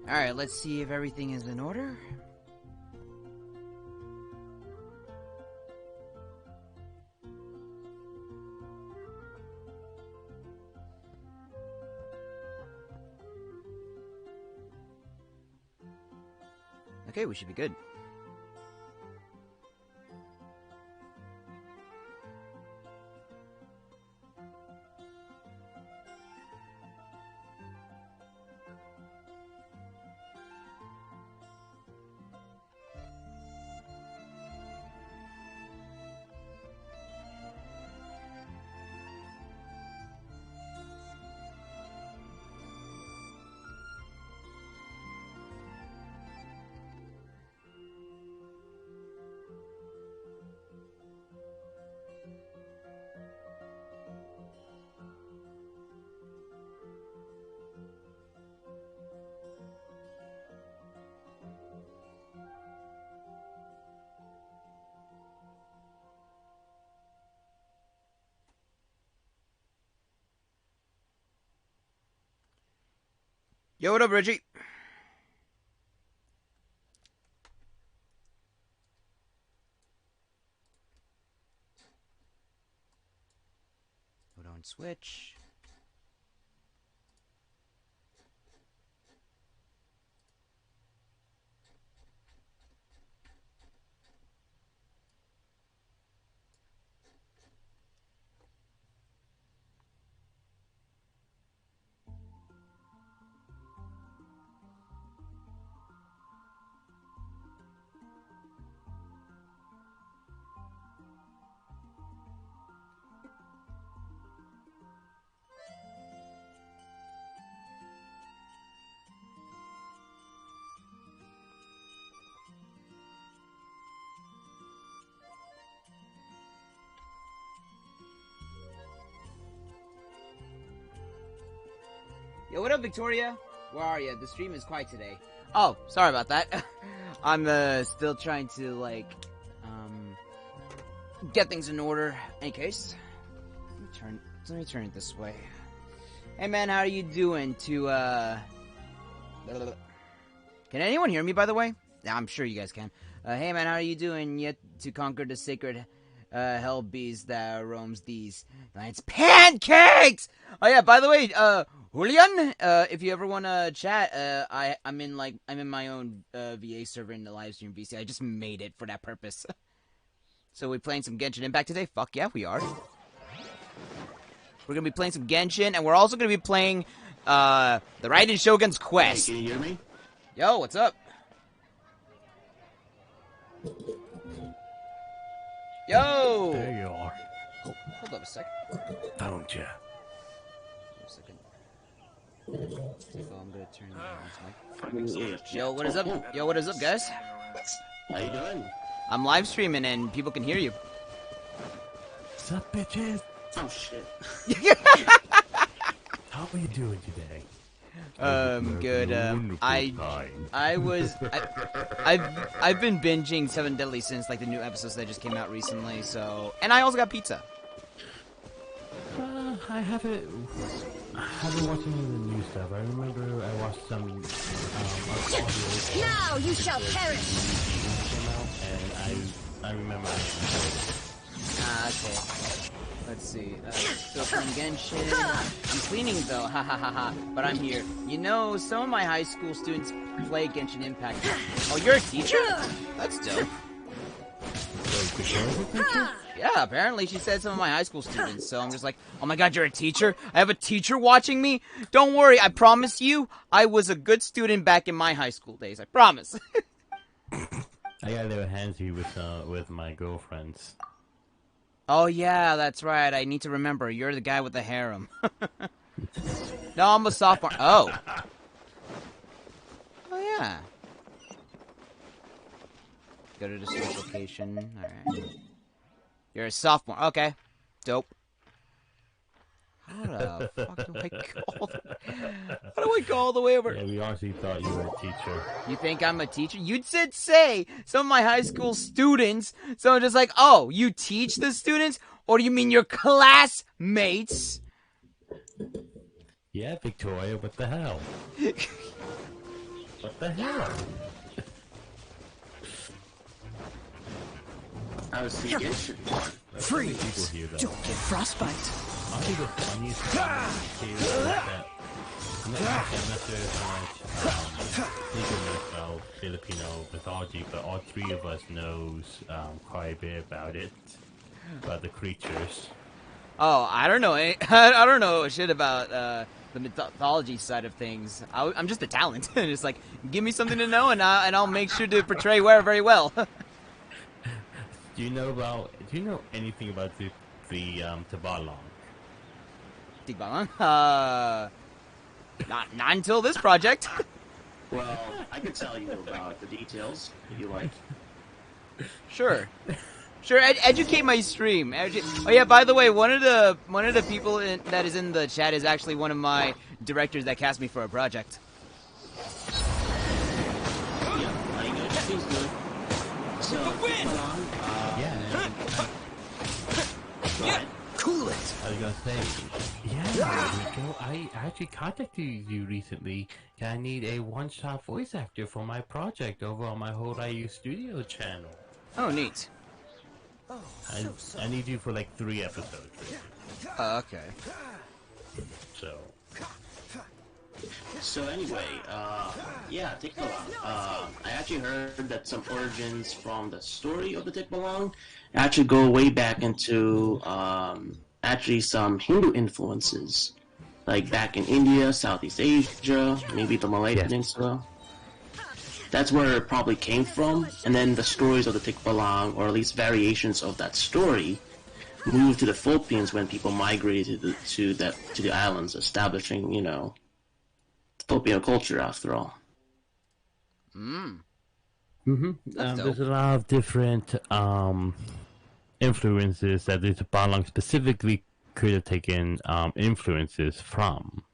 Alright, let's see if everything is in order. Okay, we should be good. Yo, what up, Reggie? Hold on, switch. Yo, what up, Victoria? Where are you? The stream is quiet today. Oh, sorry about that. I'm still trying to, like, get things in order. Any case, let me turn it this way. Hey, man, how are you doing? Can anyone hear me, by the way? Yeah, I'm sure you guys can. Hey, man, how are you doing? Yet to conquer the sacred hell beast that roams these nights. Pancakes! Oh yeah, by the way, Julian, if you ever want to chat, I'm in my own VA server in the Livestream VC. I just made it for that purpose. So we playing some Genshin Impact today? Fuck yeah, we are. We're gonna be playing some Genshin, and we're also gonna be playing the Raiden Shogun's Quest. Hey, can you hear me? Yo, what's up? Yo! There you are. Oh, hold up a sec. Don't ya? So I'm gonna turn this mic. Yo, what is up? Yo, what is up, guys? How you doing? I'm live streaming and people can hear you. What's up, bitches? Oh shit. How are you doing today? Good. I've been binging Seven Deadly Sins, like the new episodes that just came out recently. So, and I also got pizza. I haven't watched any of the new stuff. I remember I watched some. Now you shall perish. Came out, and I remember. Okay. Let's see. Still playing Genshin. I'm cleaning though, ha ha ha ha. But I'm here. You know, some of my high school students play Genshin Impact. Oh, you're a teacher? That's dope. Yeah, apparently she said some of my high school students. So I'm just like, oh my god, you're a teacher? I have a teacher watching me? Don't worry, I promise you, I was a good student back in my high school days. I promise. I got a little handsy with my girlfriends. Oh yeah, that's right. I need to remember. You're the guy with the harem. No, I'm a sophomore. Oh. Oh, yeah. Go to the switch location. Alright. You're a sophomore. Okay. Dope. How the fuck do I go all the way? How do I go all the way over? Yeah, we honestly thought you were a teacher. You think I'm a teacher? You did say some of my high school students. So I'm just like, oh, you teach the students? Or do you mean your classmates? Yeah, Victoria, what the hell? What the hell? I was the Genshin one. Freeze! Here, though. Don't get frostbite. I think the funniest thing is that I'm not sure how much Nico knows about Filipino mythology, but all three of us knows quite a bit about it, about the creatures. Oh, I don't know. I don't know shit about the mythology side of things. I'm just a talent. Just like, give me something to know, and I'll make sure to portray very well. Do you know anything about the Tabalong? Tigbalang? Not until this project. Well, I could tell you about the details if you like. Sure. Educate my stream. Oh yeah, by the way, one of the people that is in the chat is actually one of my directors that cast me for a project. Yeah, I know she's good. So, Yeah, cool it. I was gonna say, Nico, I actually contacted you recently. I need a one-shot voice actor for my project over on my Whole IU Studio channel. Oh, neat. I need you for like 3 episodes. Okay. So anyway, yeah, Tikbalang. I actually heard that some origins from the story of the Tikbalang actually go way back into actually some Hindu influences, like back in India, Southeast Asia, maybe the Malay Peninsula. That's where it probably came from, and then the stories of the Tikbalang, or at least variations of that story, moved to the Philippines when people migrated to the islands, establishing, Filipino culture after all. There's a lot of different influences that the Tabalong specifically could have taken influences from.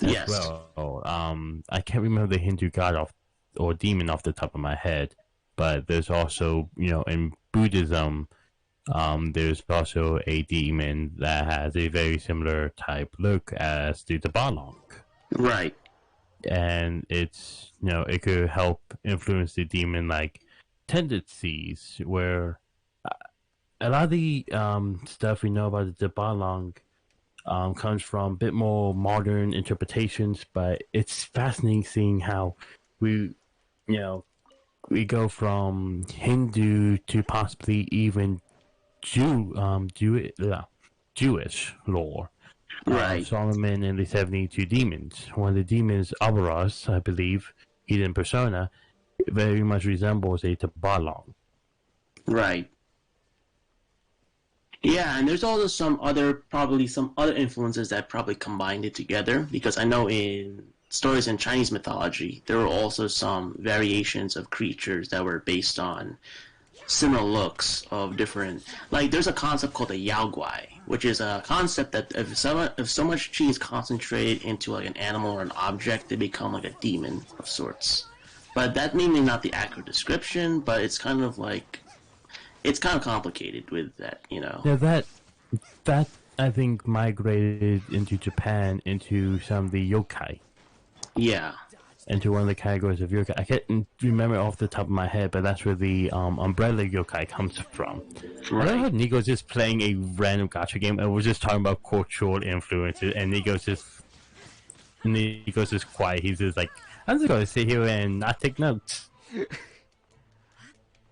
Yes. Well, I can't remember the Hindu god or demon off the top of my head, but there's also, in Buddhism, there's also a demon that has a very similar type look as the Tabalong. Right. And it's, it could help influence the demon like tendencies, where a lot of the stuff we know about the Tabalong comes from a bit more modern interpretations, but it's fascinating seeing how we go from Hindu to possibly even Jewish lore. Right. Solomon and the 72 demons. One of the demons, Abaros, I believe, hidden persona, very much resembles a Tabalong. Right. Yeah, and there's also some other influences that probably combined it together, because I know in stories in Chinese mythology, there were also some variations of creatures that were based on similar looks of different, like there's a concept called a Yao Guai, which is a concept that if so much chi is concentrated into like an animal or an object, they become like a demon of sorts. But that may be not the accurate description, but it's kind of complicated with that, Yeah, that I think migrated into Japan into some of the yokai. Yeah. Into one of the categories of yokai. I can't remember off the top of my head, but that's where the umbrella yokai comes from. Right. I love how Nico's just playing a random gacha game, and we're just talking about cultural influences, and Nico's just quiet. He's just like, I'm just going to sit here and not take notes.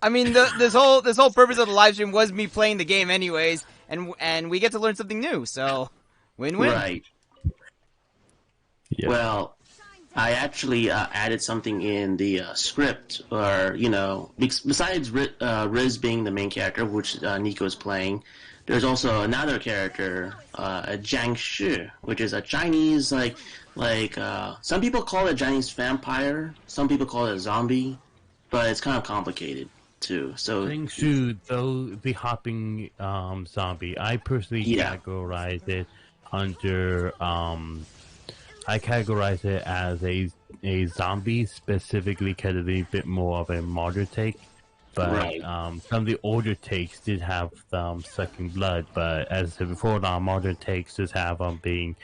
I mean, this whole purpose of the live stream was me playing the game anyways, and we get to learn something new. So, win-win. Right. Yeah. Well, I actually added something in the script, or besides Riz being the main character, which Nico is playing, there's also another character, Jiang Shi, which is a Chinese some people call it a Chinese vampire, some people call it a zombie, but it's kind of complicated too. So Shang Shu, though the hopping zombie, I personally Yeah. categorize it under I categorize it as a zombie specifically because it's a bit more of a modern take. But Right. some of the older takes did have sucking blood, but as I said before, the modern takes just have being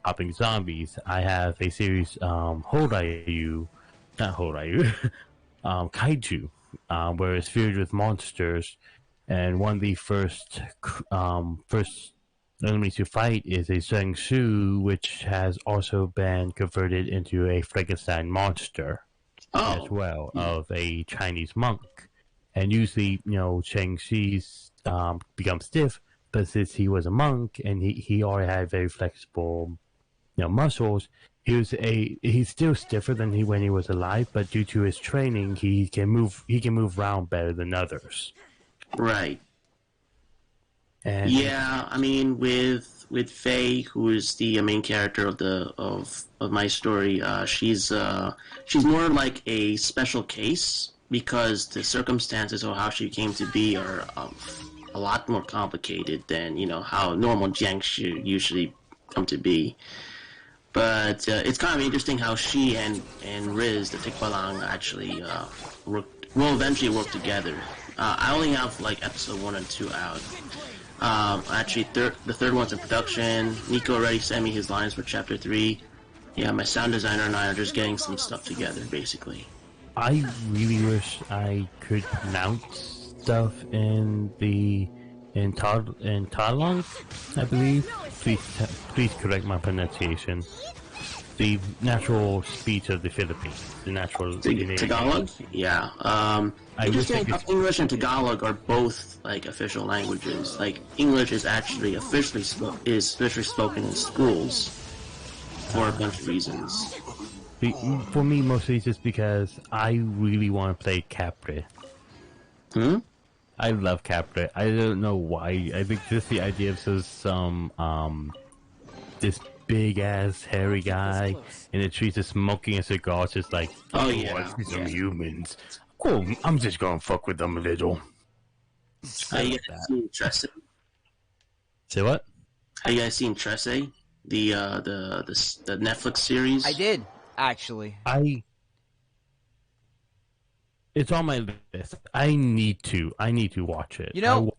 hopping zombies. I have a series, Horaiyu, not Horaiyu, Kaiju, where it's filled with monsters, and one of the first enemies to fight is a Shang Shu, which has also been converted into a Frankenstein monster as Oh, well of a Chinese monk. And usually, Shang Xi's becomes stiff, but since he was a monk and he already had very flexible, muscles, he's still stiffer than when he was alive. But due to his training, he can move around better than others. right. And Yeah, I mean, with Faye, who is the main character of my story, she's more like a special case because the circumstances of how she came to be are a lot more complicated than how normal Jiangshi usually come to be. But it's kind of interesting how she and Riz, the Tikbalang, actually will eventually work together. I only have like episode 1 and 2 out. Actually, the third one's in production. Nico already sent me his lines for chapter 3. Yeah, my sound designer and I are just getting some stuff together, basically. I really wish I could pronounce stuff in Tagalog, I believe. Please correct my pronunciation. The natural speech of the Philippines, the natural Tagalog? Yeah. I wish I Interesting how could- English and Tagalog are both like official languages. Like English is actually officially spoken in schools for a bunch of reasons. For me, mostly just because I really want to play Capri. Hmm? I love Capri. I don't know why. I think just the idea of this big ass hairy guy in the trees just smoking a cigar, it's just like, Oh, yeah. I see some humans. Cool, I'm just gonna fuck with them a little. Have you guys seen Tresse? Say what? Have you guys seen Tresse? The Netflix series? I did actually. It's on my list. I need to watch it.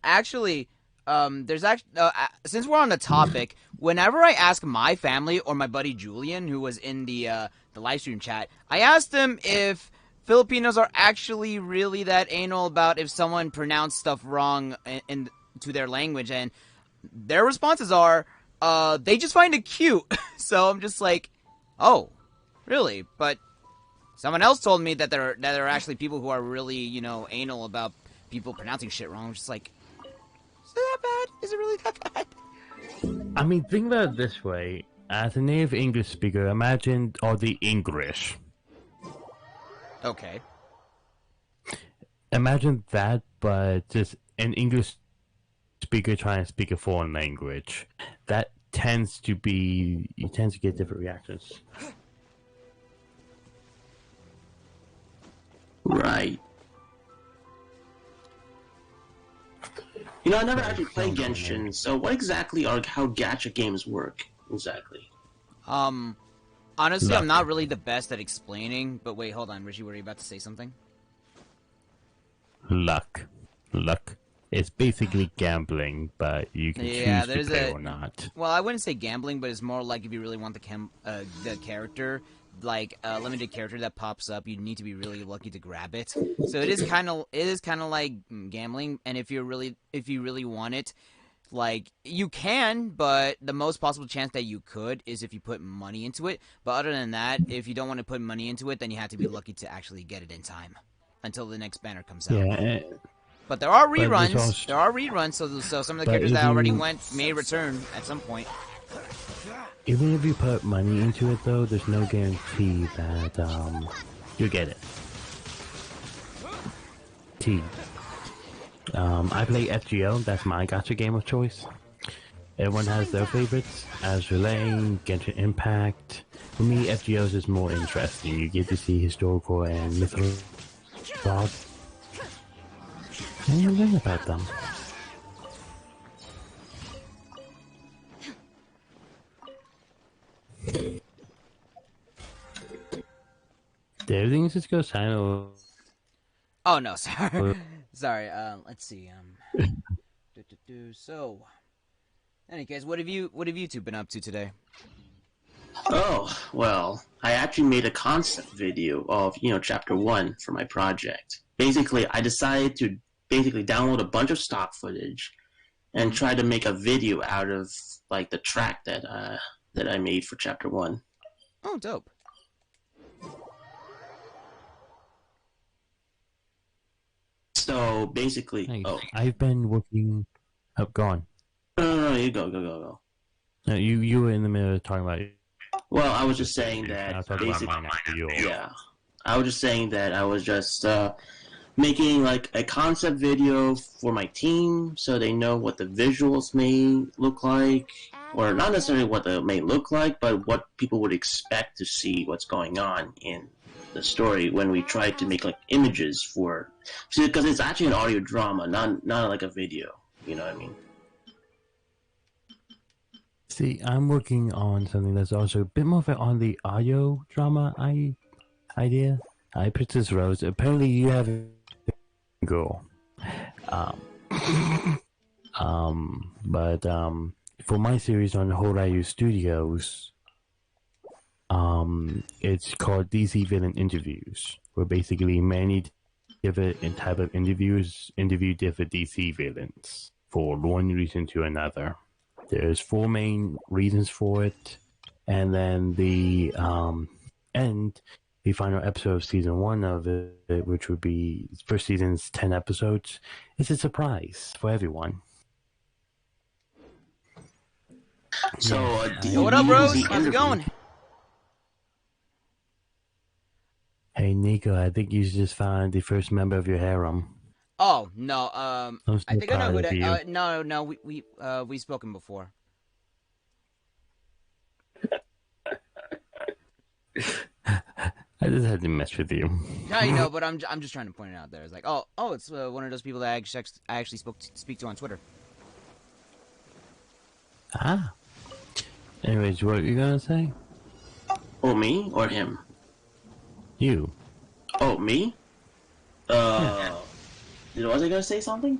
Actually, there's actually since we're on the topic, whenever I ask my family or my buddy Julian, who was in the live stream chat, I asked him if Filipinos are actually really that anal about if someone pronounced stuff wrong to their language, and their responses are, they just find it cute. So I'm just like, oh, really? But someone else told me that there are actually people who are really, anal about people pronouncing shit wrong. I'm just like, is it that bad? Is it really that bad? I mean, think about it this way. As a native English speaker, imagine all the English. Okay. Imagine that, but just an English speaker trying to speak a foreign language. You tend to get different reactions. Right. I never actually played Genshin, so what exactly are how gacha games work exactly? Honestly, Luck. I'm not really the best at explaining, but wait, hold on, Richie, were you about to say something? Luck. It's basically gambling, but you can choose to play or not. Well, I wouldn't say gambling, but it's more like if you really want the character, like a limited character that pops up, you need to be really lucky to grab it. So it is kind of like gambling, and if you really want it, like you can, but the most possible chance that you could is if you put money into it. But other than that, if you don't want to put money into it, then you have to be lucky to actually get it in time until the next banner comes out. Yeah. But there are But there's reruns. also- There are reruns, so some of the But characters that already even- went may return at some point. Even if you put money into it, though, there's no guarantee that you get it. I play FGO. That's my gacha game of choice. Everyone has their favorites. Azure Lane, Genshin Impact. For me, FGOs is more interesting. You get to see historical and mythological. And you learn about them. Did everything just go silent? Oh no, sorry. Sorry. Let's see. So, any case, what have you two been up to today? Oh, well, I actually made a concept video of, chapter 1 for my project. Basically, I decided to download a bunch of stock footage and try to make a video out of, like, the track that I made for chapter 1. Oh, dope. So, basically... Nice. Oh, I've been working... Oh, go on. no, you go. No, you were in the middle of talking about... Well, I was just saying I'll that talk about mine after you. yeah, I was just saying that I was just making like a concept video for my team so they know what the visuals may look like, or not necessarily what they may look like, but what people would expect to see what's going on in the story when we try to make like images for, because it's actually an audio drama, not like a video. You know what I mean? See, I'm working on something that's also a bit more on the audio drama idea. I pitched this Rose. Apparently, you have a girl. But for my series on Horayu Studios, it's called DC Villain Interviews, where basically many different type of interviews interview different DC villains for one reason to another. There's 4 main reasons for it, and then the final episode of season 1 of it, which would be first season's 10 episodes, is a surprise for everyone. So, What up, Rose? How's it going? Hey Nico, I think you just found the first member of your harem. Oh no, I'm so I think I know proud who of that. you. No, we've spoken before. I just had to mess with you. Yeah, you know, but I'm just trying to point it out there. It's like, oh, it's one of those people that I actually speak to on Twitter. Ah. Anyways, what you gonna say? Oh, me or him? You. Oh, me? Was I gonna say something?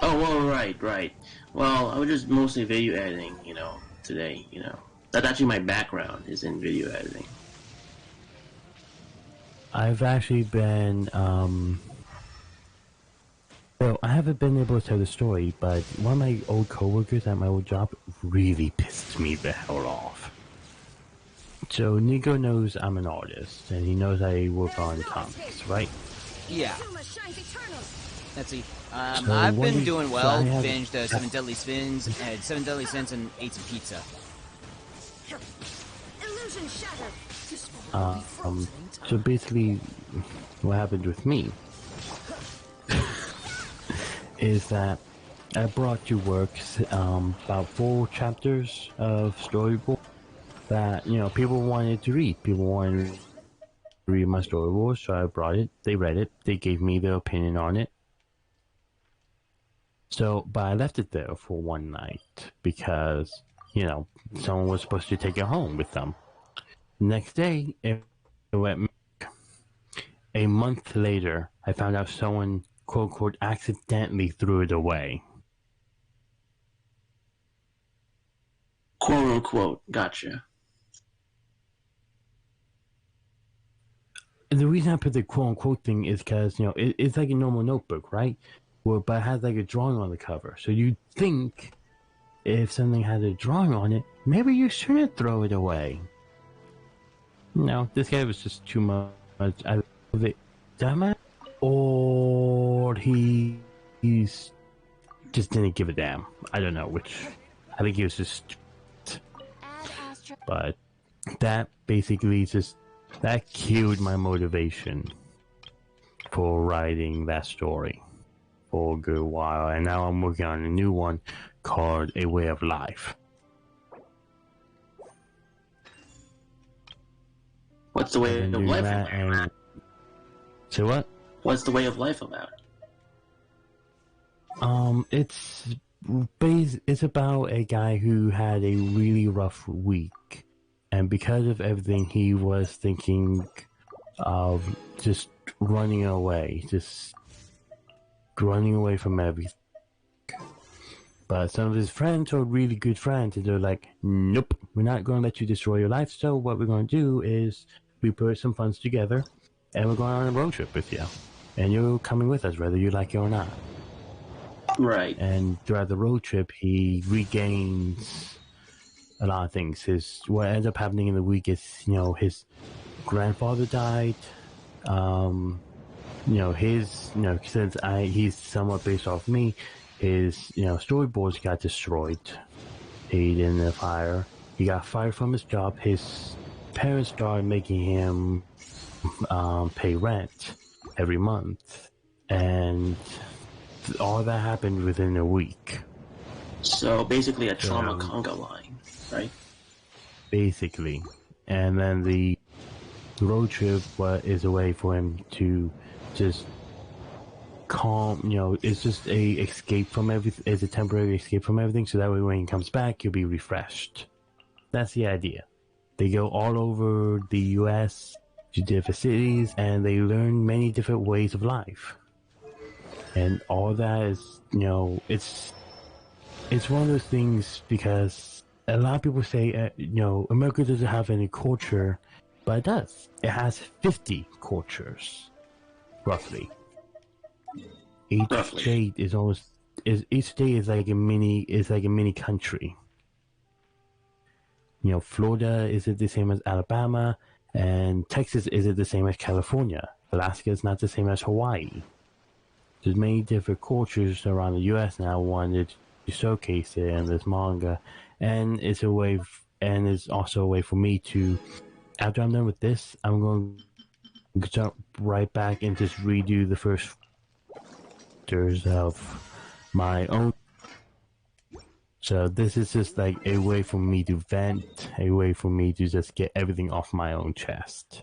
Oh, well, right. Well, I was just mostly video editing, today, That's actually my background, is in video editing. I've actually been, well, I haven't been able to tell the story, but one of my old coworkers at my old job really pissed me the hell off. So Nico knows I'm an artist, and he knows I work on comics, right? Yeah. Let's see. So I've been doing well. I have- Binged 7 Deadly Sins, had 7 Deadly Sins, and ate some pizza. Illusion shattered. So basically, what happened with me is that I brought to work about 4 chapters of storyboard that people wanted to read. People wanted to read my storyboard, so I brought it. They read it. They gave me their opinion on it. So, but I left it there for one night because someone was supposed to take it home with them. Next day, it went. A month later, I found out someone, quote unquote, accidentally threw it away. Quote unquote, gotcha. And the reason I put the quote unquote thing is because, it's like a normal notebook, right? Well, but it has like a drawing on the cover. So you'd think if something had a drawing on it, maybe you shouldn't throw it away. No, this guy was just too much. I love it. Dumbass? Or he's just didn't give a damn. I don't know which. I think he was just. But that basically that killed my motivation. for writing that story for a good while, and now I'm working on a new one called A Way of Life. What's the way of life about? So what? What's the way of life about? It's about a guy who had a really rough week, and because of everything, he was thinking of just running away from everything. But some of his friends are really good friends, and they're like, nope, we're not going to let you destroy your life, so what we're going to do is we put some funds together, and we're going on a road trip with you. And you're coming with us, whether you like it or not. Right. And throughout the road trip, he regains a lot of things. What ends up happening in the week is, his grandfather died. Since he's somewhat based off me, his, storyboards got destroyed. He in a fire. He got fired from his job. His parents started making him pay rent every month, and all that happened within a week. So basically a trauma conga line, right? Basically. And then the road trip is a way for him to just calm, it's just a escape from everything. It's a temporary escape from everything, so that way when he comes back, he'll be refreshed. That's the idea. They go all over the US to different cities, and they learn many different ways of life. And all that is, it's one of those things, because a lot of people say, America doesn't have any culture, but it does. It has 50 cultures, roughly. Each state is like a mini country. Florida isn't the same as Alabama, and Texas isn't the same as California. Alaska is not the same as Hawaii. There's many different cultures around the U.S. and I wanted to showcase it in this manga, and it's also a way for me to, after I'm done with this, I'm going to jump right back and just redo the first chapters of my own. So this is just like a way for me to vent, a way for me to just get everything off my own chest.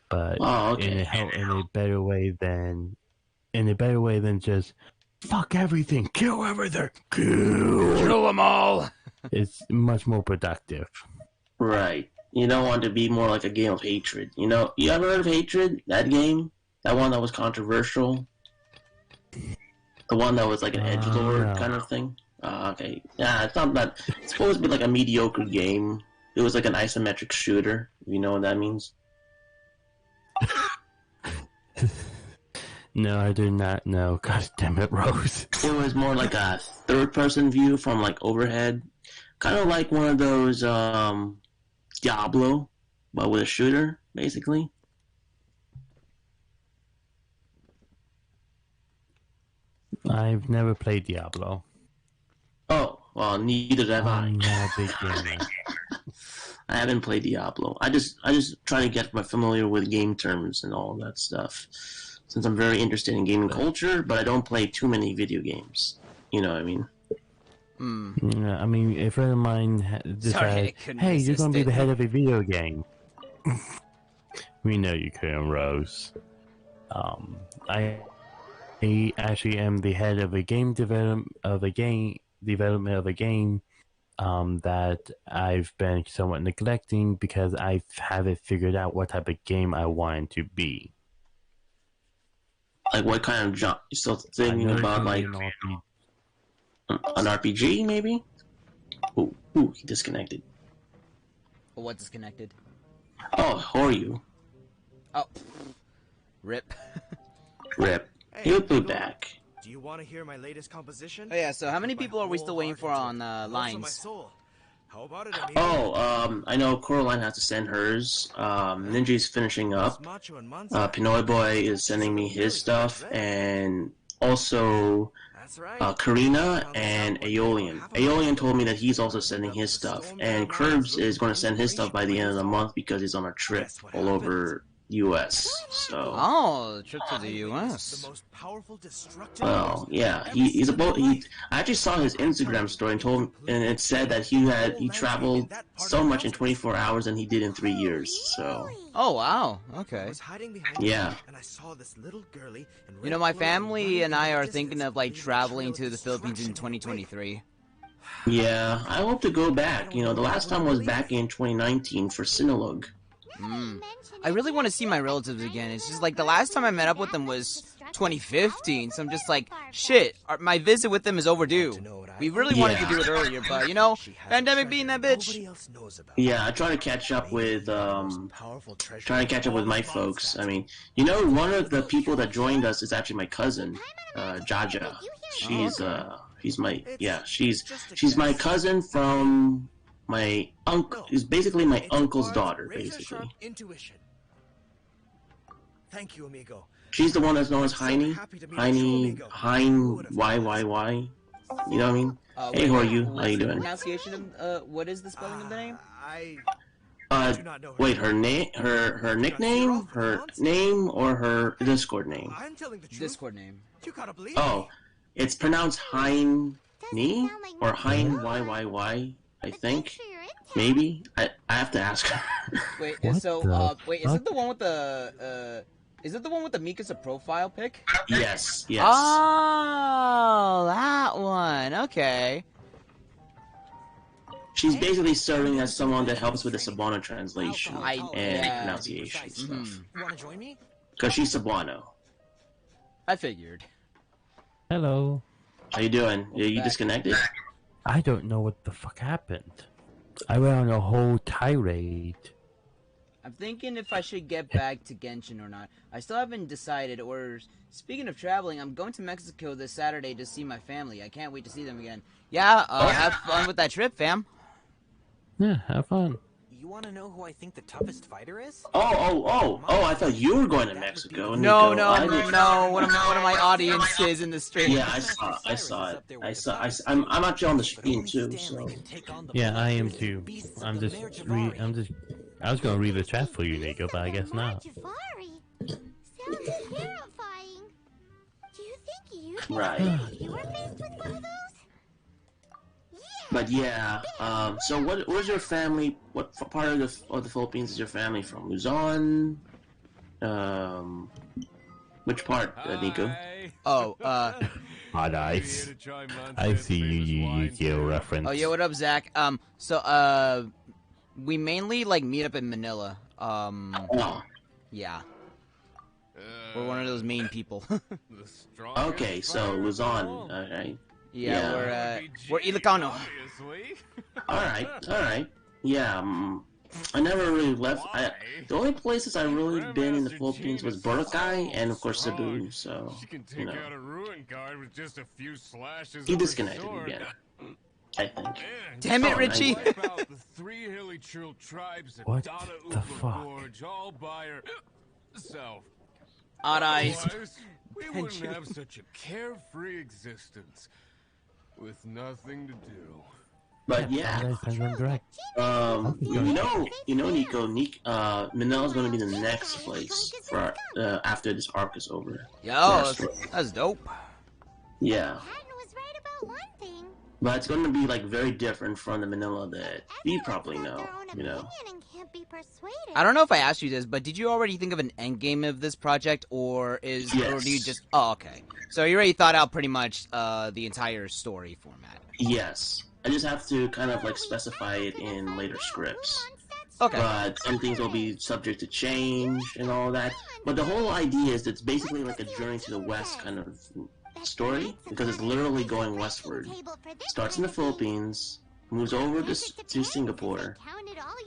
But in a better way than just fuck everything, kill everything, kill them all. It's much more productive. Right. You don't want to be more like a game of hatred. You ever heard of Hatred? That game? That one that was controversial? The one that was like an edgelord kind of thing? Okay. Yeah, it's not that. It's supposed to be like a mediocre game. It was like an isometric shooter. You know what that means? No, I do not know. God damn it, Rose. It was more like a third-person view from like overhead. Kind of like one of those Diablo, but with a shooter, basically. I've never played Diablo. Oh, well, neither have I. I'm not a big gamer. I haven't played Diablo. I just try to get familiar with game terms and all that stuff, since I'm very interested in gaming culture, but I don't play too many video games. You know what I mean? Yeah, I mean, a friend of mine decided, hey, you're going to be the head of a video game. We know you couldn't, Rose. I actually am the head of a game development of a game that I've been somewhat neglecting because I haven't figured out what type of game I want it to be. Like what kind of genre? You still thinking about like an RPG, maybe? Ooh, he disconnected. What disconnected? Oh, Horyu. Oh, rip. Rip. Hey, He'll be back. Do you want to hear my latest composition? Oh yeah, so how many people are we still waiting for on lines? How about it, Oh, I know Coraline has to send hers. Ninja's finishing up. Pinoy Boy is sending me his stuff, and also Karina and Aeolian. Aeolian told me that he's also sending his stuff, and Curbs is going to send his stuff by the end of the month because he's on a trip all over U.S. So, Oh, the trip to the The U.S. most powerful destructive well, force yeah, ever he's seen about. in life. I actually saw his Instagram story and told him, and it said that he traveled so much in 24 hours than he did in 3 years. So, Oh wow. I Okay. was hiding behind yeah. a tree, and I saw this little girlie in You red know, my clothes family running and in I the are distance, thinking of like leaving a traveling trail to of the Philippines in destruction in her wake. 2023. Yeah, I hope to go back. You know, the last time was back in 2019 for Sinulog. I really want to see my relatives again. It's just like the last time I met up with them was 2015, so I'm just like, shit, my visit with them is overdue. We really wanted to do it earlier, but you know, pandemic being that bitch. Yeah, I try to catch up with my folks. I mean, you know, one of the people that joined us is actually my cousin, Jaja. She's my she's my cousin from my uncle. She's basically my uncle's daughter, basically. Intuition. Thank you, amigo. She's the one that's known as I'm so Heine. happy to meet a true amigo. Hein, Who would have thought YYY. You know what I mean? Hey, Wait, who are wait, you? How what's you the doing? pronunciation of, what is the spelling of the name? I do not know her. Wait, her name, her nickname, her name, or her Discord name? I'm telling the truth. Discord name. You gotta believe Oh, me. it's pronounced Hein Ni or Hein YYY. I think maybe I have to ask her. Wait, What so, the wait, is it the one with the, is it the one with the Mika's profile pic? Yes. Oh, that one. Okay. She's basically serving as someone that helps with the Cebuano translation and yeah. pronunciation stuff. You wanna join me? Cause she's Cebuano. I figured. Hello. How you doing? Are you Back. disconnected? I don't know what the fuck happened. I went on a whole tirade. I'm thinking if I should get back to Genshin or not. I still haven't decided, or speaking of traveling, I'm going to Mexico this Saturday to see my family. I can't wait to see them again. Yeah, have fun with that trip, fam. Yeah, have fun. You want to know who I think the toughest fighter is? Oh! I thought you were going to Mexico. No, Nico. no, I didn't- no. One of my audiences in the stream. Yeah, I saw it. I'm actually on the stream too. So Yeah, I am too. I was gonna read the chat for you, Nico, but I guess not. Sounds terrifying. Do you think you can Right. if you were faced with one of those? But yeah, so where's your family? What part of the Philippines is your family from? Luzon? Which part, Nico? Oh, Hot ice. I see you Yu-Gi-Oh reference. oh yeah, what up, Zach? We mainly like meet up in Manila. Oh, Yeah, we're one of those main people. okay, so Luzon. Alright. Yeah, we're Ilocano. All right. Yeah, I never really left. The only places I really been in the Philippines was Boracay and of course Cebu. So you know, he disconnected again. I think. Damn it, Richie! What the fuck? Odd eyes. We wouldn't have such a carefree existence with nothing to do. But yeah, Hot ice and run direct. Nico, Manila's going to be the next place for after this arc is over. Yo, that's dope. Yeah, Patton was right about one thing. but it's going to be like very different from the Manila that we probably Everyone's got know. their own You know. opinion and can't be persuaded. I don't know if I asked you this, but did you already think of an end game of this project, or do you Yes. just? Oh, okay. So you already thought out pretty much the entire story format. Yes, I just have to kind of like specify it in later scripts. Okay. But some things will be subject to change and all that. But the whole idea is it's basically like a journey to the west kind of story because it's literally going westward. Starts in the Philippines, moves over to Singapore,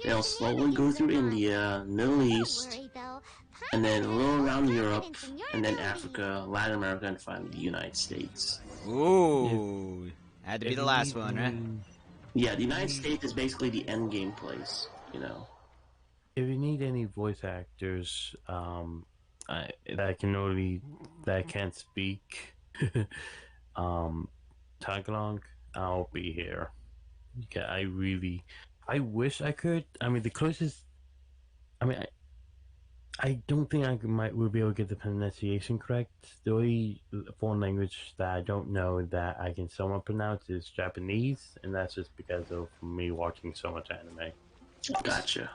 then it'll slowly go through India, Middle East, and then a little around Europe, and then Africa, Latin America, and finally the United States. Ooh, had to be If the you last need one, right? any- Yeah, the United States is basically the end game place, you know. If you need any voice actors, that can't speak, Tagalog, I'll be here. Yeah, I wish I could. I mean, the closest. I mean, I don't think will be able to get the pronunciation correct. The only foreign language that I don't know that I can somewhat pronounce is Japanese, and that's just because of me watching so much anime. Gotcha.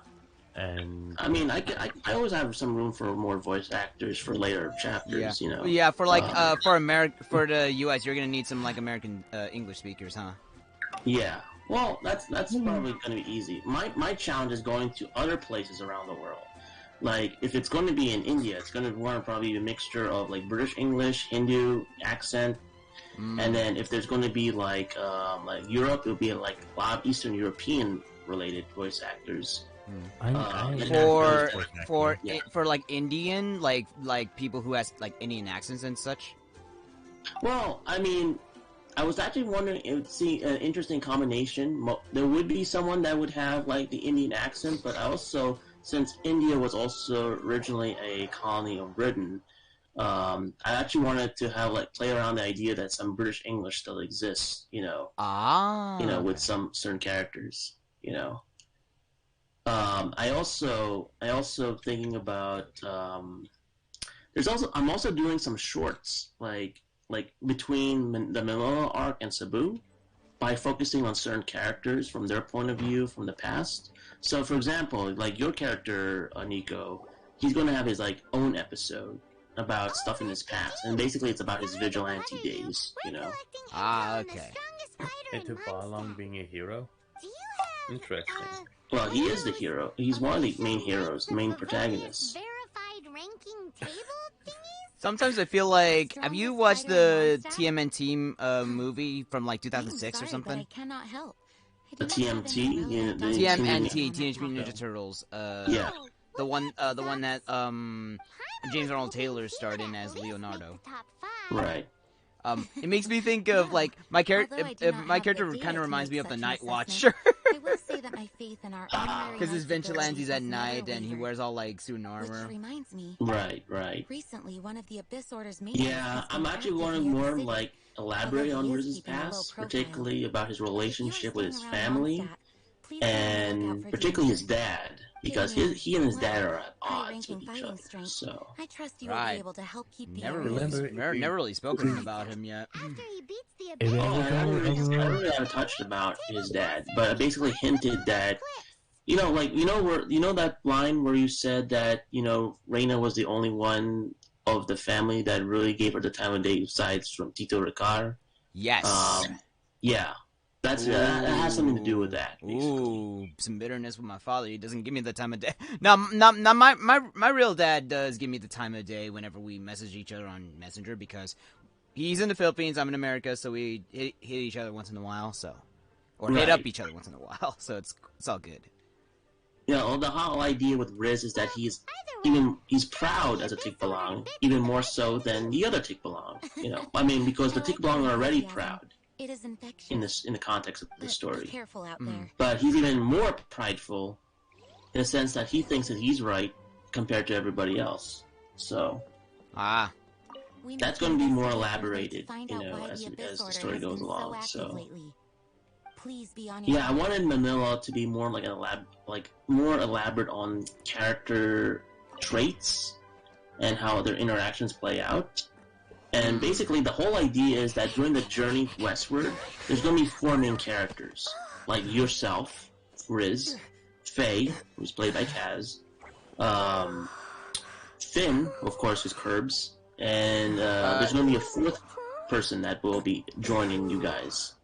And I mean, I always have some room for more voice actors for later chapters. Yeah. You know. Yeah, for like for the US, you're gonna need some like American English speakers, huh? Yeah. Well, that's probably going to be easy. My challenge is going to other places around the world. Like, if it's going to be in India, it's going to want to probably be a mixture of like British English, Hindu accent, and then if there's going to be like Europe, it'll be like a lot of Eastern European related voice actors. For like Indian, like people who has like Indian accents and such. Well, I mean, I was actually wondering if see an interesting combination. There would be someone that would have like the Indian accent, but I also, since India was also originally a colony of Britain, I actually wanted to have like play around the idea that some British English still exists. With some certain characters. I also thinking about I'm also doing some shorts like between the Manila arc and Cebu by focusing on certain characters from their point of view from the past. So, for example, like your character, Nico, he's going to have his like own episode about stuff in his past, and basically it's about his vigilante days. Okay. It took Balong being a hero. Interesting. Well, he is the hero. He's one of the main heroes, the main protagonists. Verified ranking table thingies? Sometimes I feel like, have you watched the TMNT movie from like 2006 or something? I cannot help. The TMT, TMNT, Teenage Mutant Ninja Turtles. Yeah. The one that James Arnold Taylor starred in as Leonardo. Right. It makes me think of like my character. My character kind of reminds me of the Night Watcher. I will say that my faith in our honorary Because his knights' vigilantes abilities at has night never and he wavered. wears all like suit and armor. Which reminds me. Right. Recently, one of the Abyss Order's main. Yeah, I'm actually wanting more like elaborate on Riz's past, particularly about his relationship with his family, and particularly his dad, because he and his dad are at odds with each other. So I trust you will be able to help keep the Never area. really spoken about him yet. After he beats the If Abyss, ever I go anywhere, really haven't touched about his dad, but I basically hinted that that line where you said that Reina was the only one of the family that really gave her the time of day besides from Tito Ricard. Yes. Yeah, that has something to do with that. Basically. Ooh, some bitterness with my father. He doesn't give me the time of day. Now, my real dad does give me the time of day whenever we message each other on Messenger because he's in the Philippines, I'm in America, so we hit each other once in a while, hit up each other once in a while, so it's all good. Yeah, well, the whole idea with Riz is that he's proud as a Tikbalang, even more so than the other Tikbalang. I mean, because the Tikbalang are already proud. It is infectious. In the context of the story. Be careful out there. But he's even more prideful in the sense that he thinks that he's right compared to everybody else. So that's going to be more elaborated, as the story goes along. So please be on your I wanted Manila to be more like more elaborate on character traits and how their interactions play out. And basically, the whole idea is that during the journey westward, there's going to be 4 main characters. Like yourself, Riz, Faye, who's played by Kaz, Finn, of course, is Curbs, and there's going to be a 4th person that will be joining you guys.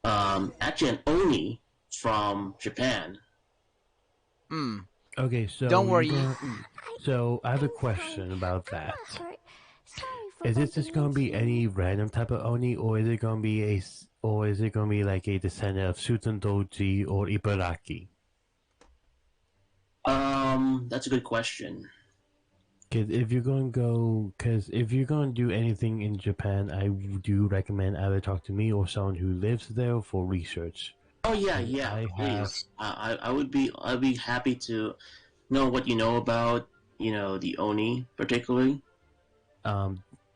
Actually, an Oni from Japan. Okay, so Don't worry. So I have a question about that. Is this just gonna be any random type of Oni, or is it gonna be like a descendant of Sutan Doji or Ibaraki? That's a good question. Because if you're gonna do anything in Japan, I do recommend either talk to me or someone who lives there for research. Oh yeah, please. I'd be happy to know what you know about the Oni particularly.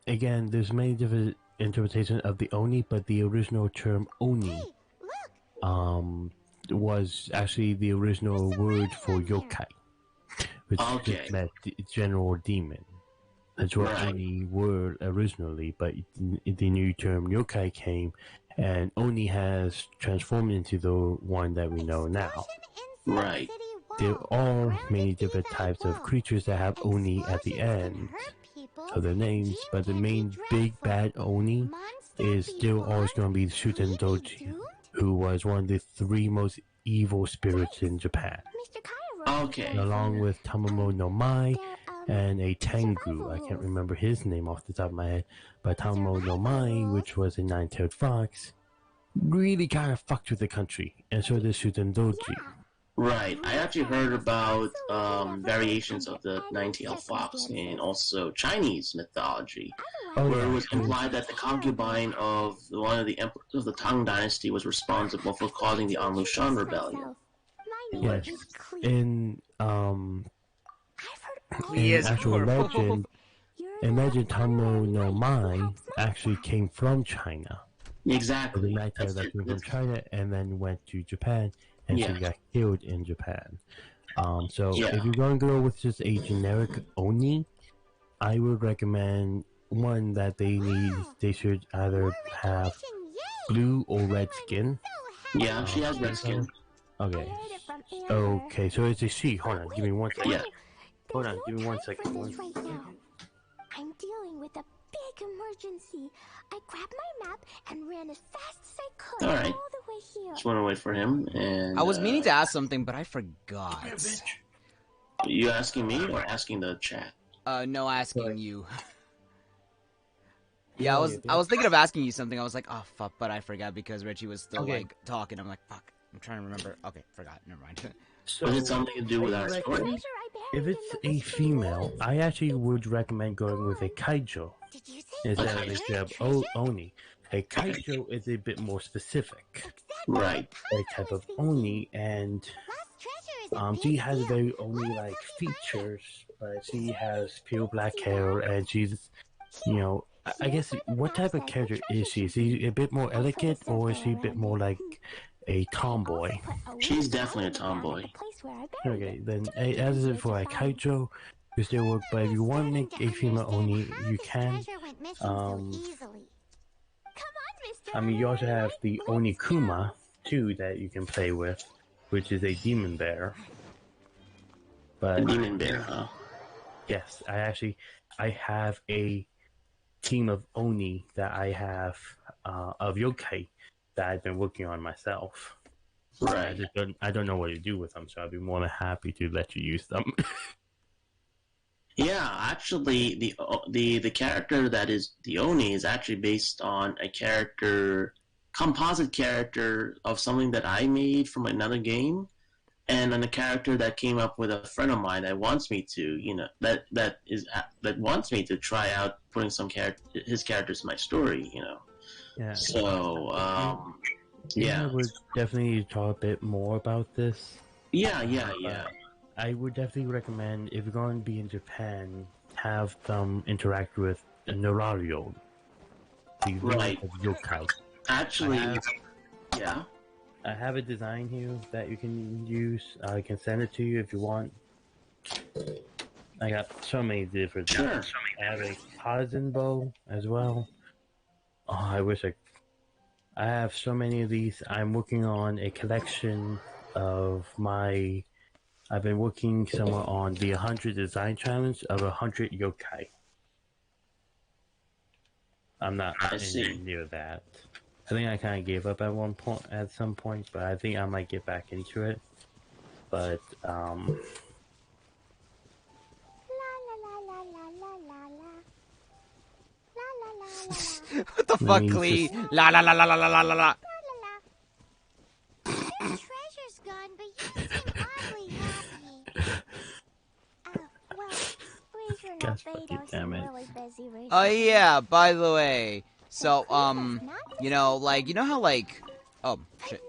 Again, there's many different interpretations of the Oni, but the original term Oni was actually the original word for yokai. which Okay. just meant general demon. That's what Right. Oni were originally, but the new term yokai came, and Oni has transformed into the one that we know now. Right. There are many different types of creatures that have Oni at the end of their names, but the main big bad Oni is still always going to be Shuten Doji, who was one of the 3 most evil spirits in Japan. Okay. Along with Tamamo no Mai and a Tengu. I can't remember his name off the top of my head, but Tamamo no Mai, which was a 9-tailed fox, really kind of fucked with the country, and so did Shuten Doji. Right. I actually heard about variations of the nine-tailed fox in also Chinese mythology, where it was implied that the concubine of one of the emperors of the Tang Dynasty was responsible for causing the Anlushan rebellion. Yes, in Is actual horrible. legend, imagine Tamamo no Mai actually came from China. Exactly. The nighttime that came from China and then went to Japan, and she got killed in Japan. So if you're going to go with just a generic Oni, I would recommend one that they should either have blue or red skin. Yeah, she has red skin. Okay. Okay, so it's a she. Hold on, give me 1 second. Yeah. Hold on, give me 1 second. I'm dealing with a big emergency. I grabbed my map and ran as fast as I could All right. all the way here. Just want to wait for him. And I was meaning to ask something, but I forgot. You asking me or asking the chat? No, asking you. Yeah, I was thinking of asking you something. I was like, oh fuck, but I forgot because Richie was still like talking. I'm like, fuck, I'm trying to remember. Okay, forgot. Never mind. So, Was it something to do with our story? if it's a female, I actually would recommend going with a Kaijo instead of Oni. A Kaijo is a bit more specific. Right. A type of Oni, and she has very Oni-like features, but she has pure black hair, and she's, you know, I guess, what type of character is she? Is she a bit more elegant, or is she a bit more like a tomboy? She's definitely a tomboy. Okay, then as it for a Kaijo, you still work, but if you want to make a female Oni, you can. I mean, you also have the Oni Kuma, too, that you can play with, which is a demon bear. But A demon bear, huh? yes, I have a team of Oni that I have, of yokai, that I've been working on myself. Right. I don't know what to do with them, so I'd be more than happy to let you use them. Yeah, actually, the character that is the Oni is actually based on a composite character of something that I made from another game, and on a character that came up with a friend of mine that wants me to, that wants me to try out putting his characters in my story, Yeah. So, I would definitely talk a bit more about this. Yeah. I would definitely recommend, if you're going to be in Japan, have them interact with Norario, the Right. of yokai. Actually, I have a design here that you can use. I can send it to you if you want. I got so many different. Sure. I have a Hazen bow as well. Oh, I wish I have so many of these. I'm working on a collection of my. I've been working somewhere on the 100 design challenge of 100 yokai. I'm not near that. I think I kind of gave up at some point, but I think I might get back into it. But What the fuck, Clee? La la la la la la la la la. Treasure's gone, but you seem oddly happy. Well, Razor and Albedo seem really busy recently. Oh yeah, by the way. So, you know how oh shit.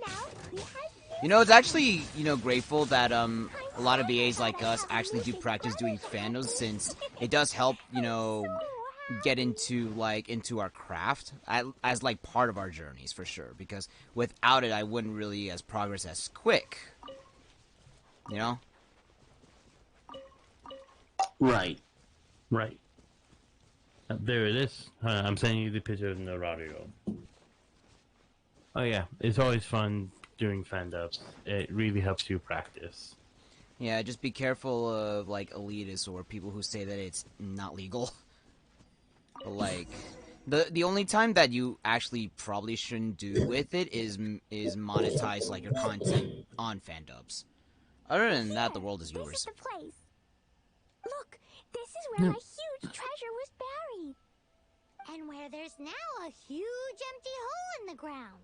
You know, it's actually, grateful that a lot of VAs like us actually do practice doing fandoms, since it does help, get into our craft as like part of our journeys for sure, because without it I wouldn't really progress as quick, Right. Right. There it is. I'm sending you the picture of Naruto. Oh yeah, it's always fun doing fan dubs. It really helps you practice. Yeah, just be careful of like elitists or people who say that it's not legal. But like, the only time that you actually probably shouldn't do with it is monetize like your content on fan dubs. Other than that, the world is This yours. is the place. Look, this is where my huge treasure was buried. And where there's now a huge empty hole in the ground.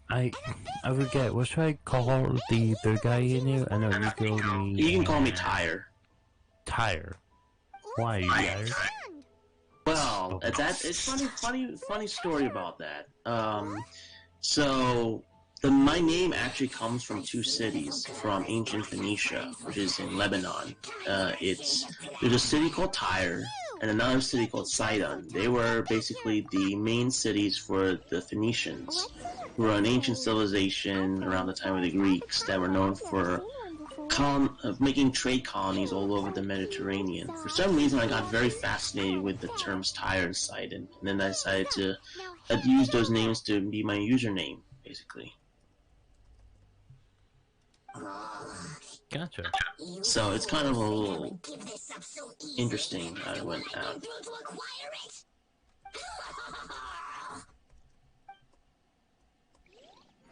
I forget. What should I call the third guy in here? I know Nico, me. You can call me Tyre. Tyre. Why are you Tyre? Well, it's funny story about that. So my name actually comes from two cities from ancient Phoenicia, which is in Lebanon. There's a city called Tyre and another city called Sidon. They were basically the main cities for the Phoenicians, who were an ancient civilization around the time of the Greeks that were known for making trade colonies all over the Mediterranean. For some reason, I got very fascinated with the terms Tyre and Sidon, and then I decided to use those names to be my username, basically. Gotcha. So it's kind of a little interesting how it went out.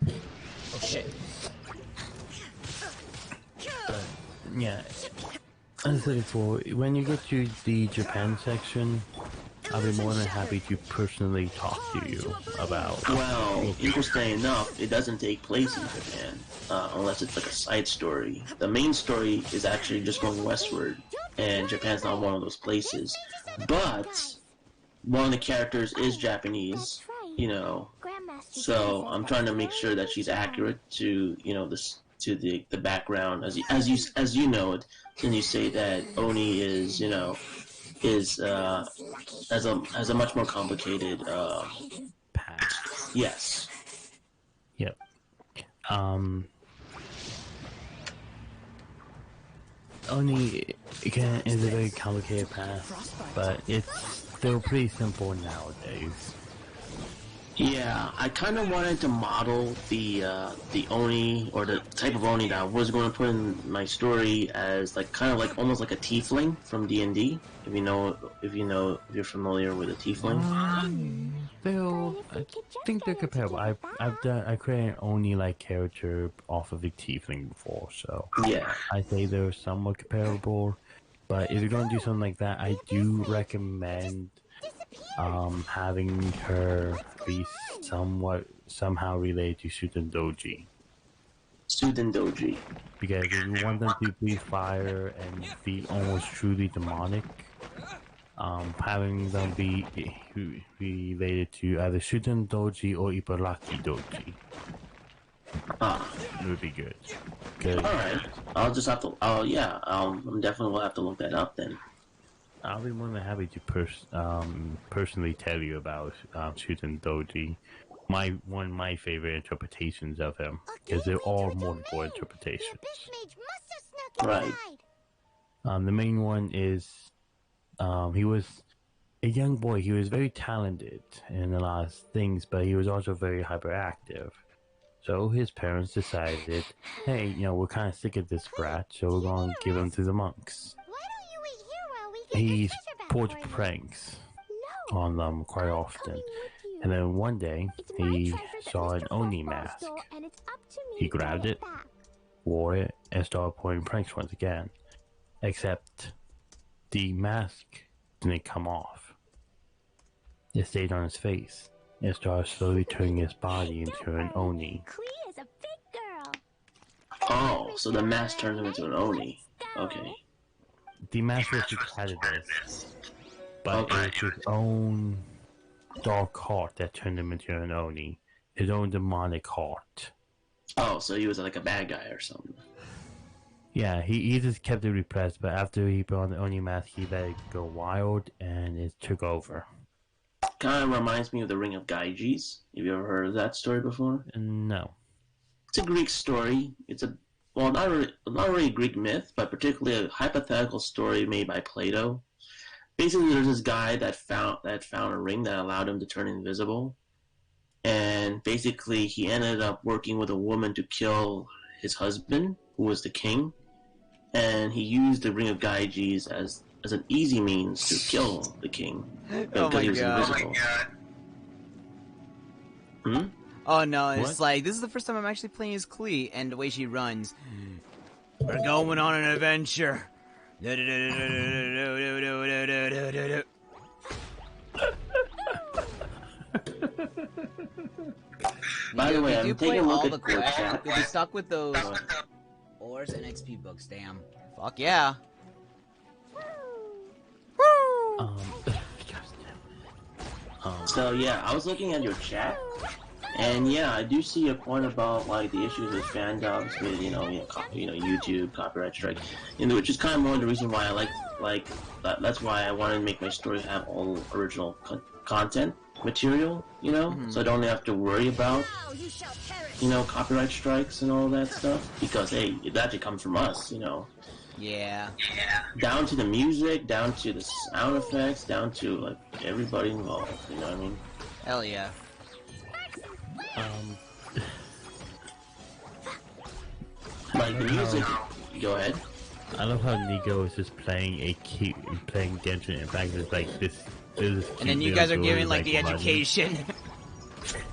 Oh shit. But, yeah. As I said before, when you get to the Japan section, I'll be more than happy to personally talk to you about. Well, interesting enough, it doesn't take place in Japan, unless it's like a side story. The main story is actually just going westward, and Japan's not one of those places. But one of the characters is Japanese, so I'm trying to make sure that she's accurate to the background as you know it, and you say that Oni is has a much more complicated past. Yes. Yep. Oni is a very complicated past, but it's still pretty simple nowadays. Yeah, I kind of wanted to model the Oni, or the type of Oni that I was going to put in my story as almost like a tiefling from D&D. If you're familiar with a tiefling. I think they're comparable. I created an Oni like character off of the tiefling before, so yeah, I say they're somewhat comparable. But if you're gonna do something like that, I do recommend having her be somehow related to Suden Doji. Suden Doji. Because if you want them to breathe fire and be almost truly demonic, having them be related to either Suden Doji or Ibaraki Doji would be good. Alright, I'll just have to. I'm definitely will have to look that up then. I'll be more than happy to personally tell you about Suden Doji. One of my favorite interpretations of him, because they're all multiple interpretations. Right. The main one is he was a young boy. He was very talented in a lot of things, but he was also very hyperactive. So his parents decided, hey, we're kind of sick of this brat, so we're going to give him to the monks. He pulled pranks on them quite often. And then one day, he saw an Oni mask. He grabbed it, wore it, and started pulling pranks once again. Except the mask didn't come off. It stayed on his face. It started slowly turning his body into an Oni. Oh, so the mask turned him into an Oni. Okay. The mask was repetitive, but it was his own dark heart that turned him into an Oni. His own demonic heart. Oh, so he was like a bad guy or something. Yeah, he just kept it repressed, but after he put on the Oni mask, he let it go wild, and it took over. Kind of reminds me of the Ring of Gyges. Have you ever heard of that story before? No. It's a Greek story. well, not really Greek myth, but particularly a hypothetical story made by Plato. Basically, there's this guy that found a ring that allowed him to turn invisible, and basically he ended up working with a woman to kill his husband, who was the king, and he used the ring of Gyges as an easy means to kill the king Oh because my he was god. invisible. Hmm? Oh no, it's What? like, this is the first time I'm actually playing as Klee, and the way she runs. We're going on an adventure. By the way, I'm taking a look at your quests, chat. you'll be stuck with those ores and XP books, damn. Fuck yeah. So yeah, I was looking at your chat, and yeah, I do see a point about like the issues with fan dubs, with YouTube copyright strike, which is kind of more the reason why I that's why I wanted to make my story have all original content material, so I don't have to worry about copyright strikes and all that stuff, because hey, it actually comes from us, Yeah. down to the music, down to the sound effects, down to like everybody involved. You know what I mean? Hell yeah. Like the music. Go ahead. I love how Nico is just playing Genshin. In fact, it's like this. And then you guys are giving like the running. education.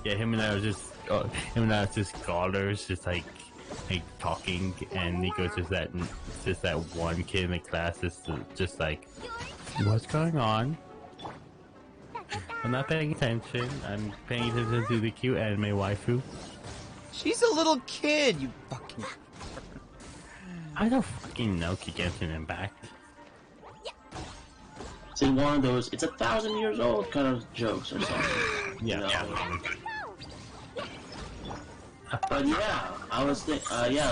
Yeah, him and I are just scholars, just like talking, and Nico's just that one kid in the class, just like, what's going on? I'm not paying attention. I'm paying attention to the cute anime waifu. She's a little kid, you fucking... I don't fucking know Genshin Impact. It's in one of those "it's 1,000 years old" kind of jokes or something. Yeah. But yeah, I was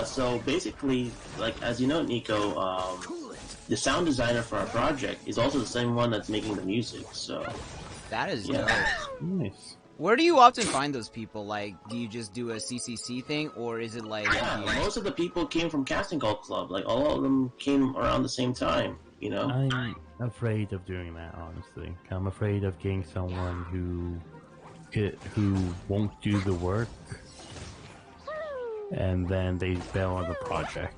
so basically, like, as you know, Nico, the sound designer for our project is also the same one that's making the music, so... That is Yeah. dope. Nice. Where do you often find those people? Like, do you just do a CCC thing, or is it like... Yeah, most of the people came from Casting Call Club. Like, all of them came around the same time, I'm afraid of doing that, honestly. I'm afraid of getting someone who won't do the work, and then they bail on the project.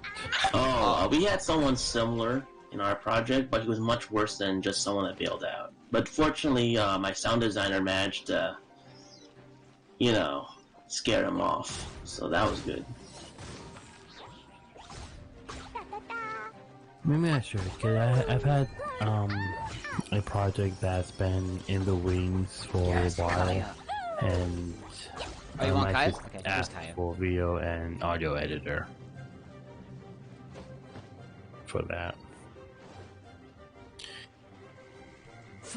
We had someone similar in our project, but he was much worse than just someone that bailed out. But fortunately, my sound designer managed to, scare him off. So that was good. Maybe I should, because I've had a project that's been in the wings for a while, and Oh, you want I Kaya? just Okay, here's asked Kaya. for video and audio editor for that.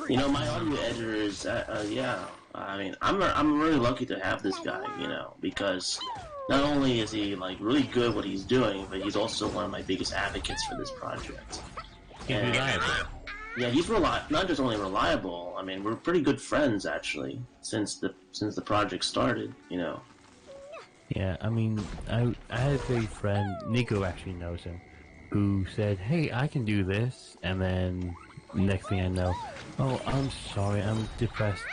My audio editor is, I mean, I'm really lucky to have this guy, because not only is he, like, really good at what he's doing, but he's also one of my biggest advocates for this project. He's reliable. Yeah, he's not just only reliable, I mean, we're pretty good friends, actually, since the project started, Yeah, I mean, I had a friend, Nico actually knows him, who said, hey, I can do this, and then next thing I know, oh, I'm sorry, I'm depressed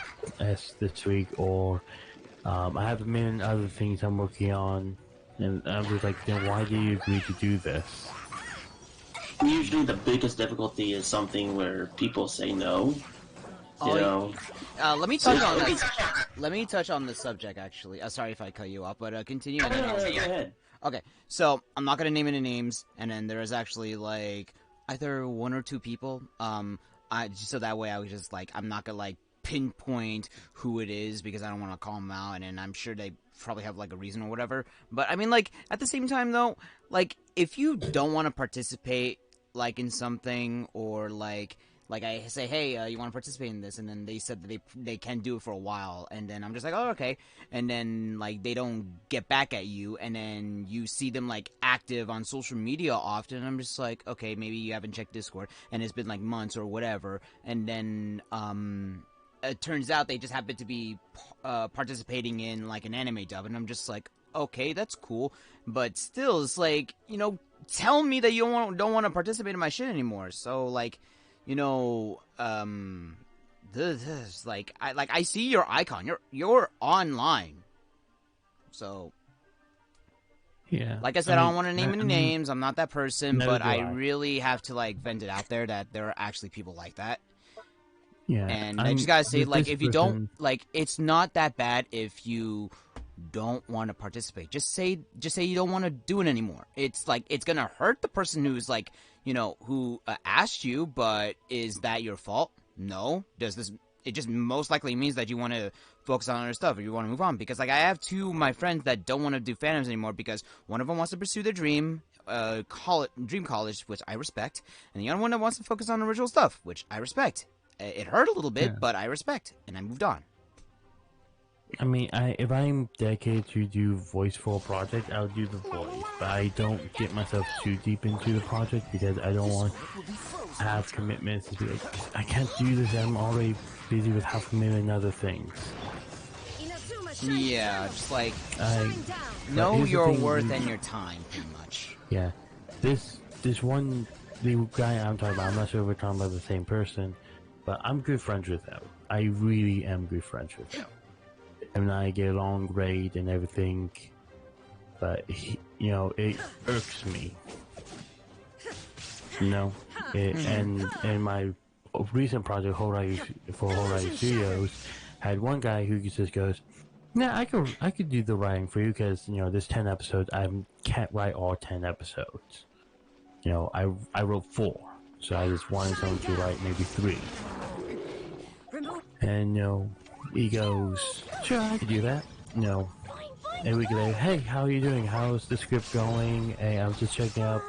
this week, or I have a million other things I'm working on, and I'm just like, then why do you agree to do this? Usually the biggest difficulty is something where people say no, let me touch on that. Let me touch on the subject, actually. Sorry if I cut you off, but continue. No, go ahead. Okay, so I'm not gonna name any names, and then there is actually like either one or two people. So that way I was just like, I'm not gonna like pinpoint who it is because I don't want to call them out, and then I'm sure they probably have like a reason or whatever. But I mean, like at the same time though, like if you don't want to participate like in something, or like I say, hey, you want to participate in this, and then they said that they can do it for a while, and then I'm just like, oh, okay, and then like they don't get back at you, and then you see them like active on social media often, and I'm just like, okay, maybe you haven't checked Discord, and it's been like months or whatever, and then it turns out they just happen to be participating in like an anime dub, and I'm just like, okay, that's cool, but still, it's like, you know, tell me that you don't want to participate in my shit anymore. So like, you know, this like I see your icon. You're online. So Yeah. like I said, I don't want to name any mean, names. I'm not that person, neither but do I I. really have to like vent it out there that there are actually people like that. Yeah. And I just gotta say, with like, this if you don't, person, like, it's not that bad if you don't want to participate. Just say you don't want to do it anymore. It's like, it's gonna hurt the person who's like, you know, who asked you, but is that your fault? No. Does this? It just most likely means that you want to focus on other stuff or you want to move on. Because like, I have two of my friends that don't want to do fandoms anymore because one of them wants to pursue their dream. Dream college, which I respect, and the other one that wants to focus on original stuff, which I respect. It hurt a little bit, but I respect, and I moved on. I mean, if I'm dedicated to do voice for a project, I'll do the voice. But I don't get myself too deep into the project because I don't want to have commitments to be like, I can't do this, I'm already busy with half a million other things. Yeah, just like, But know here's the your thing, worth and your time, pretty much. Yeah. This one, the guy I'm talking about, I'm not sure if we're talking about the same person, but I'm good friends with him. I really am good friends with him. Him and I get along great and everything, but he, you know, it irks me. You know, and my recent project, Horror Studios, had one guy who just goes, "Yeah, I could do the writing for you because you know there's 10 episodes. I can't write all 10 episodes. You know, I wrote 4, so I just wanted someone to write maybe 3." And you know, he goes, "Sure, I could do that." You know, and we go, "Hey, how are you doing? How's the script going? Hey, I was just checking up.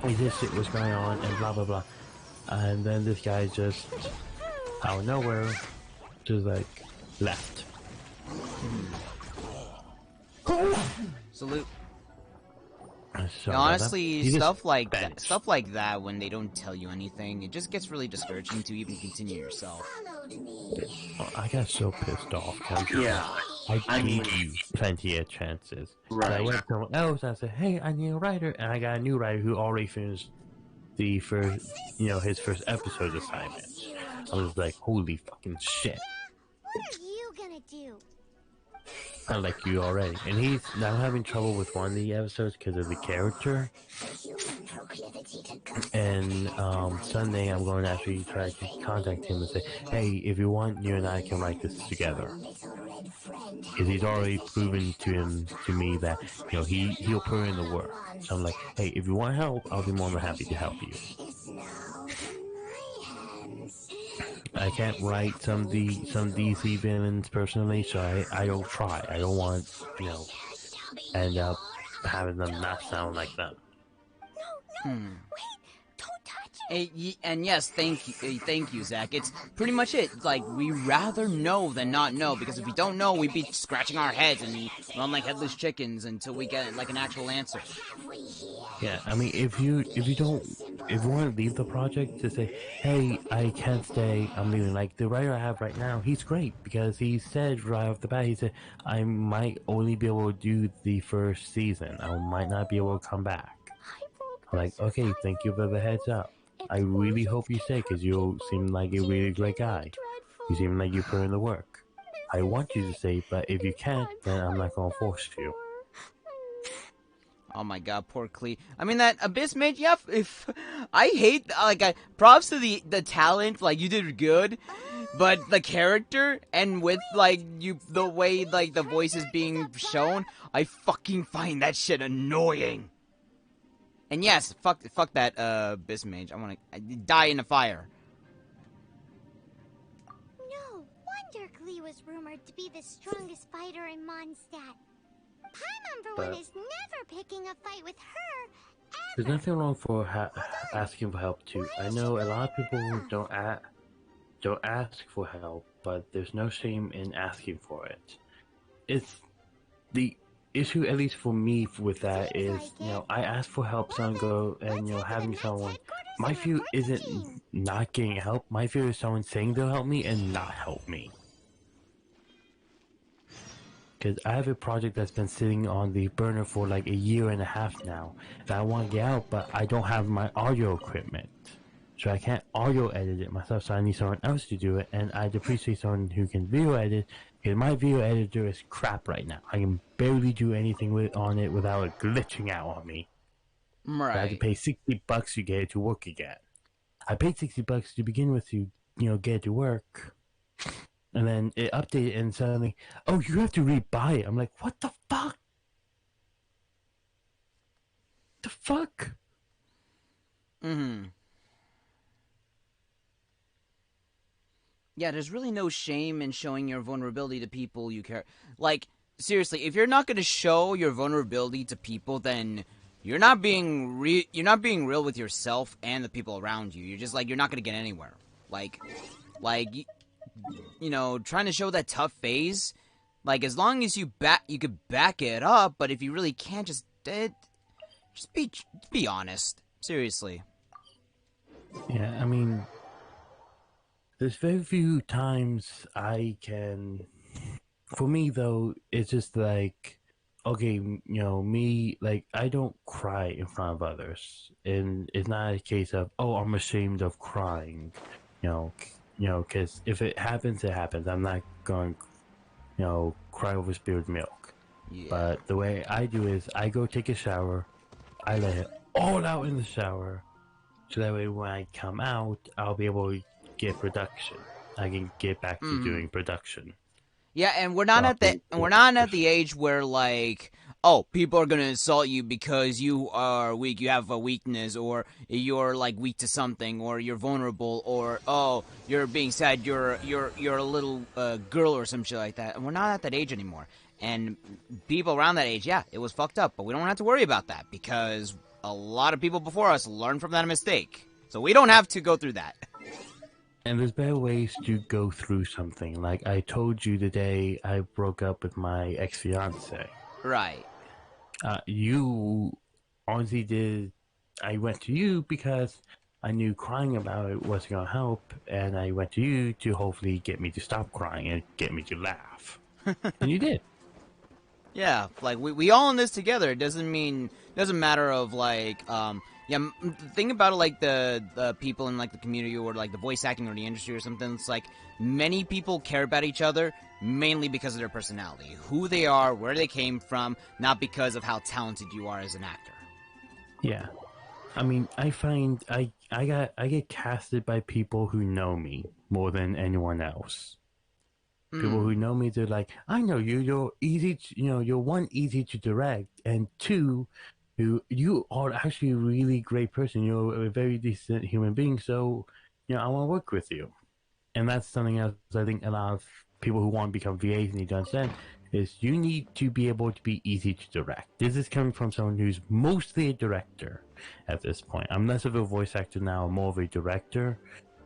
Hey, this shit was going on," and blah blah blah. And then this guy just out of nowhere, just like left. Salute. So Now, honestly, he just stuff like vanished. that, when they don't tell you anything, it just gets really discouraging to even continue yourself. Oh, I got so pissed off. Yeah. I gave you plenty of chances. Right. So I went to someone else and I said, "Hey, I need a writer," and I got a new writer who already finished the first, you know, his first episode assignment. I was like, "Holy fucking shit!" What are you gonna do? I like you already, and he's now having trouble with one of the episodes because of the character. And Sunday, I'm going to actually try to contact him and say, "Hey, if you want, you and I can write this together." Because he's already proven to me that you know he'll put in the work. So I'm like, "Hey, if you want help, I'll be more than happy to help you." I can't write some DC villains personally, so I don't try. I don't want, you know, end up having them not sound like them. No, wait, don't touch it. And yes, thank you, Zach. It's pretty much it. It's like, we rather know than not know, because if we don't know, we'd be scratching our heads and run like headless chickens until we get like an actual answer. Yeah, I mean, if you want to leave the project, to say, "Hey, I can't stay, I'm leaving." Like the writer I have right now, he's great because he said right off the bat, he said, "I might only be able to do the first season. I might not be able to come back." I'm like, "Okay, thank you for the heads up. I really hope you stay because you seem like a really great guy. You seem like you put in the work. I want you to stay, but if you can't, then I'm not gonna force you." Oh my god, poor Klee. I mean, that Abyss mage, yeah, if I hate, like, props to the talent, like, you did good, but the character, and with, like, the way, like, the voice is being shown, I fucking find that shit annoying. And yes, fuck that, Abyss mage. I wanna die in a fire. No wonder Glee was rumored to be the strongest fighter in Mondstadt. Paimon, for one, is never picking a fight with her. There's nothing wrong for asking for help too. I know a lot of people don't ask for help, but there's no shame in asking for it. It's the issue, at least for me, with that is, you know, I ask for help, someone go, and you know, having someone. My fear isn't not getting help. My fear is someone saying they'll help me and not help me. because I have a project that's been sitting on the burner for like a year and a half now. That I want to get out, but I don't have my audio equipment. So I can't audio edit it myself, so I need someone else to do it, and I'd appreciate someone who can video edit, because my video editor is crap right now. I can barely do anything on it without it glitching out on me. Right. I had to pay $60 to get it to work again. I paid $60 to begin with to, get it to work. And then it updated and suddenly, oh, you have to rebuy it. I'm like, what the fuck? The fuck? Mm-hmm. Yeah, there's really no shame in showing your vulnerability to people you care. Like, seriously, if you're not going to show your vulnerability to people, then you're not being real with yourself and the people around you. You're just like, you're not going to get anywhere. Like trying to show that tough phase, like, as long as you could back it up, but if you really can't, just be honest. Seriously. Yeah, I mean, there's very few times I can. For me, though, it's just like, okay, me, like, I don't cry in front of others, and it's not a case of, oh, I'm ashamed of crying, because if it happens, it happens. I'm not going, cry over spilled milk. Yeah. But the way I do is, I go take a shower, I let it all out in the shower, so that way when I come out, I'll be able to get production. I can get back to doing production. Yeah, and we're not at the age where, like, oh, people are gonna insult you because you are weak, you have a weakness, or you're like weak to something, or you're vulnerable, or oh, you're being sad, you're a little girl or some shit like that. And we're not at that age anymore. And people around that age, yeah, it was fucked up, but we don't have to worry about that because a lot of people before us learned from that mistake. So we don't have to go through that. And there's better ways to go through something. Like I told you the day I broke up with my ex-fiance. Right. You honestly did. I went to you because I knew crying about it wasn't going to help. And I went to you to hopefully get me to stop crying and get me to laugh. And you did. Yeah, like, we all in this together. It doesn't matter of, like, yeah, think about it like the people in, like, the community or, like, the voice acting or the industry or something. It's like many people care about each other mainly because of their personality. Who they are, where they came from, not because of how talented you are as an actor. Yeah. I mean, I find I get casted by people who know me more than anyone else. People who know me, they're like, I know you. You're easy. You're one, easy to direct, and two, you are actually a really great person. You're a very decent human being. So, I want to work with you. And that's something else I think a lot of people who want to become VAs need to understand is you need to be able to be easy to direct. This is coming from someone who's mostly a director at this point. I'm less of a voice actor now, I'm more of a director,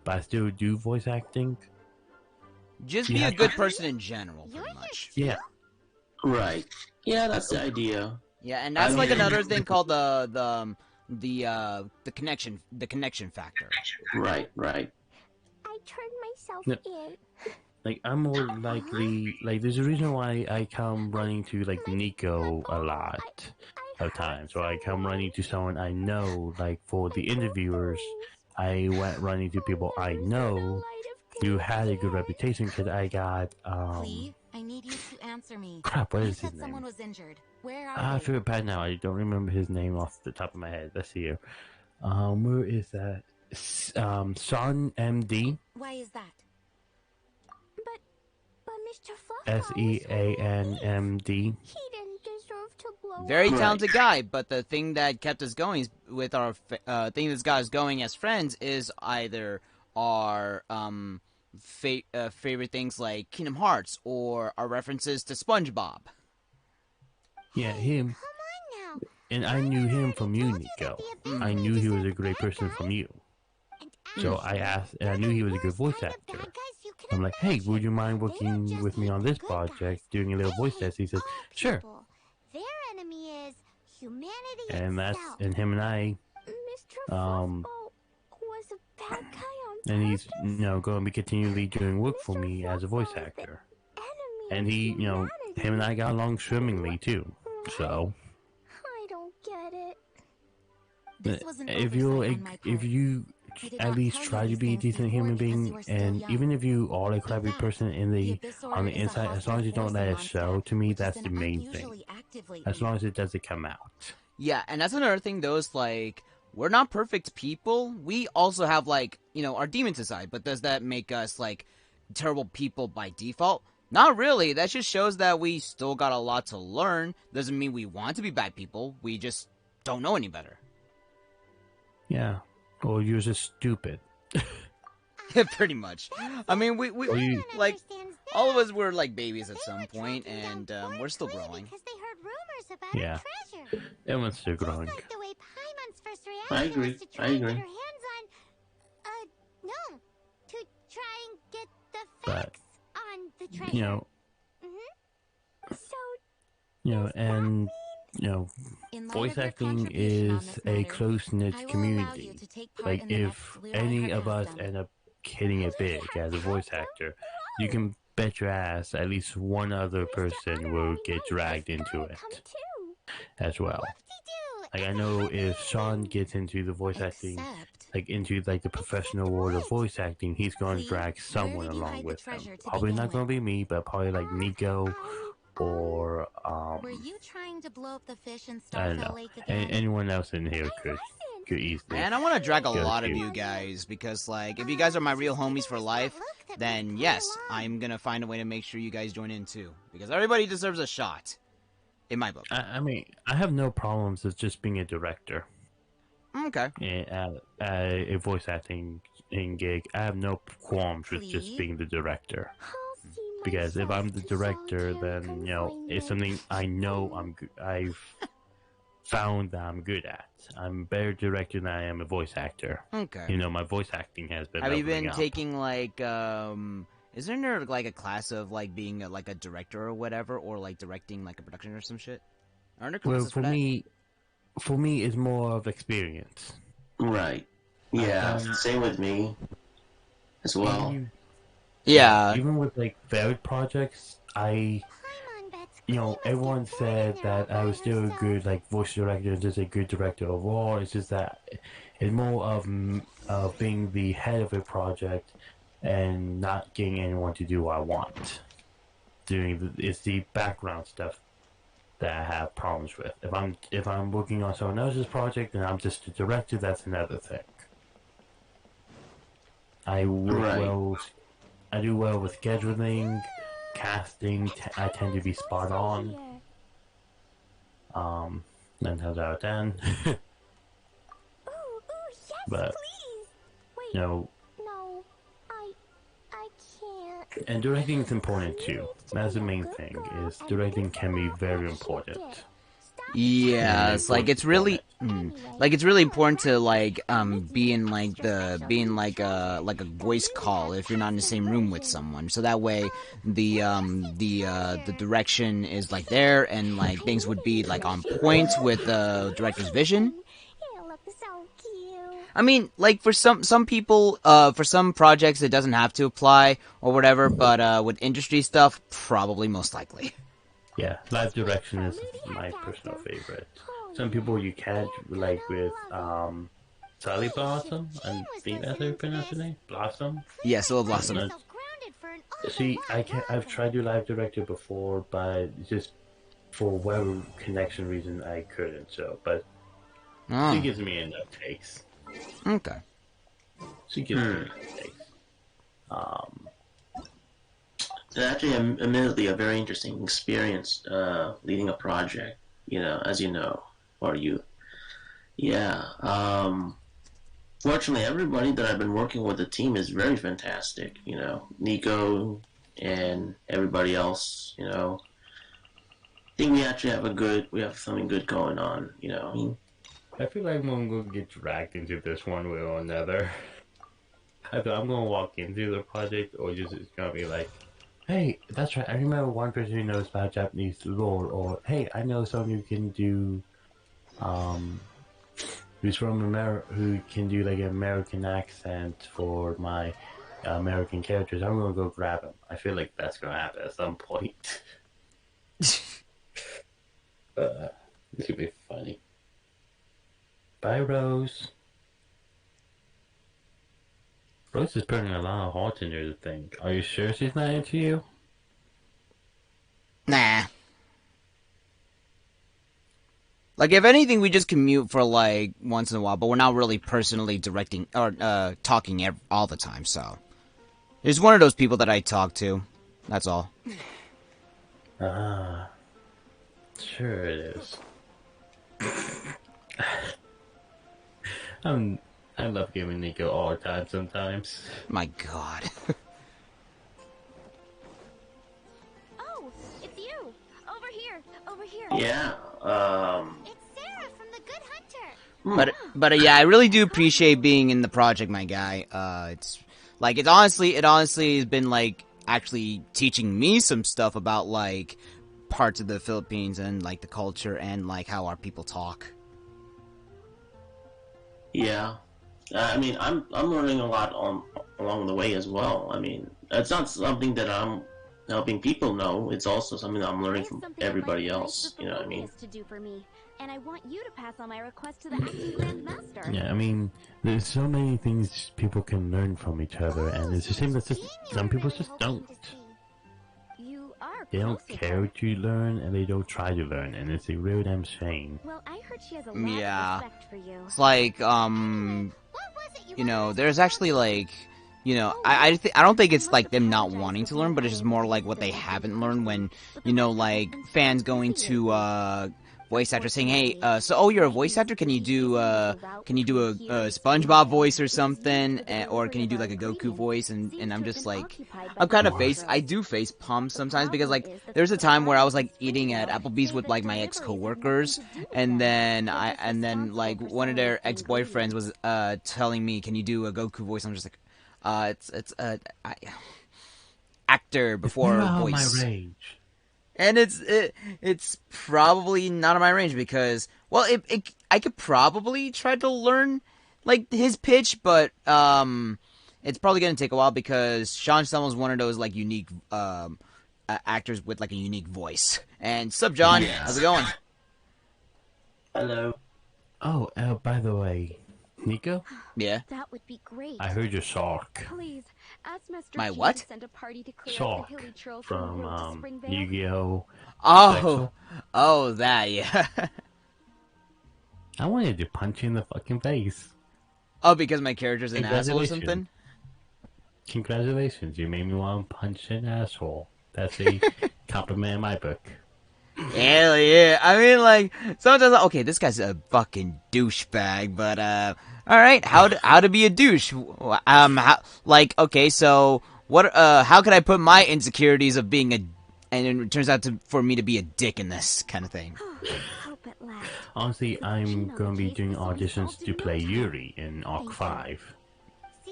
but I still do voice acting. Just be a good person in general, pretty much. Yeah. Right. Yeah, that's the idea. Yeah, and that's like another thing called the connection factor. Right. I turned myself in. Like, I'm more likely, like, there's a reason why I come running to, like, Nico a lot of times. So I come running to someone I know, like, for the interviewers, I went running to people I know who had a good reputation because I got, Cleve, I need you to answer me. Crap, what you is his said name? someone was injured. Where are I they? feel bad now. I don't remember his name off the top of my head. Let's see here. Where is that? Son MD. Why is that? But Mr. Fluff SEANMD. he didn't deserve to blow Very up. talented guy, but the thing that kept us going with our thing that's got us going as friends is either our favorite things like Kingdom Hearts or our references to SpongeBob. Yeah, him. Come on now. And I knew him from you, Nico. I knew he was a great person from you. So I asked, and I knew he was a good voice actor. I'm like, hey, would you mind working with me on this project, doing a little voice test? He said, sure. Their enemy is humanity And that's, itself. and him and I, Mr. Fluffo was a bad guy on and he's, purpose. going to be continually doing work for me as a voice actor. And he, him and I got along swimmingly too. So I don't get it. This was an if oversight on my part. you I did at not least tell you try to these be a things decent before human because being, you were still and young. even if you are a In crappy fact, person in the the Abyssor on the is a inside, as long as you don't hostile let it force show, among to me staff, that's which the has been main thing. unusually active lately. As long as it doesn't come out. Yeah, and that's another thing, though, is like, we're not perfect people. We also have, like, you know, our demons aside, but does that make us, like, terrible people by default? Not really. That just shows that we still got a lot to learn. Doesn't mean we want to be bad people. We just don't know any better. Yeah. Or you're just stupid. Yeah, pretty much. I mean, we Or you, like, Understands all of that. us were, like, babies at They some were point, tracking and down poor we're still Chloe growing. Because they heard rumors about Yeah. her treasure. everyone's still Just growing. like the way Paimon's first I reaction agree. was to try I and get agree. her hands on, no, to try and get the But, facts on the treasure. You know, So, and In light voice of your acting contribution on is this a matter, close-knit I will allow community. you to take part Like, in the if next Lunar any of us Heartcast. end up hitting it big as a voice actor, you can bet your ass at least one other person will get dragged into it come too. as well. Whoop-de-doo. Like, I know if Sean gets into the voice acting, Except, like into like the professional world of voice acting, he's going to Please, drag where someone did you along hide the with him. treasure to Probably begin not going to with? be me, but probably like Nico or Were you trying to blow up the fish in I don't Starfell know. Lake again? Anyone else in here could easily. Man, I want to drag a Go lot of to. you guys, because, like, if you guys are my real homies for life, then yes, I'm gonna find a way to make sure you guys join in too. Because everybody deserves a shot. In my book. I mean, I have no problems with just being a director Okay. at a voice acting gig. I have no qualms with just Please? being the director. I'll see Because if I'm myself the to director, solitary then it's confinement. something I know I've found that I'm good at. I'm a better director than I am a voice actor. Okay. My voice acting has been Have you leveling been up. taking, like, isn't there, like, a class of, like, being, like, a director or whatever? Or, like, directing, like, a production or some shit? Aren't there Well, classes for that? for me, it's more of experience. Right. Yeah. Same with me as well. Yeah. Even with like varied projects, Paimon bets everyone said that I was still a good like voice director, just a good director overall. It's just that it's more of being the head of a project and not getting anyone to do what I want. It's the background stuff that I have problems with. If I'm working on someone else's project and I'm just the director, that's another thing. I work Right. well. I do well with scheduling, casting. I tend to be spot on. 9 times out of 10. Ooh, yes, But, please. Wait, No, I can't. and directing is important too. That's the main thing. Is directing can be very important. Yeah, it's like it's really, like it's really important to like be in like a voice call if you're not in the same room with someone, so that way the direction is like there and like things would be like on point with the director's vision. It looks so cute. I mean, like for some people, for some projects it doesn't have to apply or whatever, but with industry stuff, probably most likely. Yeah, live direction is my personal favorite. Some people you can't, like with Sally Blossom, I think that's how you pronounce her name, Blossom. Yeah, Soul Blossom. See, I've tried to live director before, but just for whatever connection reason I couldn't. So, but she gives me enough takes. Okay. She gives me enough takes. It's actually admittedly a very interesting experience leading a project, as you know, or you. Yeah. Fortunately, everybody that I've been working with the team is very fantastic, Nico and everybody else, I think we actually have something good going on, I feel like I'm going to get dragged into this one way or another. I'm going to walk into the project, or just it's going to be like, hey, that's right, I remember one person who knows about Japanese lore, or hey, I know someone who can do, who's from America, who can do like an American accent for my American characters. I'm going to go grab him. I feel like that's going to happen at some point. This could be funny. Bye, Rose. Rose is putting a lot of heart into the thing. Are you sure she's not into you? Nah. Like, if anything, we just commute for, like, once in a while, but we're not really personally directing, or, talking all the time, so. It's one of those people that I talk to. That's all. Ah. Sure it is. I love giving Nico all the time sometimes. My god. Oh, it's you. Over here. Over here. Yeah. It's Sarah from the Good Hunter. But yeah, I really do appreciate being in the project, my guy. It's like, it honestly has been, like, actually teaching me some stuff about, like, parts of the Philippines and, like, the culture and, like, how our people talk. Yeah. I mean, I'm learning a lot along the way as well. I mean, it's not something that I'm helping people know. It's also something that I'm learning from everybody else. You know what I mean? To do for me, and I want you to pass on my request to the acting Grand Master. Yeah, I mean, there's so many things people can learn from each other, and it's a shame that some people just don't. You are. They don't close with care her. what you learn, and they don't try to learn, and it's a real damn shame. Well, I heard she has a lot Yeah. of respect for you. It's like, What was it you know, there's actually, like, you know, I don't think it's, like, them not wanting to learn, but it's just more like what they haven't learned when, you know, like, fans going to, voice actors saying, hey, so, you're a voice actor? Can you do a SpongeBob voice or something? Or can you do, like, a Goku voice? And I'm just, like, I do face palm sometimes, because, like, there's a time where I was, like, eating at Applebee's with, like, my ex-coworkers, and then, like, one of their ex-boyfriends was, telling me, can you do a Goku voice? I'm just like, actor before voice. My rage. And it's probably not in my range because, well, I could probably try to learn, like, his pitch, but it's probably gonna take a while because Sean Stummel's one of those, like, unique actors with, like, a unique voice. And sup, John? Yeah. How's it going? Hello. Oh, by the way, Nico, Yeah. That would be great. I heard your shark. Please, ask Master My G to what? send a party to clear Shark out the hilly trails from from the road to Springvale. Yu-Gi-Oh! Oh, that, yeah. I wanted to punch you in the fucking face. Oh, because my character's an asshole or Congratulations. something? Congratulations, you made me want to punch an asshole. That's a compliment in my book. Hell yeah. I mean, like, sometimes, okay, this guy's a fucking douchebag, but, alright, how to be a douche? Okay, so, how could I put my insecurities of being and it turns out for me to be a dick in this kind of thing? Hope at last. Honestly, I'm going to be doing auditions to play Yuri in Arc 5.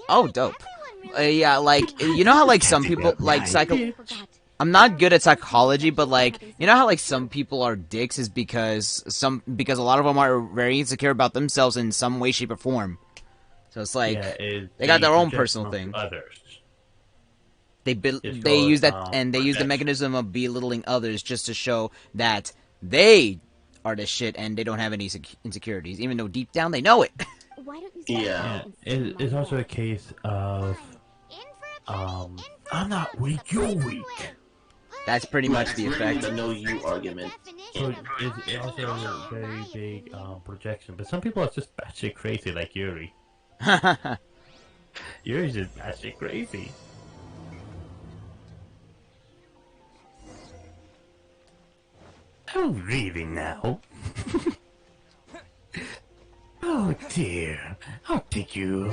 Oh, dope. Yeah, like, you know how, like, some people, like, I'm not good at psychology, but, like, you know how, like, some people are dicks is because a lot of them are very insecure about themselves in some way, shape, or form. So it's like, they got their own personal thing. Others. They use that, and they use the mechanism of belittling others just to show that they are the shit and they don't have any insecurities, even though deep down they know it. Why don't you Yeah. It's also a case of, I'm not weak, you're weak. That's pretty much the It's really effect. the no you argument. So it's also a very big projection, but some people are just batshit crazy like Yuri. Yuri's just batshit crazy. Oh, really now? Oh dear, I'll take you.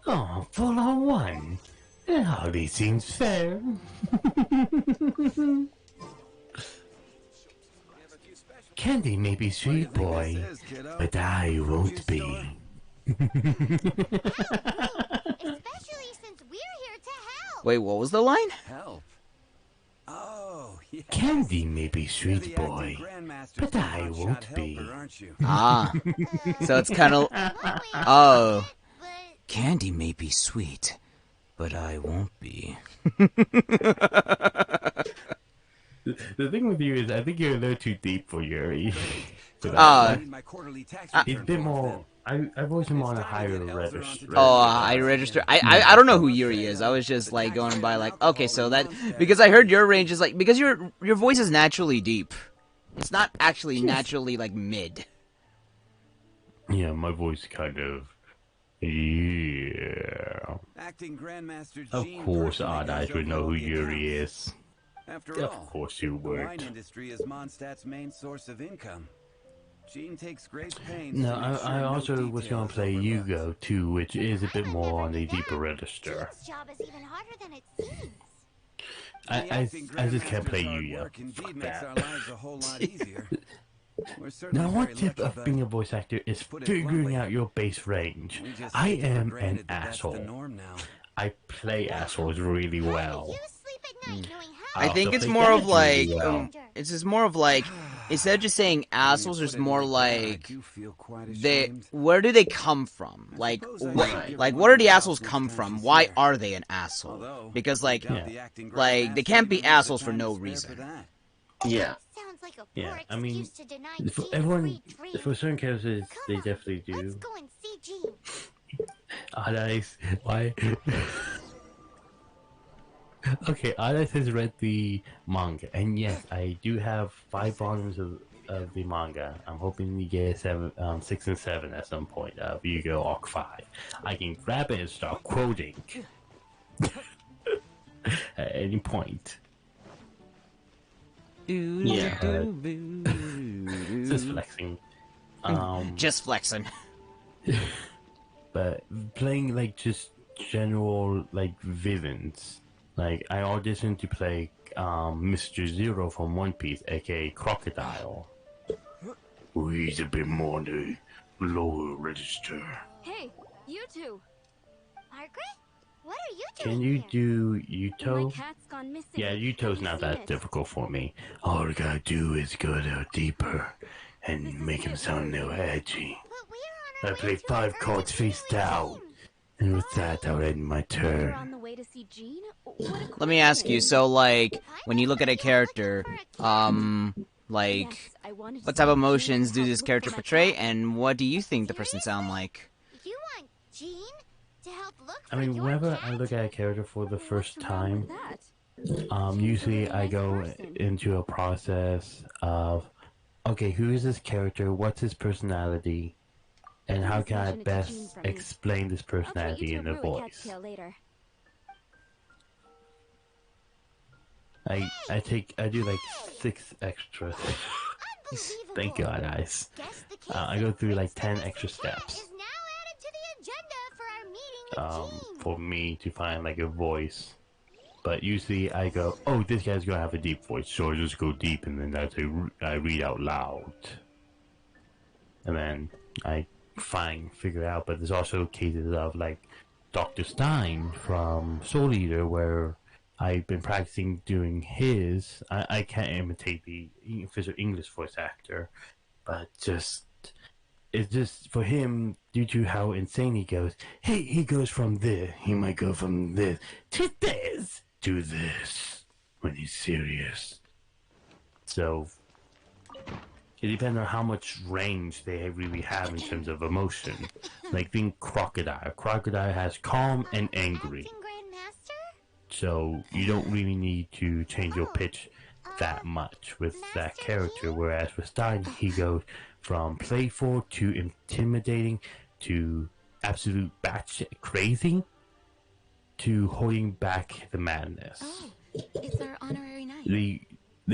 Oh, full on one. It hardly seems fair. Candy may be sweet, boy, but I won't be. Especially since we're here to help. Wait, what was the line? Help. Oh, yeah. Candy may be You're sweet, the acting boy, grandmaster's but I hotshot won't be. helper, aren't you? Ah, so it's kind of, oh, candy may be sweet, but I won't be. The thing with you is, I think you're a little too deep for Yuri. He's a bit more. I voice him on a higher register. I register. I don't know who Yuri is. I was just like going by like, okay, so that because I heard your range is like because your voice is naturally deep. It's not actually naturally like mid. Yeah, my voice kind of. Yeah. Acting Grandmaster Of Gene course, personally Odd Eyes goes would over know all who the Yuri accounts. is. After Of all, course you the would. wine industry is Mondstadt's main source of income. Gene takes great pains No, to make sure I no also was detail going is to play overlooked. Yugo too, which is a bit I'd more never on do the that. deeper register. Gene's job is even harder than it seems. I just can't play hard Yugo. work indeed Fuck makes that. our lives a whole lot easier. We're certainly Now, one very tip lucky, of but being a voice actor is put it figuring bluntly, out your base range. we just I take for am an granted that that's the asshole. norm now. I play assholes really well. You sleep at night knowing how I also think it's play more of games like really well. it's just more of like instead of just saying assholes, When you it's put it more like that, I like do feel quite they ashamed. where do they come from? Like suppose I what should give like her what are the one assholes house come next time from? she's Why here. are they an asshole? Although, Because I like doubt the acting like they Grandmaster can't be even has the assholes for time to no spare reason. for that. Yeah. sounds like a Yeah, poor I mean, excuse to deny for Gene everyone, a free treat. for certain characters, they Come on, definitely Let's do. go and see Gene. Nice. Why? Okay, Alex has read the manga, and yes, I do have 5 volumes of the manga. I'm hoping to get 6 and 7 at some point of Yu-Gi-Oh! Arc 5. I can grab it and start quoting at any point. Yeah. Just flexing. Just flexing. But playing like just general like villains. Like I auditioned to play Mr. Zero from One Piece, aka Crocodile. Oh, he's a bit more on the lower register. Hey, you two. Margaret? What are you Can doing you here? do My Yuto? cat's gone missing. Yeah, Yuto's Have you not seen that it? difficult for me. All I gotta do is go down deeper and This is make a him bit sound a weird. little edgy. But we're on I our play way to 5 an cards urgent face healing down. team. And with that, I'll end my You're turn. on the way to see Gene? What a Let me ask you, coincidence. so like when you look at a character, like Yes, I wanted to what see type of Gene emotions to do help this look character for my portray, cat. and what do you think the person sound Seriously? like? You want Gene to help look I for mean, your whenever cat? I look at a character for the first What's wrong with time, that? usually really I nice go person. into a process of, okay, who is this character? What's his personality? And how Please can I mention it to Gene best for me. explain this I'll treat personality you in to a the brew at cat's voice? tail later. I do like 6 extras. Unbelievable. Thank God, guys. Guess the case I of go through like Prince 10 Sebastian extra Cat steps is now added to the agenda for our meeting with Gene. for me to find like a voice. But usually I go, oh, this guy's gonna have a deep voice, so I just go deep, and then I read out loud, and then I figure out. But there's also cases of like Dr. Stein from Soul Eater, where I've been practicing doing his. I can't imitate the official English voice actor, but it's just for him, due to how insane he goes. Hey, he goes from this. He might go from this to this to this when he's serious. So it depends on how much range they really have in terms of emotion. Like think Crocodile. Crocodile has calm and angry. Acting Grandmaster? So you don't really need to change your pitch that much with that character. Whereas with Stein, he goes from playful to intimidating to absolute batshit crazy to holding back the madness. Oh, it's our honorary night. The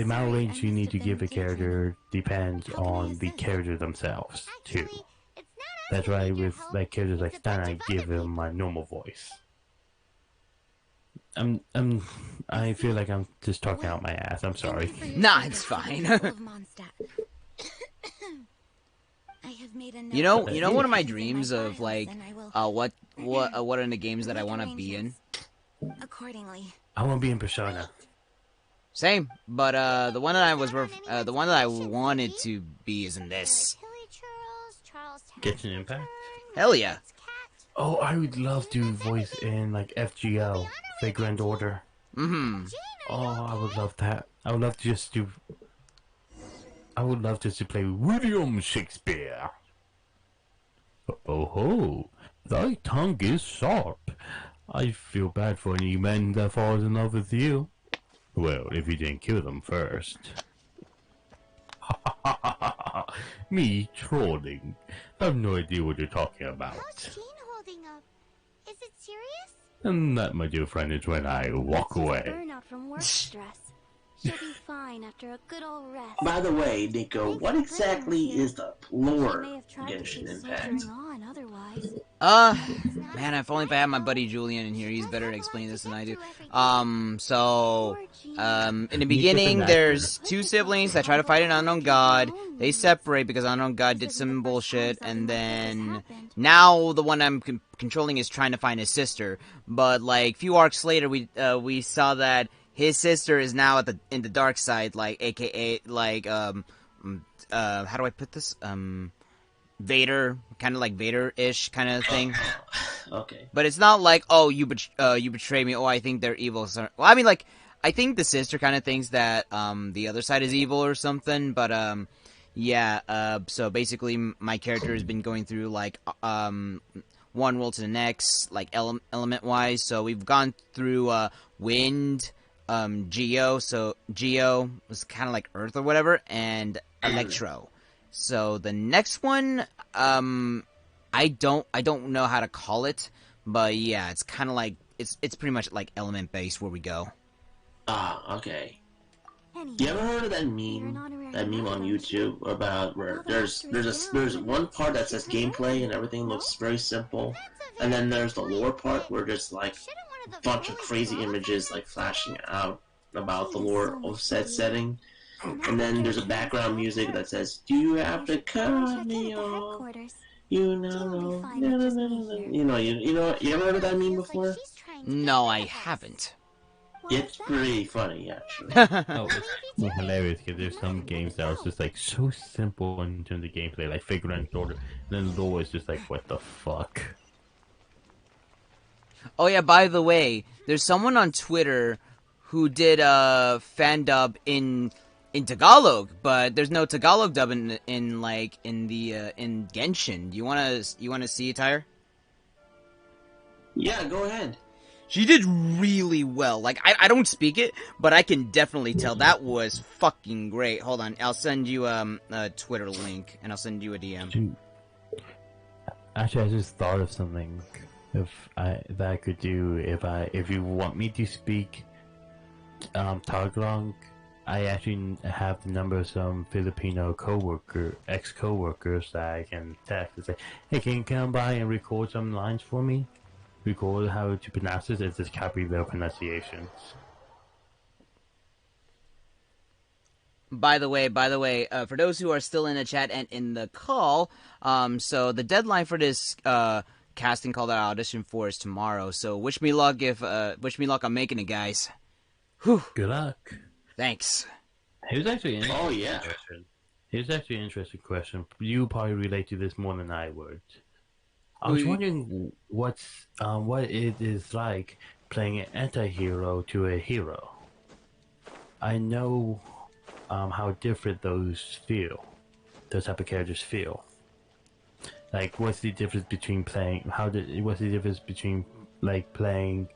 amount of Sorry, range I you must need have to been give a engaged. character depends How can I on the assist? character themselves too. Actually, it's not us That's who why need your with help. like characters like It's a Stein, bunch I of give other him my people. normal voice. I feel like I'm just talking out my ass. I'm sorry. Thank you for your Nah, service it's to the fine. people of Mondstadt. I have made a You note know, one of my of these in dreams of files, like, and I will what are the games that I make want to be in? arrangements accordingly. I want to be in Persona. Same, but the one that the one that I wanted to be is in this. Genshin Impact? Hell yeah. Oh, I would love to voice in like FGO, Fate Grand Order. Mm-hmm. Oh, I would love that. I would love just to. I would love just to play William Shakespeare. Oh ho! Thy tongue is sharp. I feel bad for any man that falls in love with you. Well, if you didn't kill them first. Me trolling. I have no idea what you're talking about. How's Jean holding up? Is it serious? And that, my dear friend, is when I walk away. Burnout from work stress. She'll be fine after a good old rest. By the way, Nico, what exactly is the lore She may have tried to Genshin keep Impact? soldiering on otherwise. Man, if only if I had my buddy Julian in here, he's better at explaining this than I do. In the beginning, there's two siblings that try to fight an unknown god. They separate because unknown god did some bullshit, and then now the one I'm controlling is trying to find his sister. But like few arcs later, we saw that his sister is now in the dark side, like AKA like how do I put this? Vader, kind of like Vader-ish kind of thing. Okay. But it's not like, oh, you betray me. Oh, I think they're evil. So, well, I mean, like, I think the sister kind of thinks that the other side is evil or something. But yeah. So basically, my character has been going through like one world to the next, like element-wise. So we've gone through wind, Geo. So Geo was kind of like Earth or whatever, and Electro. So the next one, I don't know how to call it, but yeah, it's kind of like it's pretty much like element based where we go. Ah, okay. You ever heard of that meme? That meme on YouTube about where there's one part that says gameplay and everything looks very simple, and then there's the lore part where there's like a bunch of crazy images like flashing out about the lore of said setting. And then there's a background music that says, "Do you have to cut me off? You know, you ever heard of that meme before?" No, I haven't. It's pretty funny, actually. Oh, it's hilarious because there's some games that was just like so simple in terms of gameplay, like figure and order, and then lore is just like, what the fuck? Oh yeah, by the way, there's someone on Twitter who did a fan dub in Tagalog, but there's no Tagalog dub in Genshin. Do you wanna see it, Tyre? Yeah, go ahead. She did really well. Like I don't speak it, but I can definitely tell that was fucking great. Hold on, I'll send you a Twitter link and I'll send you a DM. Dude. Actually, I just thought of something that I could do if you want me to speak Tagalog. I actually have the number of some Filipino ex-coworkers that I can text and say, "Hey, can you come by and record some lines for me? Record how to pronounce this and just copy their pronunciations." By the way, for those who are still in the chat and in the call, so the deadline for this casting call that I auditioned for is tomorrow. So wish me luck on making it, guys. Whew. Good luck. Thanks. Here's actually an Oh yeah. question. Here's actually an interesting question. You probably relate to this more than I would. I was wondering what it is like playing an anti-hero to a hero. I know how different those type of characters feel. Like, what's the difference between playing? What's the difference between like playing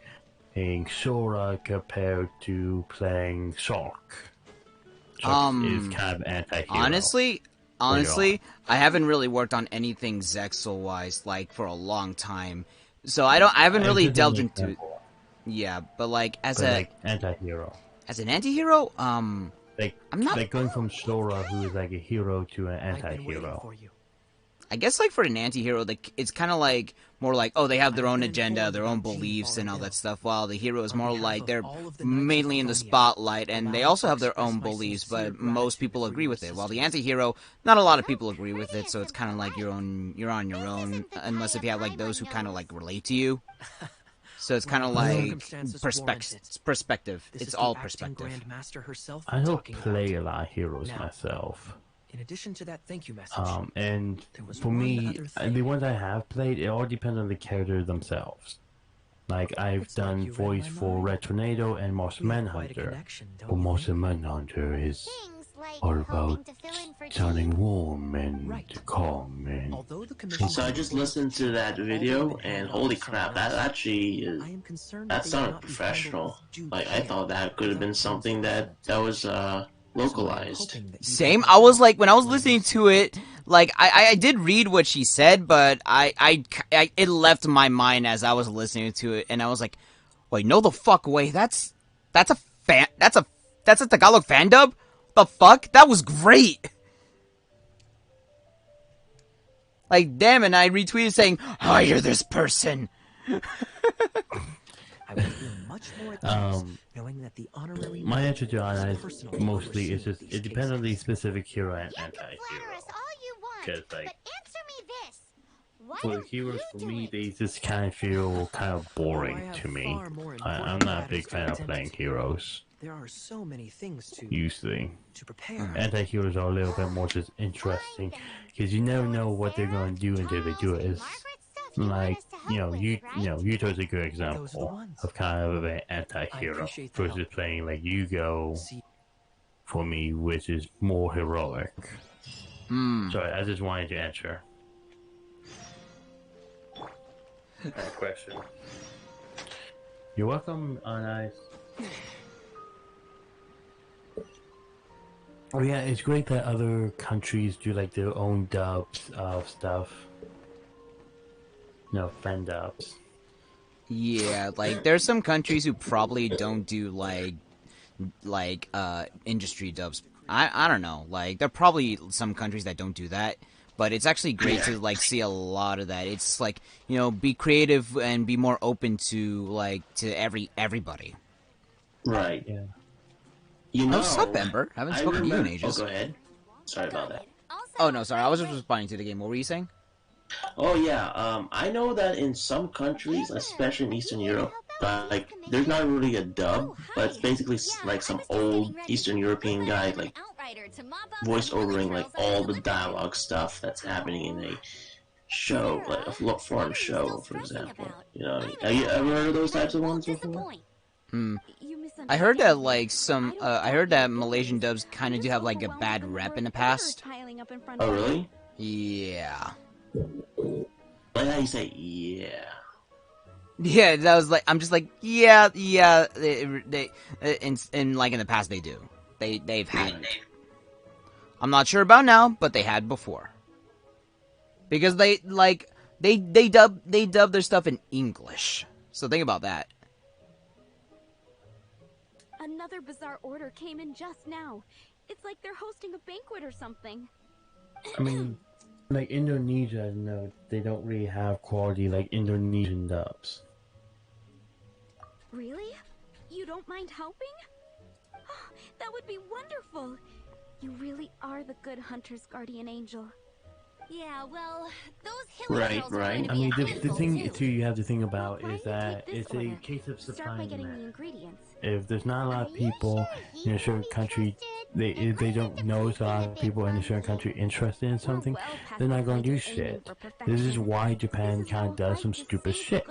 Sora compared to playing Shark? Shark is kind of anti-hero. Honestly, I haven't really worked on anything Zexal-wise like for a long time, so I haven't really delved into. Yeah, but like like anti-hero. As an anti-hero, like I'm not like going from Sora, who is like a hero, to an anti-hero. I guess like for an anti-hero, it's kind of like more like, oh, they have their own agenda, their own beliefs and all that stuff, while the hero is more like they're mainly in the spotlight and they also have their own beliefs, but most people agree with it. While the anti-hero, not a lot of people agree with it, so it's kind of like you're on your own, unless if you have like those who kind of like relate to you. So it's kind of like perspective. It's all perspective. I don't play a lot of heroes myself. In addition to that thank you message, and for me, the ones I have played, it all depends on the character themselves. Like I've Looks like done you read voice my for mind. Red Tornado and Monster We have quite a Manhunter. connection, don't But you Monster think? Manhunter is Things like all hoping about to fill in for sounding Jean. warm and Right. calm and Although the commission So I just listened to that video, and holy crap, that actually is, I am concerned that they sounded cannot be handled professional. with due Like I care thought that could have been without something Jean's that personal was touch. localized. Same. I was like, when I was listening to it, like I did read what she said, but I it left my mind as I was listening to it, and I was like, wait, no, the fuck way. That's a fan. That's a Tagalog fan dub. The fuck? That was great. Like, damn, and I retweeted saying, hire this person. I would feel much more at ease knowing that the honorary my knight answer to is Anna personally mostly is overseeing just these it depends on the cases. specific hero and You can anti-hero. flatter us all you want, Because but like answer me this. Why for the don't heroes you for do me, it? they just kind of feel kind of boring I have to me. far more I'm important not a matters big to fan of attend playing to. heroes. There are so many things Usually, to prepare. anti-heroes are a little bit more just interesting because you never know what they're going to do until they do it. It's like Yuto's a good example of kind of an anti-hero versus playing like Yu-Gi-Oh for me, which is more heroic. Sorry, I just wanted to answer that question. You're welcome, Nice. Oh yeah, it's great that other countries do like their own dubs of stuff. No, fan dubs. Yeah, like there's some countries who probably don't do like industry dubs. I don't know. Like there are probably some countries that don't do that, but it's actually great to like see a lot of that. It's like, be creative and be more open to everybody. Right. Yeah. What's up, Ember? Haven't spoken to you in ages. Oh, go ahead. Sorry about that. Oh no, sorry. I was just responding to the game. What were you saying? Oh yeah, I know that in some countries, especially in Eastern Europe, like there's not really a dub, but it's basically like some old Eastern European guy like voice overing like all the dialogue stuff that's happening in a show, like a foreign show, for example. Have you ever heard of those types of ones before? I heard that I heard that Malaysian dubs kind of do have like a bad rep in the past. Oh really? Yeah. Like how you say yeah. Yeah, that was like I'm just like yeah. They in like in the past they do. They've had. I'm not sure about now, but they had before. Because they dub their stuff in English. So think about that. Another bizarre order came in just now. It's like they're hosting a banquet or something. I mean, like Indonesia, no, they don't really have quality like Indonesian dubs. Really? You don't mind helping? Oh, that would be wonderful. You really are the good hunter's guardian angel. Yeah, well, those Right. I mean, the thing too you have to think about is that it's a case of Start supply by and getting the demand. ingredients. If there's not a lot of people in a certain country, they don't know there's a lot of people in a certain country interested in something, they're not going to do shit. This is why Japan kind of does some stupid shit.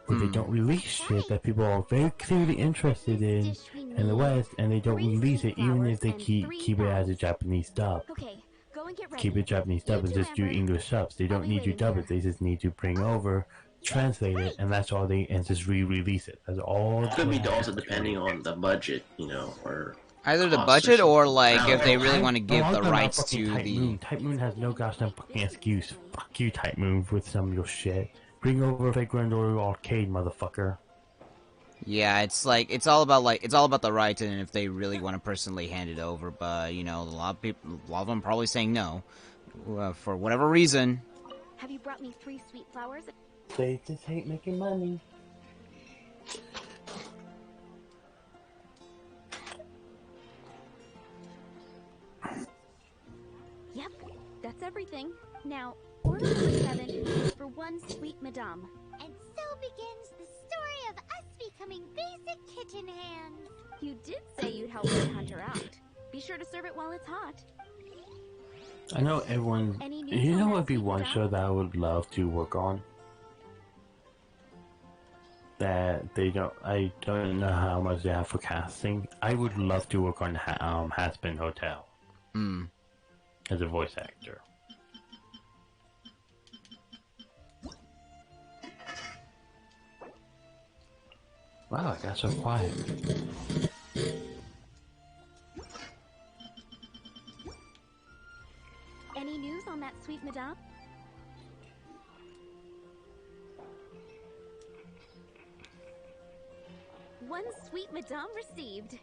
Where they don't release shit that people are very clearly interested in the West, and they don't release it even if they keep it as a Japanese dub. Keep it Japanese dub and just do English subs. They don't need to dub it, they just need to bring over, translate it, and that's all and just re-release it. That's all. It could be also depending on the budget, or either the cost budget or like if they know. really want to give I'm the talking about rights fucking to Type the. Moon. Type Moon has no goddamn fucking excuse. Fuck you, Type Moon, with some of your shit. Bring over Flagrant or Arcade, motherfucker. Yeah, it's all about the rights and if they really want to personally hand it over. But a lot of them probably saying no, for whatever reason. Have you brought me 3 sweet flowers? They just hate making money. Yep, that's everything. Now, order number 7 is for 1 sweet madame. And so begins the story of us becoming basic kitten hands. You did say you'd help the hunter out. Be sure to serve it while it's hot. I know everyone. You know what would be one show that I would love to work on? that I don't know how much they have for casting. I would love to work on Hazbin Hotel as a voice actor. Wow, I got so quiet. Any news on that sweet madame? One sweet madame received.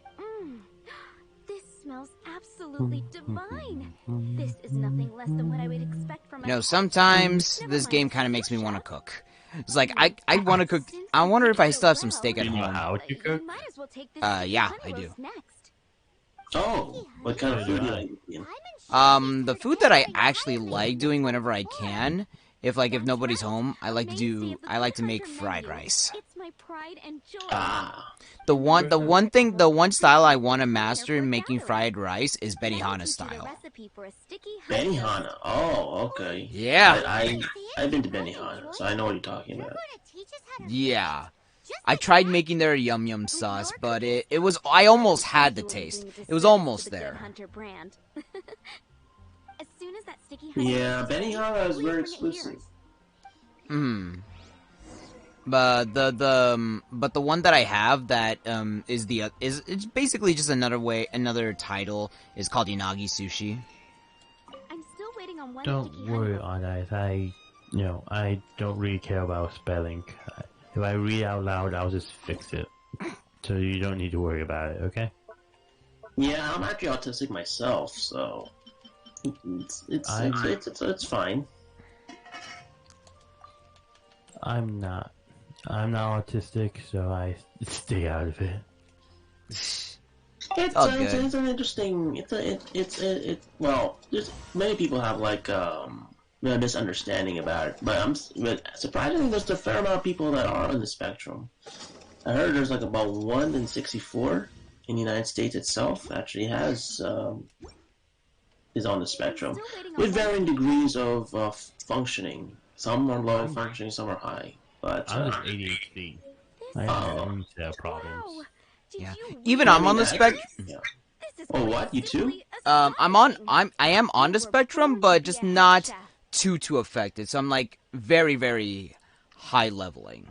This smells absolutely divine. This is nothing less than what I would expect from a... Sometimes this game kind of makes me want to cook. It's like, I want to cook. I wonder if I still have some steak at Do you know home. how to cook? Yeah, I do. Oh, what kind of food do you like eating? The food that I actually like doing whenever I can, if nobody's home, I like to make fried rice. It's my pride and joy. The one style I want to master in making fried rice is Benihana style. Benihana. Oh, okay. Yeah. I've been to Benihana, so I know what you're talking about. Yeah. I tried making their yum yum sauce, but it was, I almost had the taste. It was almost there. Yeah, Benihana is very exclusive. But the one that I have that is it's basically just another title is called Inagi Sushi. I'm still waiting on one. Don't worry, Anais. I don't really care about spelling. If I read out loud, I'll just fix it. So you don't need to worry about it, okay? Yeah, I'm actually autistic myself, so it's fine. I'm not autistic, so I stay out of it. It's an interesting. Well, there's many people have a misunderstanding about it, but surprisingly, there's a fair amount of people that are on the spectrum. I heard there's about 1 in 64 in the United States itself actually is on the spectrum with varying degrees of functioning. Some are low functioning, some are high. But I'm just ADHD. I have problems. Yeah. Even I'm on the spectrum. Yeah. Oh, what? You too? I am on the spectrum, but just not too affected. So I'm very, very high leveling.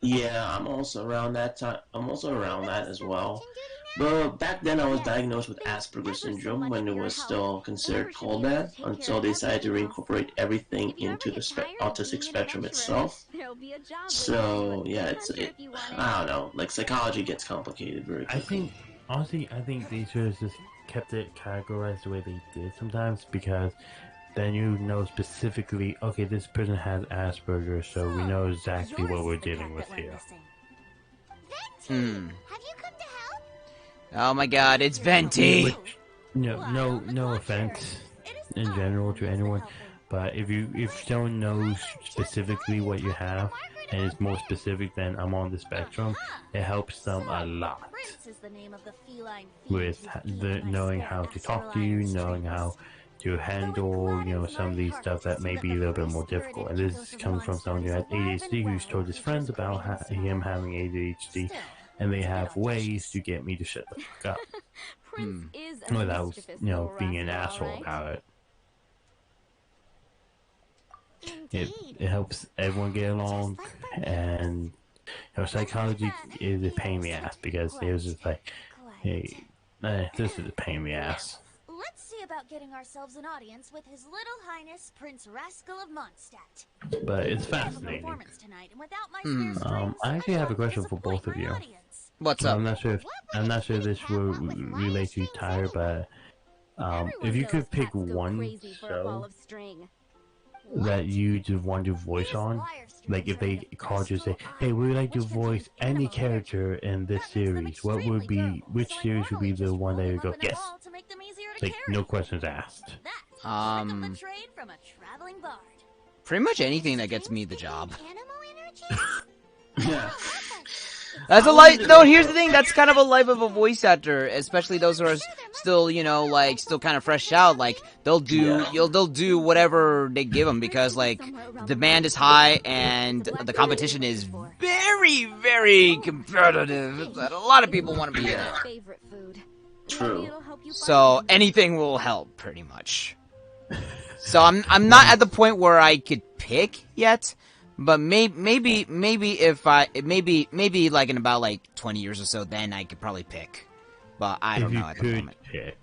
Yeah, I'm also around that time. I'm also around that as well. But back then I was diagnosed with Asperger's syndrome when it was still considered called that, until they decided to reincorporate everything into the autistic spectrum itself. So yeah, I don't know. Psychology gets complicated very quickly. I think they should have just kept it categorized the way they did sometimes, because then you know specifically, okay, this person has Asperger's, so we know exactly what we're dealing with here. Have you come to help? Oh my god, it's Venti! No offense in general to anyone, but if someone knows specifically what you have, and is more specific than I'm on the spectrum, it helps them a lot with knowing how to talk to you, knowing how to handle, some of these stuff that may be a little bit more difficult. And this comes from someone who has ADHD, who's told his friends about him having ADHD, and they have ways to get me to shut the fuck up. Without, being an asshole about it. It helps everyone get along, and psychology is a pain in the ass, because it was just like, hey, this is a pain in the ass. Let's see about getting ourselves an audience with His Little Highness Prince Rascal of Mondstadt. But it's fascinating. I actually have a question for both of you. What's up? I'm not sure if this will relate to Tyre, but if you could pick one show that you just want to voice on, if they called you and say, hey, we would like to voice any character in this series, which series would be the one that you go, yes? No questions asked. Pretty much anything that gets me the job. Yeah. That's a life. No, here's the thing. That's kind of a life of a voice actor, especially those who are still, still kind of fresh out. They'll do whatever they give them, because demand is high and the competition is very, very, very competitive. A lot of people want to be in it. Favorite food. True. It'll help you So find anything will help, pretty much. So I'm not at the point where I could pick yet, but maybe if maybe like in about like 20 years or so, then I could probably pick. But I don't know at the moment. Pick.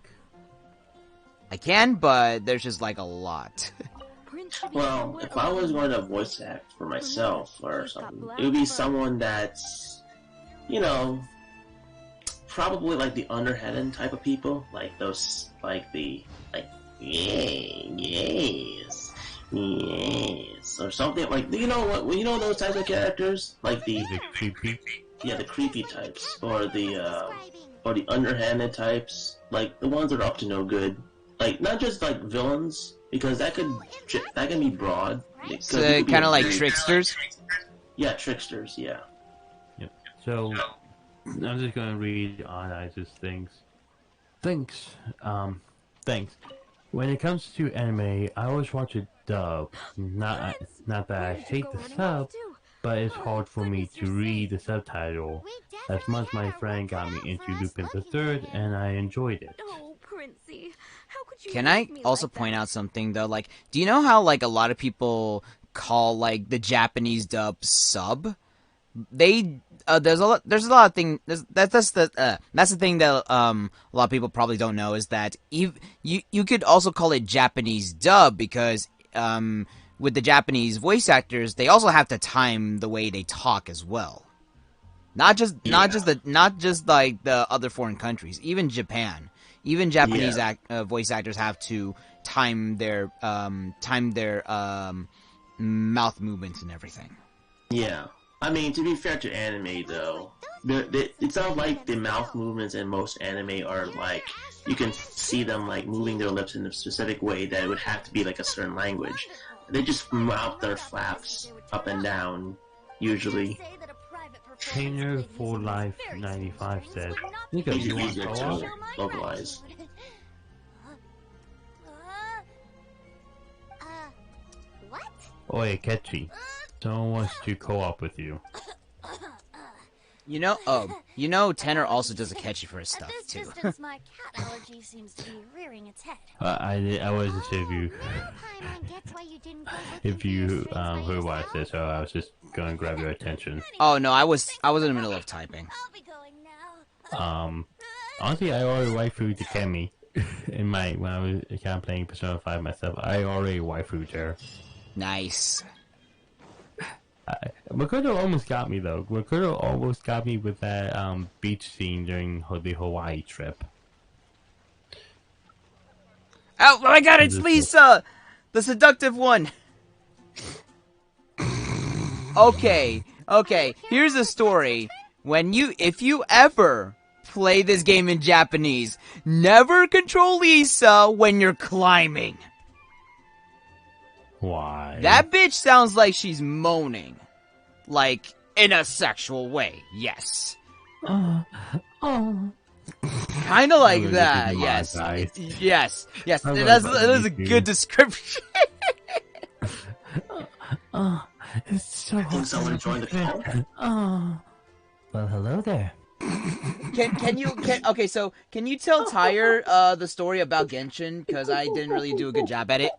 I can, but there's just like a lot. Well, if I was going to voice act for myself or something, it would be someone that's, you know, probably like the underhanded type of people, like those, yes, or something like, you know what, you know those types of characters, like the creepy, the creepy types, or the underhanded types, like the ones that are up to no good, like not just like villains. Because that can be broad. So kind of like tricksters? Yeah, tricksters, yeah. Yep. So, I'm just going to read on Isis things. Thanks. When it comes to anime, I always watch it dub. Not that I hate the sub, but it's hard for me to read the subtitle. As much as my friend got me into Lupin the Third, and I enjoyed it. Oh, Princey. How could you Can I also point out something though? Like, do you know how like a lot of people call like the Japanese dub sub? They there's a lot of thing. That's the thing that a lot of people probably don't know is that you could also call it Japanese dub because with the Japanese voice actors they also have to time the way they talk as well. Not just like the other foreign countries, even Japan. Even Japanese voice actors have to time their mouth movements and everything. Yeah, I mean to be fair to anime though, it's not like the mouth movements in most anime are like you can see them like moving their lips in a specific way that it would have to be like a certain language. They just mouth their flaps up and down usually. Painter for Life 95 said, "Nico, you want to co-op?" Localize. What? Oye, Ketchy. Someone wants to co-op with you. You know, Tanner also does a catchy for his stuff too. Distance, my cat allergy seems to be rearing its head. I was just if you heard what I said, so I was just going to grab your attention. Oh no, I was in the middle of typing. I'll be going now. Honestly, I already waifu to Kemi when I was kind of playing Persona 5 myself. I already waifu'd her. Nice. Makoto almost got me though. Makoto almost got me with that beach scene during the Hawaii trip. Oh my god, it's Lisa! The seductive one! Okay, here's a story. If you ever play this game in Japanese, never control Lisa when you're climbing. Why? That bitch sounds like she's moaning. Like, in a sexual way, yes. Kinda like that, yes. Yes, that is a good description. It's so Can someone join the call? Well, hello there. Can you tell Tyre the story about Genshin? Because I didn't really do a good job at it.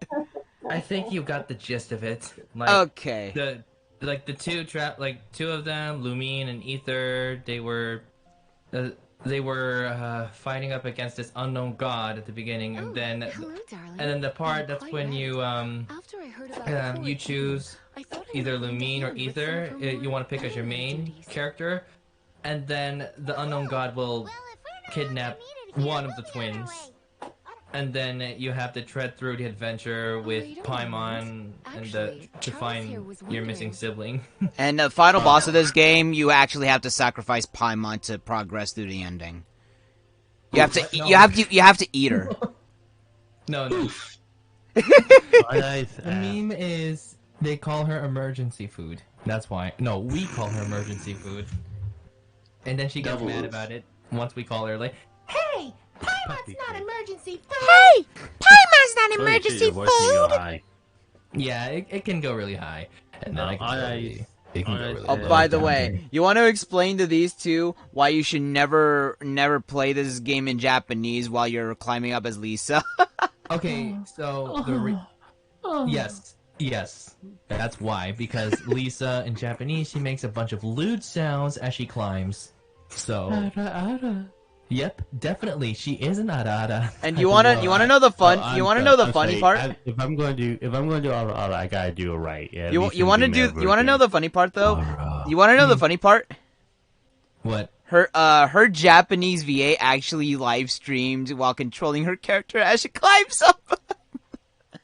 I think you got the gist of it. Like, okay. The two of them, Lumine and Ether, they were fighting up against this unknown god at the beginning, and then the part that's when you you choose either Lumine or Ether. You want to pick as your main character, and then the unknown god will kidnap one of the twins. And then you have to tread through the adventure with Paimon to find your missing sibling. And the final boss of this game, you actually have to sacrifice Paimon to progress through the ending. You have to eat her. No. The meme is they call her emergency food. That's why. No, we call her emergency food. And then she gets mad about it once we call her like, "Hey! Paimon's not emergency food! Hey! Paimon's not emergency food! Yeah, it can go really high. And then It can go really Oh, low by the down way, there. you want to explain to these two why you should never play this game in Japanese while you're climbing up as Lisa? Okay, so yes, that's why. Because Lisa in Japanese, she makes a bunch of lewd sounds as she climbs. So, yep, definitely, she is an ara. And you wanna know the fun? You wanna know the funny part? If I'm going to do all, I gotta do it right. Yeah. You wanna know the funny part though? You wanna know the funny part? What? Her Japanese VA actually live streamed while controlling her character as she climbs up.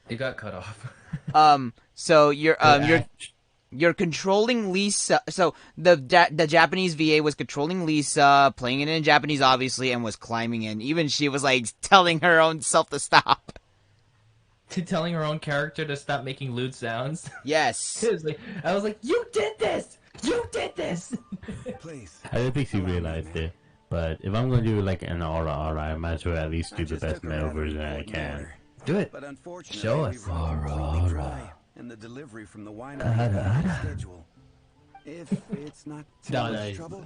It got cut off. So you're controlling Lisa. So the Japanese VA was controlling Lisa, playing it in Japanese, obviously, and was climbing in. Even she was like telling her own self to stop. Telling her own character to stop making lewd sounds. Yes. I was like, you did this! You did this! Please. I don't think she realized it. But if I'm going to do like an aura, I might as well at least do the best metal version I can. Do it. But unfortunately, Show us. And the delivery from the winery schedule. If it's not too much trouble,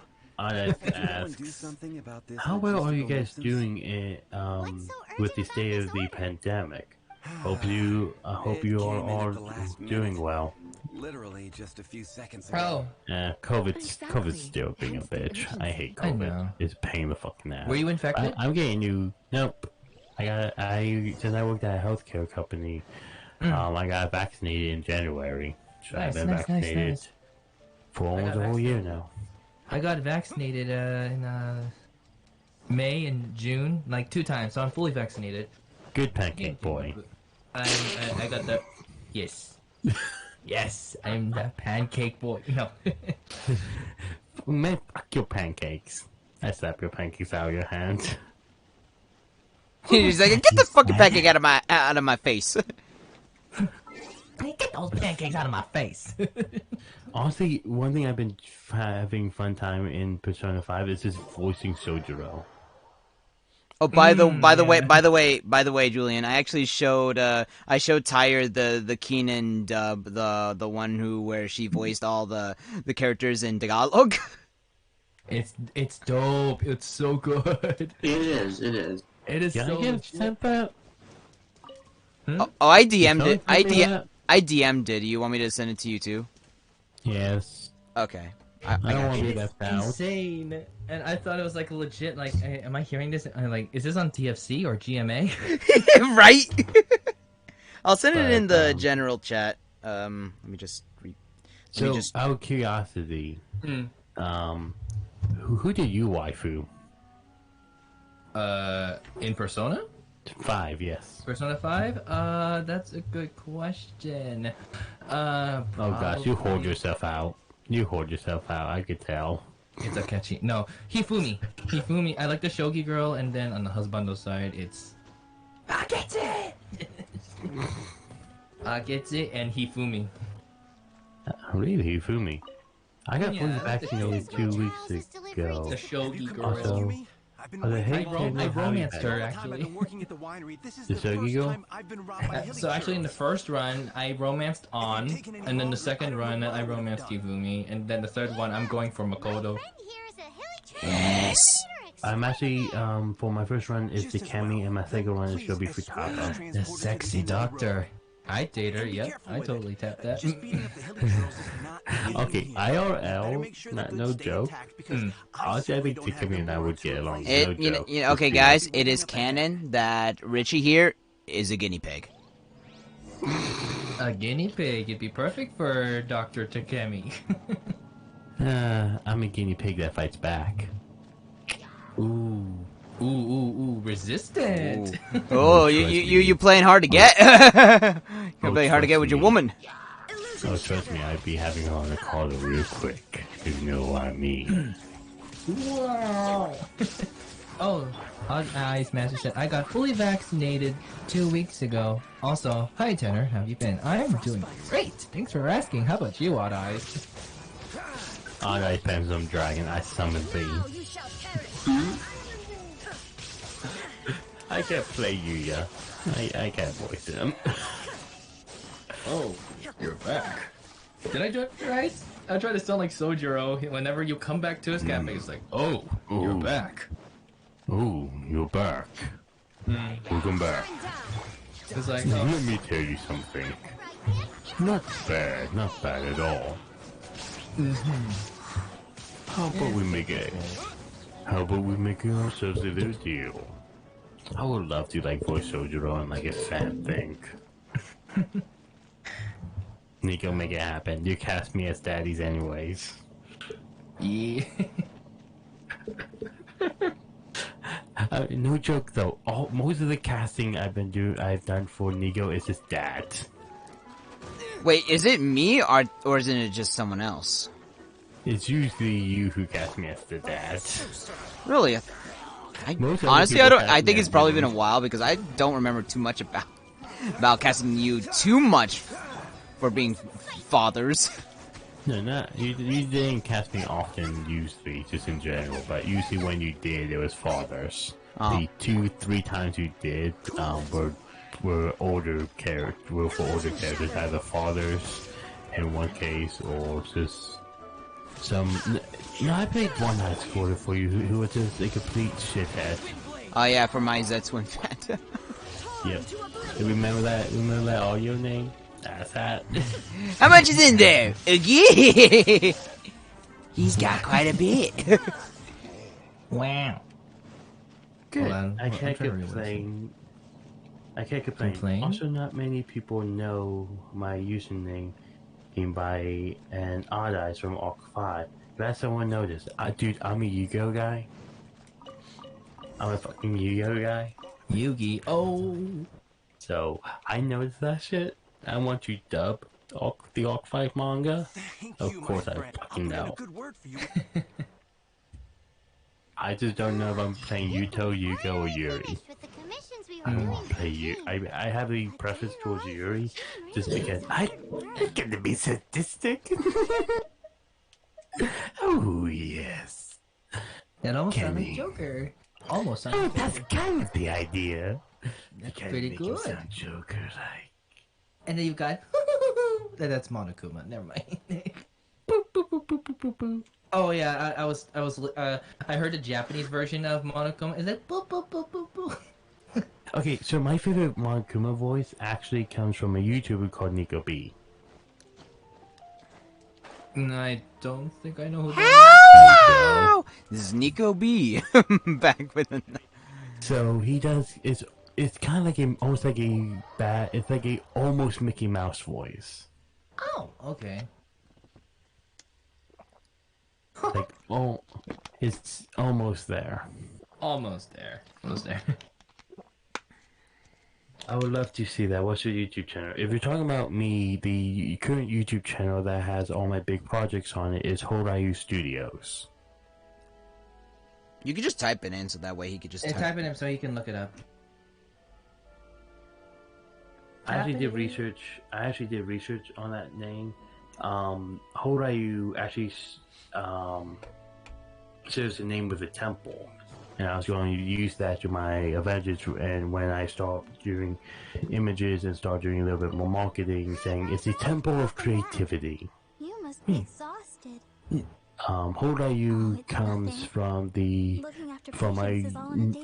how well are you guys doing with the state of the pandemic? Hope you all are doing well. Literally just a few seconds ago. COVID's still being a bitch. I hate COVID. It's a pain in the fucking ass. Were you infected? I'm getting new. Nope. Since I worked at a healthcare company, I got vaccinated in January. So I've been vaccinated for almost a whole year now. I got vaccinated in May and June, like 2 times, so I'm fully vaccinated. Good pancake boy. I got the yes. Yes, I'm the pancake boy. No. Man, fuck your pancakes. I slap your pancakes out of your hand. He's like, get the fucking pancake out of my face. Get those pancakes out of my face. Honestly, one thing I've been having fun time in Persona 5 is just voicing Sojiro. Oh, by the way, Julian, I actually showed Tyre the Keenan dub, the one where she voiced all the characters in Tagalog. It's dope. It's so good. It is. It is so good. Oh, I DM'd it. I DM'd it. You want me to send it to you too? Yes. Okay. I don't want to be left out. Insane. And I thought it was like legit. Like, am I hearing this? I'm like, is this on TFC or GMA? Right. I'll send it in the general chat. Let me just read. Out of curiosity, who did you waifu? In Persona 5, yes. Persona 5? That's a good question. Oh gosh, you hold yourself out. I could tell. It's Akechi. No, Hifumi. I like the shogi girl, and then on the husbando side, it's Akechi. Akechi and Hifumi. Really, Hifumi? I got fully vaccinated 2 weeks ago. The shogi girl. Also, I romanced her, actually. The shogi girl? So actually, in the first run, I romanced On, and then the second run, I romanced Hifumi, and then the third one, I'm going for Makoto. Yes. I'm actually, for my first run is the Kami, and my second one is Shobi Futaba. The sexy doctor. I date her, yep. I totally tapped that. Okay, IRL, no joke. Honestly, I think the Kami and I would get along. No joke. Okay, guys, it is canon that Richie here is a guinea pig. A guinea pig. It'd be perfect for Dr. Takemi. I'm a guinea pig that fights back. Ooh, resistant. Ooh. Oh, you playing hard to get? You're playing hard to get with your woman. Oh, trust me, I'd be having her on the call real quick, if you know what I mean. Wow. Oh, I smashed the shit. I got fully vaccinated 2 weeks ago. Also, hi Tanner, how have you been? I'm doing great. Thanks for asking. How about you, Odd Eyes? Odd Eyes Phantom Dragon, I summoned thee. I can't play Yuya. I can't voice him. Oh, you're back. Did I do it right? I try to sound like Sojiro. Whenever you come back to his cafe, it's like, oh, you're back. Oh, you're back. Welcome back. It's like, let me tell you something. Not bad at all. How about we make it? How about we make ourselves a little deal? I would love to like voice Sojiro on like a fan thing. Nico, make it happen. You cast me as daddies anyways. yeah. No joke though. Most of the casting I've done for Nico is his dad. Wait, is it me or isn't it just someone else? It's usually you who cast me as the dad. Really? Honestly, I think it's probably been a while because I don't remember too much about casting you too much for being fathers. No, you didn't cast me often usually, just in general, but usually when you did, it was fathers. The 2-3 times you did were older characters, either fathers in one case or just some. No, I played one high schooler for you who was just a complete shithead. Oh yeah, for my Zetswin fan. Yep. Remember that audio name? That's that. How much is in there? Yeah. He's got quite a bit. Wow. Good. I can't complain. Also, not many people know my username by an odd eyes from Arc 5. Glad someone noticed. Dude, I'm a Yu-Gi-Oh guy. I'm a fucking Yu-Gi-Oh guy. Yu-Gi-Oh! So, I noticed that shit. I want you dub the Arc 5 manga. Of course I fucking know. I just don't know if I'm playing Yuto, Yugo, or Yuri. I don't want to play Yuri. I have a preference towards Yuri just because I'm gonna be sadistic. Oh, yes. That almost sounds like Joker. Almost sounds like that's kind of the idea. That's pretty good. Sound Joker-like. And then you've got... That's Monokuma. Never mind. Oh yeah, I heard the Japanese version of Monokuma. Is it boop boop boop boop boop? Okay, so my favorite Monokuma voice actually comes from a YouTuber called Nico B. I don't think I know who that is. This is Nico B. Back with the... So he does... It's kind of like almost like it's like a almost Mickey Mouse voice. Oh, okay. Like, it's almost there. Almost there. I would love to see that. What's your YouTube channel? If you're talking about me, the current YouTube channel that has all my big projects on it is Horaiu Studios. You could just type it in so that way he could just type it in so he can look it up. I actually did research on that name. Horaiu actually says the name of the temple, and I was going to use that to my advantage. And when I start doing images and start doing a little bit more marketing, saying it's the temple of creativity. You must be exhausted. Horaiu comes from my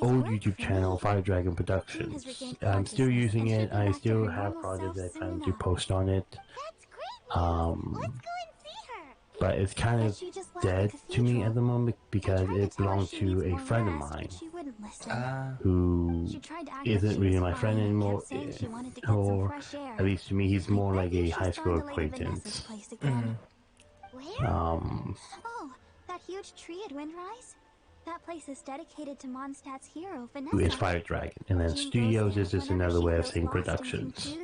old YouTube channel, Fire Dragon Productions. I'm still using it. I still have projects I plan to post on it. But it's kind of dead to me at the moment because it belongs to a friend of mine who isn't really my friend anymore, or at least to me he's more like a high school acquaintance. Oh, that huge tree at Windrise? That place is dedicated to Mondstadt's hero, Vanessa. Who is Fire Dragon, and then Studios is just another way of saying productions.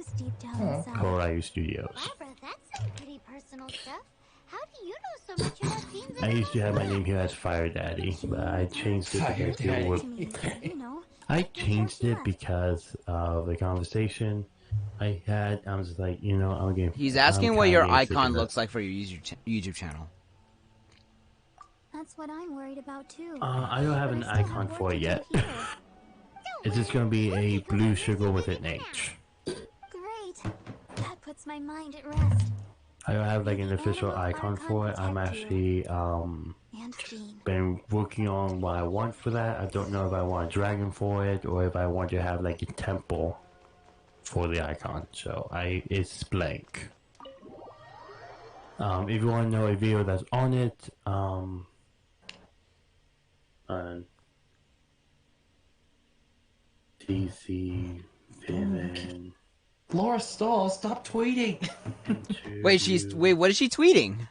Horaiu Studios. Barbara, that's some pretty personal stuff. How do you know so much about scenes? I used to have my name here as Fire Daddy, but I changed it because people were... I changed it because of the conversation I had. I was just like, I'm gonna... He's asking what your icon looks like for your YouTube channel. That's what I'm worried about too. I don't have an icon for it yet. It's just gonna be a blue sugar with an H. Great. That puts my mind at rest. I don't have like an official icon for it. I'm actually been working on what I want for that. I don't know if I want a dragon for it or if I want to have like a temple for the icon. So it's blank. If you want to know a video that's on it, DC Villain. Laura Stahl, stop tweeting. Wait, what is she tweeting?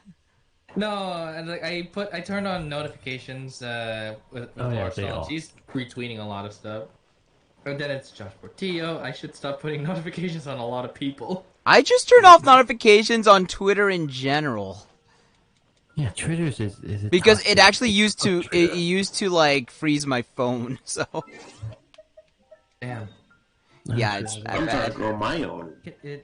No, I turned on notifications with Laura Stahl. She's retweeting a lot of stuff. And then it's Josh Portillo. I should stop putting notifications on a lot of people. I just turn off notifications on Twitter in general. Yeah, Twitter is because it actually used to like freeze my phone. So damn. Yeah, I'm trying to grow my own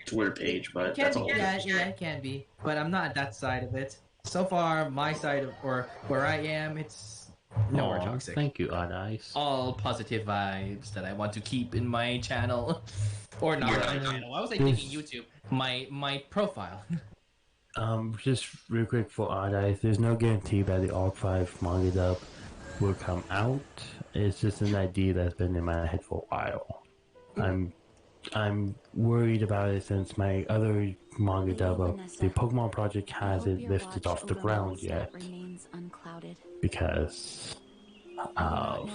Twitter page, but that's all. Yeah, it can be, but I'm not at that side of it. So far, my side of, or where I am, it's nowhere toxic. Thank you, Odd Eyes. All positive vibes that I want to keep in my channel, or not my channel. Why was I thinking YouTube? My profile. Just real quick for Odd Eyes, there's no guarantee that the Arc 5 manga dub will come out. It's just an idea that's been in my head for a while. I'm worried about it since my other manga dub of the Pokemon project hasn't lifted off the ground yet because of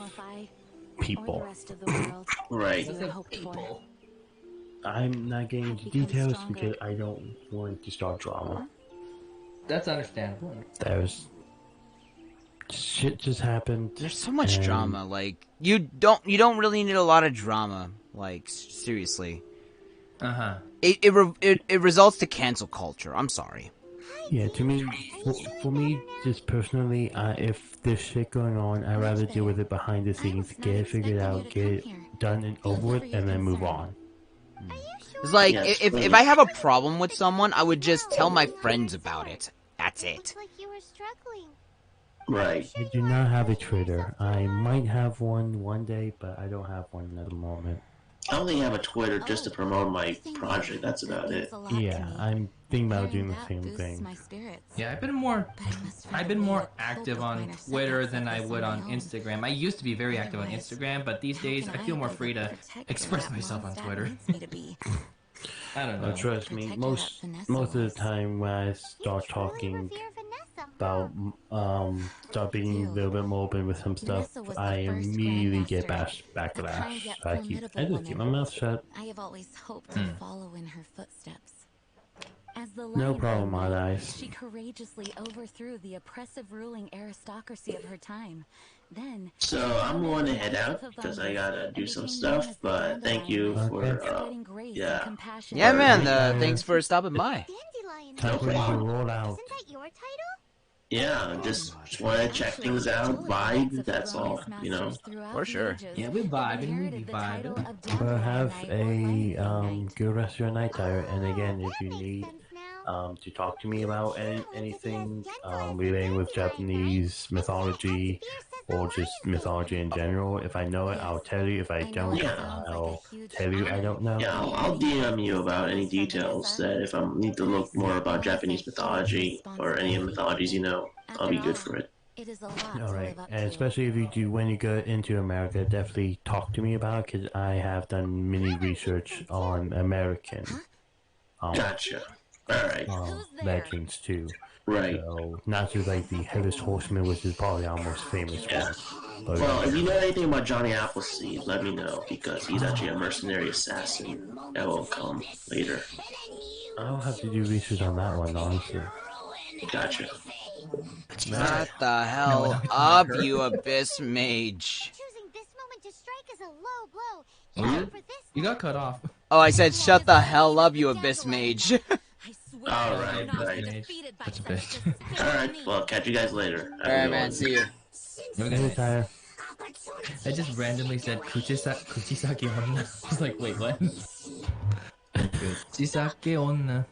people. Right. People. I'm not getting into details because I don't want to start drama. That's understandable. There's shit just happened. There's so much drama. Like you don't really need a lot of drama. Like seriously. It results to cancel culture. I'm sorry. Yeah, to me, for me, just personally, if there's shit going on, I'd rather deal with it behind the scenes, get it figured out, get it done and over with, and then move on. It's like, if I have a problem with someone, I would just tell my friends about it. That's it. Right. I do not have a Twitter. I might have one day, but I don't have one at the moment. I only have a Twitter just to promote my project. That's about it. Yeah, I'm thinking about doing the same thing. Yeah, I've been more active on Twitter than I would on Instagram. I used to be very active on Instagram, but these days I feel more free to express myself on Twitter. I don't know. Trust me, most of the time when I start talking about start being a little bit more open with some stuff, I immediately get backlash. I just keep my mouth shut. I have always hoped to follow in her footsteps. As the No problem, my eyes. She courageously overthrew the oppressive ruling aristocracy of her time. Then, so I'm going to head out because I gotta do some stuff. But thank you for yeah, man. Thanks for stopping by. Time for you to roll out. Yeah, just want to check things out, vibe, that's all, you know. For sure. Yeah, we vibing, we be vibing. But have a good rest of your night, Tyler. And again, if you need to talk to me about anything relating with Japanese mythology or just mythology in general, if I know it, I'll tell you. If I don't, I'll tell you I don't know. Yeah, I'll DM you about any details that if I need to look more about Japanese mythology or any mythologies you know, I'll be good for it. Alright, and especially if you do, when you go into America, definitely talk to me about it, because I have done mini research on American gotcha. Alright. Legends too. Right. So, not just like the Headless Horseman, which is probably our most famous one. But, well, if you know anything about Johnny Appleseed, let me know, because he's actually a mercenary assassin that will come later. I'll have to do research on that one, honestly. Gotcha. Shut the hell up, you abyss mage. You got cut off. Oh, I said shut the hell up, you abyss mage. Alright, That's a bitch. Alright, well, catch you guys later. Alright, man, see you. Okay. I just randomly said Kuchisake onna. I was like, wait, what? Kuchisake onna.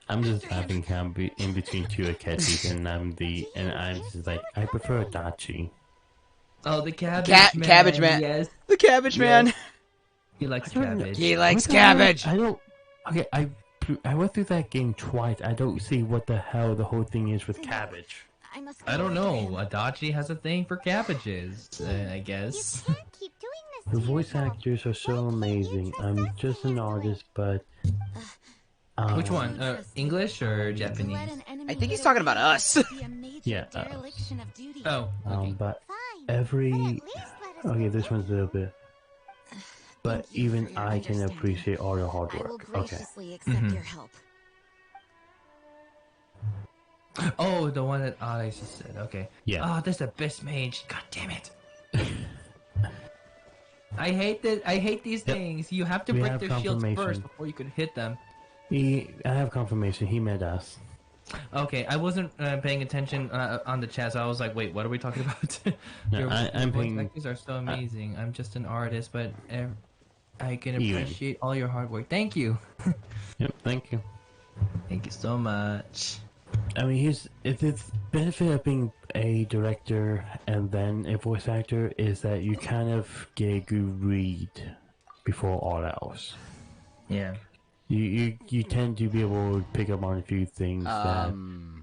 I'm just having in between two Akeshis, and I'm just like, I prefer Adachi. Oh, the cabbage man. Cabbage man. Yes. The cabbage man. He likes cabbage. He likes cabbage. I don't. Okay, I I went through that game twice. I don't see what the hell the whole thing is with cabbage. I don't know. Adachi has a thing for cabbages, I guess. You can't keep doing this The to voice yourself. actors are so amazing. I'm just an artist, but Which one? English or Japanese? I think he's talking about us. Yeah. Oh. Okay. But Fine. every But at least let us okay, this one's a little bit. But even I can appreciate all the hard I will work. Okay. graciously accept your help. Oh, the one that Alex just said. Okay. Yeah. Oh, that's the best mage. God damn it. I hate that. I hate these things. You have to We break have their shields confirmation. first before you can hit them. I have confirmation. He met us. Okay, I wasn't paying attention on the chat, so I was like, "Wait, what are we talking about?" No, Your I'm voice paying. actors are so amazing. I'm just an artist, but I can Even. appreciate all your hard work. Thank you. Yep. Thank you. Thank you so much. I mean, it's the benefit of being a director and then a voice actor is that you kind of get a good read before all else. Yeah. You tend to be able to pick up on a few things that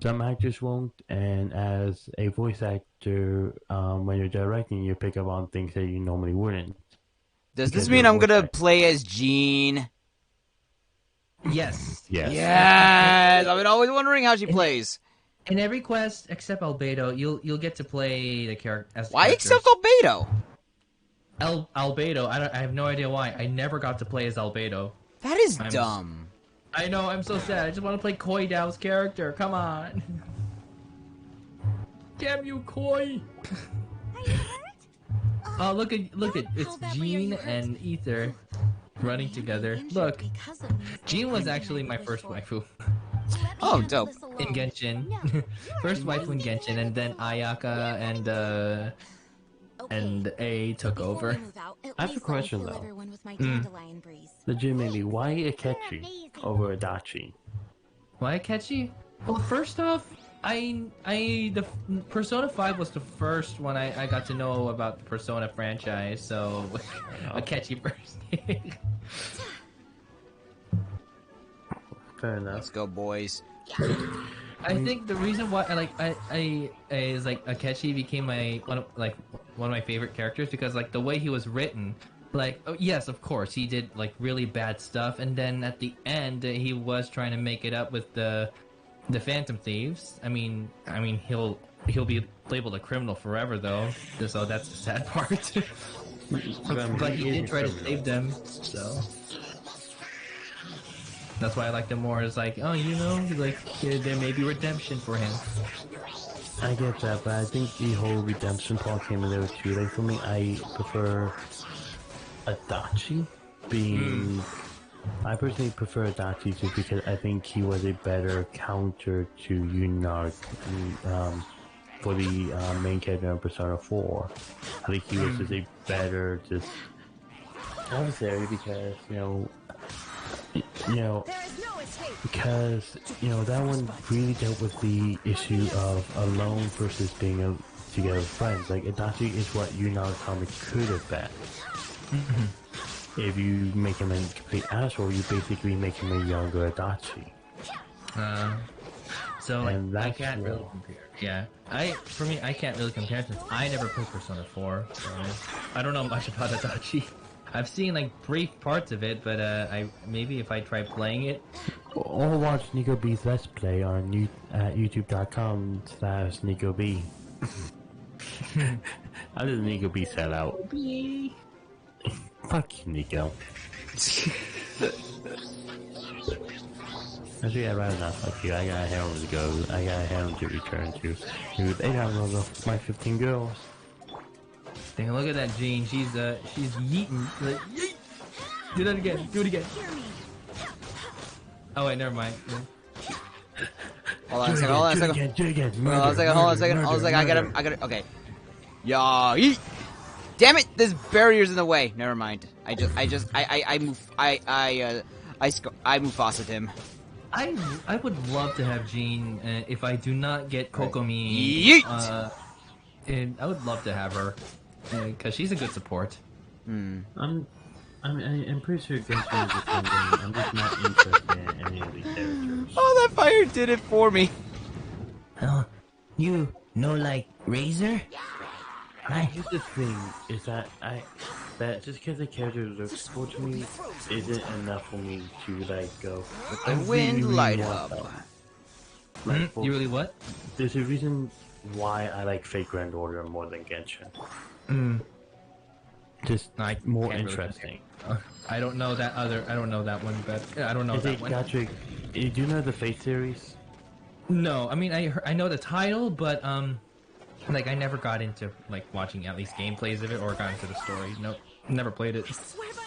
some actors won't, and as a voice actor, when you're directing, you pick up on things that you normally wouldn't. Does Because this mean you're a I'm voice gonna actor. play as Jean? Yes. Yes. Yes! I've been always wondering how she plays. In every quest except Albedo, you'll get to play the character as Why characters. except Albedo? Albedo? I have no idea why. I never got to play as Albedo. That is dumb. I know. I'm so sad. I just want to play Koi Dao's character. Come on. Damn you, Koi. Are you hurt? Oh, look at it's Jean and Ether running together. Look, Jean was actually my first waifu Oh, dope. in Genshin. First waifu in Genshin, and then Ayaka and A took over. I have a question though. Legitimately, why Akechi over Adachi? Why Akechi? Well, first off, the Persona 5 was the first one I got to know about the Persona franchise, so Akechi first. Fair enough. Let's go, boys. I think the reason why I is like Akechi became one of my favorite characters because like the way he was written, like yes, of course he did like really bad stuff, and then at the end he was trying to make it up with the Phantom Thieves. I mean he'll be labeled a criminal forever though, so that's the sad part. But he did try to save them, so. That's why I like them more. It's like, oh, you know, like there may be redemption for him. I get that, but I think the whole redemption part came a little too late for me. I prefer Adachi being. I personally prefer Adachi just because I think he was a better counter to Yunark for the main character in Persona 4. I think he was just a better just adversary because because that one really dealt with the issue of alone versus being together with friends. Like Adachi is what Yunarkami could have been. If you make him a complete asshole, you basically make him a younger Adachi. So and I can't really compare. Yeah, for me I can't really compare since I never played Persona 4. So I don't know much about Adachi. I've seen like brief parts of it, but maybe if I try playing it. Or watch Nico B's Let's Play on at youtube.com/NicoB. How does Nico B sell out? Fuck you, Nico. Actually, I'd rather not fuck you. I got a home to go. I got a home to return to. Dude, they got one of my 15 girls. Dang, look at that Jean. She's yeeting. Like, yeet! Do that again. Do it again. Oh wait, never mind. Hold on a second. Do it again. Hold on a second. I was like, I gotta. Okay. Yeah. Yeet. Damn it! This barrier's in the way. Never mind. I Mufasaed him. I would love to have Jean if I do not get Kokomi. Yeet! And I would love to have her because she's a good support. I'm I'm pretty sure Genshin is a fun game. I'm just not interested in any of these characters. Oh, that fire did it for me. Oh, you know, like Razor? Here's the thing: is that that just because the character looks cool to me isn't enough for me to like go. The wind light up. Like, you really what? There's a reason why I like Fate Grand Order more than Genshin. Just like more interesting. Really I don't know that other. I don't know that one, but I don't know that one. Patrick, do you know the Fate series? No, I mean I know the title, but like I never got into like watching at least gameplays of it or got into the story. Nope, never played it.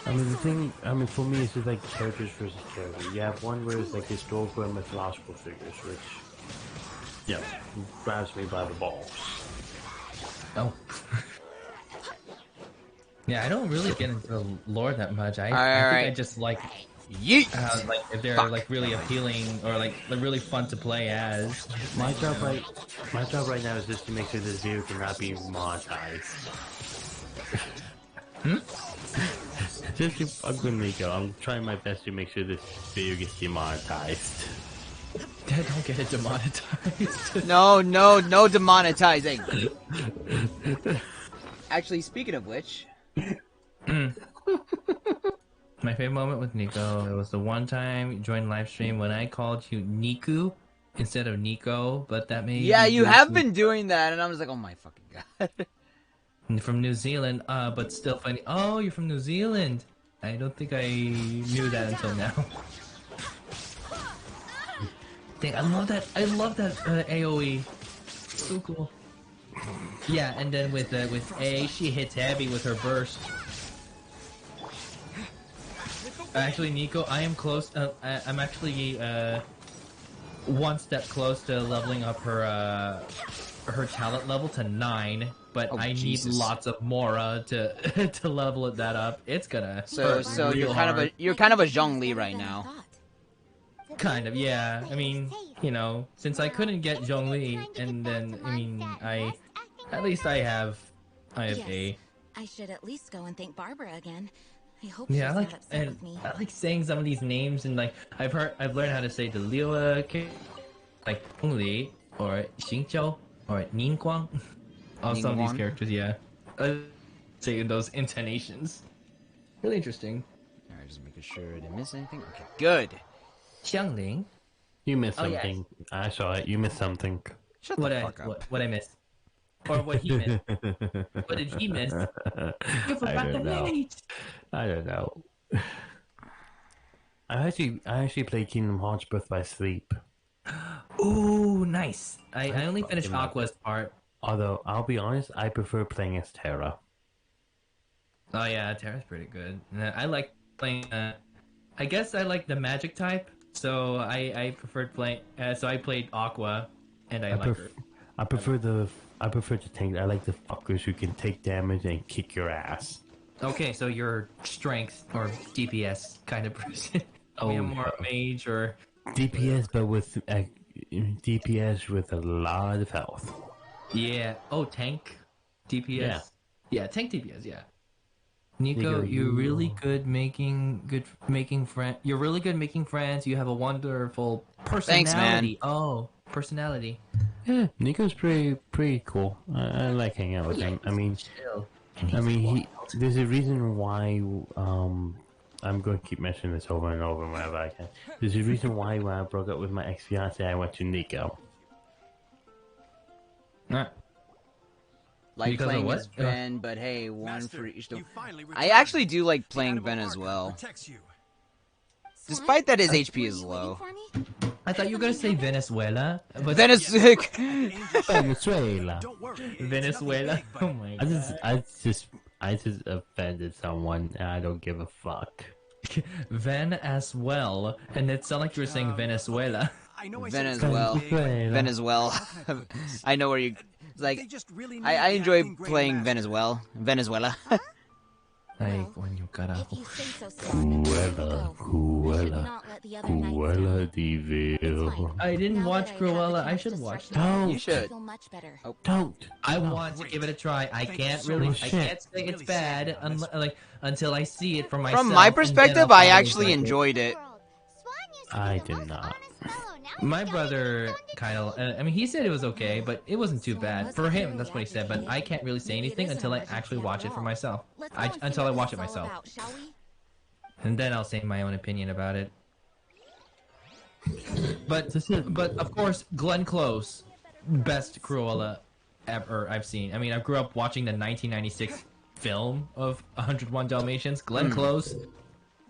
I mean the thing. I mean for me, it's just like characters versus characters. You have one where it's like historical and mythological figures, which grabs me by the balls. Oh. Yeah, I don't really get into the lore that much. I think I just like like if they're like really appealing or like they're really fun to play as. My job right now is just to make sure this video cannot be monetized. Just to fuck with Nico, I'm trying my best to make sure this video gets demonetized. Don't get it demonetized. No demonetizing. Actually, speaking of which. My favorite moment with Nico, it was the one time you joined Livestream when I called you Niku instead of Nico, but that made you have been doing that, and I was like, oh my fucking god. From New Zealand, but still funny. Oh, you're from New Zealand. I don't think I knew that until now. Dang, I love that AoE. So cool. Yeah, and then with A, she hits heavy with her burst. Actually, Nico, I am close. I'm actually one step close to leveling up her talent level to 9, but I need lots of Mora to to level that up. It's gonna so you're kind of a Zhongli right now. Kind of, yeah. I mean, you know, since I couldn't get Zhongli, and then I mean, at least I have A. I should at least go and thank Barbara again. I hope yeah, she's not upset with me. I like saying some of these names, and like I've learned how to say the Liu, like Li or Xingqiu or Ningguang. All some of these characters, yeah. Say in those intonations. Really interesting. Alright, just making sure I didn't miss anything. Okay, good. Xiangling. You missed something. Yes. I saw it. You missed something. Shut the fuck up. What I missed? Or what he missed? What did he miss? You forgot the page. I don't know. I actually played Kingdom Hearts Birth by Sleep. Ooh, nice. I only finished Aqua's part. Although, I'll be honest, I prefer playing as Terra. Oh yeah, Terra's pretty good. I like playing, I guess I like the magic type, so I preferred playing, so I played Aqua, and I like her. I prefer the tank. I like the fuckers who can take damage and kick your ass. Okay, so you're strength or DPS kind of person. More mage or DPS, but with DPS with a lot of health. Yeah. Oh, tank DPS. Yeah, tank DPS. Yeah. Nico, you're really good making friends. You're really good making friends. You have a wonderful personality. Thanks, man. Oh, personality. Yeah, Nico's pretty cool. I like hanging out with him. I mean, there's a reason why. I'm going to keep mentioning this over and over whenever I can. There's a reason why when I broke up with my ex-fiance, I went to Nico. Like because playing as Ven, but hey, one for each. I actually do like playing Ven as well. Despite that his HP is low. I thought you were gonna say Venezuela. But Venezuela. Venezuela. Oh my god. I just offended someone, and I don't give a fuck. Ven as well, and it sounded like you were saying Venezuela. Venezuela. I know where you. Like, I enjoy playing Venezuela. Like when you gotta. If you say so, Swan, we should go. We should not let the other knights Cruella de It's Vil. fine. I didn't Now watch that I have the Cruella. I chance should to watch stretch that. my You legs, should. I feel much better. Don't. I want to give it a try. I can't really. I can't say it's bad until I see it for myself. From my and then perspective, I'll I probably actually like it. enjoyed it. I did not. My brother kind of. I mean, he said it was okay, but it wasn't too bad for him. That's what he said. But I can't really say anything until I actually watch it for myself. Until I watch it myself, and then I'll say my own opinion about it. But of course, Glenn Close, best Cruella ever I've seen. I mean, I grew up watching the 1996 film of 101 Dalmatians. Glenn Close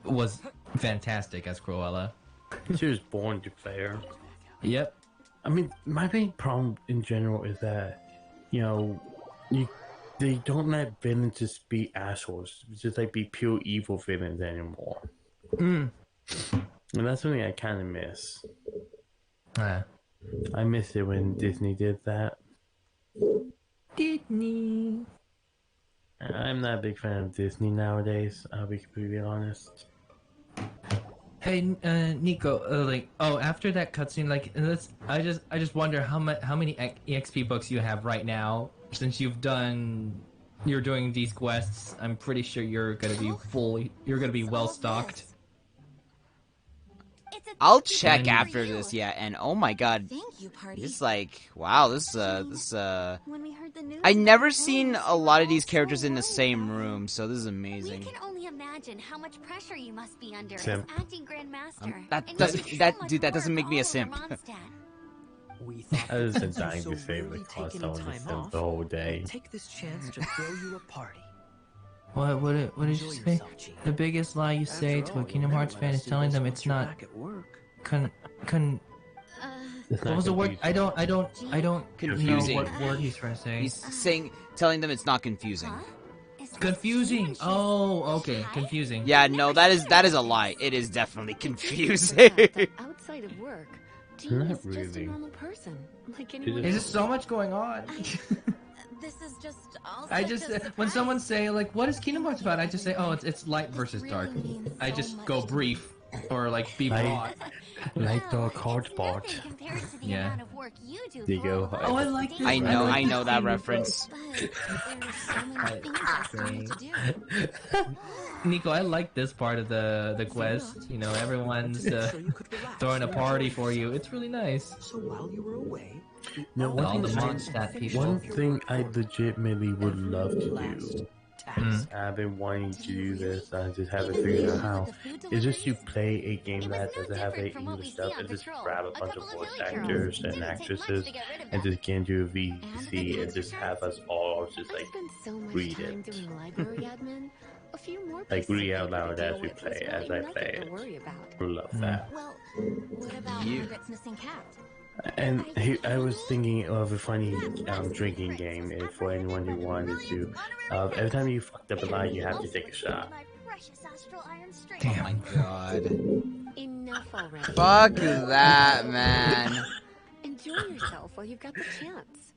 was fantastic as Cruella. She was born to fair. Yep. I mean, my main problem in general is that, you know, they don't let villains just be assholes, just like be pure evil villains anymore. And that's something I kind of miss. I miss it when Disney did that. Disney. I'm not a big fan of Disney nowadays, I'll be completely honest. Hey, Nico, after that cutscene, I just wonder how many EXP books you have right now, since you're doing these quests. I'm pretty sure you're gonna be well stocked. I'll check after this, yeah, and oh my god, Thank you, party. it's like, wow, this I never seen a lot of these characters in the same room, so this is amazing. We can only imagine how much pressure you must be under Simp. as acting Grandmaster. That doesn't make me a simp. We thought I was that since dying you to so say rarely the cause take I any was time simp off, the whole day. take this chance to throw you a party. What did you Enjoy say? yourself, Gene. The biggest lie you say After to a all, Kingdom you Hearts never fan let is us do telling this them once it's you're not back at work. what was the word? I don't know Confusing. what word he's trying to say. He's telling them it's not confusing. Confusing. Oh, okay, confusing. Yeah, no, that is a lie. It is definitely confusing. Outside of work, Not Gene is just a really. normal person, like Is anyone There's else. just so much going on. This is just also I just when someone say like, "What is Kingdom Hearts about?" I just say, "Oh, it's light versus dark." I just go brief or like be broad. Like the card spot. Compared to the Yeah. amount of work you do There you for go. all the Oh, I work like you this. I do. know that reference. But there's so many things I still need to do. Nico, I like this part of the quest. You know, everyone's So you could relax throwing a and party enjoy for you. yourself. It's really nice. So while you were away, No, one All the thing, Mondstadt people. one thing I legitimately would love to last do, task. I've been wanting to do this, I just haven't figured out how, is just to play a game that doesn't have any English stuff and just grab a bunch of voice actors and actresses and just get into a VC and just have us all just like I spent so much read time it. doing library admin. A few more Like, pieces read of out loud paper to as deal we with play, was as really I nothing play to it. worry about. I love that. Well, what about Margaret's missing cat? And I was thinking of a funny drinking game if for anyone who wanted to. Every time you fucked up a lot, you have to take a shot. My precious astral iron strength. Oh my god. Enough already. Fuck that, man. Enjoy yourself while you've got the chance.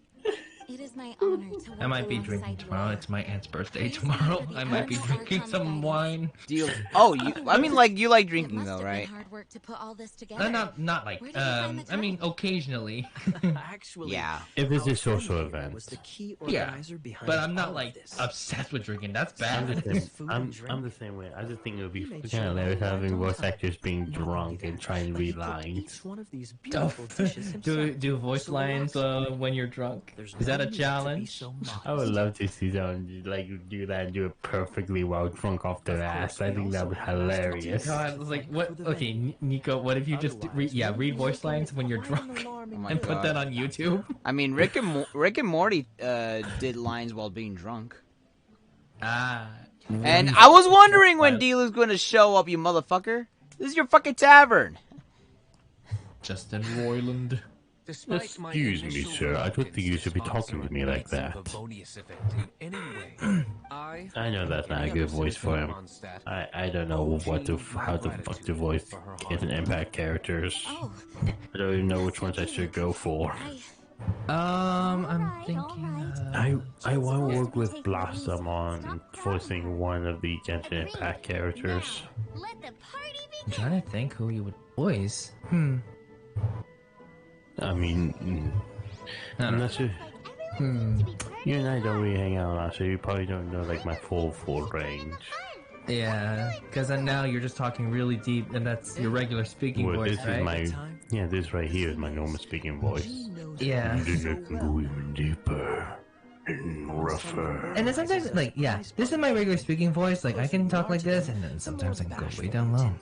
It is my honor to I might be work drinking alongside tomorrow. you. It's my aunt's birthday tomorrow. I might be drinking some wine. Do you? Oh, I mean, like you like It drinking must though, have right? been hard work to put all this together. Not like Where did you find the I mean time? occasionally. Actually, Yeah. If it's a our social friend event. was the key Yeah, organizer behind but I'm all not of like this. obsessed with drinking. That's I'm bad. the same. I'm the same way. I just think it would be kind of hilarious having voice actors being drunk and trying to read lines. Each one of these beautiful dishes himself. do voice So lines relax. when you're drunk. There's Is that no a need to be challenge? so I would love to see someone like do that and do it perfectly while drunk off their ass. I think that would be hilarious. God, it's like what? Okay, Nico, what if you just read voice lines when you're drunk my and put God. that on YouTube? I mean, Rick and Morty did lines while being drunk. Ah. And I was wondering when Dealer's going to show up, you motherfucker. This is your fucking tavern. Justin Roiland. Despite my Excuse me, initial sir. I don't think you should be talking to me like that. Favonius effect in any way, I know that's not a good voice for him. I don't know how the fuck to voice get an impact characters. Oh, I don't even know which ones I should go for. I'm thinking. I want to work with Blossom on voicing one of the Genshin Impact characters. I'm trying to think who you would voice. I mean, I'm not sure. You and I don't really hang out a lot, so you probably don't know like my full range. Yeah, because now you're just talking really deep, and that's your regular speaking voice, this right? is this right here is my normal speaking voice. Yeah. And then I can go even deeper and rougher. And then sometimes, like, this is my regular speaking voice. Like, I can talk like this, and then sometimes I can go way down low.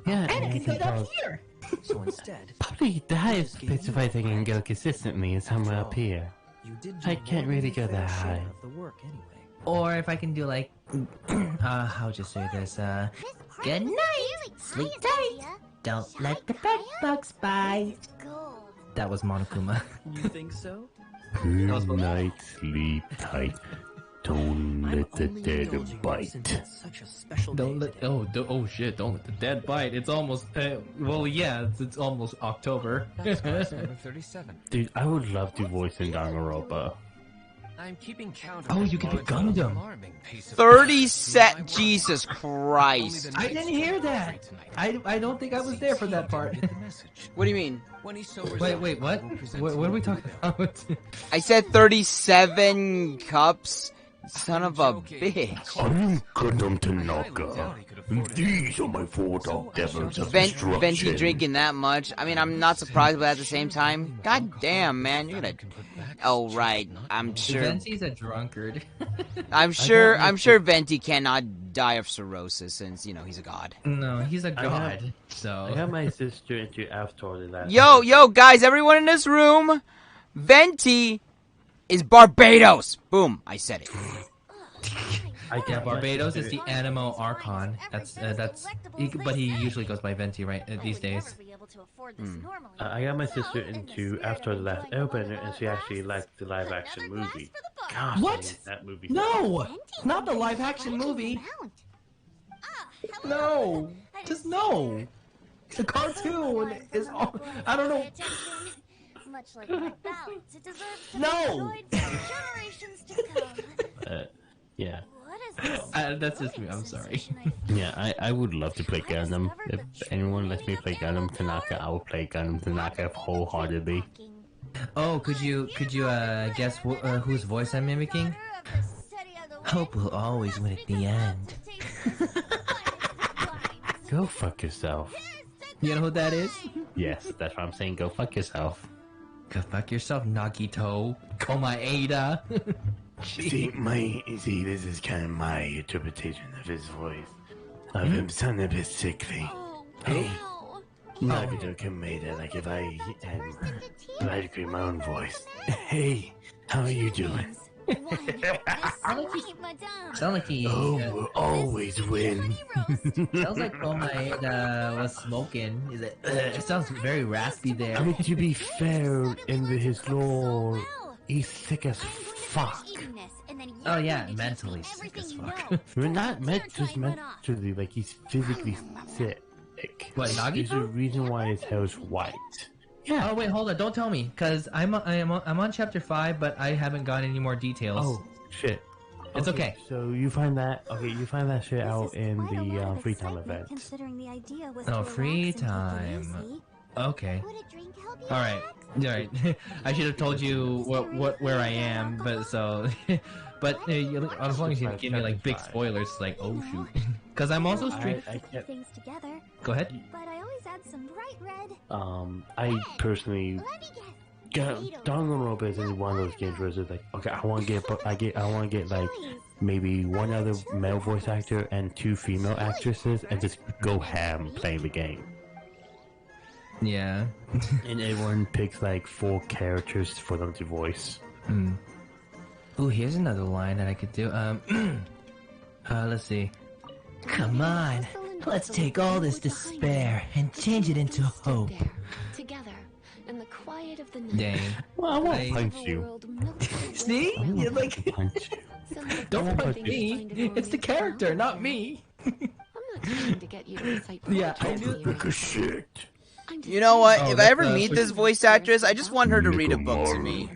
Yeah, and I can go down here. So instead, probably the highest pitch of I think I can go consistently is somewhere up here. I can't really go that high. Or if I can do like, how would you say this? Good night, sleep tight, don't let the bed bugs bite. That was Monokuma. You think so? Good night, sleep tight. Don't let the dead bite. Don't let oh shit! Don't let the dead bite. It's almost well, yeah, it's almost October. That's class number 37. Dude, I would love to voice in Danganronpa. I'm keeping count. Oh, you can be Gundam. 30 set. Jesus Christ! I didn't hear that. I don't think I was there for that part. What do you mean? Wait, what? What are we talking about? I said 37 cups. Son of a bitch. I'm Gundam Tanaka. These are my 4 dark devils of destruction. Venti drinking that much. I mean, I'm not surprised, but at the same time, god damn, man, you're gonna. Oh right, I'm sure. Venti's a drunkard. I'm sure Venti cannot die of cirrhosis since he's a god. No, he's a god. So I got my sister into Avatar the last. Yo, guys, everyone in this room, Venti is Barbados. Boom, I said it. Yeah, Barbados is the Animo Archon. But he usually goes by Venti these days. I got my sister into Avatar the Last Airbender, and she actually liked the live action movie. Gosh, What? That movie. No, not the live action movie. No, just no. The cartoon is all, I don't know. Much like my balance, it deserves to No! be enjoyed for generations to come. Yeah. What is this? That's just me. I'm sorry. Yeah, I would love to play Gundam. If anyone lets me play Gundam Tanaka, I will play Gundam Tanaka wholeheartedly. Oh, could you guess whose voice I'm mimicking? Hope will always win at the end. Go fuck yourself. You know who that is? Yes, that's what I'm saying. Go fuck yourself. Go fuck yourself, Nagito. Komaeda. See, this is kind of my interpretation of his voice. Of him sounding a bit sickly. Hey, Nagito Komaeda, like if I had create my own voice. Hey, how are you doing? Sound like he. We'll always win. Sounds like Komaeda was smoking. It sounds very raspy there. I mean, to be fair, in his lore, he's sick as fuck. Oh yeah, mentally sick as fuck. We're not mentally, like he's physically sick. What, Nagito? There's a reason why his hair is white. Yeah. Oh wait, hold on. Don't tell me, cause I'm on chapter 5, but I haven't gotten any more details. Oh shit. It's okay. So you find that shit out in the free time event. Oh, free time. Okay. All right. I should have told you where I am, but so, but as long as you give me like big spoilers, like oh shoot, because I'm also streaming. Go ahead. But I always add some bright red. I personally. Danganronpa is one of those games where it's like, okay, I want to get like maybe one other male voice actor and 2 female actresses, and just go ham playing the game. Yeah. And everyone picks like 4 characters for them to voice. Ooh, here's another line that I could do. Let's see. Come on, let's take all this despair and change it into hope. Together. In the quiet of the night. Dang. Well, I won't punch you. See? You're like, punch you. Don't punch me. It's the character, not me. I'm not trying to get you to recite Yeah, I knew. Pick a shit. You know what? Oh, If I ever that's, meet this voice actress, I just want her to read a book to me.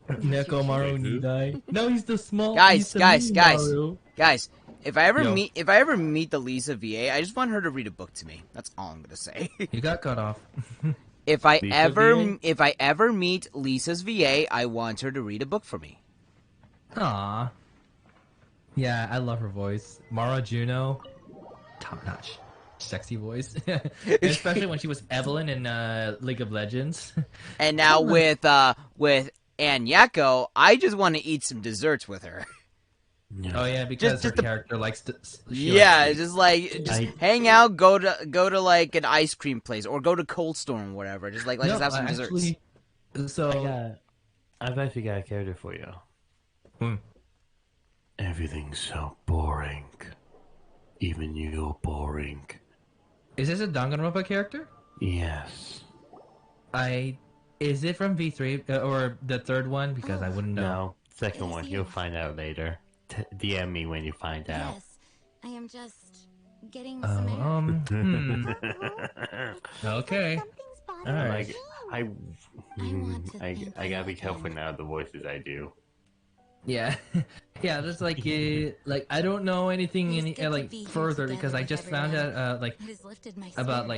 Nekomaru Nidai. No, he's the small. Guys, he's the guys, mini guys, Maru. guys. If I Yo. ever meet the Lisa VA, I just want her to read a book to me. That's all I'm gonna say. You got cut off. If I Lisa ever VA? if I ever meet Lisa's VA, I want her to read a book for me. Aw. Yeah, I love her voice. Mara Juno, top notch, sexy voice, especially when she was Evelyn in League of Legends. And now with Ann Yako, I just want to eat some desserts with her. Oh yeah, because Just her character likes to. Yeah, just hang out, go to like an ice cream place or go to Cold Storm, whatever. Just like let's have some desserts. So I've actually got a character for you. Everything's so boring. Even you're boring. is this a Danganronpa character? Yes. Is it from V3 or the third one? Because I wouldn't know. No, second one. You'll find out later. DM me when you find out. Yes, I am just getting some air. Okay. All right. Like, I gotta be careful now the voices I do. Yeah, yeah. That's like I don't know anything like further because I just found out about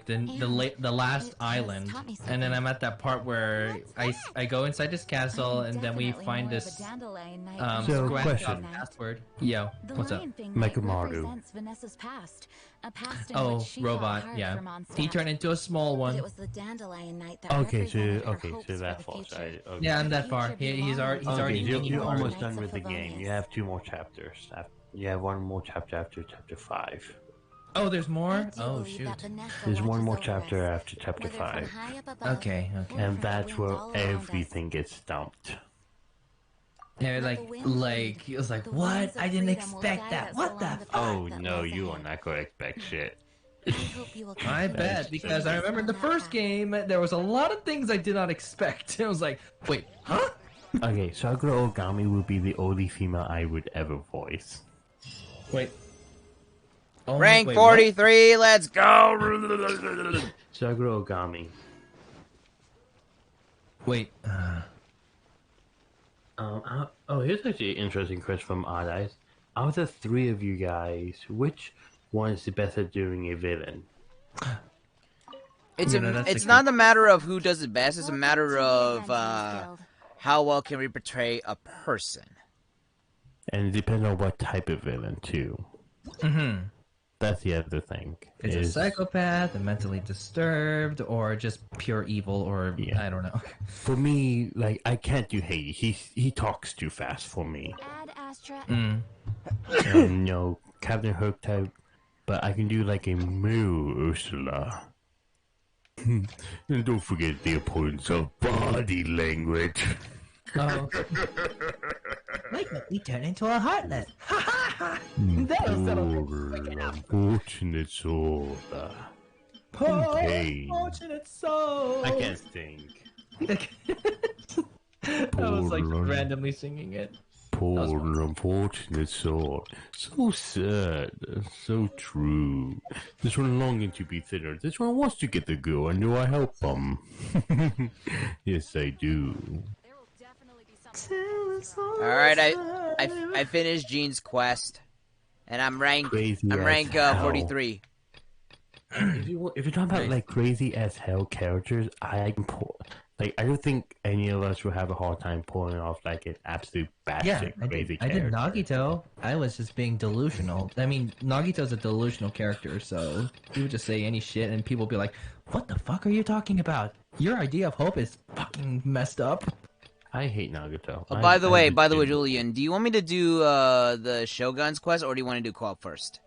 the last island, and then I'm at that part where I go inside this castle, and then we find this question. password. Yo, what's up? Mekamaru. Oh, robot. Yeah, he turned into a small one. Okay, so that far. Okay. Yeah, I'm that far. He's already. You're almost done with the game. You have 2 more chapters. You have 1 more chapter after chapter 5. Oh, there's more? Oh, shoot. There's 1 more chapter after chapter 5. Okay. And that's where everything gets dumped. Yeah, like it was like, what? I didn't expect that. What the fuck? Oh no, you are not gonna expect shit. I bet, because I remember in the first game, there was a lot of things I did not expect. I was like, wait, huh? Okay, Sakura Ogami would be the only female I would ever voice. Wait. Rank 43, let's go! Sakura Ogami. Wait. Here's actually an interesting question from Odd Eyes. Out of the 3 of you guys, which one is the best at doing a villain? It's not a matter of who does it best. It's a matter of how well can we portray a person. And it depends on what type of villain too. Mm-hmm. That's the other thing. Is it a psychopath, a mentally disturbed, or just pure evil, or I don't know. For me, like, I can't do Hades. He talks too fast for me. And, no, Captain Hook type, but I can do like a moo Ursula. And don't forget the importance of body language. Why don't we turn into a heartlet? Unfortunate soul. Unfortunate soul. I can't sing. I was like randomly singing it. Poor unfortunate soul. So sad. So true. This one longing to be thinner. This one wants to get the girl. And do I help him? Yes, I do. Alright, I finished Gene's quest. And I'm rank 43. If you're talking about like crazy as hell characters, I don't think any of us will have a hard time pulling off like an absolute batshit crazy I character. did Nagito. I was just being delusional. I mean, Nagito's a delusional character, so he would just say any shit, and people would be like, "What the fuck are you talking about? Your idea of hope is fucking messed up." I hate Nagito. Oh, by the way, Julian, do you want me to do the Shogun's quest, or do you want to do co-op first?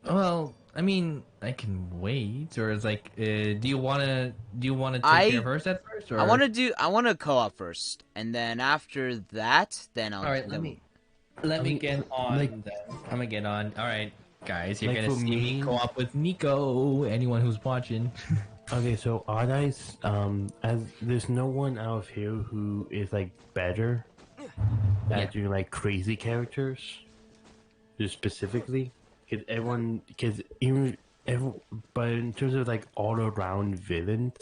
Well, I mean, I can wait, or is like, do you want to take care of hers at first? Or? I want to co-op first, and then after that, then I'll. All right, let me get on. Then. I'm gonna get on. All right, guys, you're gonna see me co-op with Nico. Anyone who's watching. Okay, so Odd Eyes, as there's no one out of here who is like better at doing like crazy characters, just specifically, because even but in terms of like all around villains,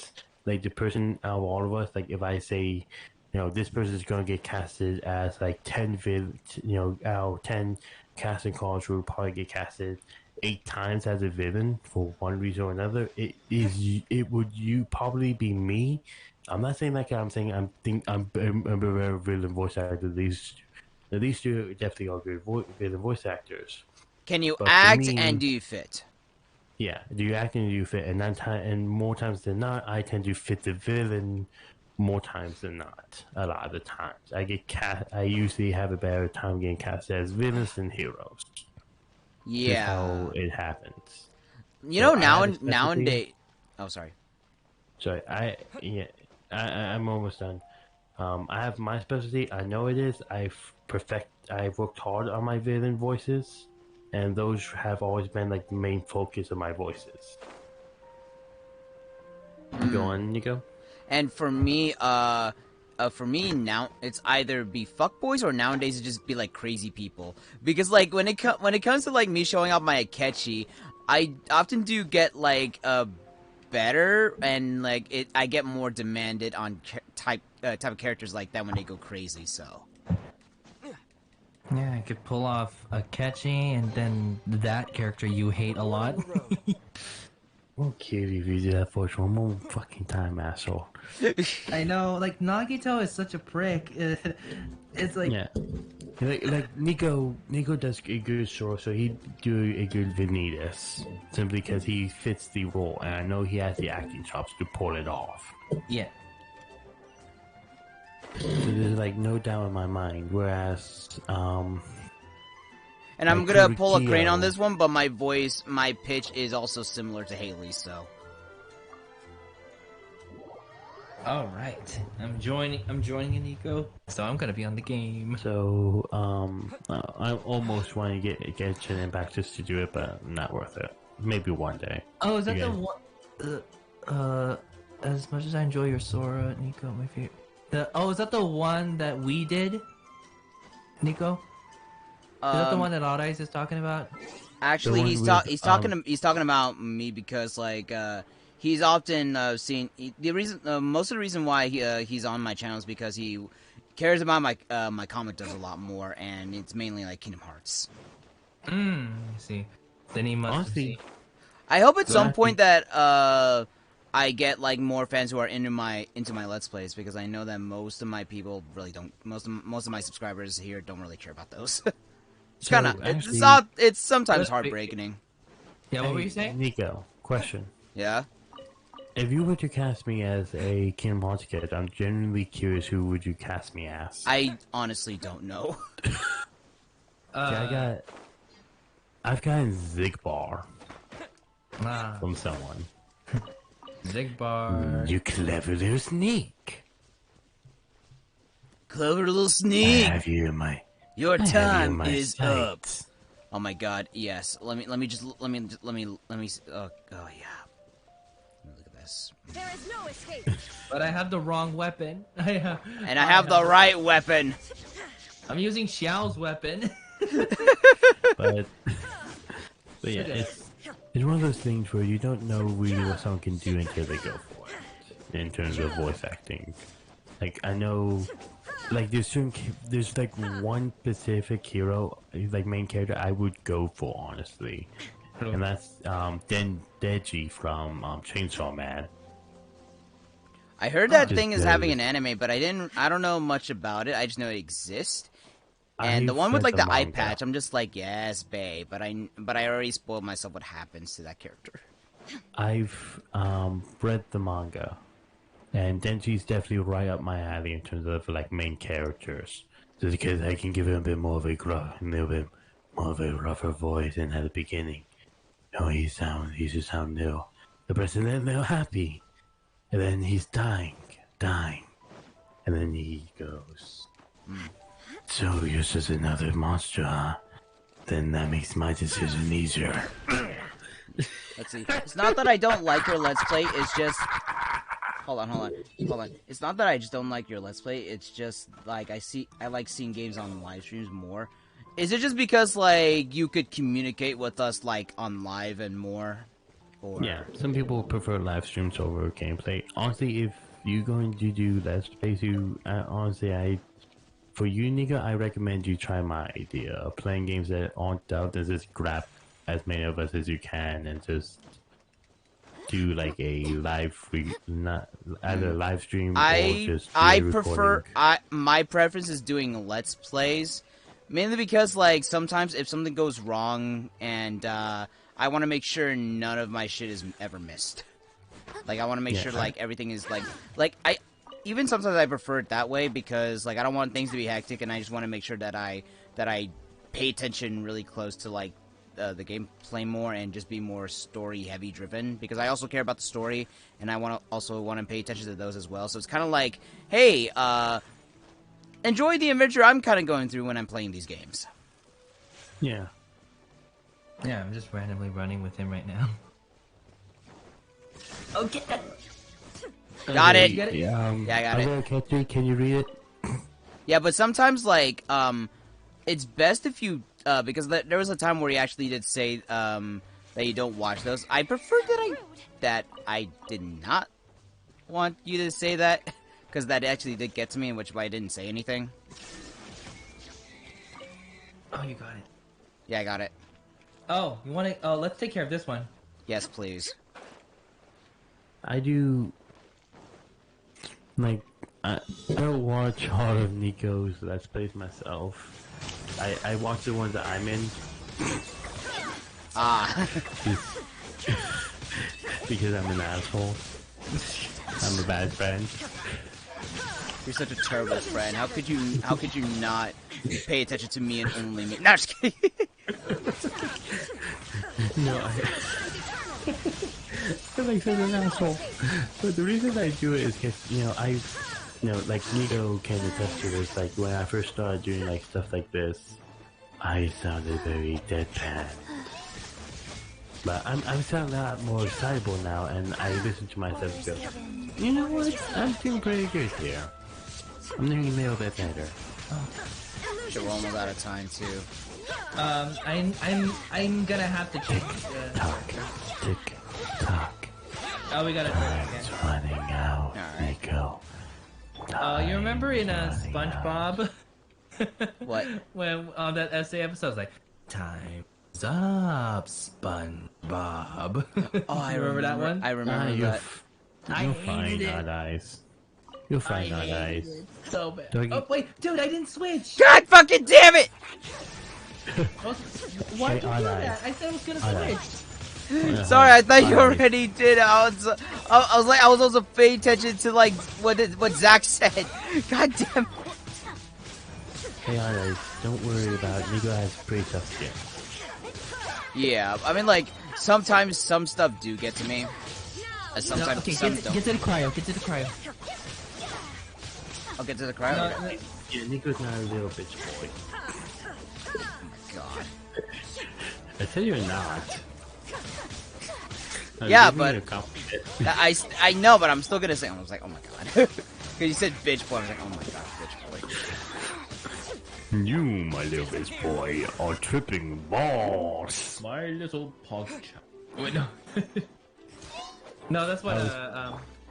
like the person out of all of us, like if I say, this person is gonna get casted as like 10 out of 10 casting calls will probably get casted 8 times as a villain for one reason or another. It would you probably be me. I'm not saying like I'm saying I'm a better villain voice actor. These two definitely are good villain voice actors. Can you But act me, and do you fit? Yeah, do you act and do you fit? And more times than not, I tend to fit the villain more times than not. A lot of the times, I usually have a better time getting cast as villains than heroes. Yeah, just how it happens. Nowadays. Oh, sorry. Sorry, I'm almost done. I have my specialty. I know it is. I've worked hard on my villain voices, and those have always been like the main focus of my voices. Go on, Nico. And for me now it's either be fuckboys or nowadays it just be like crazy people. Because like when it comes to like me showing off my Akechi, I often do get like better, and like I get more demanded on type of characters like that when they go crazy. So yeah, I could pull off a catchy and then that character you hate a lot. Won't kill you if you do that for one more fucking time, asshole. I know, like Nagito is such a prick. It's like like Nico does a good Sora, so he'd do a good Vanitas simply because he fits the role, and I know he has the acting chops to pull it off. Yeah. So there's like no doubt in my mind. Whereas, and I'm gonna pull a crane on this one, but my pitch is also similar to Haley's, so. All right, I'm joining Nico, so I'm gonna be on the game. So, I almost want to get Genshin back just to do it, but not worth it. Maybe one day. Oh, is that the one? As much as I enjoy your Sora, Nico, my favorite. Is that the one that we did, Nico? Is that the one that Odd Eyes is talking about? Actually, he's talking about me because like he's often seen most of the reason why he's on my channel is because he cares about my comic does a lot more, and it's mainly like Kingdom Hearts. I see. Then he must see. I hope at some point that I get like more fans who are into my Let's Plays, because I know that most of my people really don't. Most of my subscribers here don't really care about those. It's sometimes heartbreaking. Yeah, what were you saying? Nico, question. Yeah? If you were to cast me as a Kingdom Hearts character, I'm genuinely curious who would you cast me as? I honestly don't know. I've gotten Zigbar from someone. Zigbar. You clever little sneak. Clever little sneak. I have you in my. Your time is sight. up. Oh my god, yes. Let me. Oh yeah. Look at this. There is no escape. But I have the wrong weapon. And I have the right weapon. I'm using Xiao's weapon. but yeah, it's one of those things where you don't know really what someone can do until they go for it. In terms of voice acting, like I know. Like there's like one specific hero, like main character I would go for honestly, and that's Deji from Chainsaw Man. I heard that thing is having an anime, but I don't know much about it. I just know it exists. And the one with like the eye patch, I'm just like, yes, babe. But I already spoiled myself what happens to that character. I've read the manga. And Denji's definitely right up my alley in terms of like main characters, just because I can give him a bit more of a little bit more of a rougher voice than at the beginning. He just sound little, the person a little happy, and then he's dying, and then he goes. So you're just another monster, huh? Then that makes my decision easier. Let's see. It's not that I don't like your Let's Play. It's just. Hold on. It's not that I just don't like your Let's Play. It's just like I like seeing games on live streams more. Is it just because like you could communicate with us like on live and more? Or yeah, some people prefer live streams over gameplay. Honestly, if you're going to do let's plays, for you, Nico, I recommend you try my idea of playing games that aren't out and just grab as many of us as you can and just do like a either live stream or just prefer my preference is doing let's plays, mainly because like sometimes if something goes wrong and I want to make sure none of my shit is ever missed. Like I want to make sure like everything is like I even sometimes I prefer it that way because like I don't want things to be hectic and I just want to make sure that I pay attention really close to like the gameplay more and just be more story heavy driven because I also care about the story and I also want to pay attention to those as well. So it's kind of like, hey, enjoy the adventure I'm kind of going through when I'm playing these games. Yeah. Yeah, I'm just randomly running with him right now. Oh, get that! Got it. Yeah, I got it. Catchy, can you read it? Yeah, but sometimes like it's best if you because there was a time where he actually did say that you don't watch those. I prefer that I did not want you to say that because that actually did get to me, in which I didn't say anything. Oh, you got it. Yeah, I got it. Oh, you want to? Oh, let's take care of this one. Yes, please. I do. Like, I don't watch all of Nico's Let's Plays myself. I watch the ones that I'm in. Because I'm an asshole. I'm a bad friend. You're such a terrible friend. How could you not pay attention to me and only me? No, just kidding. No, I'm like such an asshole. But the reason I do it is because, like Nico can attest to this, like when I first started doing like stuff like this, I sounded very deadpan. But I'm sounding a lot more excitable now, and I listen to myself and go, you know what, I'm doing pretty good here. I'm doing a little bit better. We're almost out of time too. I'm gonna have to check. Tick tock. Oh, we got it. Time's running out, Nico. You remember in SpongeBob? What? When on that essay episode, I was like, "Time's up, SpongeBob." Oh, I remember that one. I remember that. You'll find our eyes. You'll find our eyes. So bad. Doggy. Oh wait, dude, I didn't switch. God fucking damn it! Why did you do that? I said I was gonna switch. Sorry, I thought you already did. I was also paying attention to like what Zach said. God damn it. Hey, alright, don't worry about it. Nico has pretty tough skin. Yeah, I mean, like, sometimes some stuff do get to me. Sometimes okay, some get don't. to the cryo, get to the cryo. I'll get to the cryo? No, okay. Yeah, Nico's not a little bitch boy. Oh my god. I said you're not. Yeah, but I know, but I'm still gonna say. I was like, oh my god, because you said bitch boy. I was like, oh my god, bitch boy. You, my little bitch boy, are tripping balls. My little pog chap. Wait, no. No, that's what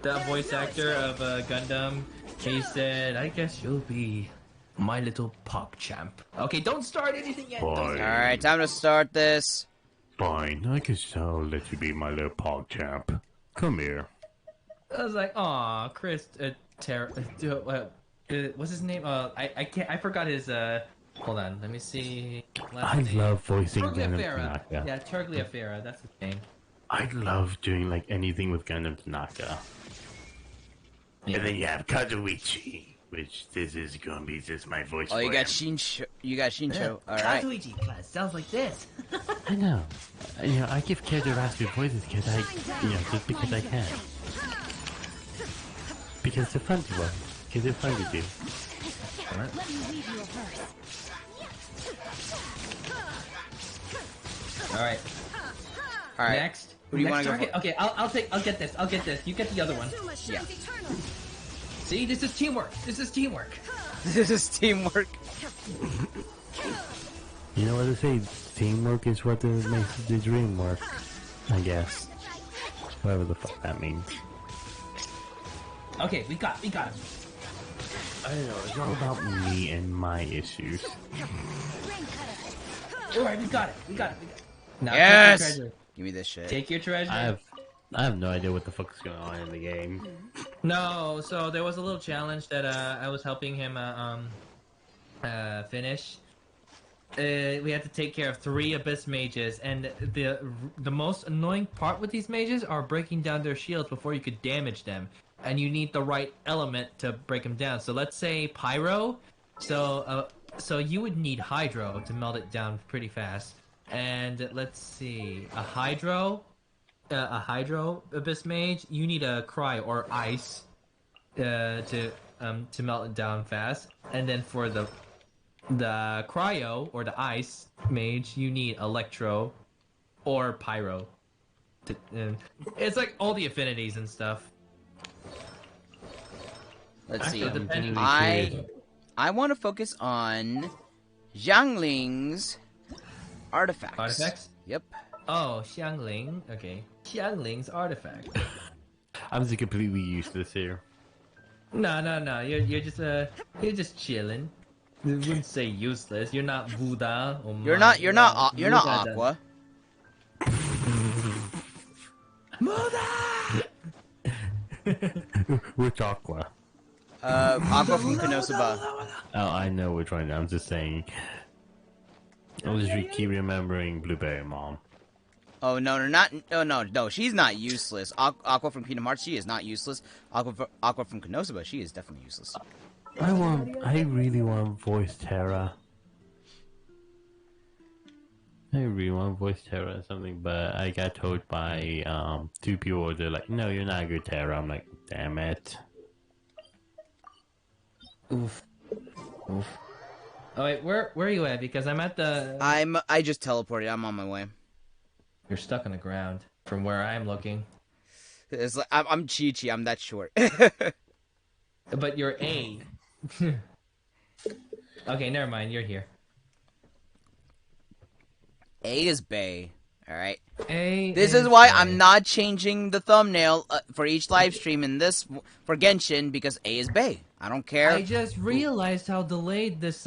the voice actor of Gundam. He said, "I guess you'll be my little pog champ." Okay, don't start anything yet. All right, time to start this. Fine, I guess I'll let you be my little pog champ. Come here. I was like, "Aw, Chris, what's his name? I can't. I forgot his. Hold on, let me see. I love voicing Gundam Tagliaferra. Tanaka. Yeah, Tagliaferra. That's his name. I love doing like anything with Gundam Tanaka. Yeah. And then you have Kazuichi, which this is gonna be just my voice. Oh, you got Shincho. All right. Kazuichi class sounds like this. I know. I give character raspy voices because just because I can. Because they're fun to watch. Because they're fun to do. Let me read you a verse. All right. Next. Who do you want to go target? for? Okay, I'll get this. I'll get this. You get the other one. Yeah. See, this is teamwork. This is teamwork. This is teamwork. You know what they say? Teamwork is what makes the dream work. I guess. Whatever the fuck that means. Okay, we got him. I don't know, it's all about me and my issues. Alright, we got it. Now Yes! take your treasure. Give me this shit. Take your treasure. I have no idea what the fuck is going on in the game. No, so there was a little challenge that I was helping him finish. We had to take care of 3 abyss mages, and the most annoying part with these mages are breaking down their shields before you could damage them, and you need the right element to break them down. So let's say pyro, so you would need hydro to melt it down pretty fast, and let's see, a hydro abyss mage, you need a cry or ice to melt it down fast, and then for the cryo or the ice mage, you need electro or pyro. It's like all the affinities and stuff. Let's see. Depending- I want to focus on Xiangling's artifacts. Artifacts? Yep. Oh, Xiangling. Okay. Xiangling's artifact. I'm just completely useless here. No. You're just chilling. I wouldn't say useless. You're not Buddha or You're not Aqua. Which Aqua? Aqua from Konosuba. Oh, I know which one. I'm just saying. I'll just keep remembering Blueberry Mom. Oh no, she's not useless. Aqua from Kingdom Hearts, she is not useless. Aqua from Konosuba, she is definitely useless. I really want to voice Terra. I really want to voice Terra or something, but I got told by 2 people. They're like, "No, you're not a good Terra." I'm like, "Damn it." Oof. Oh wait, where are you at? Because I'm at the. I just teleported. I'm on my way. You're stuck on the ground from where I'm looking. It's like, I'm Chi-Chi. I'm that short. But you're A. Okay, never mind. You're here. A is Bay. All right. A. This is why I'm not changing the thumbnail for each live stream in this for Genshin, because A is Bay. I don't care. I just realized how delayed this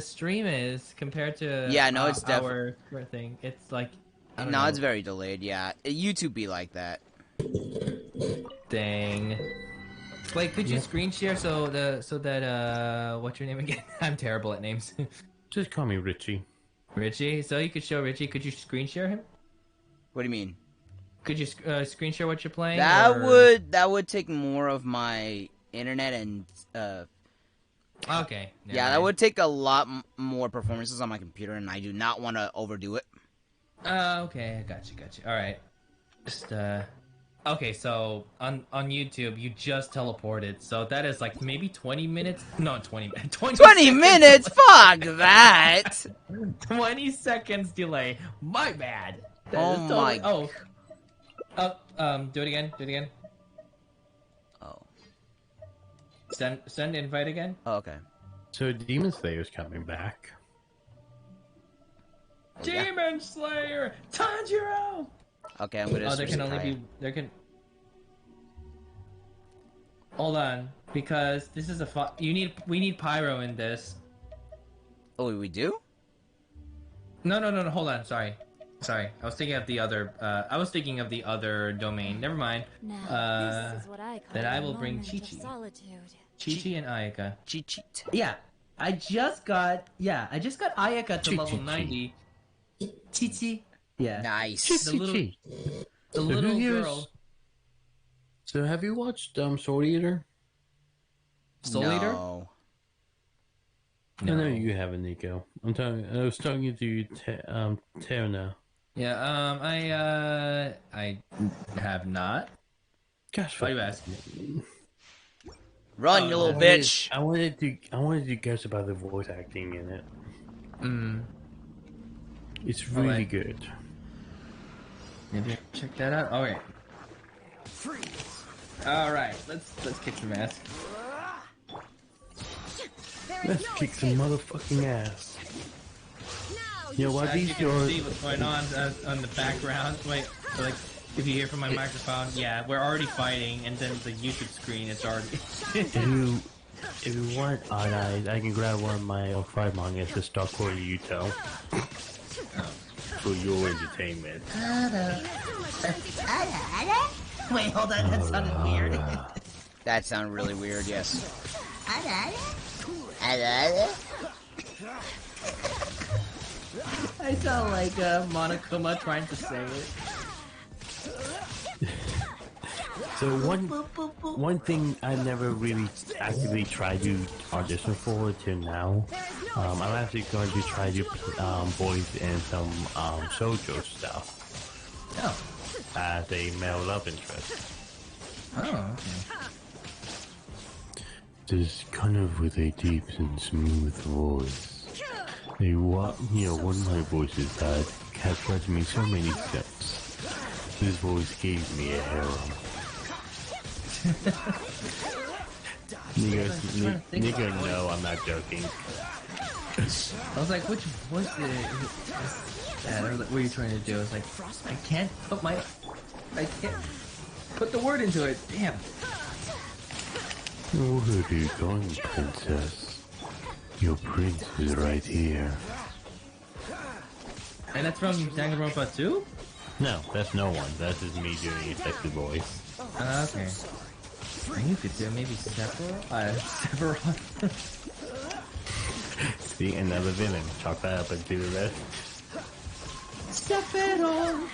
stream is compared to it's our thing. It's like it's very delayed. Yeah, YouTube be like that. Dang. Wait, could you screen share so that what's your name again? I'm terrible at names. Just call me Richie. Richie. So you could show Richie. Could you screen share him? What do you mean? Could you screen share what you're playing? That would take more of my internet and Okay. That would take a lot more performances on my computer, and I do not want to overdo it. Okay, I got you. All right. Just okay, so on YouTube you just teleported, so that is like maybe 20 minutes. No, 20 minutes. 20 minutes. Fuck that. 20 seconds delay. My bad. Oh my. Oh. Do it again. Oh. Send invite again. Oh, okay. So Demon Slayer's coming back. Demon Slayer, Tanjiro. Okay, I'm gonna. There can only be. There can. Hold on, because this is a. We need pyro in this. Oh, we do? No. Hold on. Sorry. I was thinking of the other. I was thinking of the other domain. Never mind. Now, this is what I call then I will bring Chi-Chi. Chi-Chi and Ayaka. Chi-Chi. Yeah, I just got Ayaka to level 90. Chi-Chi. Yeah. Nice. The little girl. So have you watched Soul Eater? Soul Eater? No. No, you haven't, Nico. I was talking to you, Tara now. Yeah. I have not. Gosh, why do you ask? Run, you little bitch! I wanted to guess about the voice acting in it. It's really good. Maybe I check that out. All right. All right. Let's kick some ass. Let's kick some motherfucking ass. Yo, what As these you can see what's going on the background. Wait, like If you hear from my microphone, yeah, we're already fighting, and then the YouTube screen is already. If you want odd eyes, I can grab one of my 05 mangas to start quoting you tell. For your entertainment. Wait, hold on, that sounded weird. That sounded really weird, yes. I sound like Monokuma trying to say it. So one thing I never really actively tried to audition for till now, I'm actually going to try to voice in some shoujo stuff. Oh. As a male love interest. Oh, okay. Just kind of with a deep and smooth voice. One of my voices that has led me so many steps. This voice gave me a harem. Nigga, no, I'm not joking. I was like, which voice what are you trying to do? I was like, I can't put the word into it. Damn. Where are you going, princess? Your prince is right here. And that's from Danganronpa 2? No, that's no one. That's just me doing a sexy voice. Okay. You could do maybe Sephiroth. See, another villain. Chalk that up and do the rest. Sephiroth!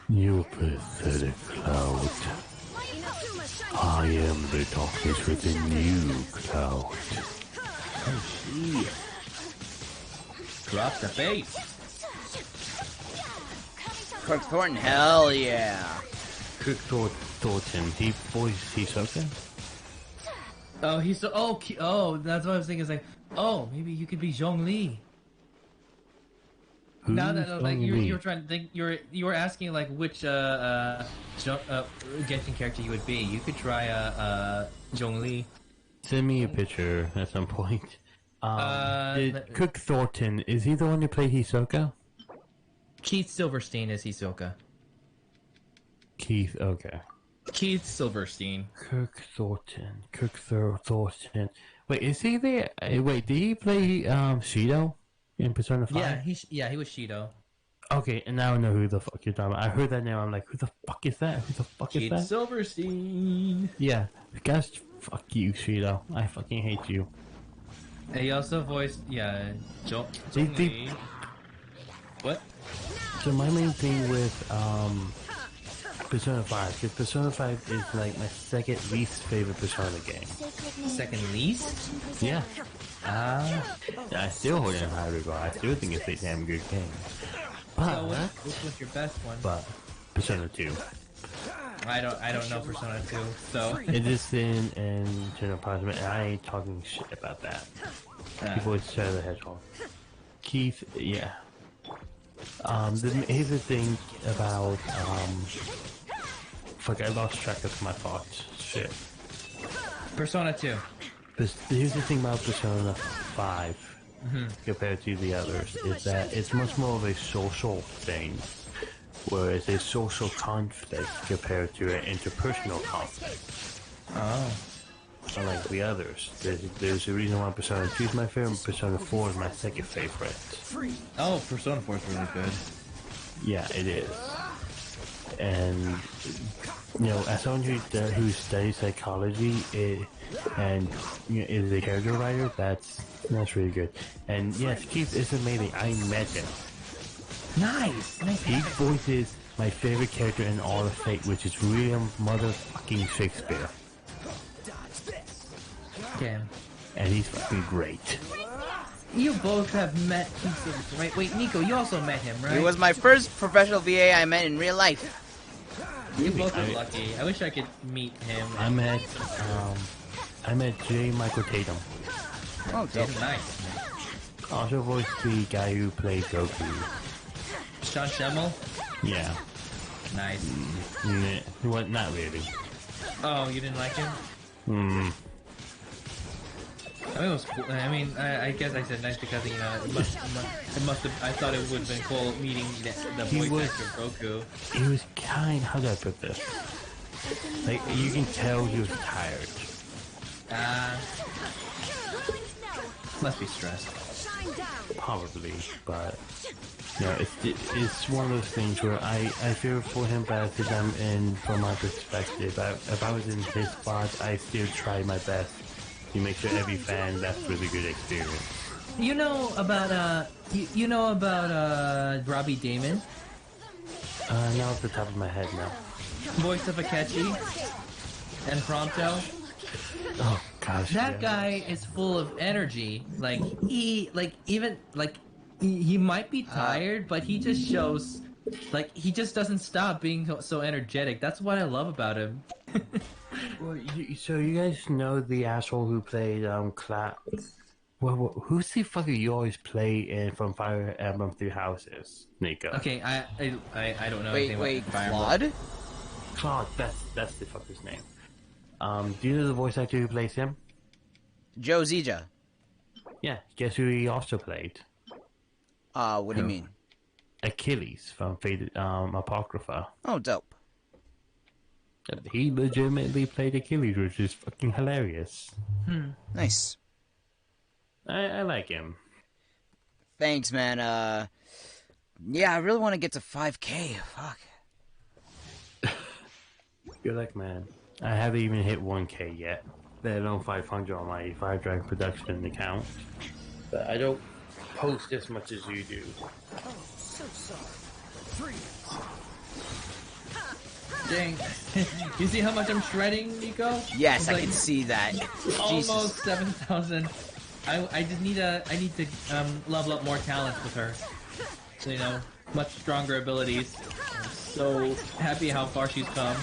You pathetic cloud. I am the darkness within you, cloud. Oh, shit. Drop the bass. Kirk Thornton, hell yeah. Kirk Thornton, he voiced Hisoka? Oh, he's so. Oh, that's what I was thinking. It's like, oh, maybe you could be Zhongli. Now that like you were trying to think, you were asking like which Genshin character you would be. You could try Zhongli. Send me a picture at some point. Cook Thornton, is he the one who played Hisoka? Keith Silverstein is Hisoka. Keith, okay. Keith Silverstein. Kirk Thornton. Thornton. Wait, is he there? Wait, did he play Shido in Persona 5? Yeah, he was Shido. Okay, and now I know who the fuck you're talking about. I heard that name, I'm like, who the fuck is that? Who the fuck is that? Keith Silverstein. Yeah, guys, fuck you, Shido. I fucking hate you. And he also voiced, What? So my main thing with Persona 5, because Persona 5 is like my second least favorite Persona game. Second least? Yeah. I still hold it in high regard. I still think it's a damn good game. But which was your best one? But Persona 2. I don't know Persona 2, so it is in General Parliament, and I ain't talking shit about that. People would say the Hedgehog. Keith, yeah. Here's the thing about fuck, I lost track of my thoughts. Shit. Persona 2. Here's the thing about Persona 5 compared to the others is that it's much more of a social thing, whereas a social conflict compared to an interpersonal conflict. Oh. Unlike the others, there's a reason why Persona 2 is my favorite, Persona 4 is my second favorite. Oh, Persona 4 is really good. Yeah, it is. And as someone who studies psychology and is a character writer, that's really good. And yes, Keith is amazing. I met him. Nice. He voices my favorite character in all of Fate, which is William motherfucking Shakespeare. Damn. And he's fucking great. You both have met Keith Silverstein, right? Wait, Nico, you also met him, right? He was my first professional VA I met in real life. You both are lucky. I wish I could meet him. I met J. Michael Tatum. Oh, Tatum, nice. Also voiced the guy who played Goku. Sean Schemmel? Yeah. Nice. What? Not really. Oh, you didn't like him? I mean, it was cool. I mean, I guess I said nice because, you know, it must have, I thought it would have been cool meeting the voice actor of Goku. He was kind, how do I put this? Like, you can tell he was tired. Must be stressed. Probably, but you know, it's one of those things where I feel for him bad because I'm in from my perspective. If I was in his spot, I still try my best to make sure every fan that's really good experience. You know about Robbie Damon? Not off the top of my head now. Voice of Akechi and Prompto. Oh gosh, that guy is full of energy. Like he might be tired, but he just shows, like, he just doesn't stop being so energetic. That's what I love about him. Well, so you guys know the asshole who played Well, who's the fucker you always play in from Fire Emblem Three Houses, Nico? Okay, I don't know anything wait, about Fire Claude? Emblem. Claude, that's the fucker's name. Do you know the voice actor who plays him? Joe Zija. Yeah, guess who he also played? What do you mean? Achilles from Fate, Apocrypha. Oh, dope. He legitimately played Achilles, which is fucking hilarious. Nice. I like him. Thanks, man. Yeah, I really want to get to 5K. Fuck. Good luck, man. I haven't even hit 1K yet. Let alone 500 on my 5 Drive production account. But I don't post as much as you do. Oh, so sorry. Dang. You see how much I'm shredding, Nico? Yes, I can see that. Almost 7,000. I just need to level up more talents with her. So, you know, much stronger abilities. I'm so happy how far she's come.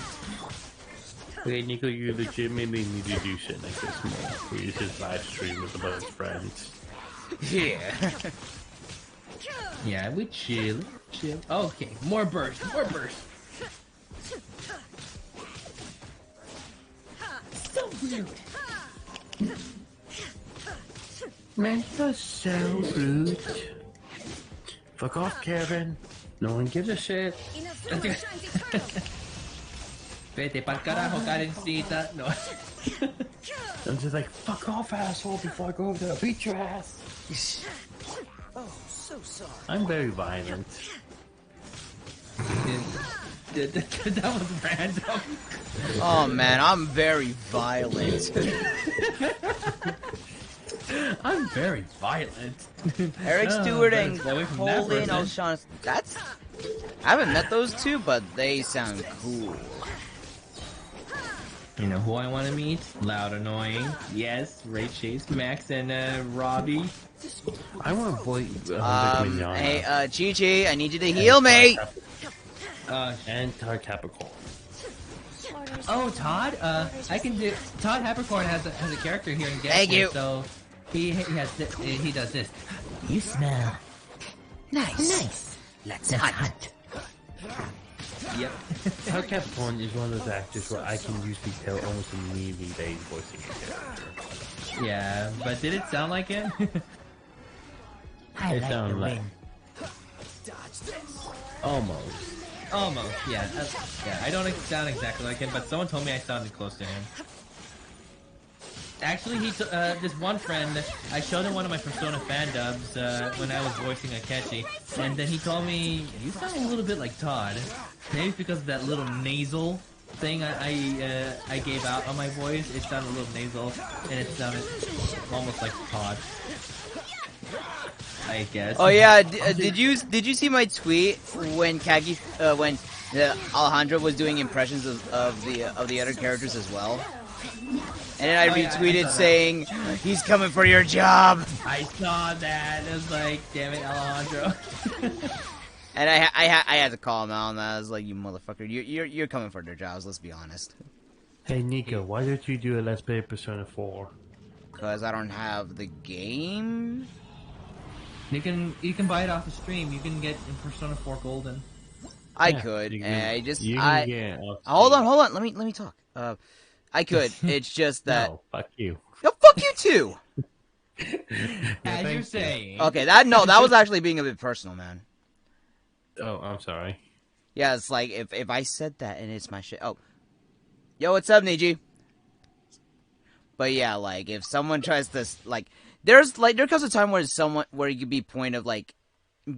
Okay, Nico, you legitimately need to do shit like this more. We just live stream with a bunch of friends. Yeah. Yeah, we chill. Okay, more burst. So rude. Man, you're so rude. Fuck off, Kevin. No one gives a shit. Vete pa'l carajo, Karencita. No. I'm just like, fuck off, asshole, before I go over there, beat your ass. Oh, so sorry. I'm very violent. That was random. Oh man, I'm very violent. I'm very violent. Eric Stewart and Colin O'Shawn. That's. I haven't met those two, but they sound cool. You know who I want to meet? Loud Annoying. Yes, Ray Chase, Max, and Robbie. I want to avoid hey, Chi-Chi, I need you to heal me! And Todd Capricorn. Oh, Todd? I can do... Todd Capricorn has a character here in Genshin, Thank you. So he does this. You smell nice. Let's hunt. Yep. Todd Capricorn is one of those actors where I can usually tell almost immediately that he's voicing a character. Yeah, but did it sound like him? It sounded like... Almost, yeah. I don't sound exactly like him, but someone told me I sounded close to him. Actually, this one friend, I showed him one of my Persona fan dubs when I was voicing Akechi, and then he told me, you sound a little bit like Todd. Maybe it's because of that little nasal thing I gave out on my voice. It sounded a little nasal, and it sounded almost like Todd. I guess. Oh yeah, did you see my tweet when when Alejandro was doing impressions of the other characters as well? And then I retweeted saying, "He's coming for your job." I saw that. It was like, damn it, Alejandro. And I had to call him out on that. I was like, "You motherfucker, you're coming for their jobs. Let's be honest." Hey Nico, why don't you do a Let's Play Persona 4? Because I don't have the game. You can buy it off the stream. You can get in Persona 4 Golden. I could. Hold on. Let me talk. I could. It's just that. No, fuck you. No, fuck you too. As you're saying. Okay, that was actually being a bit personal, man. Oh, I'm sorry. Yeah, it's like if I said that and it's my shit. Oh, yo, what's up, Niji? But yeah, like if someone tries to like, there comes a time where you could be point of like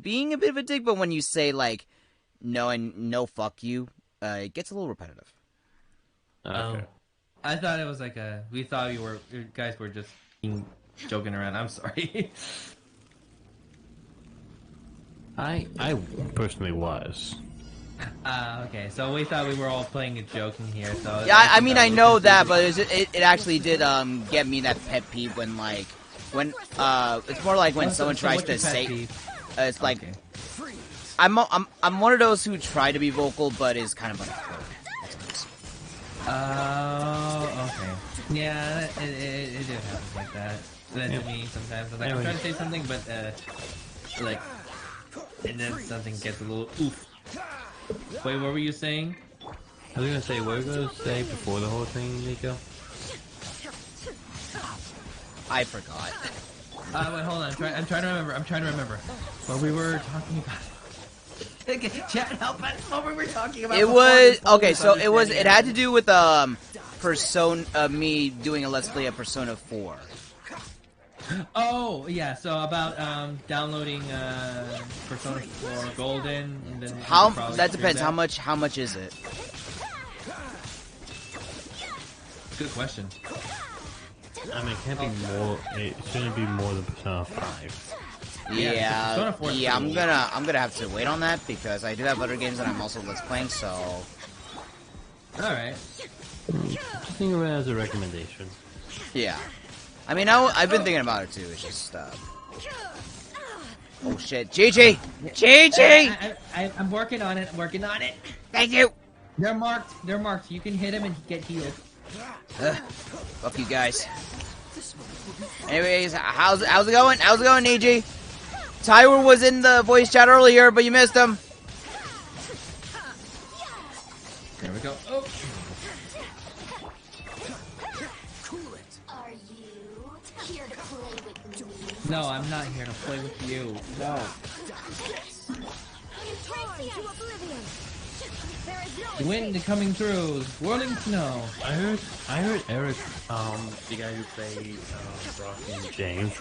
being a bit of a dick, but when you say like no and no, fuck you, it gets a little repetitive. Okay. I thought it was like we thought you guys were just joking around. I'm sorry. I personally was. Okay, so we thought we were all playing a joke in here. So yeah, I mean I know that, but it actually did get me that pet peeve when it's more like when someone tries to say it's like okay. I'm one of those who try to be vocal but is kind of unawkward. Okay. Yeah, it did happen like that. That to me sometimes. I'm trying to say something, but like, and then something gets a little oof. Wait, what were you saying? I was gonna say, what were you gonna say before the whole thing, Nico? I forgot. Wait, hold on. I'm trying to remember. What we were talking about. Okay, chat, help us. What we were talking about. It was okay. So it had to do with Persona. Me doing a Let's Play of Persona 4. Oh yeah, so about downloading Persona 4 Golden and then that depends. How much is it? Good question. I mean, it can't be more. It shouldn't be more than Persona 5. Yeah, I'm gonna have to wait on that because I do have other games that I'm also Let's Playing. So, all right. Just think of it as a recommendation. Yeah. I mean, I've been thinking about it too. It's just, oh shit, GG, GG. I'm working on it. Thank you. They're marked. You can hit him and get healed. Fuck you guys. Anyways, how's it going? How's it going, EG? Tyler was in the voice chat earlier, but you missed him. There we go. Oh. No, I'm not here to play with you. No. Wind coming through, swirling snow. I heard Eric, the guy who played Brock and James,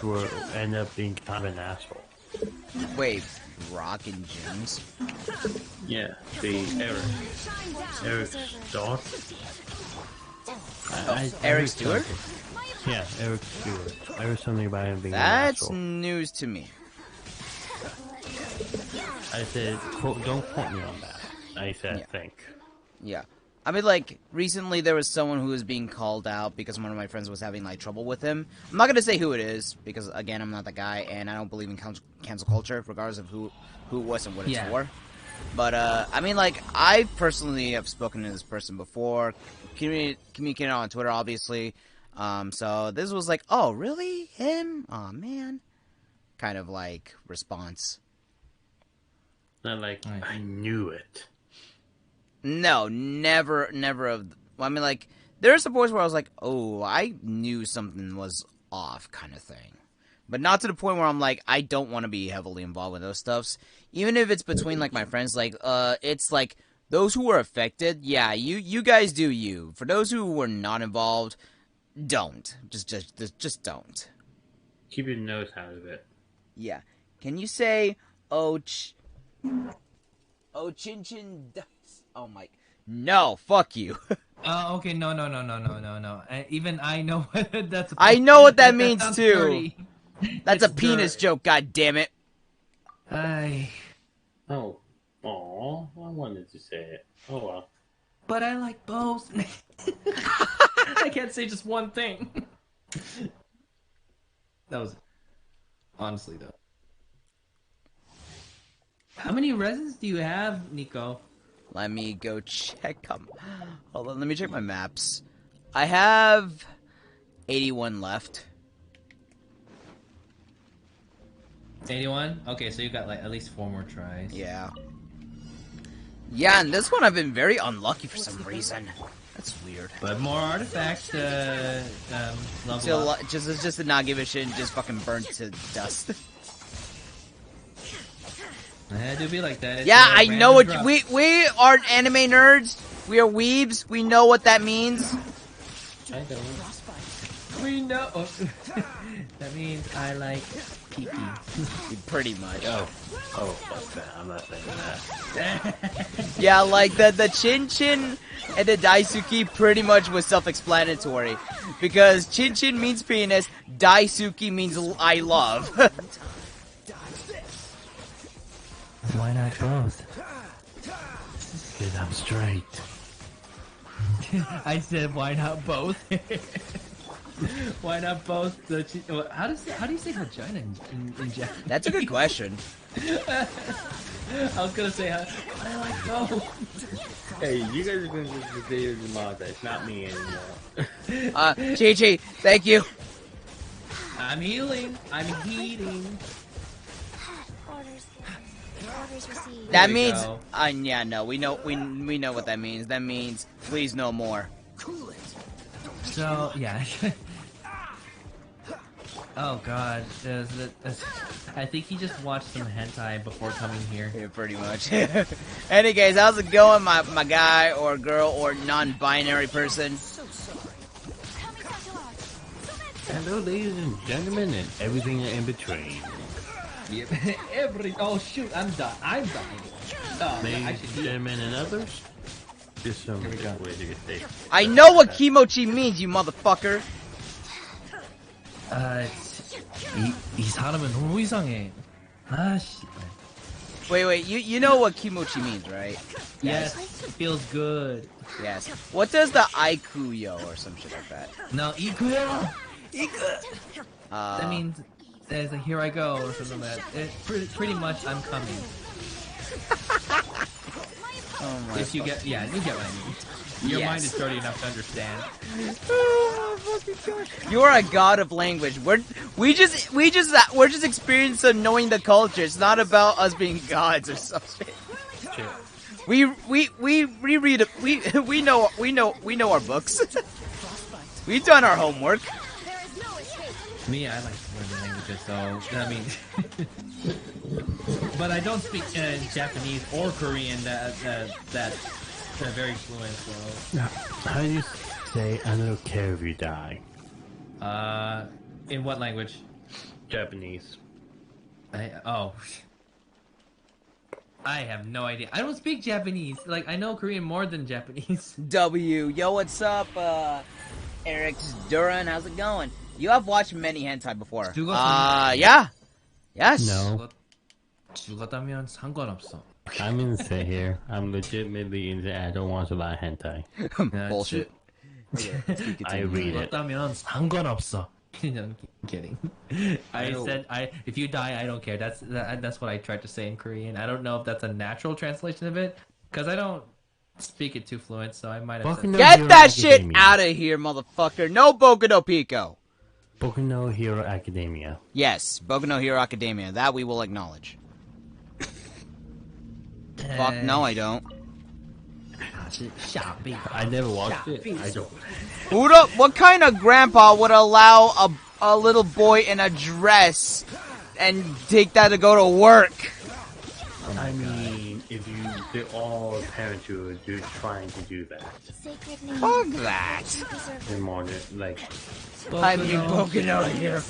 end up being kind of an asshole. Wait, Brock and James? Yeah, Eric's dog. Eric Stewart? Yeah, Eric Stewart. I heard something about him being That's an asshole. news to me. I said, don't quote me on that. I said, yeah. think. Yeah. I mean, like, recently there was someone who was being called out because one of my friends was having, like, trouble with him. I'm not going to say who it is, because, again, I'm not the guy, and I don't believe in cancel culture, regardless of who it was and what it's for. But, I mean, like, I personally have spoken to this person before, communicated on Twitter, obviously. So this was like, oh, really? Him? Aw, man. Kind of, like, response. Not like, I knew it. No, never of... Well, I mean, like, there's some points where I was like, oh, I knew something was off kind of thing. But not to the point where I'm like, I don't want to be heavily involved with those stuffs. Even if it's between, like, my friends, like, it's like, those who were affected, yeah, you guys do you. For those who were not involved, don't. Just don't. Keep your nose out of it. Yeah. Can you say, oh, chin chin dice? Oh my, no, fuck you. Okay, no. Even I know what that's. I know what that means too. Dirty. That's a penis joke. God damn it. Oh, I wanted to say it. Oh well. But I like both. I can't say just one thing. That was honestly though. How many resins do you have, Nico? Let me go check them. Hold on, let me check my maps. I have 81 left. 81? Okay, so you got like at least 4 more tries. Yeah. Yeah, and this one I've been very unlucky for some reason. That's weird. But more artifacts to level So up. just to not give a shit and just fucking burn to dust. It do be like that. It's Yeah, I know what drop. we are anime nerds. We are weebs. We know what that means. I don't. We know. That means I like pee-pee. Pretty much. Oh, fuck that. I'm not saying that. Yeah, like the Chin Chin and the Daisuke pretty much was self-explanatory. Because Chin Chin means penis, Daisuke means I love. Why not both? Because I'm straight. I said, why not both? Why not both? How do you say vagina in Japanese? That's a good question. I was gonna say, I like both. Hey, you guys are going to the video of the mod. It's not me anymore. Chi-Chi, thank you. I'm healing. I'm heating. Orders received. That means, yeah, no, we know what that means. That means, please no more. So yeah. Oh god, I think he just watched some hentai before coming here. Yeah, pretty much. Anyways, how's it going, my guy or girl or non-binary person? Hello, ladies and gentlemen, and everything in between. Yep. Oh shoot, I'm done. I'm dying. Oh, Ladies and gentlemen and others, just some way to get there. I know what kimochi means, you motherfucker. 이 사람은 너무 이상해. 아 씨. Wait, you know what kimochi means, right? Yes, it feels good. Yes. What does the aikuyo or some shit like that? No, ikuyo. That means there's a here I go or something like that. Pretty much I'm coming. Oh my. If you get, yeah, you get what I mean. Your mind is dirty enough to understand. You are a god of language. We're just experienced of knowing the culture. It's not about us being gods or something. We reread it. We know our books. We've done our homework. Me, I like learning languages, so I mean, but I don't speak Japanese or Korean that very fluent. So How do you say I don't care if you die? In what language? Japanese. I have no idea. I don't speak Japanese. Like, I know Korean more than Japanese. W, yo, what's up, Eric Duran? How's it going? You have watched many hentai before. Yeah. Yes. No. 죽었다면 상관없어. I'm gonna say here, I'm legitimately into. I don't watch a lot of hentai. Bullshit. I read it. 죽었다면 상관없어. I'm kidding. I said, if you die, I don't care. That's what I tried to say in Korean. I don't know if that's a natural translation of it, because I don't speak it too fluent, so I might have said Get that shit out of here, motherfucker. No Boku no Pico. Boku no Hero Academia. Yes, Boku no Hero Academia. That we will acknowledge. Fuck no, I don't. I never watched it. I don't. What kind of grandpa would allow a little boy in a dress and take that to go to work? I mean, if they're all parents who are trying to do that. Fuck that. They're more like. I mean, Boku no Hero.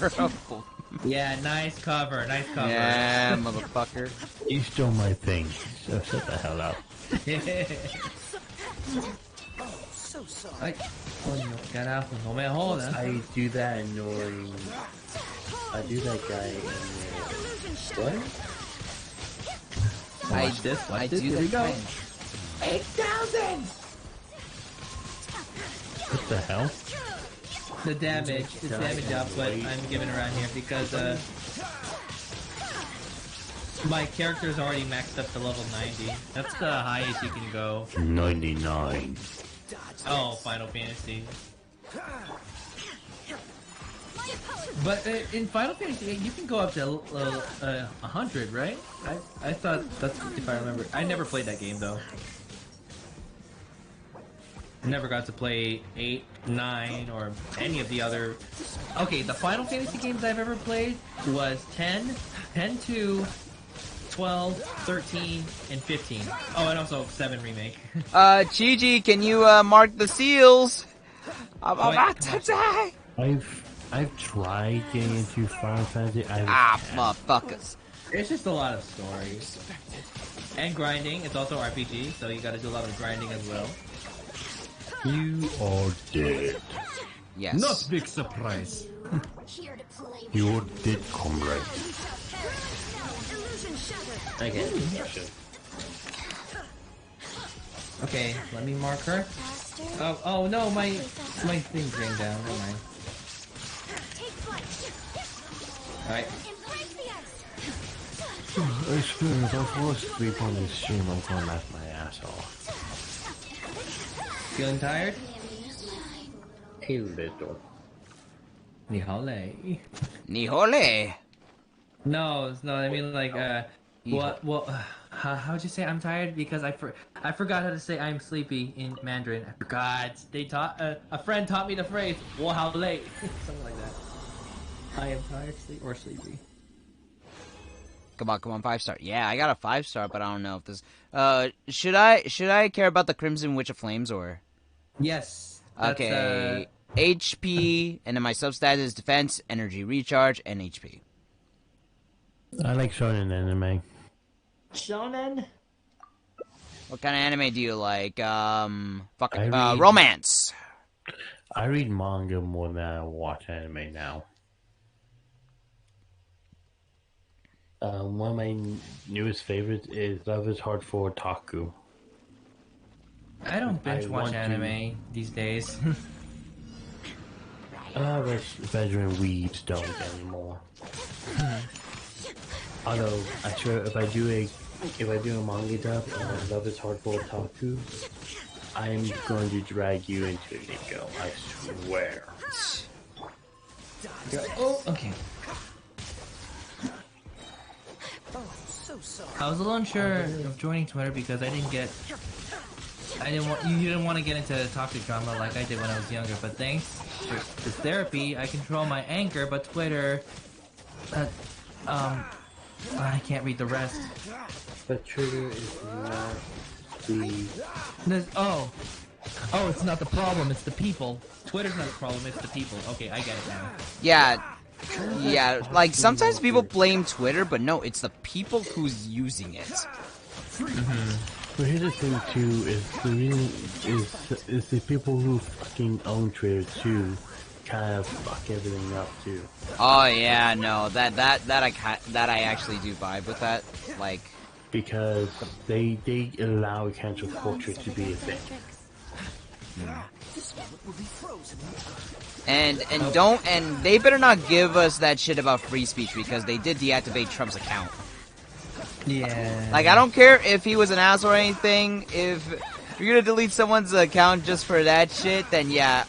Yeah, nice cover. Yeah, motherfucker. You stole my thing, so shut the hell up. So sorry. Ay, coño, carajo, no me jodas. I do that annoying. I do that guy in what? Watch this. I Here do we go. 8,000! What the hell? The damage output I'm giving around here because my character's already maxed up to level 90. That's the highest you can go. 99. Oh, Final Fantasy. But in Final Fantasy 8, you can go up to 100, right? I thought that's if I remember. I never played that game though. Never got to play 8, 9, or any of the other... Okay, the Final Fantasy games I've ever played was 10, 10-2, 12, 13, and 15. Oh, and also 7 Remake. Chi-Chi, can you mark the seals? I'm about to die! I've tried getting into Final Fantasy. Motherfuckers. It's just a lot of stories. And grinding. It's also RPG, so you gotta do a lot of grinding as well. You are dead. Yes. Not big surprise. You're dead, comrade. Okay. Okay, let me mark her. Oh no, my thing ran down. Never mind. Alright. I swear, if I fall asleep on this stream, I'm gonna laugh my ass off. Feeling tired? A little. Nihole. Nihole. No, I mean like how'd you say I'm tired? Because I forgot how to say I'm sleepy in Mandarin. I forgot. They taught a friend taught me the phrase "Wo hao lei," something like that. I am tired, sleepy. Come on, 5-star. Yeah, I got a 5-star, but I don't know if this. Should I care about the Crimson Witch of Flames or? Yes. Okay. HP, and then my substat is defense, energy recharge, and HP. I like shonen anime. Shonen? What kind of anime do you like? Romance. I read manga more than I watch anime now. One of my newest favorites is Love is Hard for Otaku. I don't binge watch anime these days. Veteran weebs don't anymore. Although I swear, if I do a manga dub and Love is Hard for Otaku, I'm going to drag you into Nico. I swear. Oh, okay. I was a little unsure of joining Twitter because you didn't want to get into toxic drama like I did when I was younger, but thanks to this therapy, I control my anger, but Twitter, I can't read the rest. But Twitter is not the... Oh, it's not the problem, it's the people. Twitter's not the problem, it's the people. Okay, I get it now. Yeah, like, sometimes people blame Twitter, but no, it's the people who's using it. But here's the thing too: is the reason is the people who fucking own Twitter too, kind of fuck everything up too. Oh yeah, no, that I actually do vibe with that, like, because they allow cancel culture to be a thing. And they better not give us that shit about free speech because they did deactivate Trump's account. Yeah. Like, I don't care if he was an ass or anything. If you're gonna delete someone's account just for that shit, then yeah,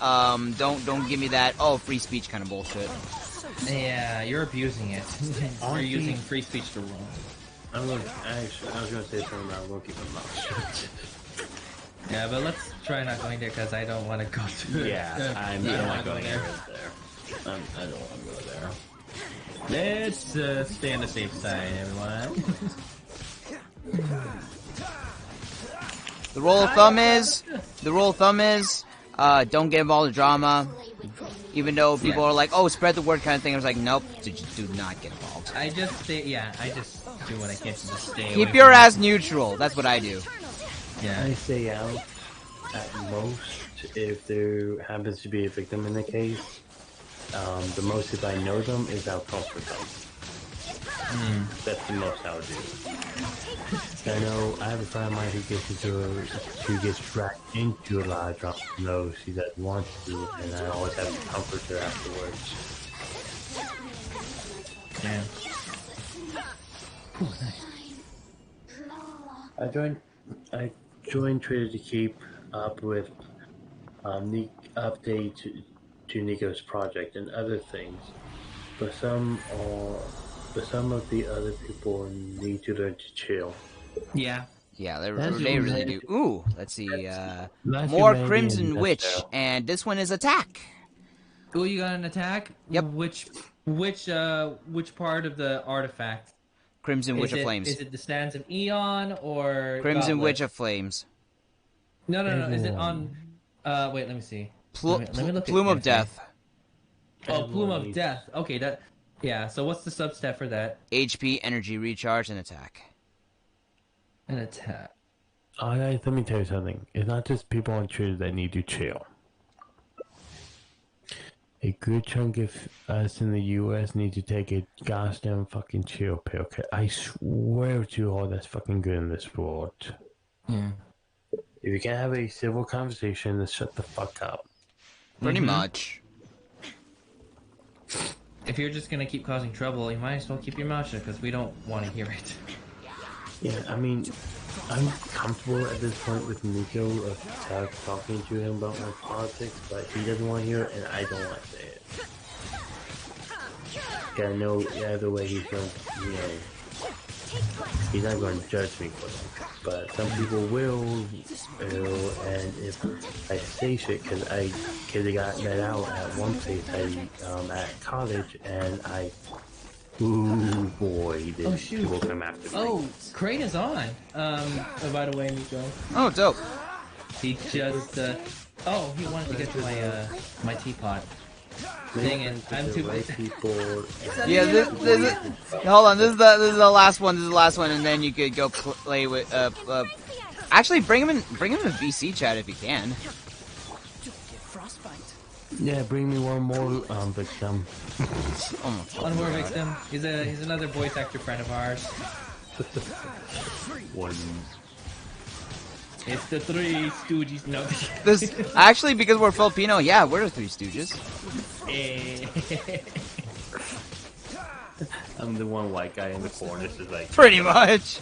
don't give me that free speech kind of bullshit. Yeah, you're abusing it. You're using free speech to wrong. I was gonna say something about Loki, but I'm not sure. Yeah, but let's try not going there because I don't want to go to it. Yeah, I don't want to go there. I don't want to go there. Let's stay on the safe side, everyone. The rule of thumb is, don't get involved in drama. Even though people are like, oh, spread the word kind of thing. I was like, nope, just do not get involved. I just do what I can to just stay away. Keep your ass neutral. That's what I do. Yeah. I stay out at most if there happens to be a victim in the case. The most if I know them is I'll comfort them. That's the most I would do. I know I have a friend of mine who gets dragged into a lot of drama. No, she doesn't want to, and I always have to comfort her afterwards. Yeah. I joined Twitter to keep up with updates to Nico's project and other things, but some of the other people need to learn to chill. Yeah, Yeah, they That's really do. amazing. Ooh, let's see. Nice More humanity Crimson and Witch, that's and this one is attack. Oh, you got an attack? Yep. Which part of the artifact? Crimson Witch of Is Flames. it the Sands of Eon or Crimson Gauntlet? Witch of Flames. No. Is it on? Wait, let me see. Let me look Plume at of Death. Oh, Plume of Death. Okay, that. Yeah. So what's the substat for that? HP, energy recharge, and attack. An attack. Oh, guys, let me tell you something. It's not just people on Twitter that need to chill. A good chunk of us in the U.S. need to take a goddamn fucking chill pill. Okay? I swear to you, all that's fucking good in this world. Yeah. If you can't have a civil conversation, then shut the fuck up. Pretty much. If you're just gonna keep causing trouble, you might as well keep your mouth shut because we don't want to hear it. Yeah, I mean, I'm comfortable at this point with Nico of talking to him about my politics, but he doesn't want to hear it, and I don't want to say it. I know either way he's going to, he's not going to judge me for that. But some people will, and if I say shit, because I got let out at one place at college, and ooh boy, people come after me. Oh, Crane is on. By the way, Nico. Oh, dope. He just he wanted to get to my teapot. Dang it, I'm too late. Yeah, this hold on, this is the last one. This is the last one, and then you could go play with actually bring him in VC chat if you can. Yeah, bring me one more victim. One more victim. He's another voice actor friend of ours. One. It's the Three Stooges. No. This actually, because we're Filipino, yeah, we're the Three Stooges. I'm the one white guy in the corner. This is like pretty much.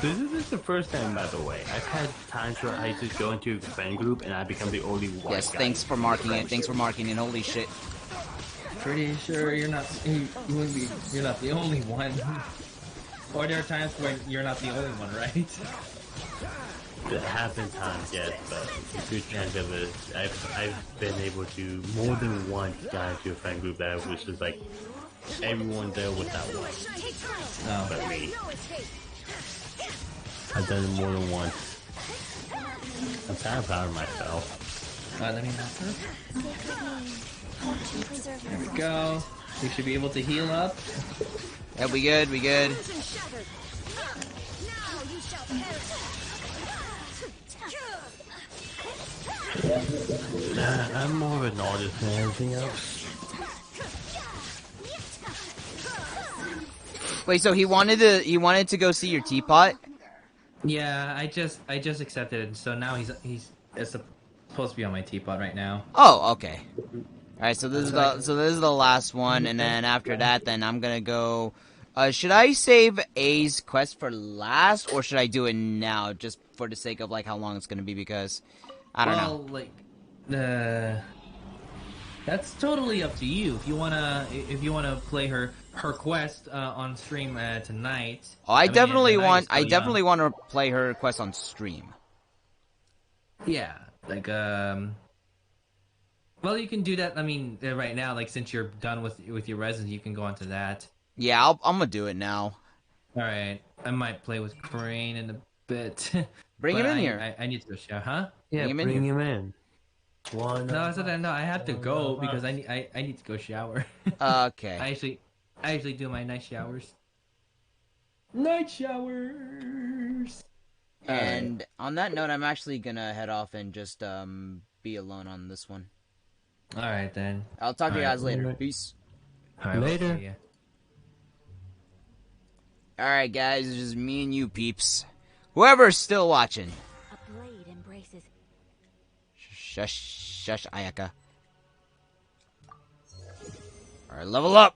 This is the first time, by the way. I've had times where I just go into a fan group and I become the only white yes, guy. thanks for marking it. Thanks for marking it. Holy shit. Pretty sure you're not the only one. Or there are times when you're not the only one, right? There have been times, yes, but a good chance of it. I've been able to more than once get into a fan group that was just like everyone there was that one. No, but me. I've done it more than once. I'm kind of proud of myself. Let me There we go. We should be able to heal up. Yeah, we good, we good. I'm more of an artist than anything else. Wait, so he wanted to go see your teapot? Yeah, I just accepted it. So now he's supposed to be on my teapot right now. Oh, okay. All right, so this is the last one, and then after that, then I'm gonna go. Should I save A's quest for last, or should I do it now, just for the sake of like how long it's gonna be? Because I don't know. Like, that's totally up to you. If you wanna play her quest on stream tonight. Oh, I definitely want to play her quest on stream. Yeah, like well, you can do that. I mean, right now, like since you're done with your residence, you can go on to that. Yeah, I'm gonna do it now. All right, I might play with Crane in a bit. Bring him in here. I need to go shower, huh? Yeah, bring him in. No, I said no. I have to go because I need to go shower. Okay. I actually do my night showers. Night showers. And on that note, I'm actually gonna head off and just be alone on this one. All right then. I'll talk to you guys later. Peace. All right, later. All right, guys, it's just me and you peeps. Whoever's still watching. A blade embraces. Shush, Ayaka. All right, level up.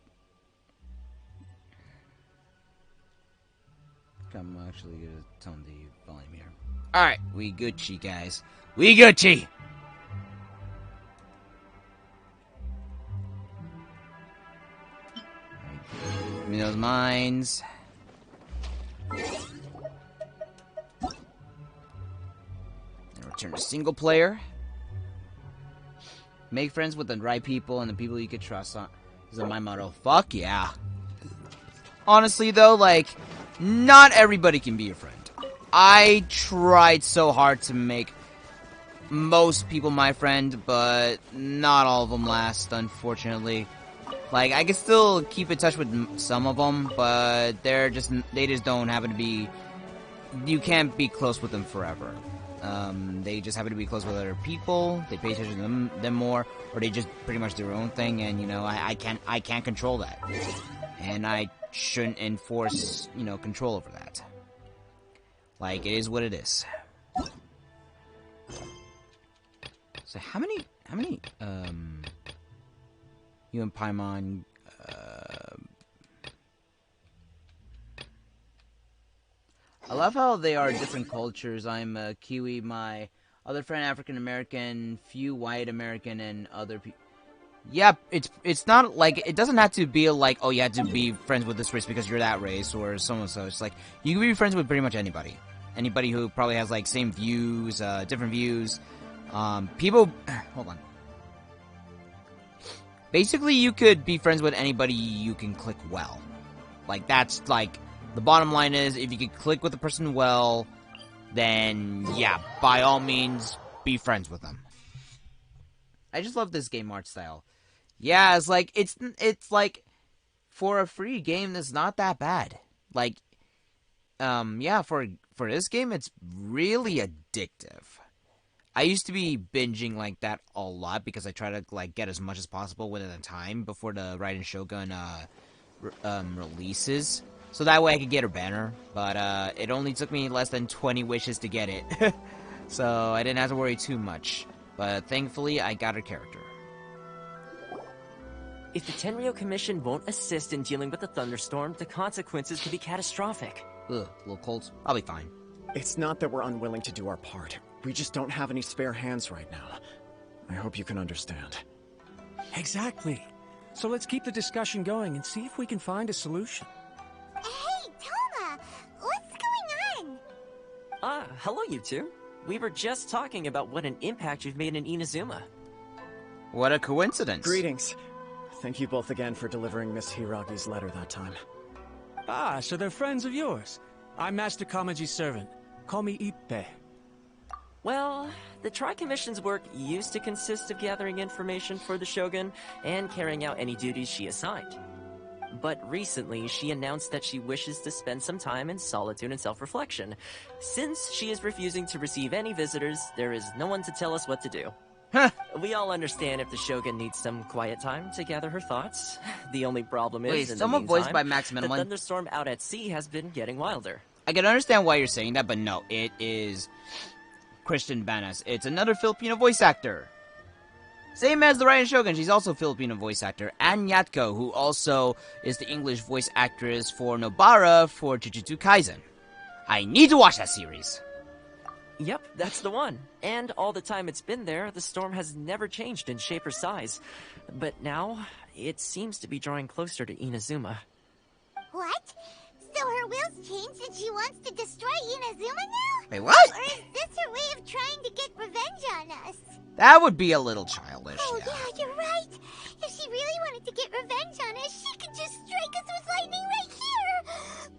I'm actually gonna tone the volume here. All right, we Gucci, guys. We Gucci. Give me those mines. And return to single player. Make friends with the right people and the people you could trust. Is my motto. Fuck yeah. Honestly, though, like, not everybody can be your friend. I tried so hard to make most people my friend, but not all of them last, unfortunately. Like, I can still keep in touch with some of them, but they just don't happen to be... You can't be close with them forever. They just happen to be close with other people, they pay attention to them more, or they just pretty much do their own thing, and, you know, I can't control that. And I shouldn't enforce, you know, control over that. Like, it is what it is. So how many, you and Paimon, I love how they are different cultures. I'm a Kiwi, my other friend African American, few white American, and other people. Yeah, it's not like, it doesn't have to be like, oh, you have to be friends with this race because you're that race or so. It's like, you can be friends with pretty much anybody. Anybody who probably has like same views, different views. People, hold on. Basically, you could be friends with anybody you can click well. Like, that's like, the bottom line is, if you can click with the person well, then yeah, by all means, be friends with them. I just love this game art style. Yeah, it's like, it's like, for a free game, that's not that bad. Like, yeah, for this game, it's really addictive. I used to be binging like that a lot because I try to like get as much as possible within the time before the Raiden Shogun releases, so that way I could get her banner. But it only took me less than 20 wishes to get it, so I didn't have to worry too much. But thankfully, I got her character. If the Tenryo Commission won't assist in dealing with the thunderstorm, the consequences could be catastrophic. Ugh, a little cold. I'll be fine. It's not that we're unwilling to do our part. We just don't have any spare hands right now. I hope you can understand. Exactly. So let's keep the discussion going and see if we can find a solution. Hey, Toma! What's going on? Ah, hello you two. We were just talking about what an impact you've made in Inazuma. What a coincidence. Greetings. Thank you both again for delivering Miss Hiragi's letter that time. Ah, so they're friends of yours. I'm Master Kamaji's servant. Call me Ippe. Well, the Tri-Commission's work used to consist of gathering information for the Shogun and carrying out any duties she assigned. But recently, she announced that she wishes to spend some time in solitude and self-reflection. Since she is refusing to receive any visitors, there is no one to tell us what to do. We all understand if the Shogun needs some quiet time to gather her thoughts. The only problem is, in the someone meantime, voiced by Max Minimum. the thunderstorm out at sea has been getting wilder. I can understand why you're saying that, but no, it is Christian Banas. It's another Filipino voice actor. Same as the Raiden Shogun, she's also a Filipino voice actor. And Yatko, who also is the English voice actress for Nobara for Jujutsu Kaisen. I need to watch that series. Yep, that's the one. And all the time it's been there, the storm has never changed in shape or size. But now, it seems to be drawing closer to Inazuma. What? So her will's changed and she wants to destroy Inazuma now? Wait, what? Or is this her way of trying to get revenge on us? That would be a little childish. Oh, yeah, you're right. If she really wanted to get revenge on us, she could just strike us with lightning right here.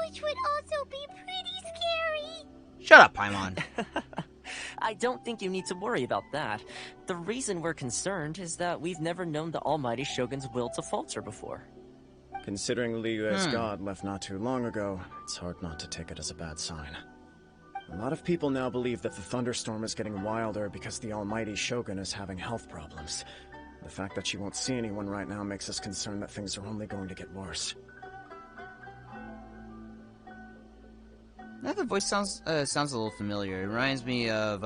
Which would also be pretty scary. Shut up, Paimon. I don't think you need to worry about that. The reason we're concerned is that we've never known the Almighty Shogun's will to falter before. Considering Liu as God left not too long ago, it's hard not to take it as a bad sign. A lot of people now believe that the thunderstorm is getting wilder because the Almighty Shogun is having health problems. The fact that she won't see anyone right now makes us concerned that things are only going to get worse. That the voice sounds a little familiar. It reminds me of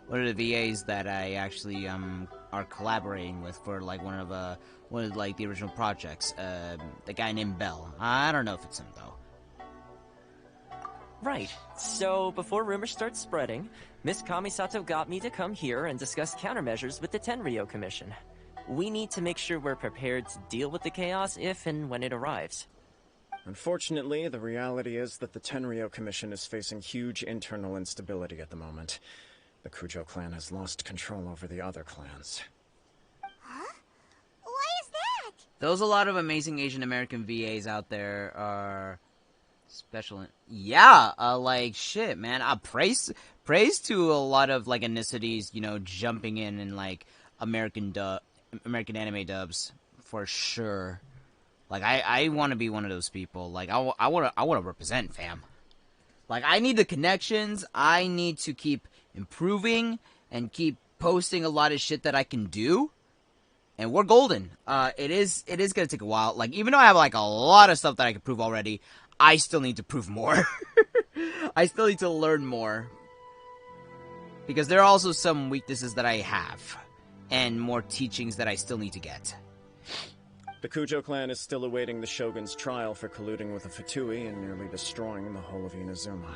one of the VAs that I actually are collaborating with for like one of like the original projects. The guy named Bell. I don't know if it's him though. Right. So, before rumors start spreading, Miss Kamisato got me to come here and discuss countermeasures with the Tenryo Commission. We need to make sure we're prepared to deal with the chaos if and when it arrives. Unfortunately, the reality is that the Tenryo Commission is facing huge internal instability at the moment. The Kujo clan has lost control over the other clans. Huh? Why is that? There's a lot of amazing Asian American VAs out there. Are special. Yeah, like shit, man. Praise to a lot of like ethnicities, you know, jumping in and like American anime dubs for sure. Like I want to be one of those people. Like I want to represent, fam. Like I need the connections. I need to keep improving and keep posting a lot of shit that I can do. And we're golden. It is gonna take a while. Like even though I have like a lot of stuff that I can prove already, I still need to prove more. I still need to learn more. Because there are also some weaknesses that I have. And more teachings that I still need to get. The Kujo clan is still awaiting the Shogun's trial for colluding with the Fatui and nearly destroying the whole of Inazuma.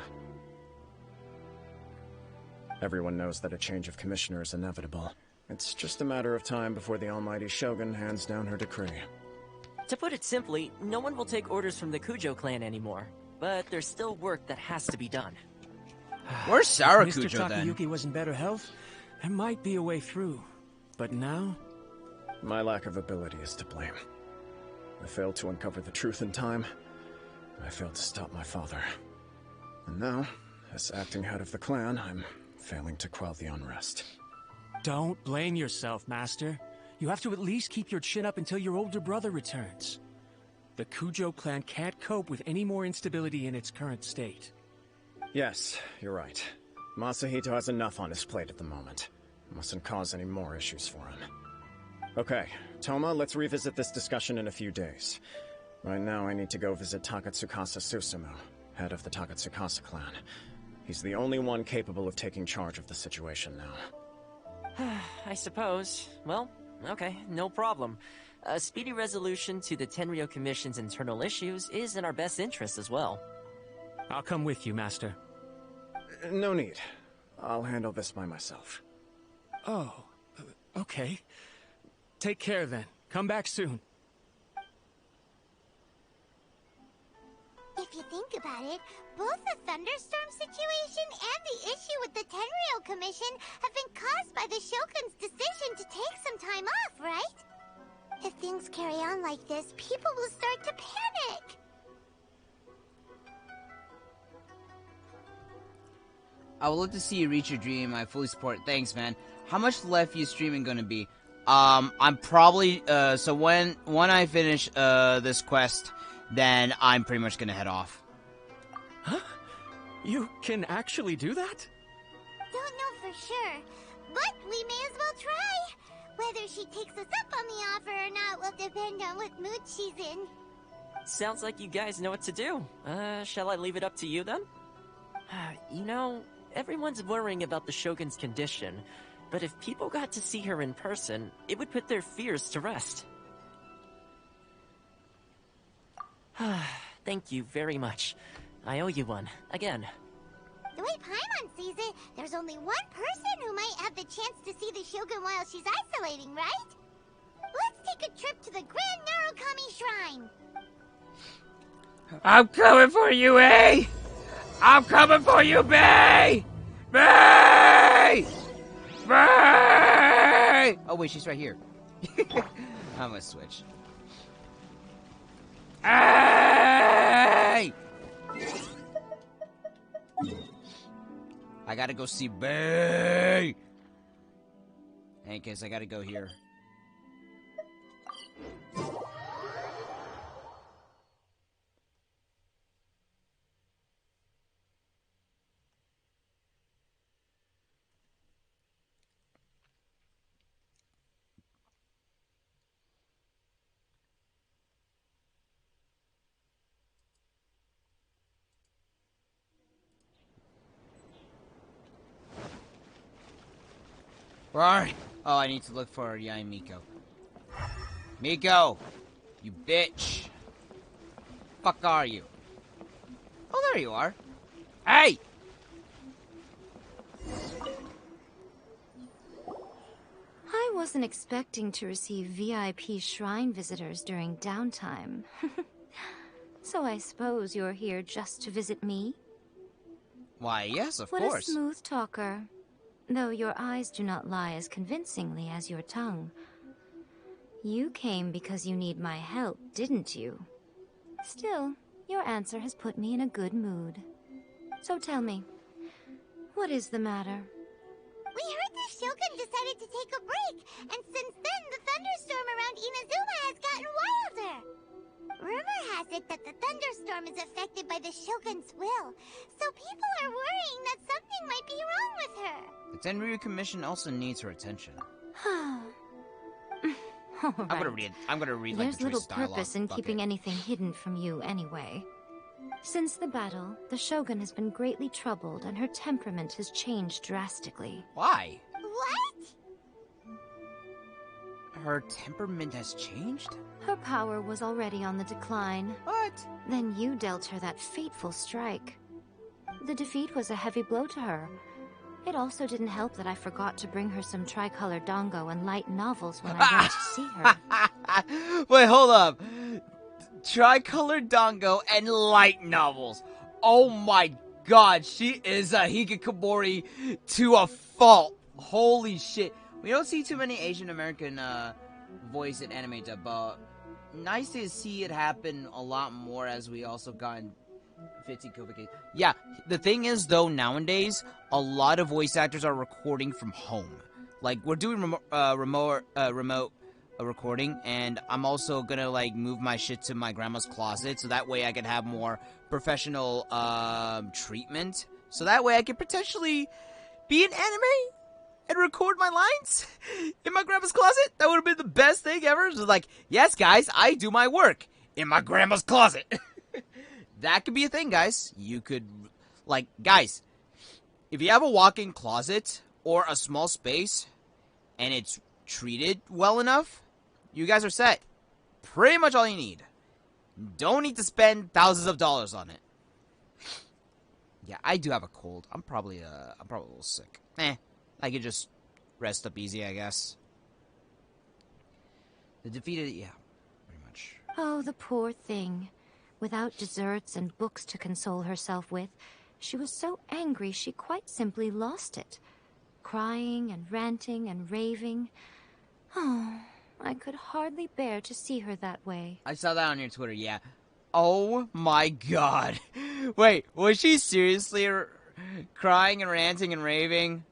Everyone knows that a change of commissioner is inevitable. It's just a matter of time before the almighty Shogun hands down her decree. To put it simply, no one will take orders from the Kujo clan anymore. But there's still work that has to be done. Where's Sarah If Mr. Kujo then? Takayuki was in better health, there might be a way through. But now? My lack of ability is to blame. I failed to uncover the truth in time. I failed to stop my father. And now, as acting head of the clan, I'm failing to quell the unrest. Don't blame yourself, Master. You have to at least keep your chin up until your older brother returns. The Kujo clan can't cope with any more instability in its current state. Yes, you're right. Masahito has enough on his plate at the moment. Mustn't cause any more issues for him. Okay, Toma, let's revisit this discussion in a few days. Right now, I need to go visit Takatsukasa Susumu, head of the Takatsukasa clan. He's the only one capable of taking charge of the situation now. I suppose. Well, okay, no problem. A speedy resolution to the Tenryo Commission's internal issues is in our best interest as well. I'll come with you, Master. No need. I'll handle this by myself. Oh, okay. Take care then. Come back soon. If you think about it, both the thunderstorm situation and the issue with the Tenryo Commission have been caused by the Shogun's decision to take some time off, right? If things carry on like this, people will start to panic. I would love to see you reach your dream. I fully support. Thanks, man. How much left you streaming gonna be? I'm probably so when I finish this quest, then I'm pretty much gonna head off. Huh? You can actually do that? Don't know for sure, but we may as well try. Whether she takes us up on the offer or not will depend on what mood she's in. Sounds like you guys know what to do. Shall I leave it up to you then? You know, everyone's worrying about the Shogun's condition, but if people got to see her in person, it would put their fears to rest. Thank you very much. I owe you one, again. The way Paimon sees it, there's only one person who might have the chance to see the Shogun while she's isolating, right? Let's take a trip to the Grand Narukami Shrine. I'm coming for you, A! I'm coming for you, Bay! Bay! Bay! Oh, wait, she's right here. I'm gonna switch. Hey! I gotta go see Bay! In case I gotta go here. Where are you? Oh, I need to look for Yai Miko. Miko! You bitch! Fuck are you? Oh, there you are. Hey! I wasn't expecting to receive VIP shrine visitors during downtime. So I suppose you're here just to visit me? Why, yes, of What course. a smooth talker. Though your eyes do not lie as convincingly as your tongue. You came because you need my help, didn't you? Still, your answer has put me in a good mood. So tell me, what is the matter? We heard the Shogun decided to take a break, and since then the thunderstorm around Inazuma has gotten wilder. Rumor has it that the thunderstorm is affected by the Shogun's will, so people are worrying that something might be wrong with her. The Tenryu Commission also needs her attention. All I'm gonna read like There's the little choice dialogue. purpose in Fuck keeping it. anything hidden from you anyway. Since the battle, the Shogun has been greatly troubled and her temperament has changed drastically. Why? What? Her temperament has changed? Her power was already on the decline. What? Then you dealt her that fateful strike. The defeat was a heavy blow to her. It also didn't help that I forgot to bring her some tricolor dongo and light novels when I went to see her. Wait, hold up. Tricolor dongo and light novels. Oh my god, she is a hikikomori to a fault. Holy shit. We don't see too many Asian American voice in anime dub, but nice to see it happen a lot more as we also got in 15 Kubicate. Yeah, the thing is though, nowadays a lot of voice actors are recording from home. Like we're doing remote recording, and I'm also gonna like move my shit to my grandma's closet so that way I can have more professional treatment. So that way I can potentially be in anime and record my lines in my grandma's closet. That would have been the best thing ever. Just like, yes, guys, I do my work in my grandma's closet. That could be a thing, guys. You could, like, guys, if you have a walk-in closet or a small space and it's treated well enough, you guys are set. Pretty much all you need. Don't need to spend thousands of dollars on it. Yeah, I do have a cold. I'm probably a little sick. I could just rest up easy, I guess. The defeated, yeah, pretty much. Oh, the poor thing. Without desserts and books to console herself with, she was so angry she quite simply lost it. Crying and ranting and raving. Oh, I could hardly bear to see her that way. I saw that on your Twitter, yeah. Oh my god. Wait, was she seriously crying and ranting and raving?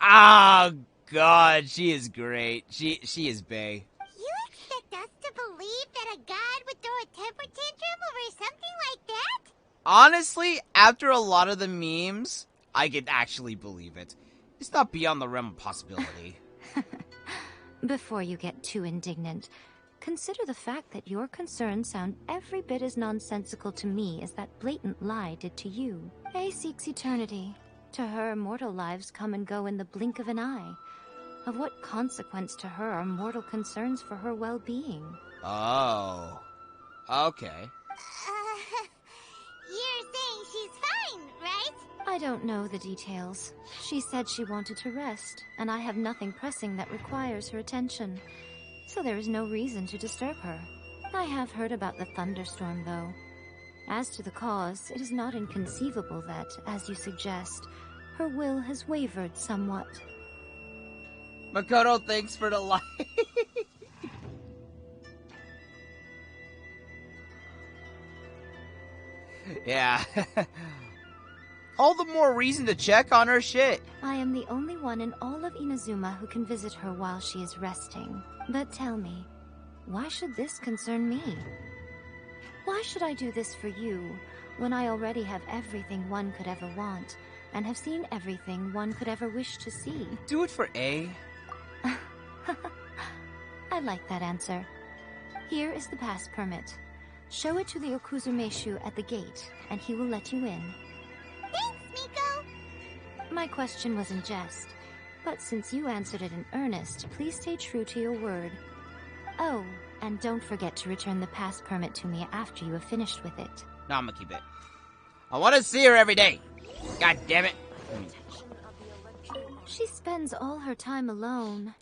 Oh god, she is great. She is bae. You expect us to believe that a god would throw a temper tantrum over something like that? Honestly, after a lot of the memes, I could actually believe it. It's not beyond the realm of possibility. Before you get too indignant, consider the fact that your concerns sound every bit as nonsensical to me as that blatant lie did to you. A seeks eternity. To her, mortal lives come and go in the blink of an eye. Of what consequence to her are mortal concerns for her well-being? Oh. Okay. You're saying she's fine, right? I don't know the details. She said she wanted to rest, and I have nothing pressing that requires her attention. So there is no reason to disturb her. I have heard about the thunderstorm, though. As to the cause, it is not inconceivable that, as you suggest, her will has wavered somewhat. Makoto, thanks for the like. Yeah. All the more reason to check on her shit. I am the only one in all of Inazuma who can visit her while she is resting. But tell me, why should this concern me? Why should I do this for you, when I already have everything one could ever want, and have seen everything one could ever wish to see? Do it for A. I like that answer. Here is the pass permit. Show it to the Okuzumeshu at the gate, and he will let you in. Thanks, Miko! My question was in jest, but since you answered it in earnest, please stay true to your word. Oh, and don't forget to return the pass permit to me after you have finished with it. No, I'm gonna keep it. I want to see her every day. God damn it. She spends all her time alone.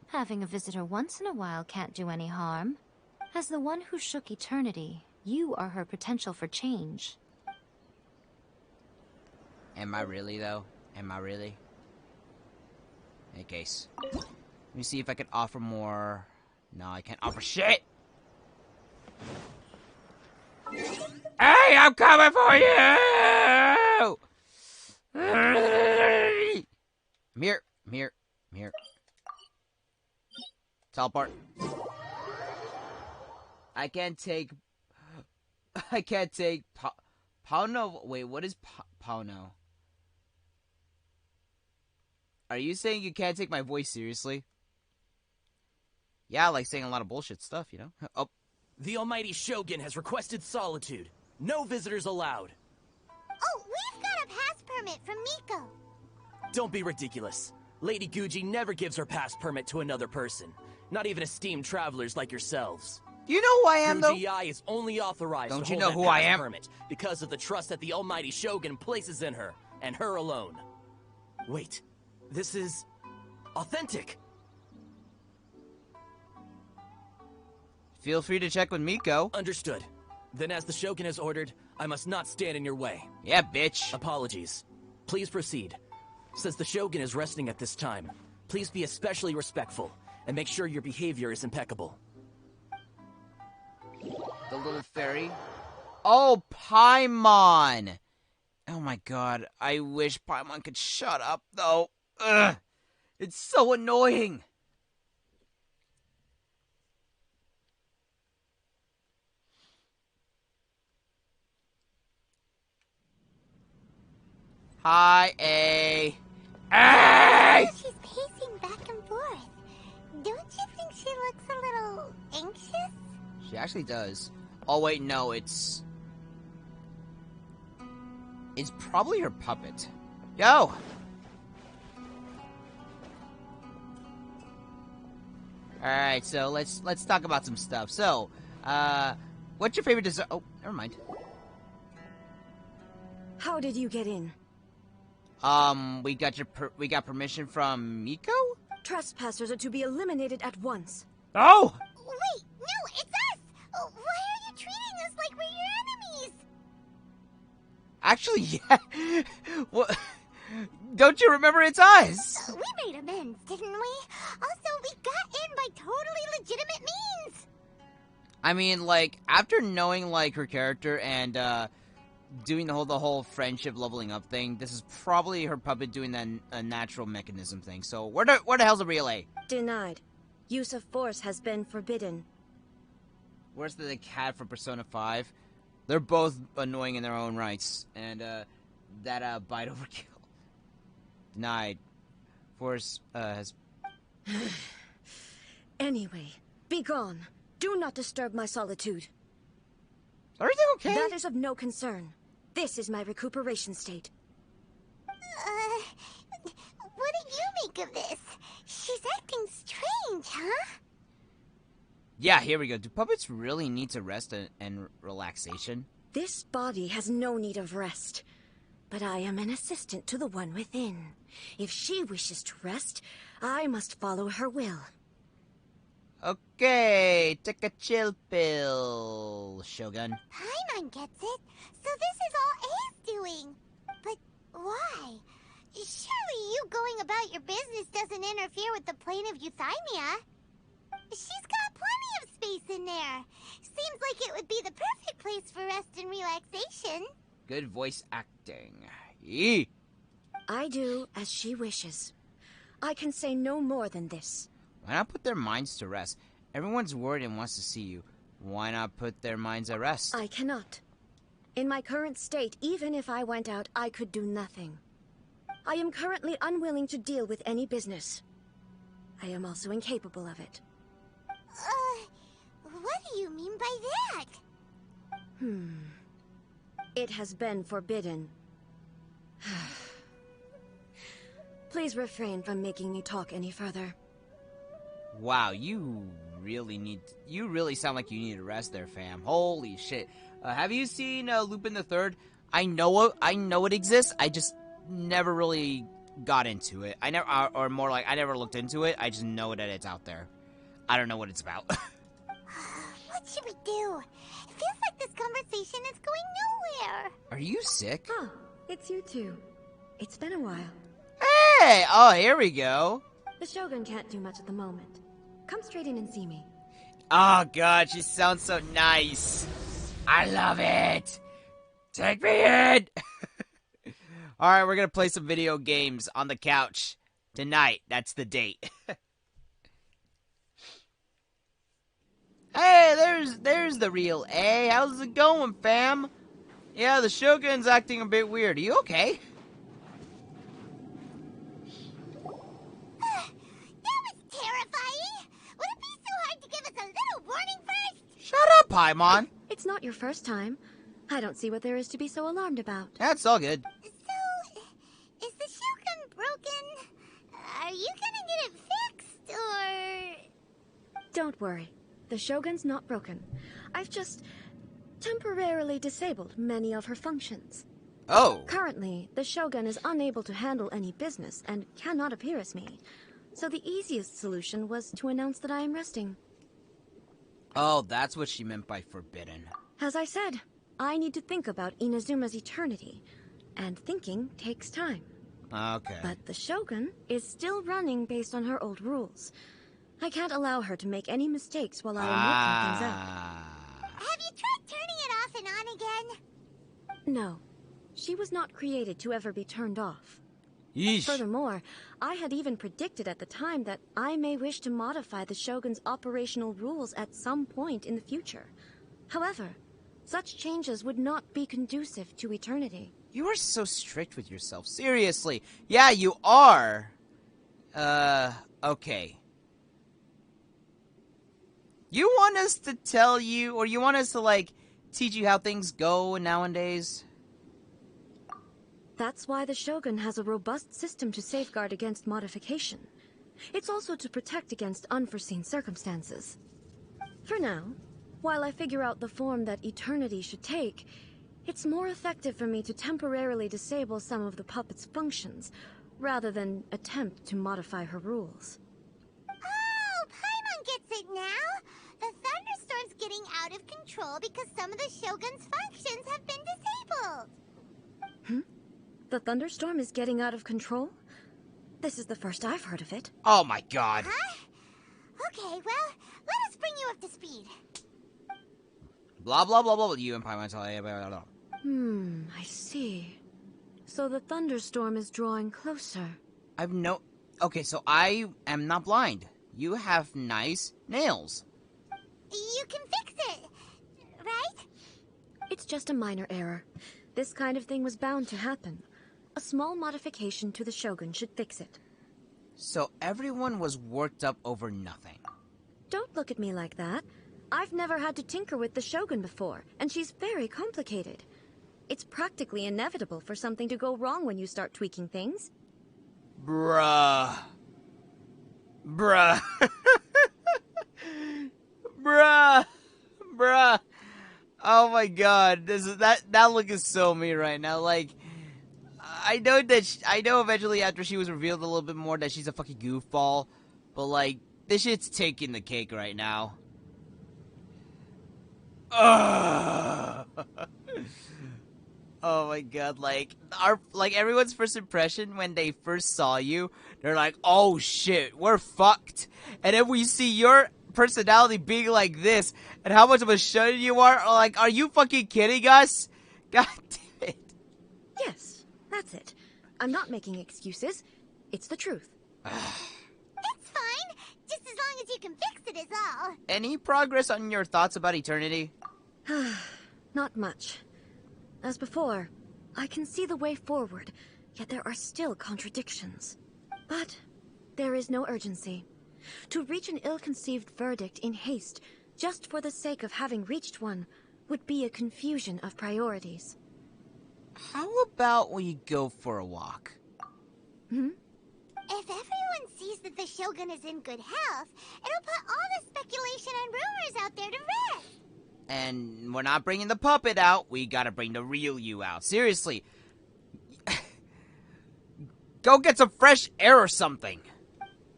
Having a visitor once in a while can't do any harm. As the one who shook eternity, you are her potential for change. Am I really, though? Am I really? In any case. Let me see if I can offer more... No, I can't offer shit! Hey, I'm coming for you! I'm here. I'm here. I'm here. Teleport. I can't take... Pauno... Wait, what is Pauno? Are you saying you can't take my voice seriously? Yeah, I like saying a lot of bullshit stuff, you know? Oh. The almighty Shogun has requested solitude. No visitors allowed. Oh, we've got a pass permit from Miko. Don't be ridiculous. Lady Guji never gives her pass permit to another person. Not even esteemed travelers like yourselves. You know who I am, though? Guji is only authorized Don't to you hold know that who I pass am? permit because of the trust that the almighty Shogun places in her, and her alone. Wait, this is... authentic. Feel free to check with Miko. Understood. Then as the Shogun has ordered, I must not stand in your way. Yeah, bitch. Apologies. Please proceed. Since the Shogun is resting at this time, please be especially respectful, and make sure your behavior is impeccable. The little fairy. Oh, Paimon! Oh my god, I wish Paimon could shut up, though. Ugh! It's so annoying! Hi, A. A! She's pacing back and forth. Don't you think she looks a little anxious? She actually does. Oh, wait, no, it's probably her puppet. Yo! Alright, so let's talk about some stuff. So, what's your favorite dessert? Oh, never mind. How did you get in? We got permission from Miko? Trespassers are to be eliminated at once. Oh! Wait, no, it's us! Oh, why are you treating us like we're your enemies? Actually, yeah. What? Don't you remember it's us? We made amends, didn't we? Also, we got in by totally legitimate means. I mean, like, after knowing, like, her character and, doing the whole friendship leveling up thing, this is probably her puppet doing that a natural mechanism thing. So, where the hell's the relay? Denied. Use of force has been forbidden. Where's the cat from Persona 5? They're both annoying in their own rights. And, that, bite overkill. Denied. Force, has... Anyway, be gone. Do not disturb my solitude. Everything okay? That is of no concern. This is my recuperation state. What do you make of this? She's acting strange, huh? Yeah, here we go. Do puppets really need to rest and relaxation? This body has no need of rest. But I am an assistant to the one within. If she wishes to rest, I must follow her will. Okay, take a chill pill, Shogun. Paimon gets it. So this is all A's doing. But why? Surely you going about your business doesn't interfere with the plane of Euthymia. She's got plenty of space in there. Seems like it would be the perfect place for rest and relaxation. Good voice acting. Yee. I do as she wishes. I can say no more than this. Why not put their minds to rest? Everyone's worried and wants to see you. Why not put their minds at rest? I cannot. In my current state, even if I went out, I could do nothing. I am currently unwilling to deal with any business. I am also incapable of it. What do you mean by that? It has been forbidden. Please refrain from making me talk any further. Wow, you really sound like you need a rest there, fam. Holy shit. Have you seen Lupin the Third? I know it exists. I just never really got into it. I never looked into it. I just know that it's out there. I don't know what it's about. What should we do? It feels like this conversation is going nowhere. Are you sick? Oh, it's you two. It's been a while. Hey! Oh, here we go. The Shogun can't do much at the moment. Come straight in and see me. Oh god, she sounds so nice. I love it. Take me in. Alright, we're gonna play some video games on the couch. Tonight, that's the date. Hey, there's the real A. How's it going, fam? Yeah, the Shogun's acting a bit weird. Are you okay? Terrifying! Would it be so hard to give us a little warning first? Shut up, Paimon. It's not your first time. I don't see what there is to be so alarmed about. That's all good. So, is the Shogun broken? Are you gonna get it fixed, or...? Don't worry. The Shogun's not broken. I've just temporarily disabled many of her functions. Oh. Currently, the Shogun is unable to handle any business and cannot appear as me. So the easiest solution was to announce that I am resting. Oh, that's what she meant by forbidden. As I said, I need to think about Inazuma's eternity, and thinking takes time. Okay. But the Shogun is still running based on her old rules. I can't allow her to make any mistakes while I am working things out. Have you tried turning it off and on again? No. She was not created to ever be turned off. Yeesh. Furthermore, I had even predicted at the time that I may wish to modify the Shogun's operational rules at some point in the future. However, such changes would not be conducive to eternity. You are so strict with yourself. Seriously. Yeah, you are. Okay. You want us to tell you, or you want us to, like, teach you how things go nowadays? That's why the Shogun has a robust system to safeguard against modification. It's also to protect against unforeseen circumstances. For now, while I figure out the form that eternity should take, it's more effective for me to temporarily disable some of the puppet's functions, rather than attempt to modify her rules. Oh, Paimon gets it now! The thunderstorm's getting out of control because some of the Shogun's functions have been disabled! The thunderstorm is getting out of control? This is the first I've heard of it. Oh my god. Huh? Okay, well, let us bring you up to speed. Blah, blah, blah, blah, you and Paimon tell you, blah, blah, blah. I see. So the thunderstorm is drawing closer. Okay, so I am not blind. You have nice nails. You can fix it, right? It's just a minor error. This kind of thing was bound to happen. A small modification to the Shogun should fix it. So everyone was worked up over nothing. Don't look at me like that. I've never had to tinker with the Shogun before, and she's very complicated. It's practically inevitable for something to go wrong when you start tweaking things. Bruh. Bruh. Bruh. Bruh. Oh my god. That look is so me right now. Like, I know eventually after she was revealed a little bit more that she's a fucking goofball, but like, this shit's taking the cake right now. Oh my god, like everyone's first impression when they first saw you, they're like, oh shit, we're fucked. And then we see your personality being like this, and how much of a shun you are, like, are you fucking kidding us? God damn it. Yes, that's it. I'm not making excuses. It's the truth. It's fine. Just as long as you can fix it is all. Any progress on your thoughts about eternity? Not much. As before, I can see the way forward, yet there are still contradictions. But there is no urgency. To reach an ill-conceived verdict in haste, just for the sake of having reached one, would be a confusion of priorities. How about we go for a walk? If everyone sees that the Shogun is in good health, it'll put all the speculation and rumors out there to rest. And we're not bringing the puppet out, we gotta bring the real you out. Seriously. Go get some fresh air or something.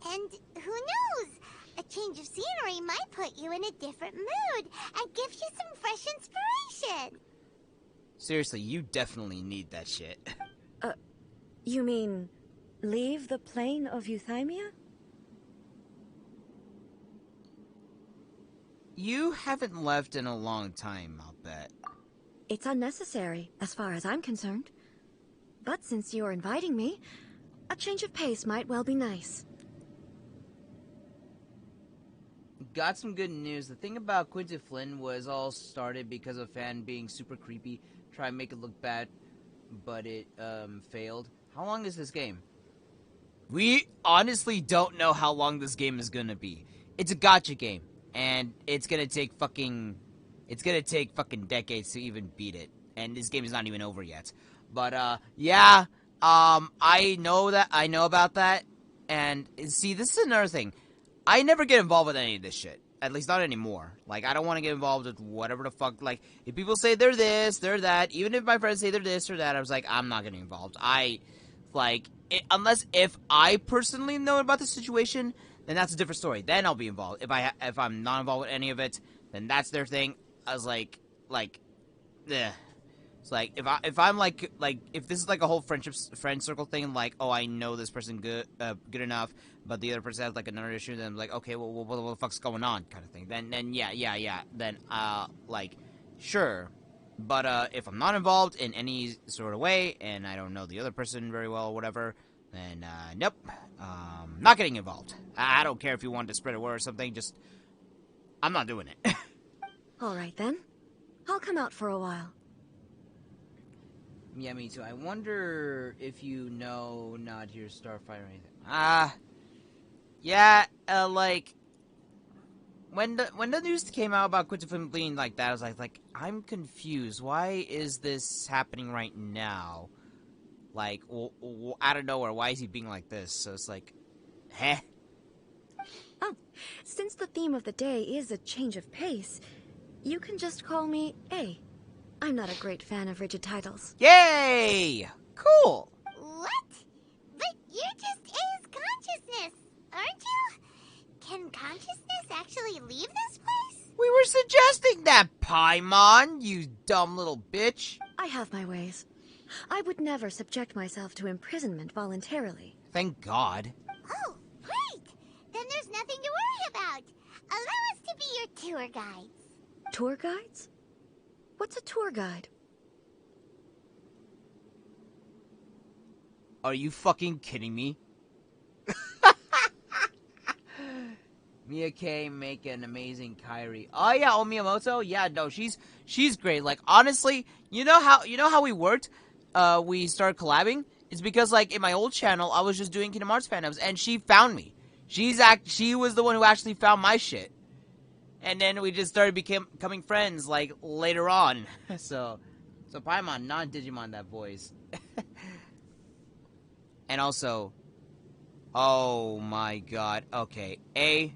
And who knows? A Change of scenery might put you in a different mood and give you some fresh inspiration. Seriously, you definitely need that shit. You mean leave the plane of Euthymia? You haven't left in a long time, I'll bet. It's unnecessary, as far as I'm concerned. But since you're inviting me, a change of pace might well be nice. Got some good news. The thing about Quinton Flynn was all started because of a fan being super creepy, try and make it look bad, but it failed. How long is this game? We honestly don't know how long this game is gonna be. It's a gacha game, and it's gonna take fucking decades to even beat it. And this game is not even over yet. But yeah, I know about that. And see, this is another thing. I never get involved with any of this shit. At least not anymore. Like, I don't want to get involved with whatever the fuck. Like, if people say they're this, they're that, even if my friends say they're this or that, I was like, I'm not getting involved. Unless if I personally know about the situation, then that's a different story. Then I'll be involved. If I'm not involved with any of it, then that's their thing. I was like, eh. It's like, if I'm like, if this is like a whole friend circle thing, like, oh, I know this person good enough, but the other person has like another issue, then I'm like, okay, well, what the fuck's going on, kind of thing. Then yeah, then, like, sure. But, if I'm not involved in any sort of way, and I don't know the other person very well or whatever, then, nope. Not getting involved. I don't care if you want to spread a word or something, just, I'm not doing it. Alright then. I'll come out for a while. Yeah, me too. I wonder if you know Not Your Starfighter or anything. Yeah, like, when the news came out about Quinton Flynn being like that, I was like, I'm confused. Why is this happening right now? Like, out of nowhere, why is he being like this? So it's like, heh. Oh, since the theme of the day is a change of pace, you can just call me A. I'm not a great fan of rigid titles. Yay! Cool! What? But you're just A's consciousness, aren't you? Can consciousness actually leave this place? We were suggesting that, Paimon, you dumb little bitch. I have my ways. I would never subject myself to imprisonment voluntarily. Thank God. Oh, great! Then there's nothing to worry about. Allow us to be your tour guides. Tour guides? What's a tour guide? Are you fucking kidding me? Miyake make an amazing Kairi. Oh yeah, Miyamoto? Yeah, no, she's great. Like, honestly, you know how we worked? We started collabing? It's because, like, in my old channel, I was just doing Kingdom Hearts fandoms, and she found me. She was the one who actually found my shit. And then we just started becoming friends, like, later on. So Paimon, not Digimon, that voice. And also, oh my god, okay, A,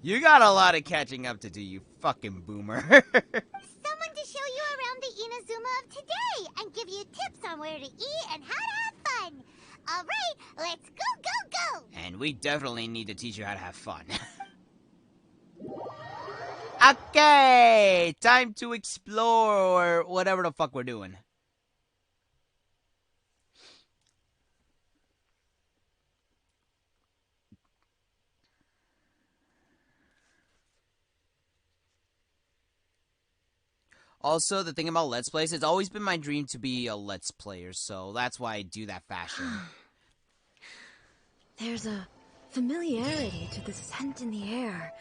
you got a lot of catching up to do, you fucking boomer. Someone to show you around the Inazuma of today and give you tips on where to eat and how to have fun. Alright, let's go! And we definitely need to teach you how to have fun. Okay, time to explore whatever the fuck we're doing. Also, the thing about Let's Plays, it's always been my dream to be a Let's Player, so that's why I do that fashion. There's a familiarity to the scent in the air,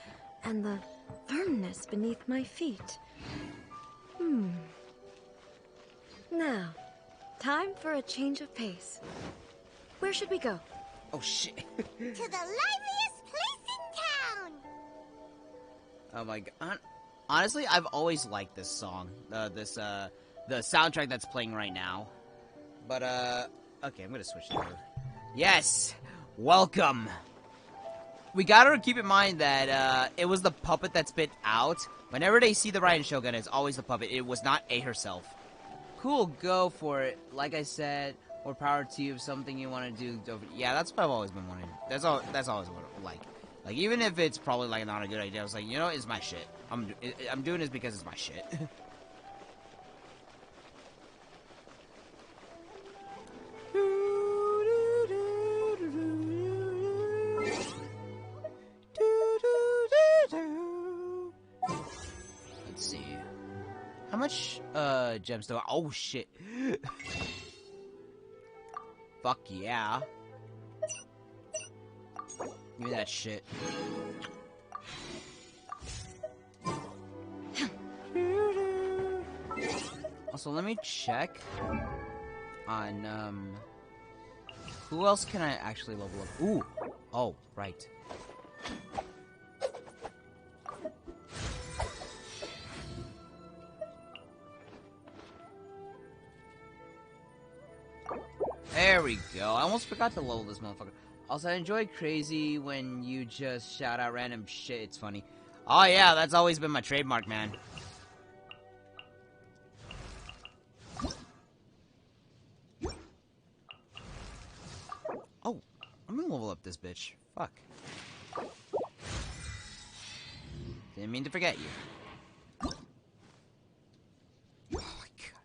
and the firmness beneath my feet. Now, time for a change of pace. Where should we go? Oh shit. To the liveliest place in town! Oh my god. Honestly, I've always liked this song. The soundtrack that's playing right now. But, okay, I'm gonna switch it over. Yes! Welcome! We gotta keep in mind that, it was the puppet that's been out. Whenever they see the Raiden Shogun, it's always the puppet. It was not A herself. Cool, go for it. Like I said, more power to you if something you want to do. Yeah, that's what I've always been wanting. That's always what I like. Like, even if it's probably, like, not a good idea, I was like, you know, it's my shit. I'm doing this because it's my shit. Let's see. How much, gems do I... Oh, shit. Fuck yeah. Give me that shit. Also, let me check on, who else can I actually level up? Ooh! Oh, right. There we go. I almost forgot to level this motherfucker. Also, I enjoy crazy when you just shout out random shit. It's funny. Oh yeah, that's always been my trademark, man. Oh, I'm gonna level up this bitch. Fuck. Didn't mean to forget you. Oh my god.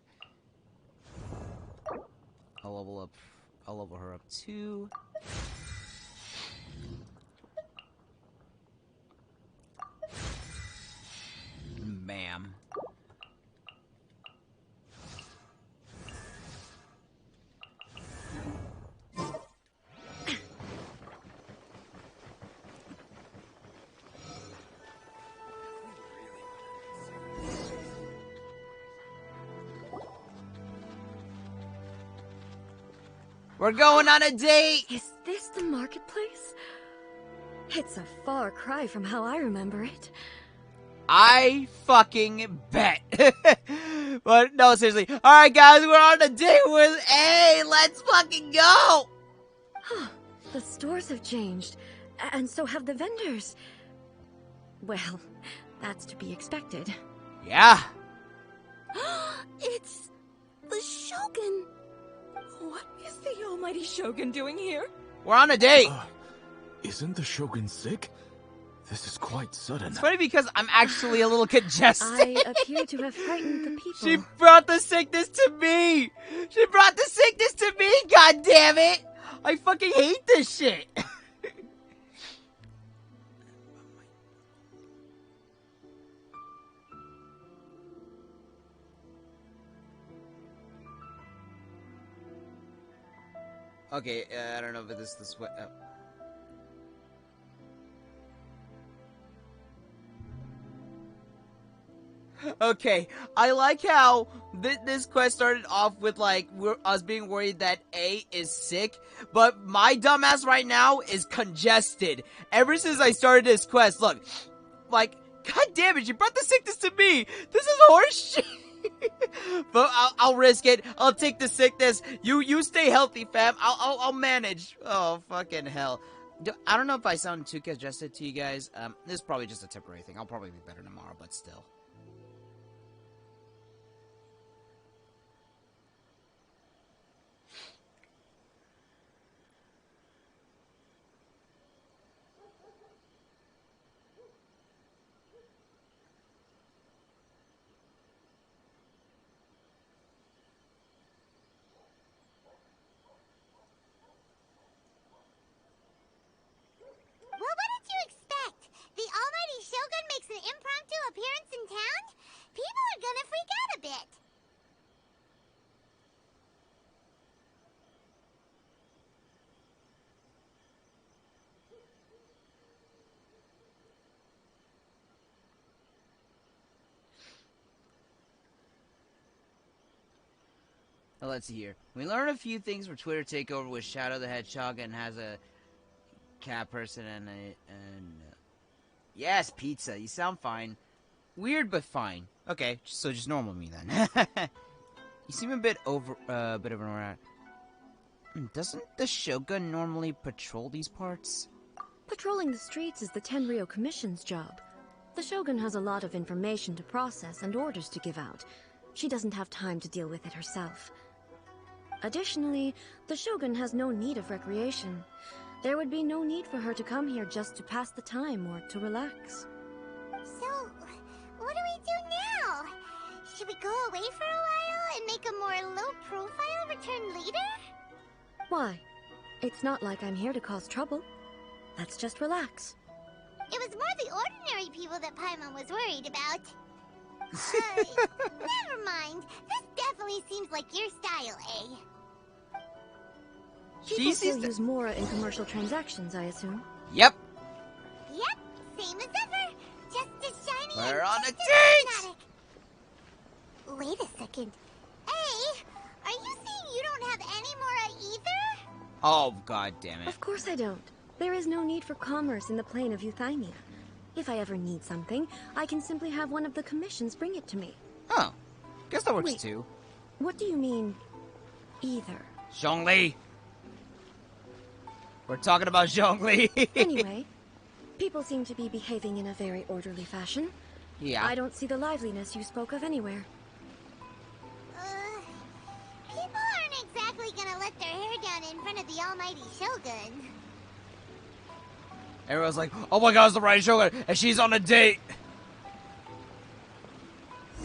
I'll level her up too. Bam. We're going on a date! Is this the marketplace? It's a far cry from how I remember it. I fucking bet. But no, seriously. Alright guys, we're on a date with A! Let's fucking go! The stores have changed, and so have the vendors. Well, that's to be expected. Yeah. It's the Shogun. What is the almighty Shogun doing here? We're on a date. Isn't the Shogun sick? This is quite sudden. It's funny because I'm actually a little congested. I appear to have frightened the people. She brought the sickness to me! She brought the sickness to me, god damn it! I fucking hate this shit! Okay, I don't know if this is this way. Okay, I like how this quest started off with, like, us being worried that A is sick, but my dumbass right now is congested. Ever since I started this quest, look, like, god damn it, she brought the sickness to me! This is horseshit! But I'll risk it. I'll take the sickness. You stay healthy, fam. I'll manage. Oh, fucking hell. I don't know if I sound too congested to you guys. This is probably just a temporary thing. I'll probably be better tomorrow, but still. Well, what did you expect? The almighty Shogun makes an impromptu appearance in town? People are gonna freak out a bit. Well, let's see here. We learned a few things from Twitter takeover with Shadow the Hedgehog and has a cat person and yes, pizza. You sound fine. Weird, but fine. Okay, so just normal me then. You seem a bit of an around. Doesn't the Shogun normally patrol these parts? Patrolling the streets is the Tenryou Commission's job. The Shogun has a lot of information to process and orders to give out. She doesn't have time to deal with it herself. Additionally, the Shogun has no need of recreation. There would be no need for her to come here just to pass the time or to relax. So, what do we do now? Should we go away for a while and make a more low-profile return later? Why? It's not like I'm here to cause trouble. Let's just relax. It was more the ordinary people that Paimon was worried about. Never mind. This definitely seems like your style, eh? People still use Mora in commercial transactions, I assume. Yep. Yep, same as ever. Just as shiny We're and on just a as date! magnetic. Wait a second. Hey, are you saying you don't have any Mora either? Oh, god damn it. Of course I don't. There is no need for commerce in the plane of Euthymia. If I ever need something, I can simply have one of the commissions bring it to me. Oh, guess that works Wait, too. What do you mean, either? Zhongli! We're talking about Zhongli! Anyway, people seem to be behaving in a very orderly fashion. Yeah. I don't see the liveliness you spoke of anywhere. People aren't exactly gonna let their hair down in front of the almighty Shogun. Everyone's like, oh my god, it's the right Shogun, and she's on a date!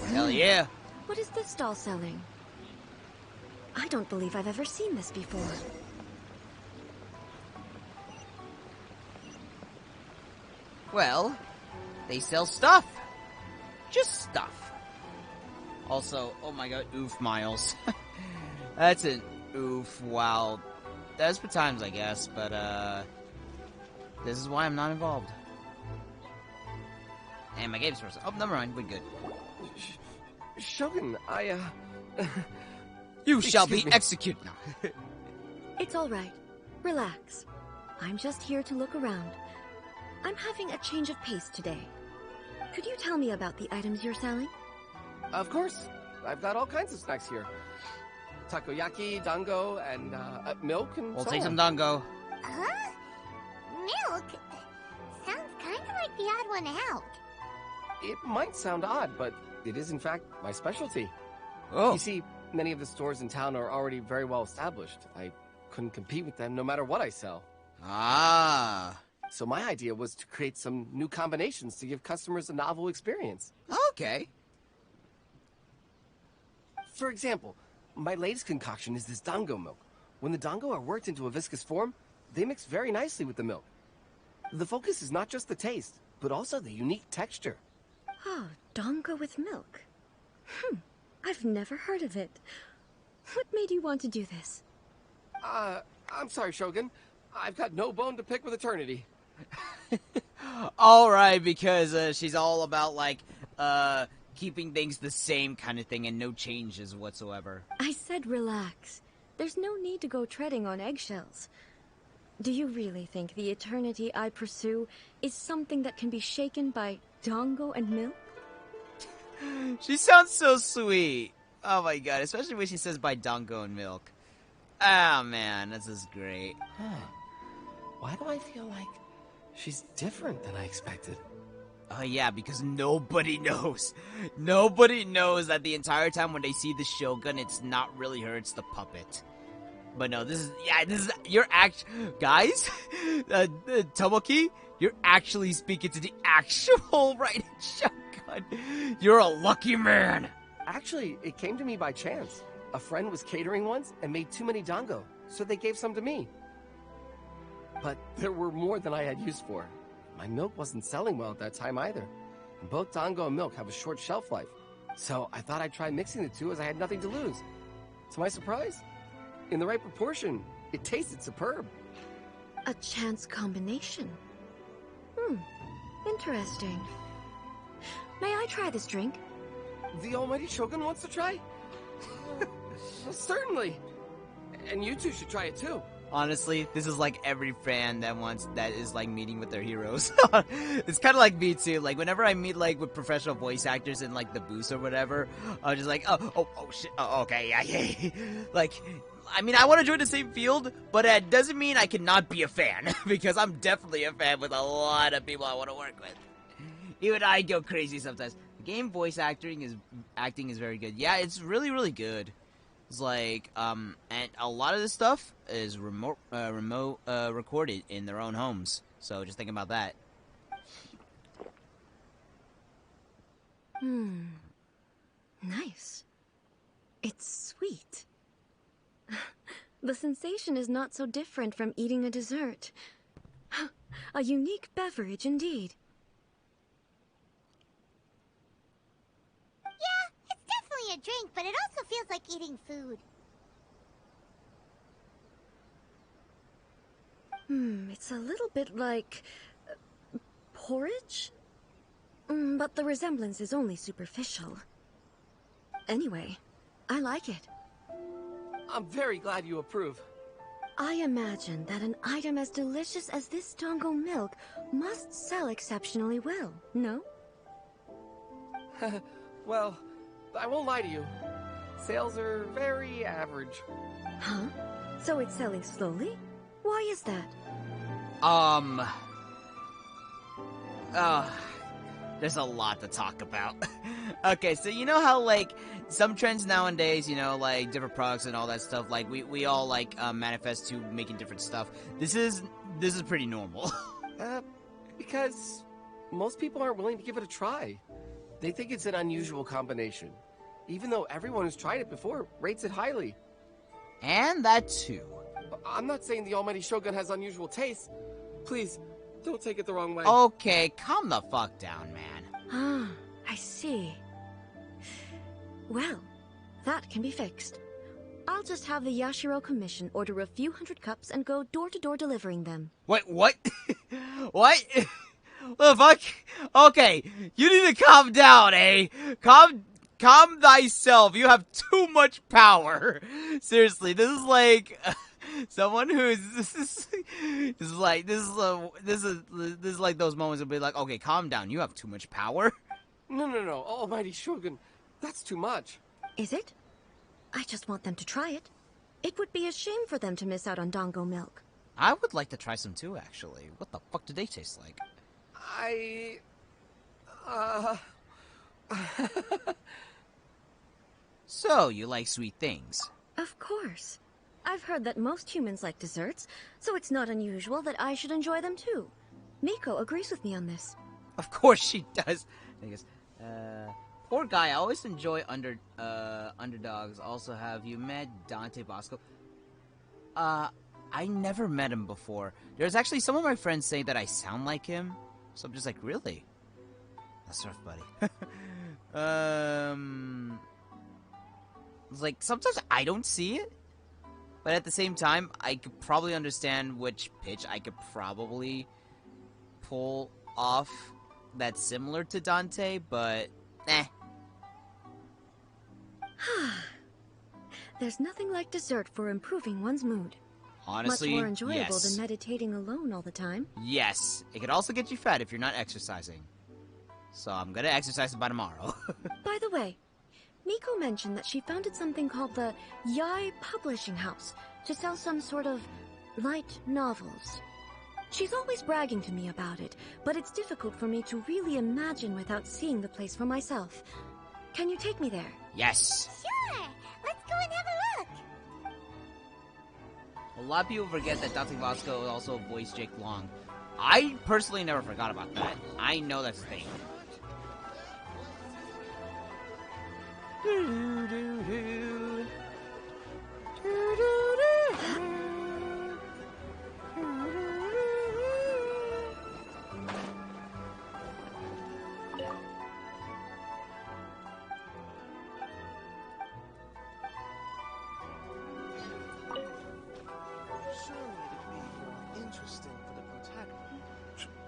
Hell yeah. What is this doll selling? I don't believe I've ever seen this before. Well, they sell stuff. Just stuff. Also, oh my god, oof, Miles. That's an oof, wow. That's for times, I guess, but, this is why I'm not involved. And my game's first. Oh, never mind, we're good. Shogun, You shall be Excuse me. executed now. It's all right. Relax. I'm just here to look around. I'm having a change of pace today. Could you tell me about the items you're selling? Of course. I've got all kinds of snacks here. Takoyaki, dango, and milk and We'll so take on. some dango. Huh? Milk? Sounds kind of like the odd one out. It might sound odd, but it is in fact my specialty. Oh. You see, many of the stores in town are already very well established. I couldn't compete with them no matter what I sell. Ah. So my idea was to create some new combinations to give customers a novel experience. Okay. For example, my latest concoction is this dango milk. When the dango are worked into a viscous form, they mix very nicely with the milk. The focus is not just the taste, but also the unique texture. Oh, dango with milk. I've never heard of it. What made you want to do this? I'm sorry, Shogun. I've got no bone to pick with eternity. Alright, because she's all about, like, keeping things the same kind of thing and no changes whatsoever. I said relax. There's no need to go treading on eggshells. Do you really think the eternity I pursue is something that can be shaken by dango and milk? She sounds so sweet. Oh my god, especially when she says by dango and milk. Oh man, this is great. Why do I feel like she's different than I expected? Oh yeah, because nobody knows. Nobody knows that the entire time when they see the Shogun, it's not really her, it's the puppet. But no, this is, you're guys, Tomoki, you're actually speaking to the actual right Shogun. You're a lucky man. Actually, it came to me by chance. A friend was catering once and made too many dango, so they gave some to me. But there were more than I had use for. My milk wasn't selling well at that time either. And both dango and milk have a short shelf life. So I thought I'd try mixing the two as I had nothing to lose. To my surprise, in the right proportion, it tasted superb. A chance combination. Interesting. May I try this drink? The almighty Shogun wants to try? Well, certainly. And you two should try it too. Honestly, this is like every fan that is like meeting with their heroes. It's kind of like me too. Like whenever I meet like with professional voice actors in like the booths or whatever, I'm just like, oh shit, okay, yeah. Like, I mean, I want to join the same field, but that doesn't mean I cannot be a fan because I'm definitely a fan with a lot of people I want to work with. Even I go crazy sometimes. The game voice acting is very good. Yeah, it's really, really good. It's like, and a lot of this stuff is remote recorded in their own homes. So just think about that. Nice. It's sweet. The sensation is not so different from eating a dessert. A unique beverage indeed. Yeah, it's definitely a drink, but it also feels like eating food. It's a little bit like porridge? But the resemblance is only superficial. Anyway, I like it. I'm very glad you approve. I imagine that an item as delicious as this Dango milk must sell exceptionally well, no? Well, I won't lie to you. Sales are very average. Huh? So it's selling slowly? Why is that? There's a lot to talk about. Okay, so you know how, like, some trends nowadays, you know, like, different products and all that stuff, like, we all, like, manifest to making different stuff. This is pretty normal. Because most people aren't willing to give it a try. They think it's an unusual combination. Even though everyone who's tried it before rates it highly. And that too. I'm not saying the Almighty Shogun has unusual tastes. Please, don't take it the wrong way. Okay, calm the fuck down, man. Ah, I see. Well, that can be fixed. I'll just have the Yashiro Commission order a few hundred cups and go door-to-door delivering them. Wait, what? What? What the fuck? Okay, you need to calm down, eh? Calm thyself. You have too much power. Seriously, this is like someone who's this is like those moments will be like, okay, calm down. You have too much power. No, Almighty Shogun, that's too much. Is it? I just want them to try it. It would be a shame for them to miss out on Dango milk. I would like to try some too, actually. What the fuck do they taste like? So, you like sweet things? Of course. I've heard that most humans like desserts, so it's not unusual that I should enjoy them too. Miko agrees with me on this. Of course she does. I guess, poor guy, I always enjoy underdogs. Also, have you met Dante Bosco? I never met him before. There's actually some of my friends say that I sound like him. So I'm just like, really? That's rough, buddy. It's like, sometimes I don't see it. But at the same time, I could probably understand which pitch I could probably pull off that's similar to Dante, but There's nothing like dessert for improving one's mood. Honestly, much more enjoyable yes. than meditating alone all the time. Yes, it could also get you fat if you're not exercising. So I'm gonna exercise by tomorrow. By the way, Miko mentioned that she founded something called the Yai Publishing House to sell some sort of light novels. She's always bragging to me about it, but it's difficult for me to really imagine without seeing the place for myself. Can you take me there? Yes. Sure! Let's go and have a look! A lot of people forget that Dante Vasco also voiced Jake Long. I personally never forgot about that. I know that's a thing.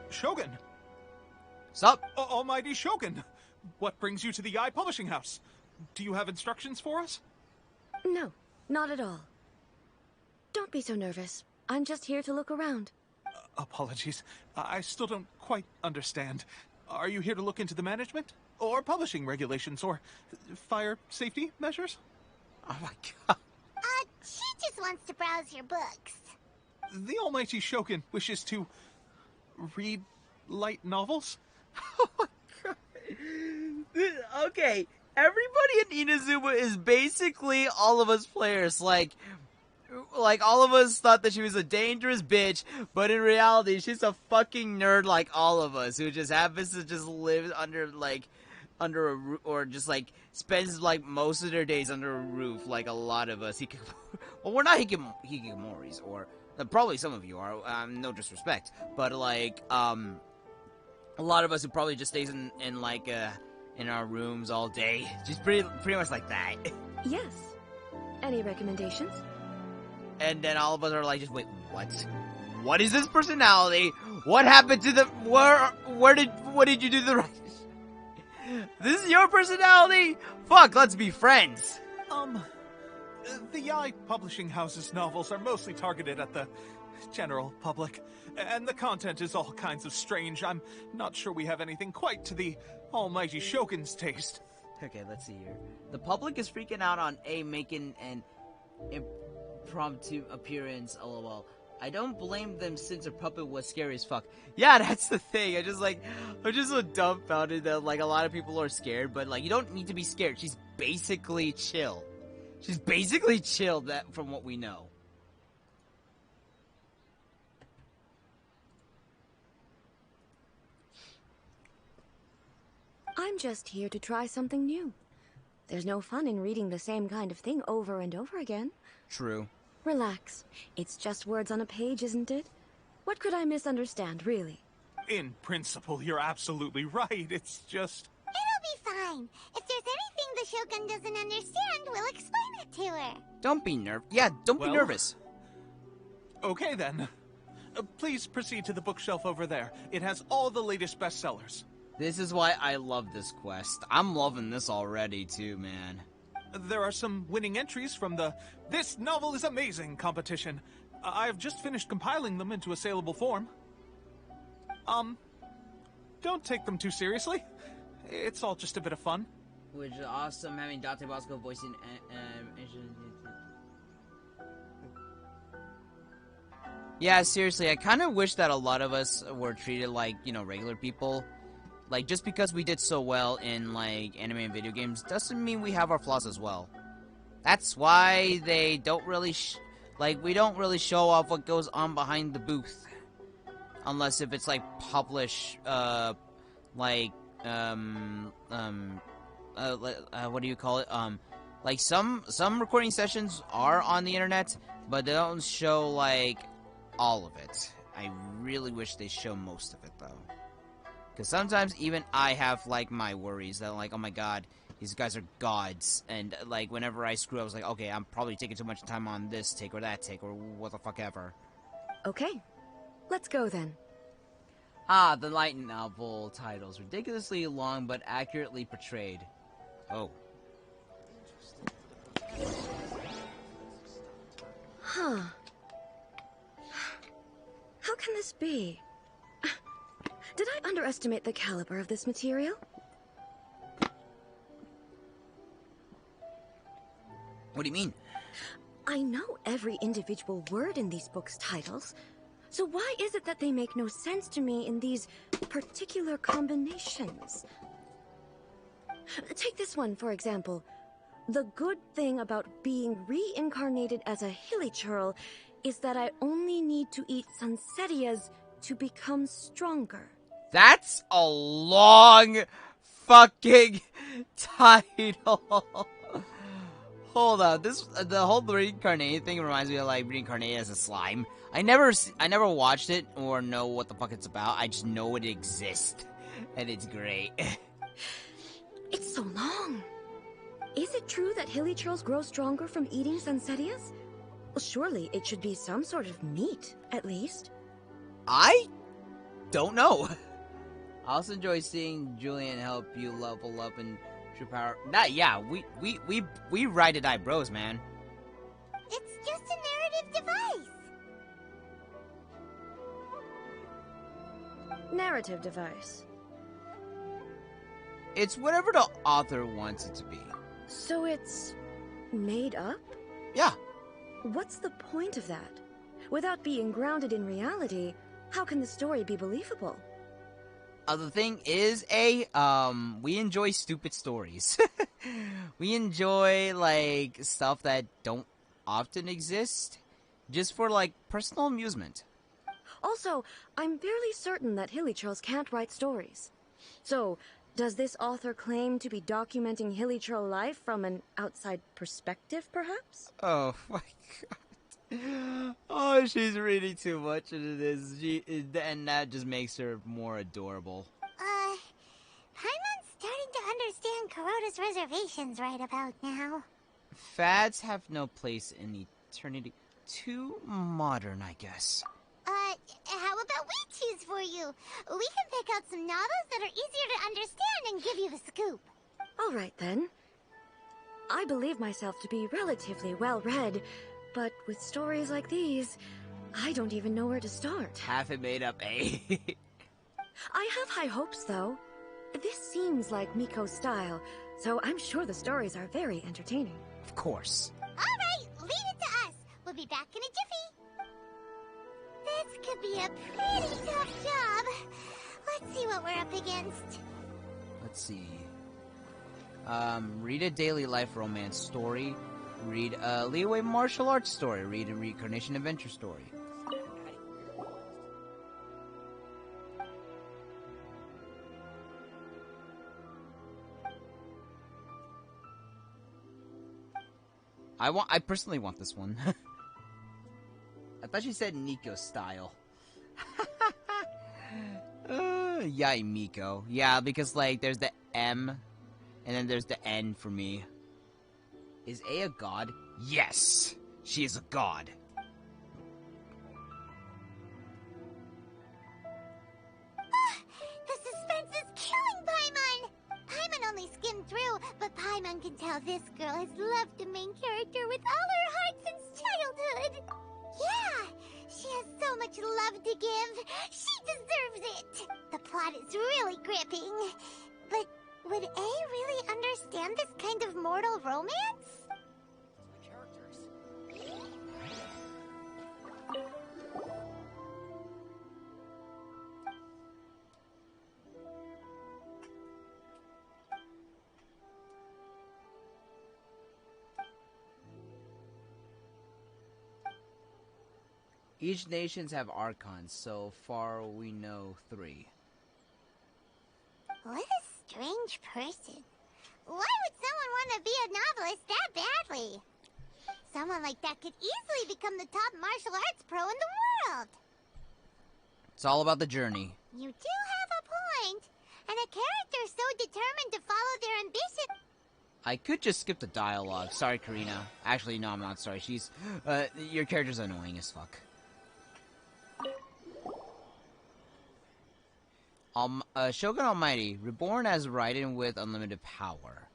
Shogun! Sup? Almighty Shogun! What brings you to the Yai Publishing House? Do you have instructions for us? No, not at all. Don't be so nervous. I'm just here to look around. Apologies. I still don't quite understand. Are you here to look into the management? Or publishing regulations? Or fire safety measures? Oh my god. She just wants to browse your books. The Almighty Shogun wishes to read light novels? Okay, everybody in Inazuma is basically all of us players. Like all of us thought that she was a dangerous bitch, but in reality, she's a fucking nerd like all of us, who just happens to just live under a roof, or just like spends like most of their days under a roof, like a lot of us. Well, we're not hikikomoris, or probably some of you are. No disrespect, but like a lot of us who probably just stays in our rooms all day, just pretty much like that. Yes. Any recommendations? And then all of us are like, just wait, what? What is this personality? What happened to the what did you do to the right? This is your personality? Fuck, let's be friends. The Yaoi publishing house's novels are mostly targeted at the general public, and the content is all kinds of strange. I'm not sure we have anything quite to the almighty Shogun's taste. Okay, let's see here. The public is freaking out on A making an impromptu appearance, lol. I don't blame them since her puppet was scary as fuck. Yeah, that's the thing. I'm just so dumbfounded that like a lot of people are scared, but like you don't need to be scared. She's basically chill. She's basically chill, that from what we know. I'm just here to try something new. There's no fun in reading the same kind of thing over and over again. True. Relax. It's just words on a page, isn't it? What could I misunderstand, really? In principle, you're absolutely right. It's just... It'll be fine. If there's anything the Shogun doesn't understand, we'll explain it to her. Don't be don't be nervous. Okay then. Please proceed to the bookshelf over there. It has all the latest bestsellers. This is why I love this quest. I'm loving this already too, man. There are some winning entries from the This Novel is Amazing competition. I've just finished compiling them into a saleable form. Don't take them too seriously. It's all just a bit of fun. Which is awesome having Date Bosco voicing Yeah, seriously, I kind of wish that a lot of us were treated like, regular people. Like, just because we did so well in, like, anime and video games doesn't mean we have our flaws as well. That's why they don't really, we don't really show off what goes on behind the booth. Unless if it's, like, published, what do you call it? Like, some recording sessions are on the internet, but they don't show, like, all of it. I really wish they show most of it, though. Because sometimes even I have, like, my worries that, like, oh my god, these guys are gods. And, like, whenever I screw up, I was like, okay, I'm probably taking too much time on this take or that take or what the fuck ever. Okay, let's go then. The light novel titles. Ridiculously long but accurately portrayed. Oh. Huh. How can this be? Did I underestimate the caliber of this material? What do you mean? I know every individual word in these books' titles, so why is it that they make no sense to me in these particular combinations? Take this one, for example. The good thing about being reincarnated as a hilly churl is that I only need to eat Sansetias to become stronger. That's a long fucking title. Hold on, the whole reincarnated thing reminds me of like reincarnated as a slime. I never watched it or know what the fuck it's about. I just know it exists, and it's great. It's so long. Is it true that hilly churls grow stronger from eating Sansetias? Well, surely it should be some sort of meat, at least. I don't know. I also enjoy seeing Julian help you level up in true power. Yeah, we ride or die bros, man. It's just a narrative device. Narrative device. It's whatever the author wants it to be. So it's made up? Yeah. What's the point of that? Without being grounded in reality, how can the story be believable? the thing is, we enjoy stupid stories. We enjoy, like, stuff that don't often exist, just for, like, personal amusement. Also, I'm fairly certain that Hilichurls can't write stories. So, does this author claim to be documenting Hilichurl life from an outside perspective, perhaps? Oh my god. Oh, she's reading too much into this. And that just makes her more adorable. Paimon's starting to understand Kuroda's reservations right about now. Fads have no place in eternity. Too modern, I guess. How about we choose for you? We can pick out some novels that are easier to understand and give you the scoop. All right, then. I believe myself to be relatively well-read, but with stories like these, I don't even know where to start. Half it made up, eh? I have high hopes, though. This seems like Miko's style, so I'm sure the stories are very entertaining. Of course. All right, leave it to us. We'll be back in a jiffy. This could be a pretty tough job. Let's see what we're up against. Let's see. Read a daily life romance story. Read a Leeway martial arts story. Read a reincarnation adventure story. I personally want this one. I thought she said Nico style. Yay, Miko. Yeah, because, like, there's the M, and then there's the N for me. Is A god? Yes! She is a god. The suspense is killing Paimon! Paimon only skimmed through, but Paimon can tell this girl has loved the main character with all her heart since childhood. Yeah, she has so much love to give. She deserves it. The plot is really gripping. But would A really understand this kind of mortal romance? Each nations have archons, so far we know 3. What a strange person. Why would someone want to be a novelist that badly? Someone like that could easily become the top martial arts pro in the world. It's all about the journey. You do have a point. And a character so determined to follow their ambition. I could just skip the dialogue. Sorry, Karina. Actually, no, I'm not sorry. She's, your character's annoying as fuck. Shogun Almighty, reborn as Raiden with unlimited power.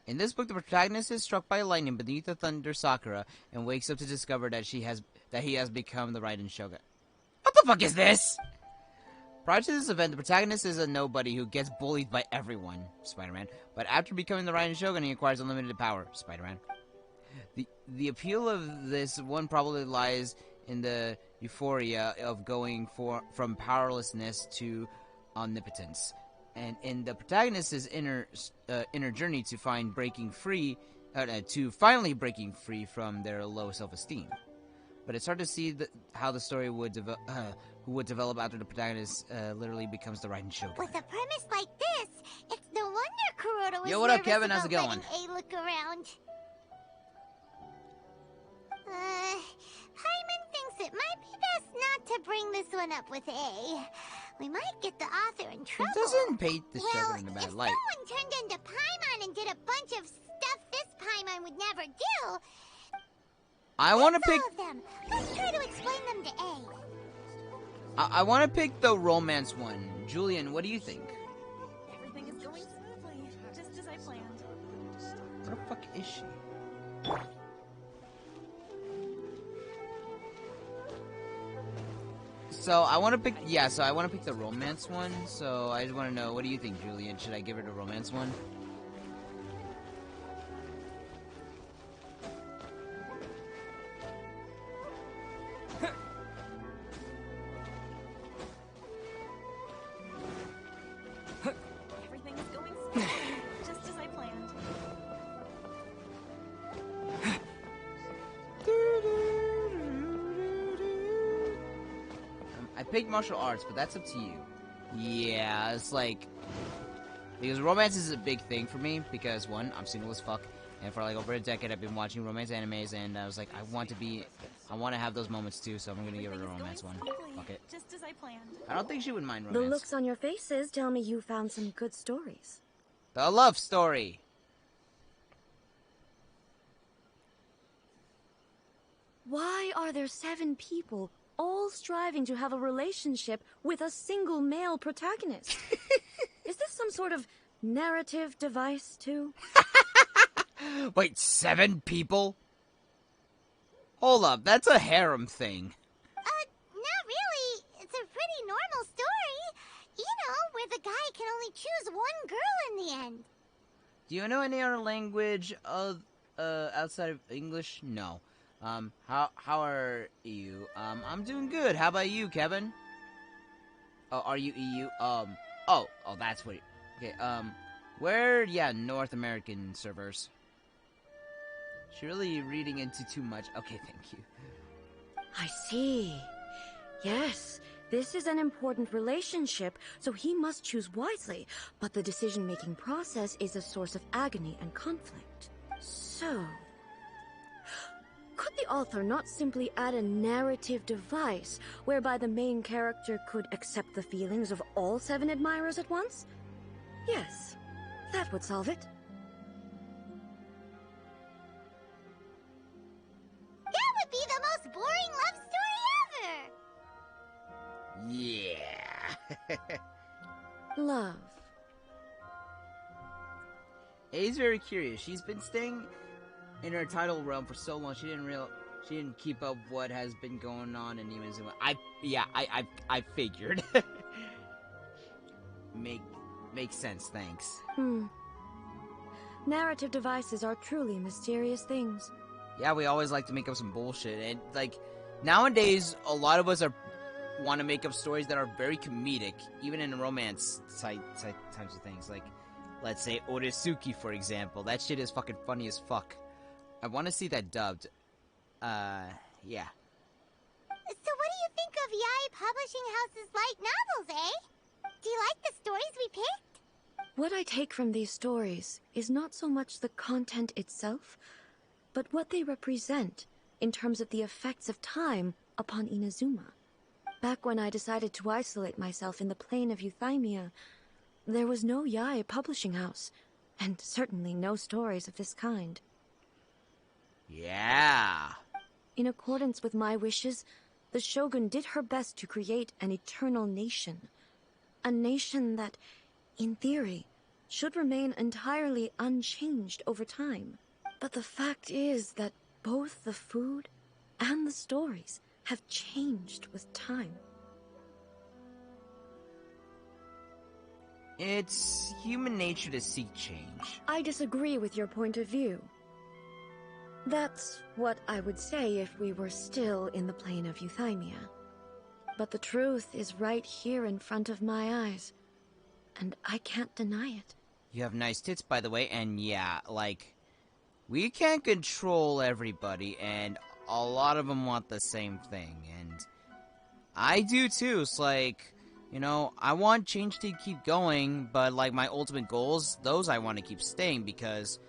In this book, the protagonist is struck by lightning beneath the thunder Sakura and wakes up to discover that he has become the Raiden Shogun. What the fuck is this? Prior to this event, the protagonist is a nobody who gets bullied by everyone, Spider-Man. But after becoming the Raiden Shogun, he acquires unlimited power, Spider-Man. The appeal of this one probably lies in the euphoria of going from powerlessness to omnipotence, and in the protagonist's inner journey to finally breaking free from their low self-esteem. But it's hard to see how the story would develop after the protagonist literally becomes the Raiden Shogun. With a premise like this, it's no wonder Kuroda was Yo, what up, nervous Kevin? How's it about going? letting A look around. Paimon thinks it might be best not to bring this one up with A. We might get the author in trouble. It doesn't paint the Shogun in a bad light. If someone turned into Paimon and did a bunch of stuff this Paimon would never do, I want to pick. all of them. Let's try to explain them to A. I want to pick the romance one. Julian, what do you think? Everything is going smoothly, just as I planned. Where the fuck is she? So I want to pick. Yeah, so I want to pick the romance one. So I just want to know, what do you think, Julian? Should I give her the romance one? picked martial arts, but that's up to you. Yeah, it's like... Because romance is a big thing for me, because one, I'm single as fuck, and for like over a decade I've been watching romance animes, and I was like, I want to have those moments too, so I'm gonna give her a romance one. Fuck it. Just as I planned. I don't think she would mind The romance. looks on your faces tell me you found some good stories. The love story! Why are there 7 people all striving to have a relationship with a single male protagonist? Is this some sort of narrative device, too? Wait, 7 people? Hold up, that's a harem thing. Not really. It's a pretty normal story. You know, where the guy can only choose one girl in the end. Do you know any other language outside of English? No. How are you? I'm doing good. How about you, Kevin? Oh, are you EU? Oh, that's what... Okay, where... Yeah, North American servers. She really reading into too much. Okay, thank you. I see. Yes, this is an important relationship, so he must choose wisely, but the decision-making process is a source of agony and conflict. So... could the author not simply add a narrative device whereby the main character could accept the feelings of all 7 admirers at once? Yes, that would solve it. That would be the most boring love story ever! Yeah. Love. A's very curious. She's been staying in her title realm for so long. She didn't keep up what has been going on in even. I figured. Makes sense. Thanks. Narrative devices are truly mysterious things. Yeah, we always like to make up some bullshit, and like nowadays, a lot of us want to make up stories that are very comedic, even in romance types of things. Like, let's say Oresuki, for example. That shit is fucking funny as fuck. I want to see that dubbed. Yeah. So what do you think of Yae Publishing House's light novels, eh? Do you like the stories we picked? What I take from these stories is not so much the content itself, but what they represent in terms of the effects of time upon Inazuma. Back when I decided to isolate myself in the plane of Euthymia, there was no Yae Publishing House, and certainly no stories of this kind. Yeah. In accordance with my wishes, the Shogun did her best to create an eternal nation. A nation that, in theory, should remain entirely unchanged over time. But the fact is that both the food and the stories have changed with time. It's human nature to seek change. I disagree with your point of view. That's what I would say if we were still in the plane of Euthymia. But the truth is right here in front of my eyes, and I can't deny it. You have nice tits, by the way, and yeah, like, we can't control everybody, and a lot of them want the same thing, and I do too. It's like, you know, I want change to keep going, but like my ultimate goals, those I want to keep staying, because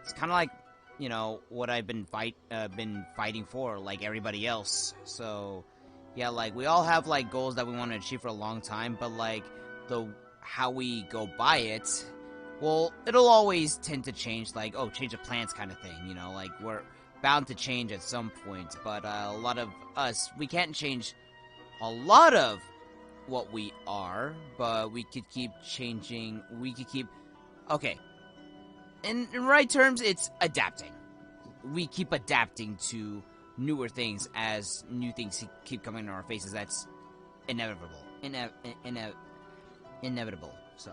it's kind of like, you know, what I've been fighting for, like everybody else. So, yeah, like, we all have, like, goals that we want to achieve for a long time, but, like, how we go by it, well, it'll always tend to change, like, oh, change of plans kind of thing, you know, like, we're bound to change at some point, but a lot of us, we can't change a lot of what we are, but we could keep changing, okay, in right terms, it's adapting. We keep adapting to newer things as new things keep coming in our faces. That's inevitable. Inevitable. So,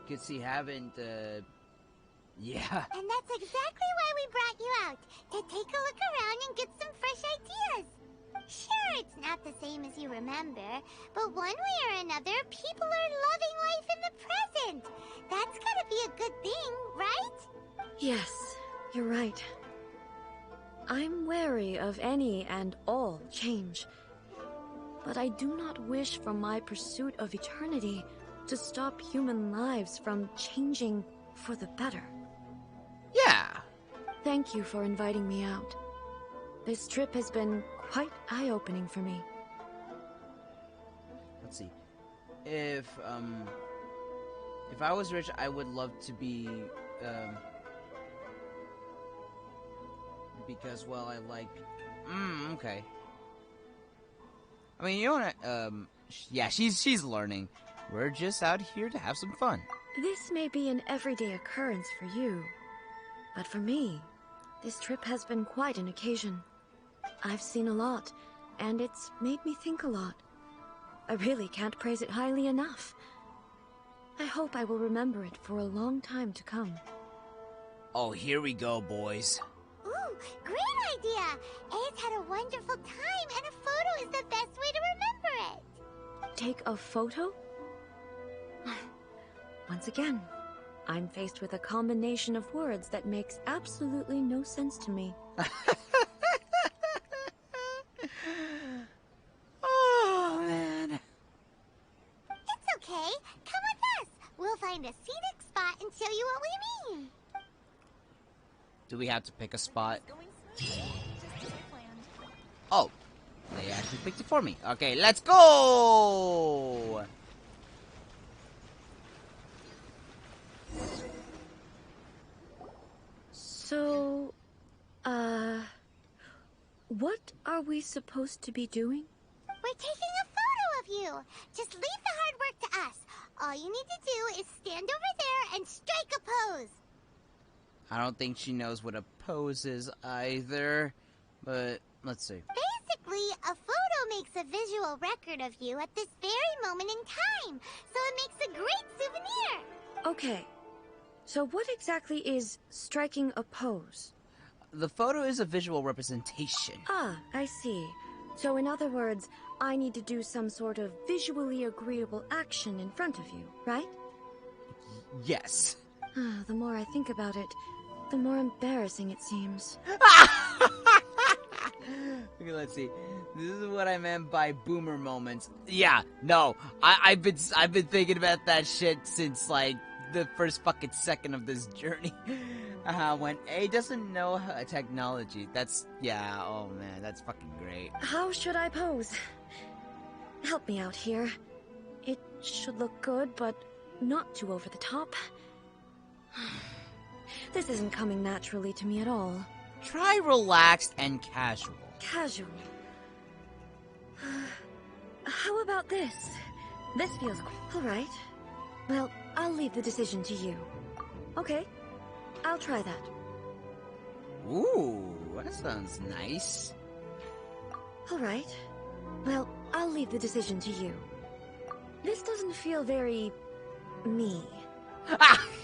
could see haven't. Yeah. And that's exactly why we brought you out, to take a look around and get some fresh ideas. Sure, it's not the same as you remember, but one way or another, people are loving life in the present. That's gotta be a good thing, right? Yes, you're right. I'm wary of any and all change. but I do not wish for my pursuit of eternity to stop human lives from changing for the better. Yeah. Thank you for inviting me out. This trip has been quite eye-opening for me. Let's see. If I was rich, I would love to be, because, well, I like, okay. I mean, you know what, yeah, she's learning. We're just out here to have some fun. This may be an everyday occurrence for you, but for me, this trip has been quite an occasion. I've seen a lot, and it's made me think a lot. I really can't praise it highly enough. I hope I will remember it for a long time to come. Oh, here we go, boys. Ooh, great idea! A's had a wonderful time, and a photo is the best way to remember it. Take a photo? Once again, I'm faced with a combination of words that makes absolutely no sense to me. Oh, man. It's okay. Come with us. We'll find a scenic spot and show you what we mean. Do we have to pick a spot? Oh, they actually picked it for me. Okay, let's go! So, what are we supposed to be doing? We're taking a photo of you. Just leave the hard work to us. All you need to do is stand over there and strike a pose. I don't think she knows what a pose is either, but let's see. Basically, a photo makes a visual record of you at this very moment in time, so it makes a great souvenir. Okay, so what exactly is striking a pose? The photo is a visual representation. Ah, I see. So in other words, I need to do some sort of visually agreeable action in front of you, right? Yes. The more I think about it, the more embarrassing it seems. Okay, let's see. This is what I meant by boomer moments. Yeah, no, I've been thinking about that shit since like the first fucking second of this journey. When A doesn't know technology, yeah. Oh man, that's fucking great. How should I pose? Help me out here. It should look good, but not too over the top. This isn't coming naturally to me at all. Try relaxed and casual. Casual. How about this? This feels alright. Well, I'll leave the decision to you. Okay, I'll try that. Ooh, that sounds nice. Alright. Well, I'll leave the decision to you. This doesn't feel very... me.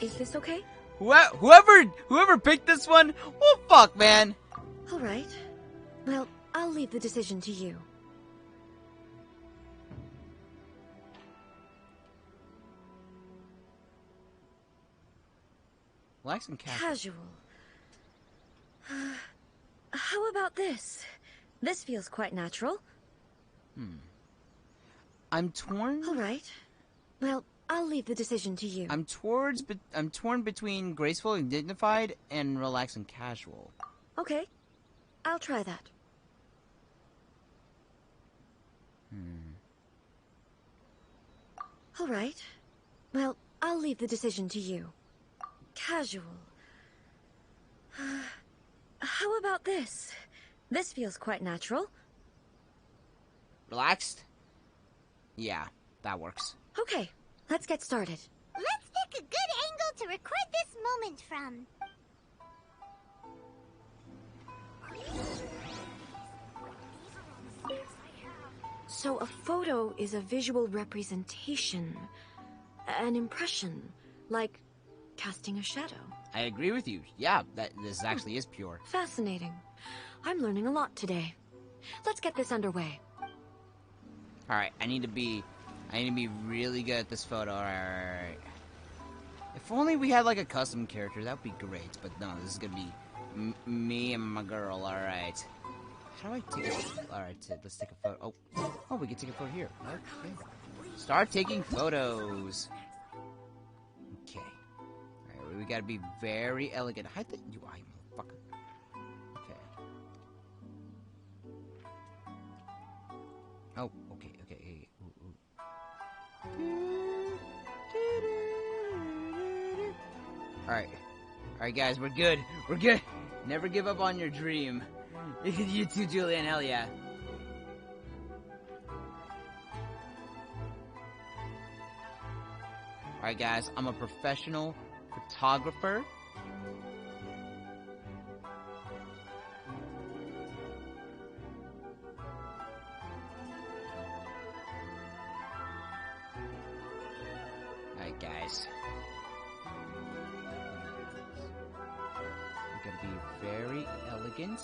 Is this okay? Whoever picked this one, well, fuck, man. Alright. Well, I'll leave the decision to you. Relax and casual. How about this? This feels quite natural. I'm torn. Alright. Well, I'll leave the decision to you. I'm torn between graceful and dignified and relaxed and casual. Okay. I'll try that. Alright. Well, I'll leave the decision to you. Casual. How about this? This feels quite natural. Relaxed? Yeah, that works. Okay, let's get started. Let's pick a good angle to record this moment from. So a photo is a visual representation, an impression, like casting a shadow. I agree with you. Yeah, this actually is pure. Fascinating. I'm learning a lot today. Let's get this underway. Alright, I need to be really good at this photo. Alright. If only we had like a custom character, that would be great. But no, this is gonna be me and my girl. Alright. How do I take a... Alright, let's take a photo. Oh, we can take a photo here. Okay. Start taking photos. Okay. Alright, we gotta be very elegant. Hide the UI, motherfucker. Okay. Oh, okay. Alright, guys, we're good. We're good. Never give up on your dream. You too, Julian, hell yeah. Alright, guys, I'm a professional photographer. Alright, guys. We gotta be very elegant.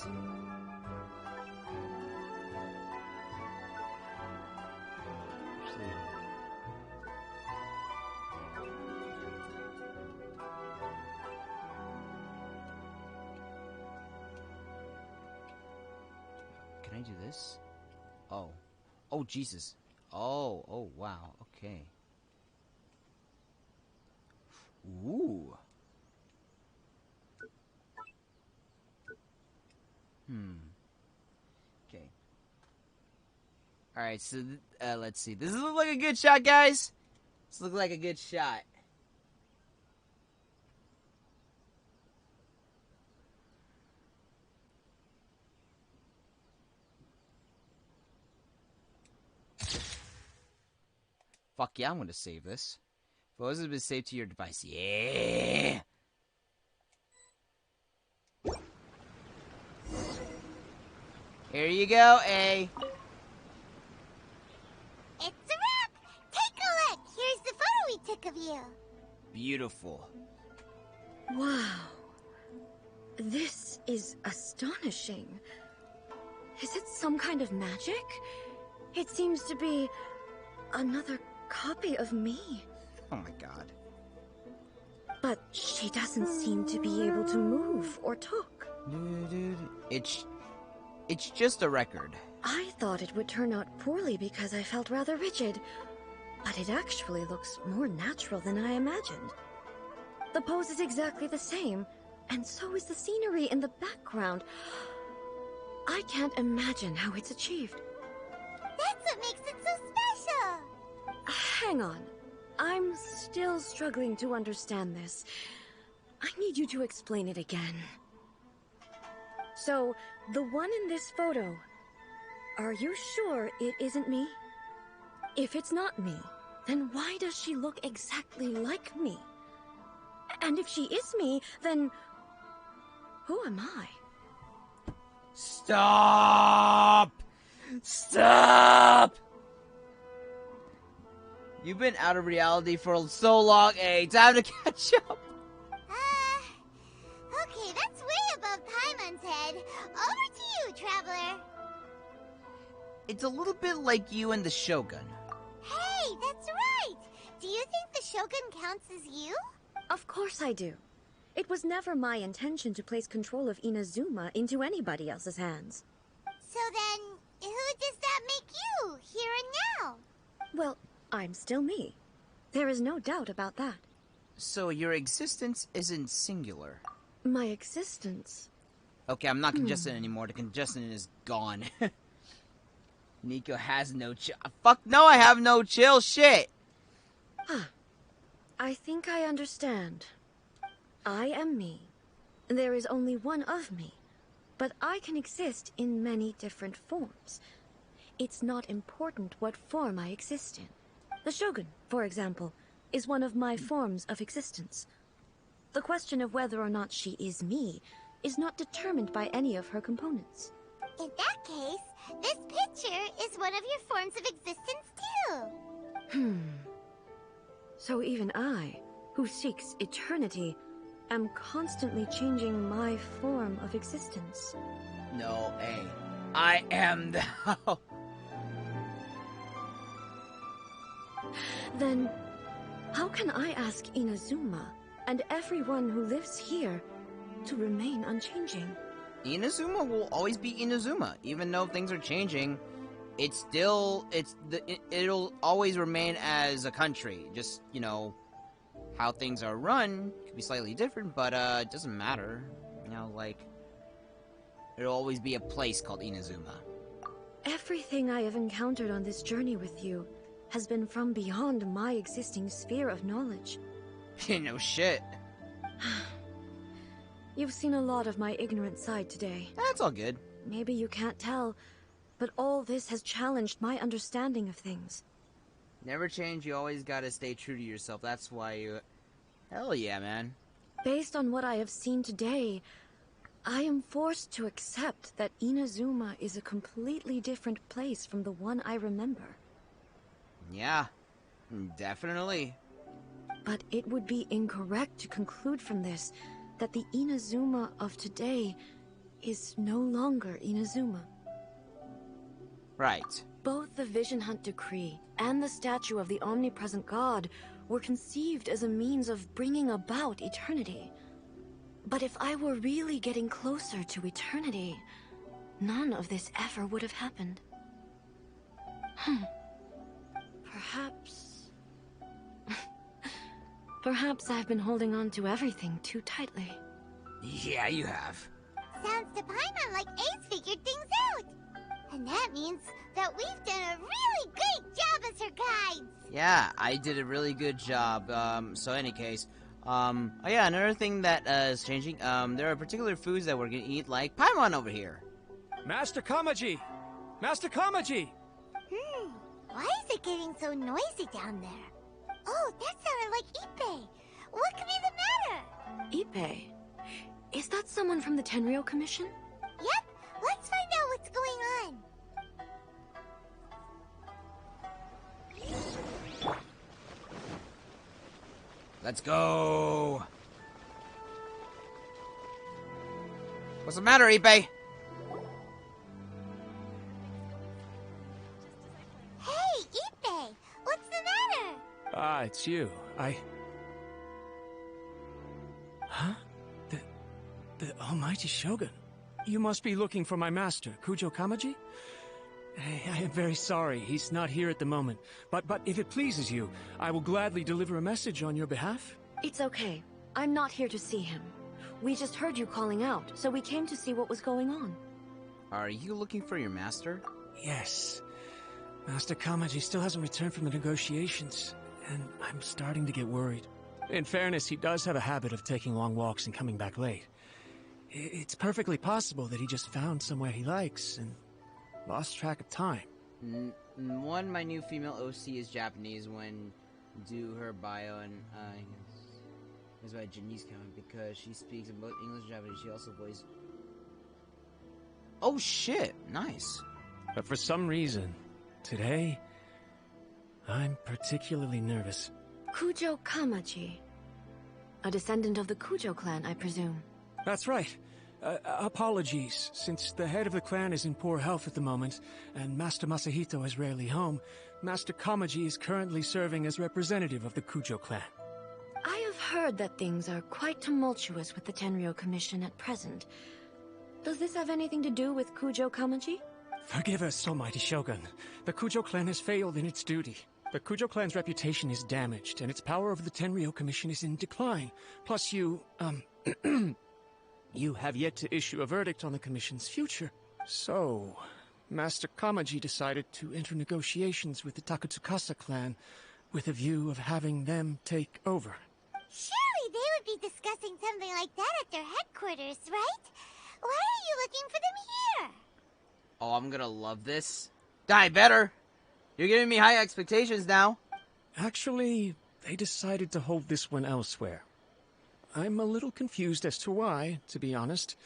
Can I do this? Oh. Oh, Jesus. Oh, wow. Okay. Ooh. Okay. Alright, so, let's see. Does this look like a good shot, guys? This looks like a good shot. Fuck yeah, I'm gonna save this. Photos have been saved to your device. Yeah! Here you go, A. It's a wrap! Take a look! Here's the photo we took of you. Beautiful. Wow. This is astonishing. Is it some kind of magic? It seems to be another copy of me. Oh my god. But she doesn't seem to be able to move or talk. It's just a record. I thought it would turn out poorly because I felt rather rigid. But it actually looks more natural than I imagined. The pose is exactly the same, and so is the scenery in the background. I can't imagine how it's achieved. That's what makes it so special! Hang on. I'm still struggling to understand this. I need you to explain it again. So, the one in this photo, are you sure it isn't me? If it's not me, then why does she look exactly like me? And if she is me, then who am I? Stop! Stop! You've been out of reality for so long, A. Time to catch up. Okay, that's way above Paimon's head. Over to you, Traveler. It's a little bit like you and the Shogun. Hey, that's right! Do you think the Shogun counts as you? Of course I do. It was never my intention to place control of Inazuma into anybody else's hands. So then, who does that make you, here and now? Well, I'm still me. There is no doubt about that. So your existence isn't singular. My existence? Okay, I'm not congested anymore. The congestion is gone. Nico has no chill. Fuck no, I have no chill. Shit. I think I understand. I am me. There is only one of me. But I can exist in many different forms. It's not important what form I exist in. The Shogun, for example, is one of my forms of existence. The question of whether or not she is me is not determined by any of her components. In that case, this picture is one of your forms of existence too. So even I, who seeks eternity, am constantly changing my form of existence. No, A. I am the... Then, how can I ask Inazuma and everyone who lives here to remain unchanging? Inazuma will always be Inazuma, even though things are changing. It'll always remain as a country. Just, you know, how things are run could be slightly different, but it doesn't matter. You know, like, it'll always be a place called Inazuma. Everything I have encountered on this journey with you has been from beyond my existing sphere of knowledge. No shit. You've seen a lot of my ignorant side today. That's all good. Maybe you can't tell, but all this has challenged my understanding of things. Never change, you always gotta stay true to yourself. That's why you... Hell yeah, man. Based on what I have seen today, I am forced to accept that Inazuma is a completely different place from the one I remember. Yeah, definitely. But it would be incorrect to conclude from this that the Inazuma of today is no longer Inazuma. Right. Both the Vision Hunt Decree and the statue of the omnipresent god were conceived as a means of bringing about eternity. But if I were really getting closer to eternity, none of this ever would have happened. Perhaps... Perhaps I've been holding on to everything too tightly. Yeah, you have. Sounds to Paimon like Ace figured things out. And that means that we've done a really great job as her guides. Yeah, I did a really good job. So any case, oh yeah, another thing that is changing, there are particular foods that we're gonna eat, like Paimon over here. Master Kamaji! Master Kamaji! Why is it getting so noisy down there? Oh, that sounded like Ippei. What could be the matter? Ippei? Is that someone from the Tenryou Commission? Yep, let's find out what's going on. Let's go. What's the matter, Ippei? Hey, Ippei, what's the matter? Ah, it's you. Huh? The Almighty Shogun. You must be looking for my master, Kujo Kamaji? I am very sorry, he's not here at the moment. But if it pleases you, I will gladly deliver a message on your behalf. It's okay. I'm not here to see him. We just heard you calling out, so we came to see what was going on. Are you looking for your master? Yes. Master Kamaji still hasn't returned from the negotiations, and I'm starting to get worried. In fairness, he does have a habit of taking long walks and coming back late. It's perfectly possible that he just found somewhere he likes and lost track of time. My new female OC is Japanese when do her bio, and that's why Jinny's coming, because she speaks in both English and Japanese. She also voiced... Oh shit, nice. But for some reason, today, I'm particularly nervous. Kujo Kamaji. A descendant of the Kujo clan, I presume. That's right. Apologies, since the head of the clan is in poor health at the moment, and Master Masahito is rarely home, Master Kamaji is currently serving as representative of the Kujo clan. I have heard that things are quite tumultuous with the Tenryou Commission at present. Does this have anything to do with Kujo Kamaji? Forgive us, Almighty Shogun. The Kujo clan has failed in its duty. The Kujo clan's reputation is damaged, and its power over the Tenryou Commission is in decline. Plus you have yet to issue a verdict on the Commission's future. So, Master Kamaji decided to enter negotiations with the Takatsukasa clan with a view of having them take over. Surely they would be discussing something like that at their headquarters, right? Why are you looking for them here? Oh, I'm gonna love this. Die better! You're giving me high expectations now. Actually, they decided to hold this one elsewhere. I'm a little confused as to why, to be honest,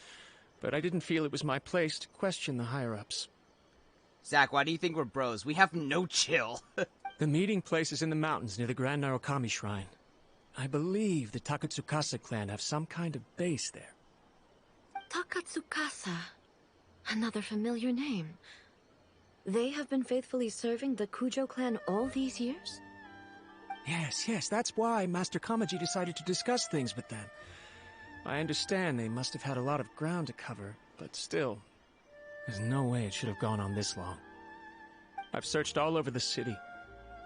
but I didn't feel it was my place to question the higher-ups. Zach, why do you think we're bros? We have no chill. The meeting place is in the mountains near the Grand Narukami Shrine. I believe the Takatsukasa clan have some kind of base there. Takatsukasa. Another familiar name. They have been faithfully serving the Kujo clan all these years? Yes, that's why Master Kamaji decided to discuss things with them. I understand they must have had a lot of ground to cover, but still, there's no way it should have gone on this long. I've searched all over the city.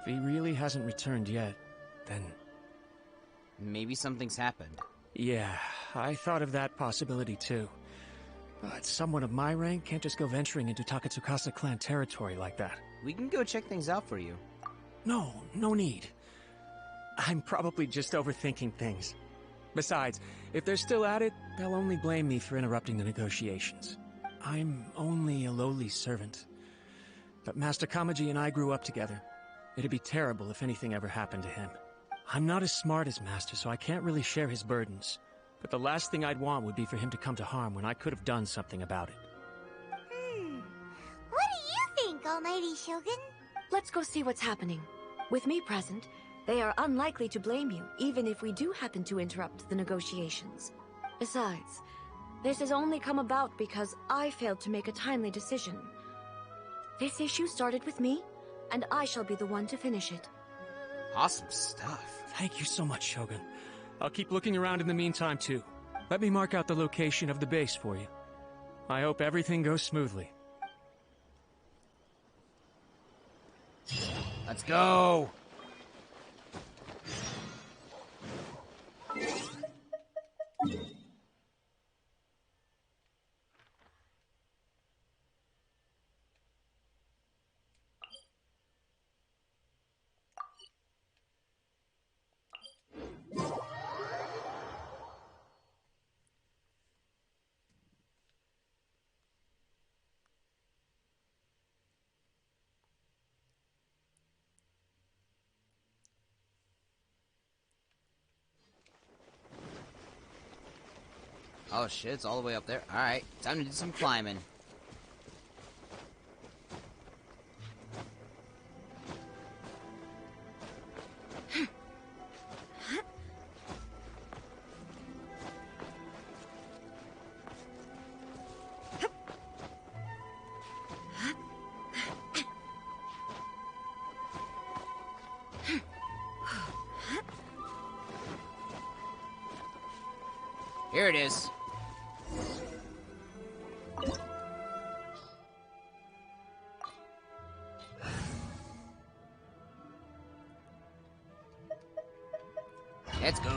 If he really hasn't returned yet, then... Maybe something's happened. Yeah, I thought of that possibility too. But someone of my rank can't just go venturing into Takatsukasa clan territory like that. We can go check things out for you. No need. I'm probably just overthinking things. Besides, if they're still at it, they'll only blame me for interrupting the negotiations. I'm only a lowly servant. But Master Kamaji and I grew up together. It'd be terrible if anything ever happened to him. I'm not as smart as Master, so I can't really share his burdens. But the last thing I'd want would be for him to come to harm when I could have done something about it. What do you think, Almighty Shogun? Let's go see what's happening. With me present, they are unlikely to blame you, even if we do happen to interrupt the negotiations. Besides, this has only come about because I failed to make a timely decision. This issue started with me, and I shall be the one to finish it. Awesome stuff. Thank you so much, Shogun. I'll keep looking around in the meantime, too. Let me mark out the location of the base for you. I hope everything goes smoothly. Let's go! Oh shit, it's all the way up there. Alright, time to do some climbing. Here it is. Let's go.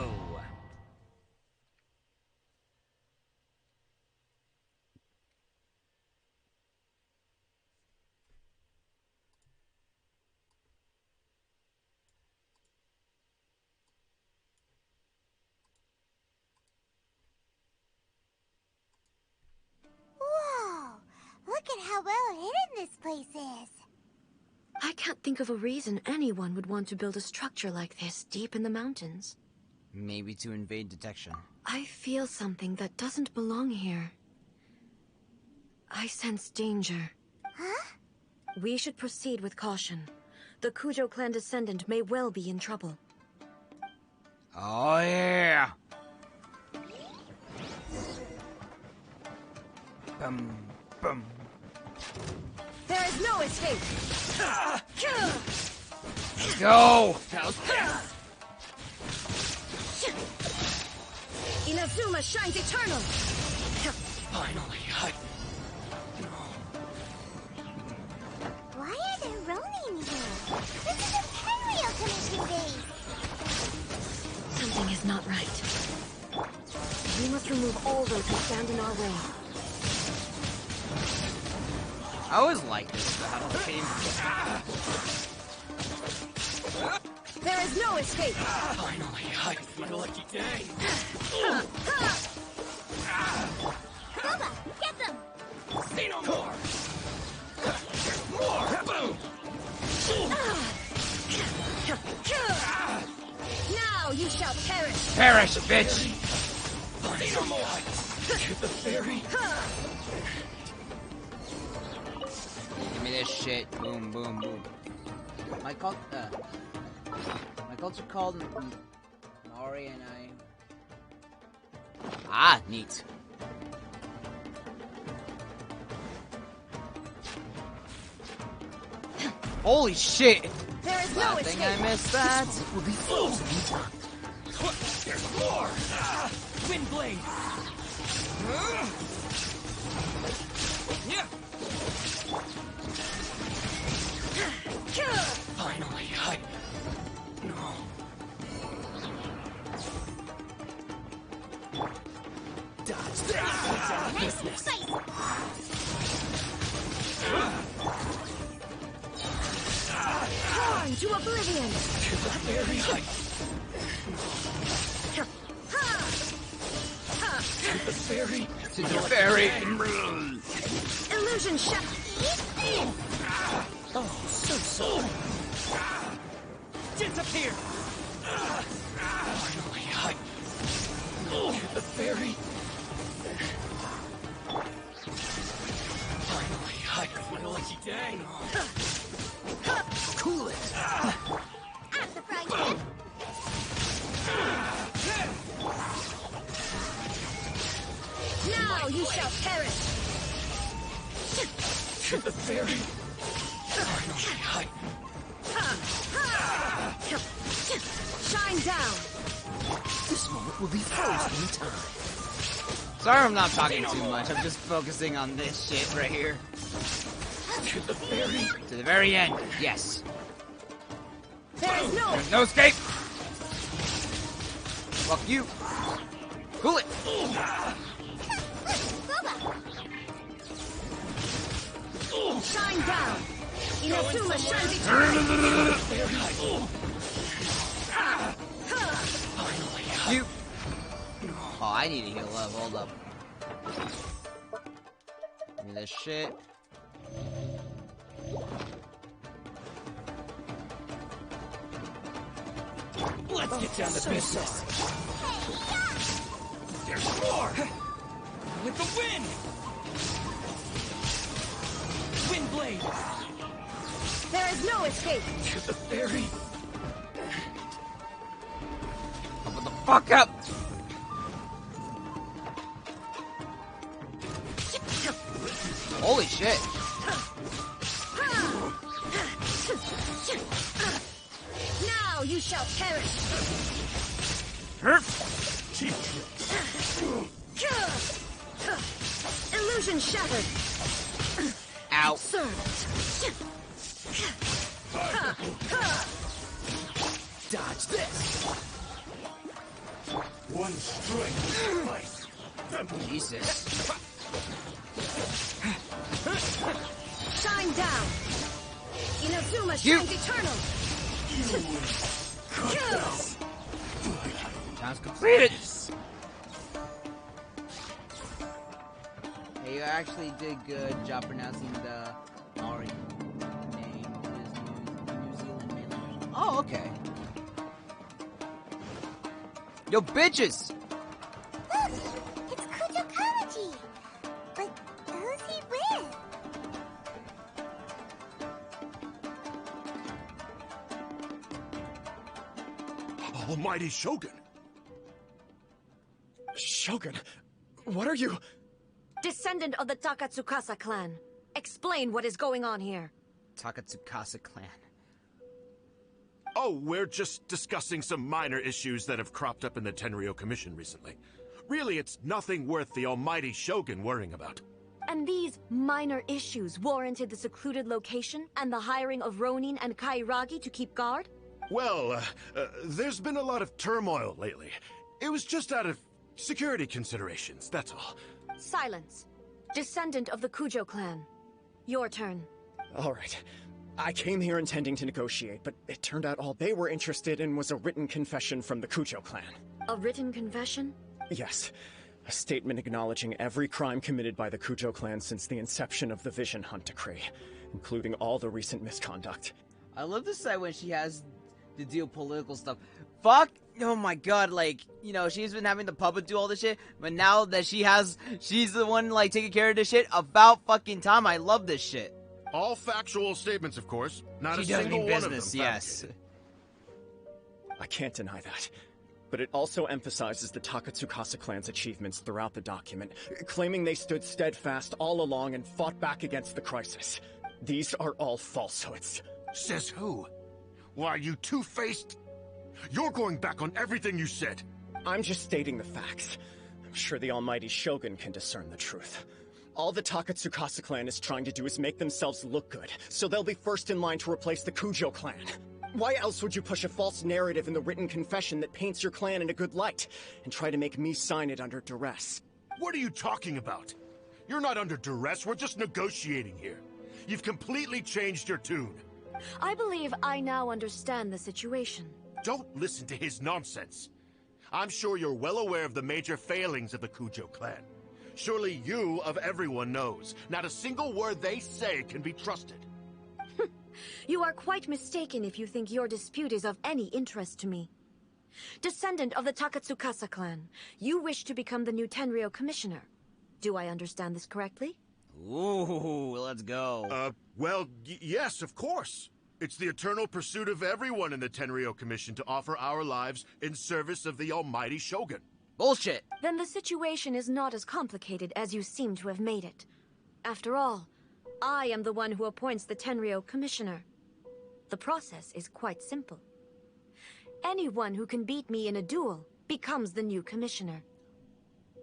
Whoa! Look at how well hidden this place is. I can't think of a reason anyone would want to build a structure like this deep in the mountains. Maybe to invade detection. I feel something that doesn't belong here. I sense danger. Huh? We should proceed with caution. The Kujo clan descendant may well be in trouble. Oh yeah! Bum, bum. There is no escape! Let's go! Inazuma shines eternal! Finally, Why are there Ronin here? This is a Tenryou Commission base! Something is not right. We must remove all those who stand in our way. I always like this battle game. There is no escape! Finally, it's my lucky day. Boba, get them! Say no more! More! Boom! Now you shall perish! Perish, bitch! Say no more! Get the fairy! Give me this shit. Boom, boom, boom. My culture called Mari and I. Ah, neat. Holy shit! There is no Bad escape! thing I missed that. Will be frozen. There's more! Windblade! Finally, No. Dodge that! Business! Torn to oblivion! Very high. To the fairy! To the fairy! Illusion shot! Oh, so sorry. Disappear! Finally, to the fairy! Finally, my lucky day! Cool it! I'm the frying pan. Now you shall perish! To the fairy! Finally, Shine down! This moment will be frozen in time. Sorry I'm not talking too much. I'm just focusing on this shit right here. To the fairy! To the very end. Yes. There's no escape! Fuck you. Cool it! Shine down! Inazuma shines eternally! You. Oh, I need to heal up. Hold up. Give me this shit. Let's get down to business. There's more! With the wind! Windblade! There is no escape! To the fairy! Open the fuck up! Holy shit! Now you shall perish! Illusion shattered! Ow! Dodge this! One strike! Jesus. Shine down! Inazuma shines eternal! Task completed! Hey, you actually did good job pronouncing the Maori name. It is New Zealand mainland. Oh, okay. Yo, bitches! Look! It's Kujo Kamaji! But who's he with? Almighty Shogun! Shogun, what are you? Descendant of the Takatsukasa clan. Explain what is going on here. Takatsukasa clan. Oh, we're just discussing some minor issues that have cropped up in the Tenryou Commission recently. Really, it's nothing worth the almighty Shogun worrying about. And these minor issues warranted the secluded location and the hiring of Ronin and Kairagi to keep guard? Well, there's been a lot of turmoil lately. It was just out of security considerations, that's all. Silence. Descendant of the Kujo clan. Your turn. All right. I came here intending to negotiate, but it turned out all they were interested in was a written confession from the Kujo clan. A written confession? Yes. A statement acknowledging every crime committed by the Kujo clan since the inception of the Vision Hunt Decree, including all the recent misconduct. I love this side when she has to deal political stuff. Fuck! Oh my god, like, you know, she's been having the puppet do all this shit, but now that she's the one, like, taking care of this shit, about fucking time. I love this shit. All factual statements, of course. Not she a does single mean one of business, them yes. fabricated. I can't deny that. But it also emphasizes the Takatsukasa clan's achievements throughout the document, claiming they stood steadfast all along and fought back against the crisis. These are all falsehoods. Says who? Why, you two-faced? You're going back on everything you said. I'm just stating the facts. I'm sure the almighty Shogun can discern the truth. All the Takatsukasa clan is trying to do is make themselves look good, so they'll be first in line to replace the Kujo clan. Why else would you push a false narrative in the written confession that paints your clan in a good light, and try to make me sign it under duress? What are you talking about? You're not under duress, we're just negotiating here. You've completely changed your tune. I believe I now understand the situation. Don't listen to his nonsense. I'm sure you're well aware of the major failings of the Kujo clan. Surely you, of everyone, knows. Not a single word they say can be trusted. You are quite mistaken if you think your dispute is of any interest to me. Descendant of the Takatsukasa clan, you wish to become the new Tenryou commissioner. Do I understand this correctly? Ooh, let's go. Well, yes, of course. It's the eternal pursuit of everyone in the Tenryou Commission to offer our lives in service of the almighty Shogun. Bullshit. Then the situation is not as complicated as you seem to have made it. After all, I am the one who appoints the Tenryou commissioner. The process is quite simple. Anyone who can beat me in a duel becomes the new commissioner.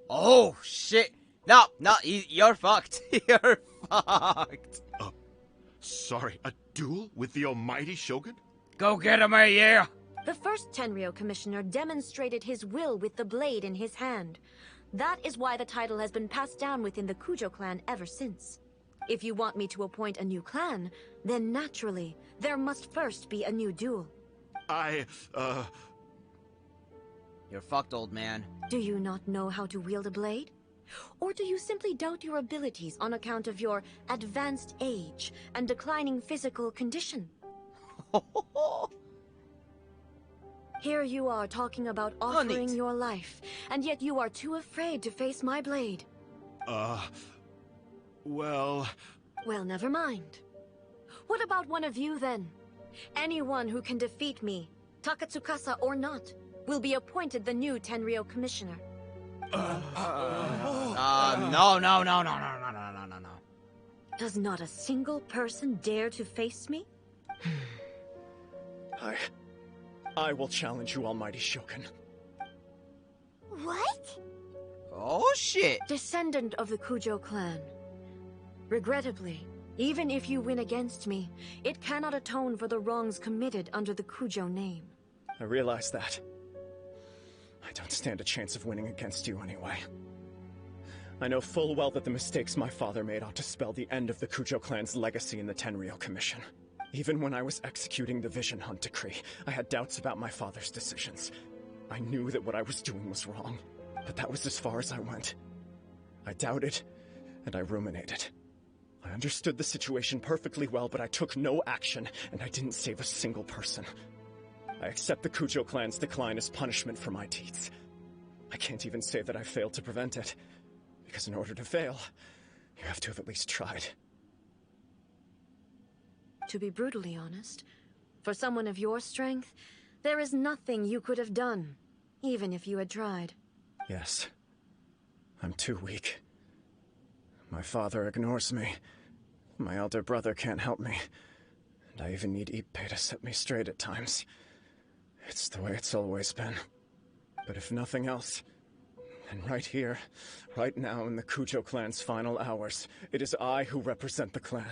Oh, shit. No, you're fucked. You're fucked. Sorry, a duel with the almighty Shogun? Go get him, yeah! The first Tenryou commissioner demonstrated his will with the blade in his hand. That is why the title has been passed down within the Kujo clan ever since. If you want me to appoint a new clan, then naturally, there must first be a new duel. You're fucked, old man. Do you not know how to wield a blade? Or do you simply doubt your abilities on account of your advanced age and declining physical condition? Here you are talking about offering your life, and yet you are too afraid to face my blade. Well, never mind. What about one of you, then? Anyone who can defeat me, Takatsukasa or not, will be appointed the new Tenryou commissioner. No. Does not a single person dare to face me? I will challenge you, almighty Shogun. What? Oh, shit. Descendant of the Kujo clan. Regrettably, even if you win against me, it cannot atone for the wrongs committed under the Kujo name. I realize that. I don't stand a chance of winning against you anyway. I know full well that the mistakes my father made ought to spell the end of the Kujo clan's legacy in the Tenryou Commission. Even when I was executing the Vision Hunt decree, I had doubts about my father's decisions. I knew that what I was doing was wrong, but that was as far as I went. I doubted, and I ruminated. I understood the situation perfectly well, but I took no action, and I didn't save a single person. I accept the Kujo clan's decline as punishment for my deeds. I can't even say that I failed to prevent it, because in order to fail, you have to have at least tried. To be brutally honest, for someone of your strength, there is nothing you could have done, even if you had tried. Yes. I'm too weak. My father ignores me. My elder brother can't help me. And I even need Ippei to set me straight at times. It's the way it's always been. But if nothing else, then right here, right now in the Kujo clan's final hours, it is I who represent the clan,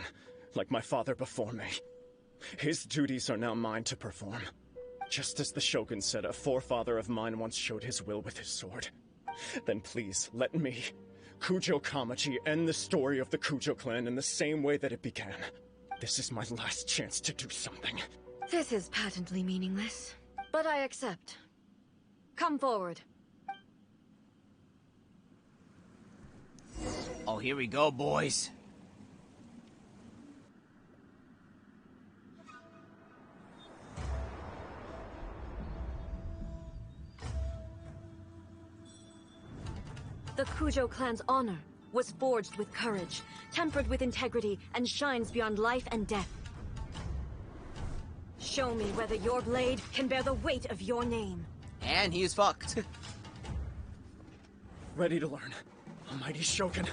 like my father before me. His duties are now mine to perform. Just as the Shogun said, a forefather of mine once showed his will with his sword. Then please, let me, Kujo Kamaji, end the story of the Kujo clan in the same way that it began. This is my last chance to do something. This is patently meaningless, but I accept. Come forward. Oh, here we go, boys. The Kujo clan's honor was forged with courage, tempered with integrity, and shines beyond life and death. Show me whether your blade can bear the weight of your name. And he is fucked. Ready to learn. Almighty Shogun.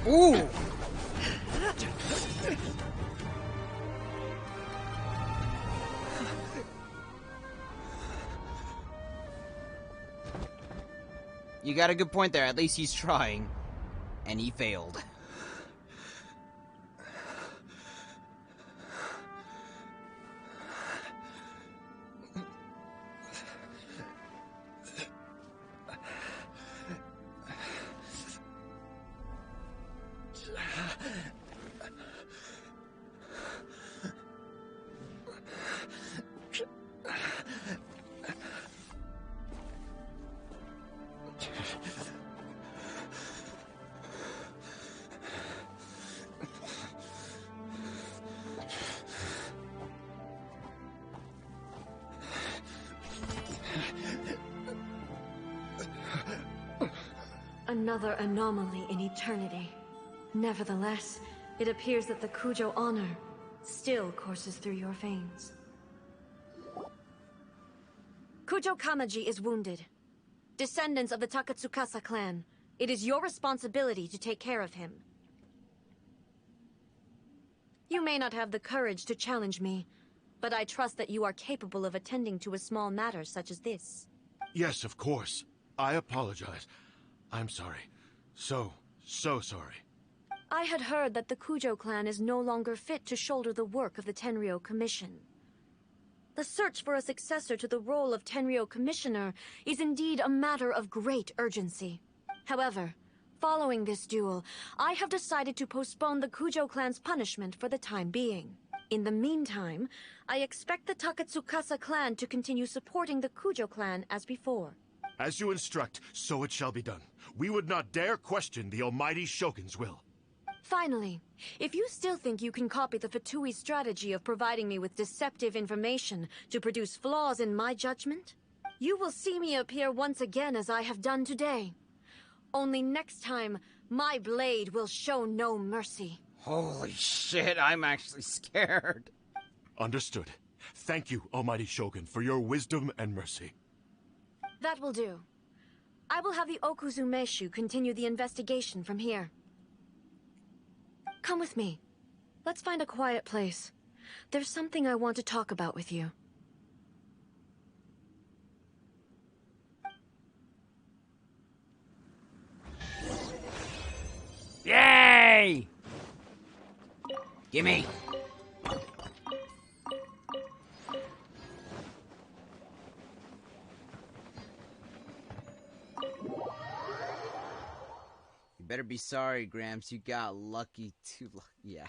Ooh! You got a good point there. At least he's trying. And he failed. Another anomaly in eternity. Nevertheless, it appears that the Kujo honor still courses through your veins. Kujo Kamaji is wounded. Descendants of the Takatsukasa clan, it is your responsibility to take care of him. You may not have the courage to challenge me, but I trust that you are capable of attending to a small matter such as this. Yes, of course. I apologize. I'm sorry. So sorry. I had heard that the Kujo clan is no longer fit to shoulder the work of the Tenryou Commission. The search for a successor to the role of Tenryou Commissioner is indeed a matter of great urgency. However, following this duel, I have decided to postpone the Kujo clan's punishment for the time being. In the meantime, I expect the Takatsukasa clan to continue supporting the Kujo clan as before. As you instruct, so it shall be done. We would not dare question the almighty Shogun's will. Finally, if you still think you can copy the Fatui strategy of providing me with deceptive information to produce flaws in my judgment, you will see me appear once again as I have done today. Only next time, my blade will show no mercy. Holy shit, I'm actually scared. Understood. Thank you, almighty Shogun, for your wisdom and mercy. That will do. I will have the Okuzumeshu continue the investigation from here. Come with me. Let's find a quiet place. There's something I want to talk about with you. Yay! Gimme! You better be sorry, Gramps. You got lucky too. Yeah.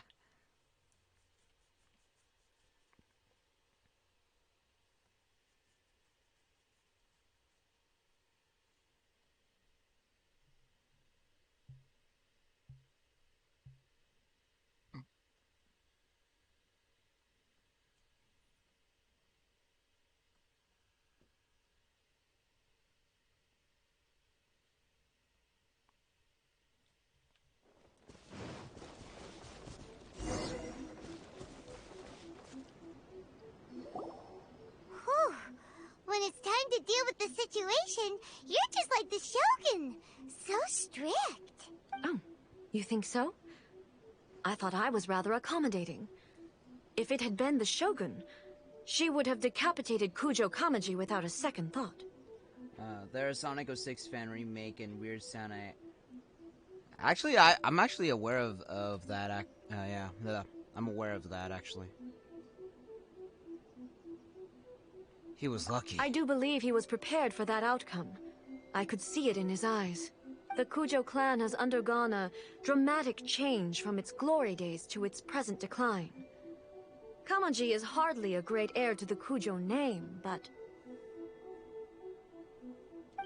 Whew. When it's time to deal with the situation, you're just like the Shogun. So strict. Oh, you think so? I thought I was rather accommodating. If it had been the Shogun, she would have decapitated Kujo Kamaji without a second thought. There's Sonic 06 fan remake and Weird Sound. Actually, I'm actually aware of that. Yeah, I'm aware of that, actually. He was lucky. I do believe he was prepared for that outcome. I could see it in his eyes. The Kujo clan has undergone a dramatic change from its glory days to its present decline. Kamaji is hardly a great heir to the Kujo name, but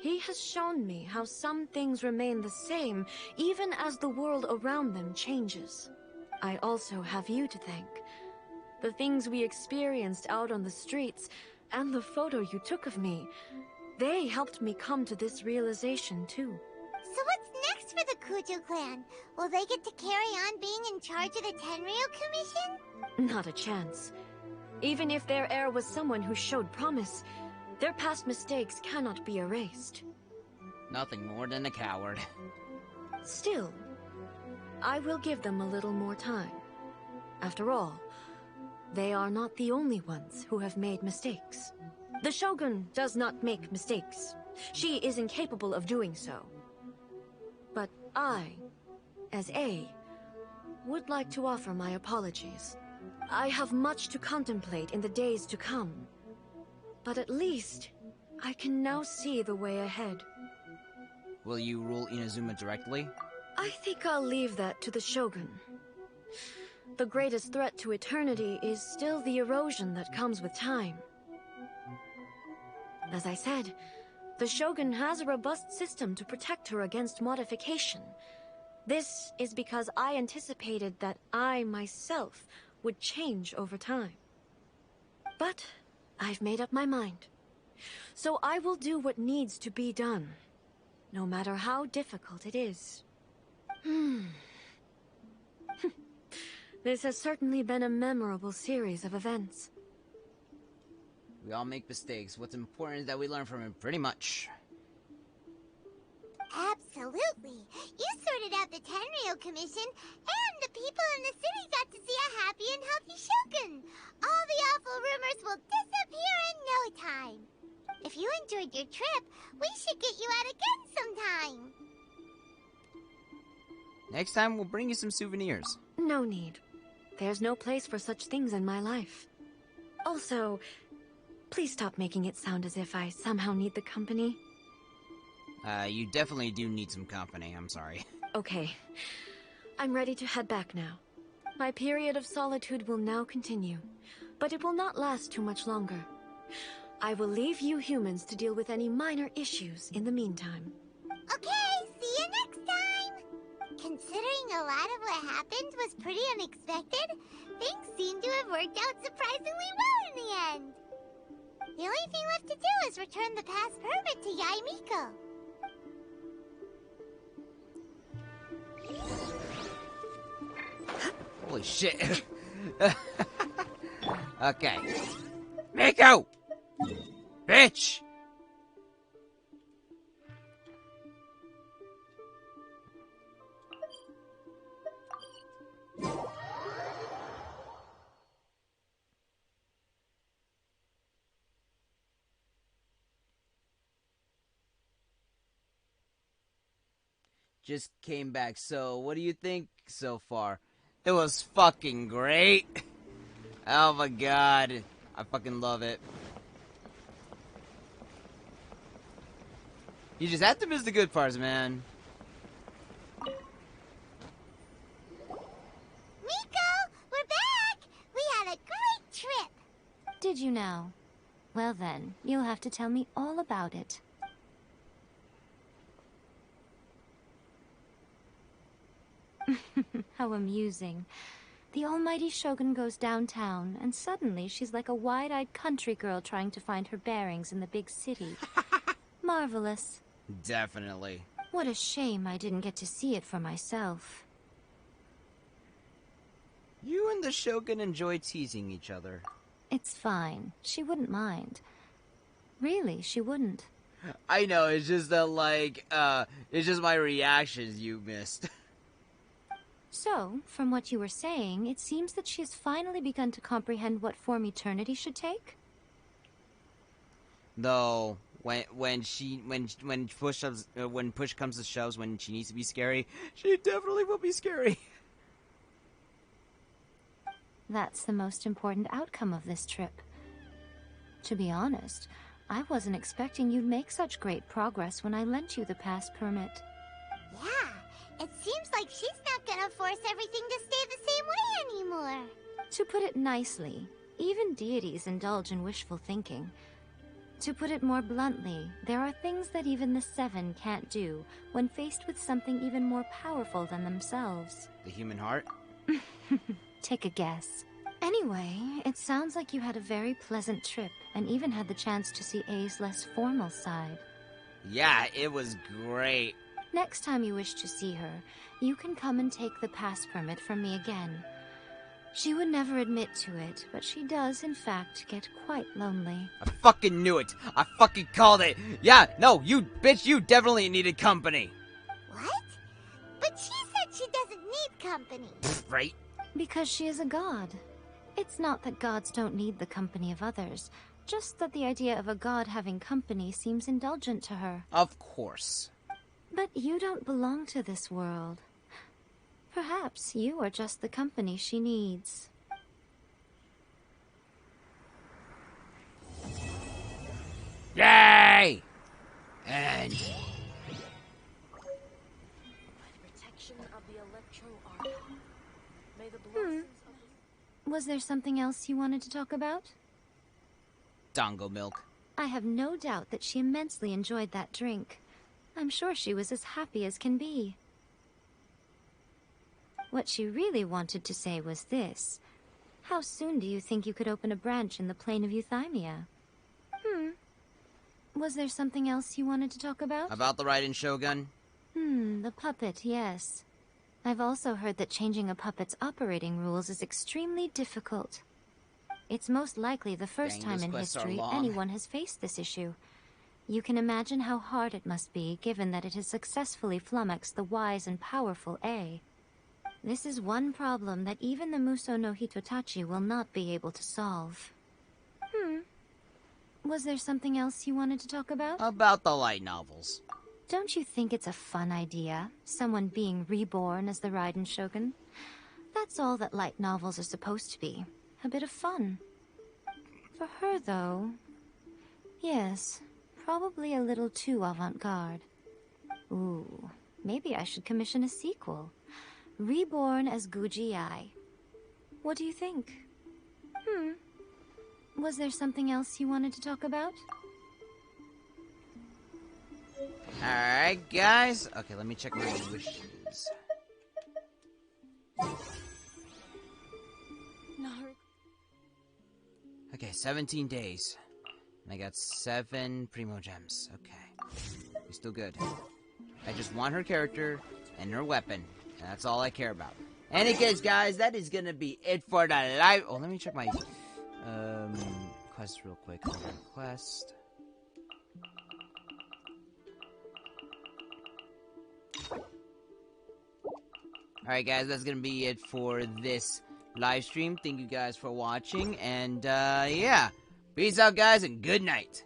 he has shown me how some things remain the same even as the world around them changes. I also have you to thank. The things we experienced out on the streets and the photo you took of me, They helped me come to this realization, too. So what's next for the Kujo clan? Will they get to carry on being in charge of the Tenryou Commission? Not a chance. Even if their heir was someone who showed promise, their past mistakes cannot be erased. Nothing more than a coward. Still, I will give them a little more time. After all, they are not the only ones who have made mistakes. The Shogun does not make mistakes. She is incapable of doing so. But I, as A, would like to offer my apologies. I have much to contemplate in the days to come. But at least, I can now see the way ahead. Will you rule Inazuma directly? I think I'll leave that to the Shogun. The greatest threat to eternity is still the erosion that comes with time. As I said, the Shogun has a robust system to protect her against modification. This is because I anticipated that I, myself, would change over time. But I've made up my mind. So I will do what needs to be done, no matter how difficult it is. This has certainly been a memorable series of events. We all make mistakes. What's important is that we learn from it, pretty much. Absolutely. You sorted out the Tenryou Commission, and the people in the city got to see a happy and healthy Shogun. All the awful rumors will disappear in no time. If you enjoyed your trip, we should get you out again sometime. Next time, we'll bring you some souvenirs. No need. There's no place for such things in my life. Also, please stop making it sound as if I somehow need the company. You definitely do need some company, I'm sorry. Okay. I'm ready to head back now. My period of solitude will now continue, but it will not last too much longer. I will leave you humans to deal with any minor issues in the meantime. Okay, see you next time! Considering a lot of what happened was pretty unexpected, things seem to have worked out surprisingly well in the end. The only thing left to do is return the past permit to Yae Miko. Holy shit. Okay. Miko! Bitch! Just came back, so what do you think so far? It was fucking great. Oh my god. I fucking love it. You just have to miss the good parts, man. Miko! We're back! We had a great trip! Did you now? Well then, you'll have to tell me all about it. How amusing. The almighty Shogun goes downtown, and suddenly she's like a wide-eyed country girl trying to find her bearings in the big city. Marvelous. Definitely. What a shame I didn't get to see it for myself. You and the Shogun enjoy teasing each other. It's fine. She wouldn't mind. Really, she wouldn't. I know, it's just that, like, it's just my reactions you missed. So, from what you were saying, it seems that she has finally begun to comprehend what form eternity should take? Though, when push comes to shoves, when she needs to be scary, she definitely will be scary. That's the most important outcome of this trip. To be honest, I wasn't expecting you'd make such great progress when I lent you the pass permit. Yeah, it seems like she's not gonna force everything to stay the same way anymore. To put it nicely, even deities indulge in wishful thinking. To put it more bluntly, there are things that even the Seven can't do when faced with something even more powerful than themselves. The human heart? Take a guess. Anyway, it sounds like you had a very pleasant trip, and even had the chance to see A's less formal side. Yeah, it was great. Next time you wish to see her, you can come and take the pass permit from me again. She would never admit to it, but she does, in fact, get quite lonely. I fucking knew it. I fucking called it. Yeah, no, you bitch, you definitely needed company. What? But she said she doesn't need company. Right? Because she is a god. It's not that gods don't need the company of others, just that the idea of a god having company seems indulgent to her. Of course. But you don't belong to this world. Perhaps you are just the company she needs. Yay! And... Was there something else you wanted to talk about? Dongo milk. I have no doubt that she immensely enjoyed that drink. I'm sure she was as happy as can be. What she really wanted to say was this. How soon do you think you could open a branch in the plane of Euthymia? Was there something else you wanted to talk about? About the Raiden Shogun? The puppet, yes. I've also heard that changing a puppet's operating rules is extremely difficult. It's most likely the first time in history anyone has faced this issue. You can imagine how hard it must be, given that it has successfully flummoxed the wise and powerful A. This is one problem that even the Muso no Hitotachi will not be able to solve. Was there something else you wanted to talk about? About the light novels. Don't you think it's a fun idea? Someone being reborn as the Raiden Shogun? That's all that light novels are supposed to be. A bit of fun. For her, though... yes, probably a little too avant-garde. Ooh, maybe I should commission a sequel. Reborn as Guji Ai. What do you think? Was there something else you wanted to talk about? Alright, guys. Okay, let me check my wishes. Okay, 17 days. And I got 7 Primo Gems. Okay. We're still good. I just want her character and her weapon. And that's all I care about. Any case, guys, that is gonna be it for the live. Oh, let me check my quest real quick. Quest. Alright, guys, that's gonna be it for this live stream. Thank you guys for watching. And, yeah. Peace out, guys, and good night.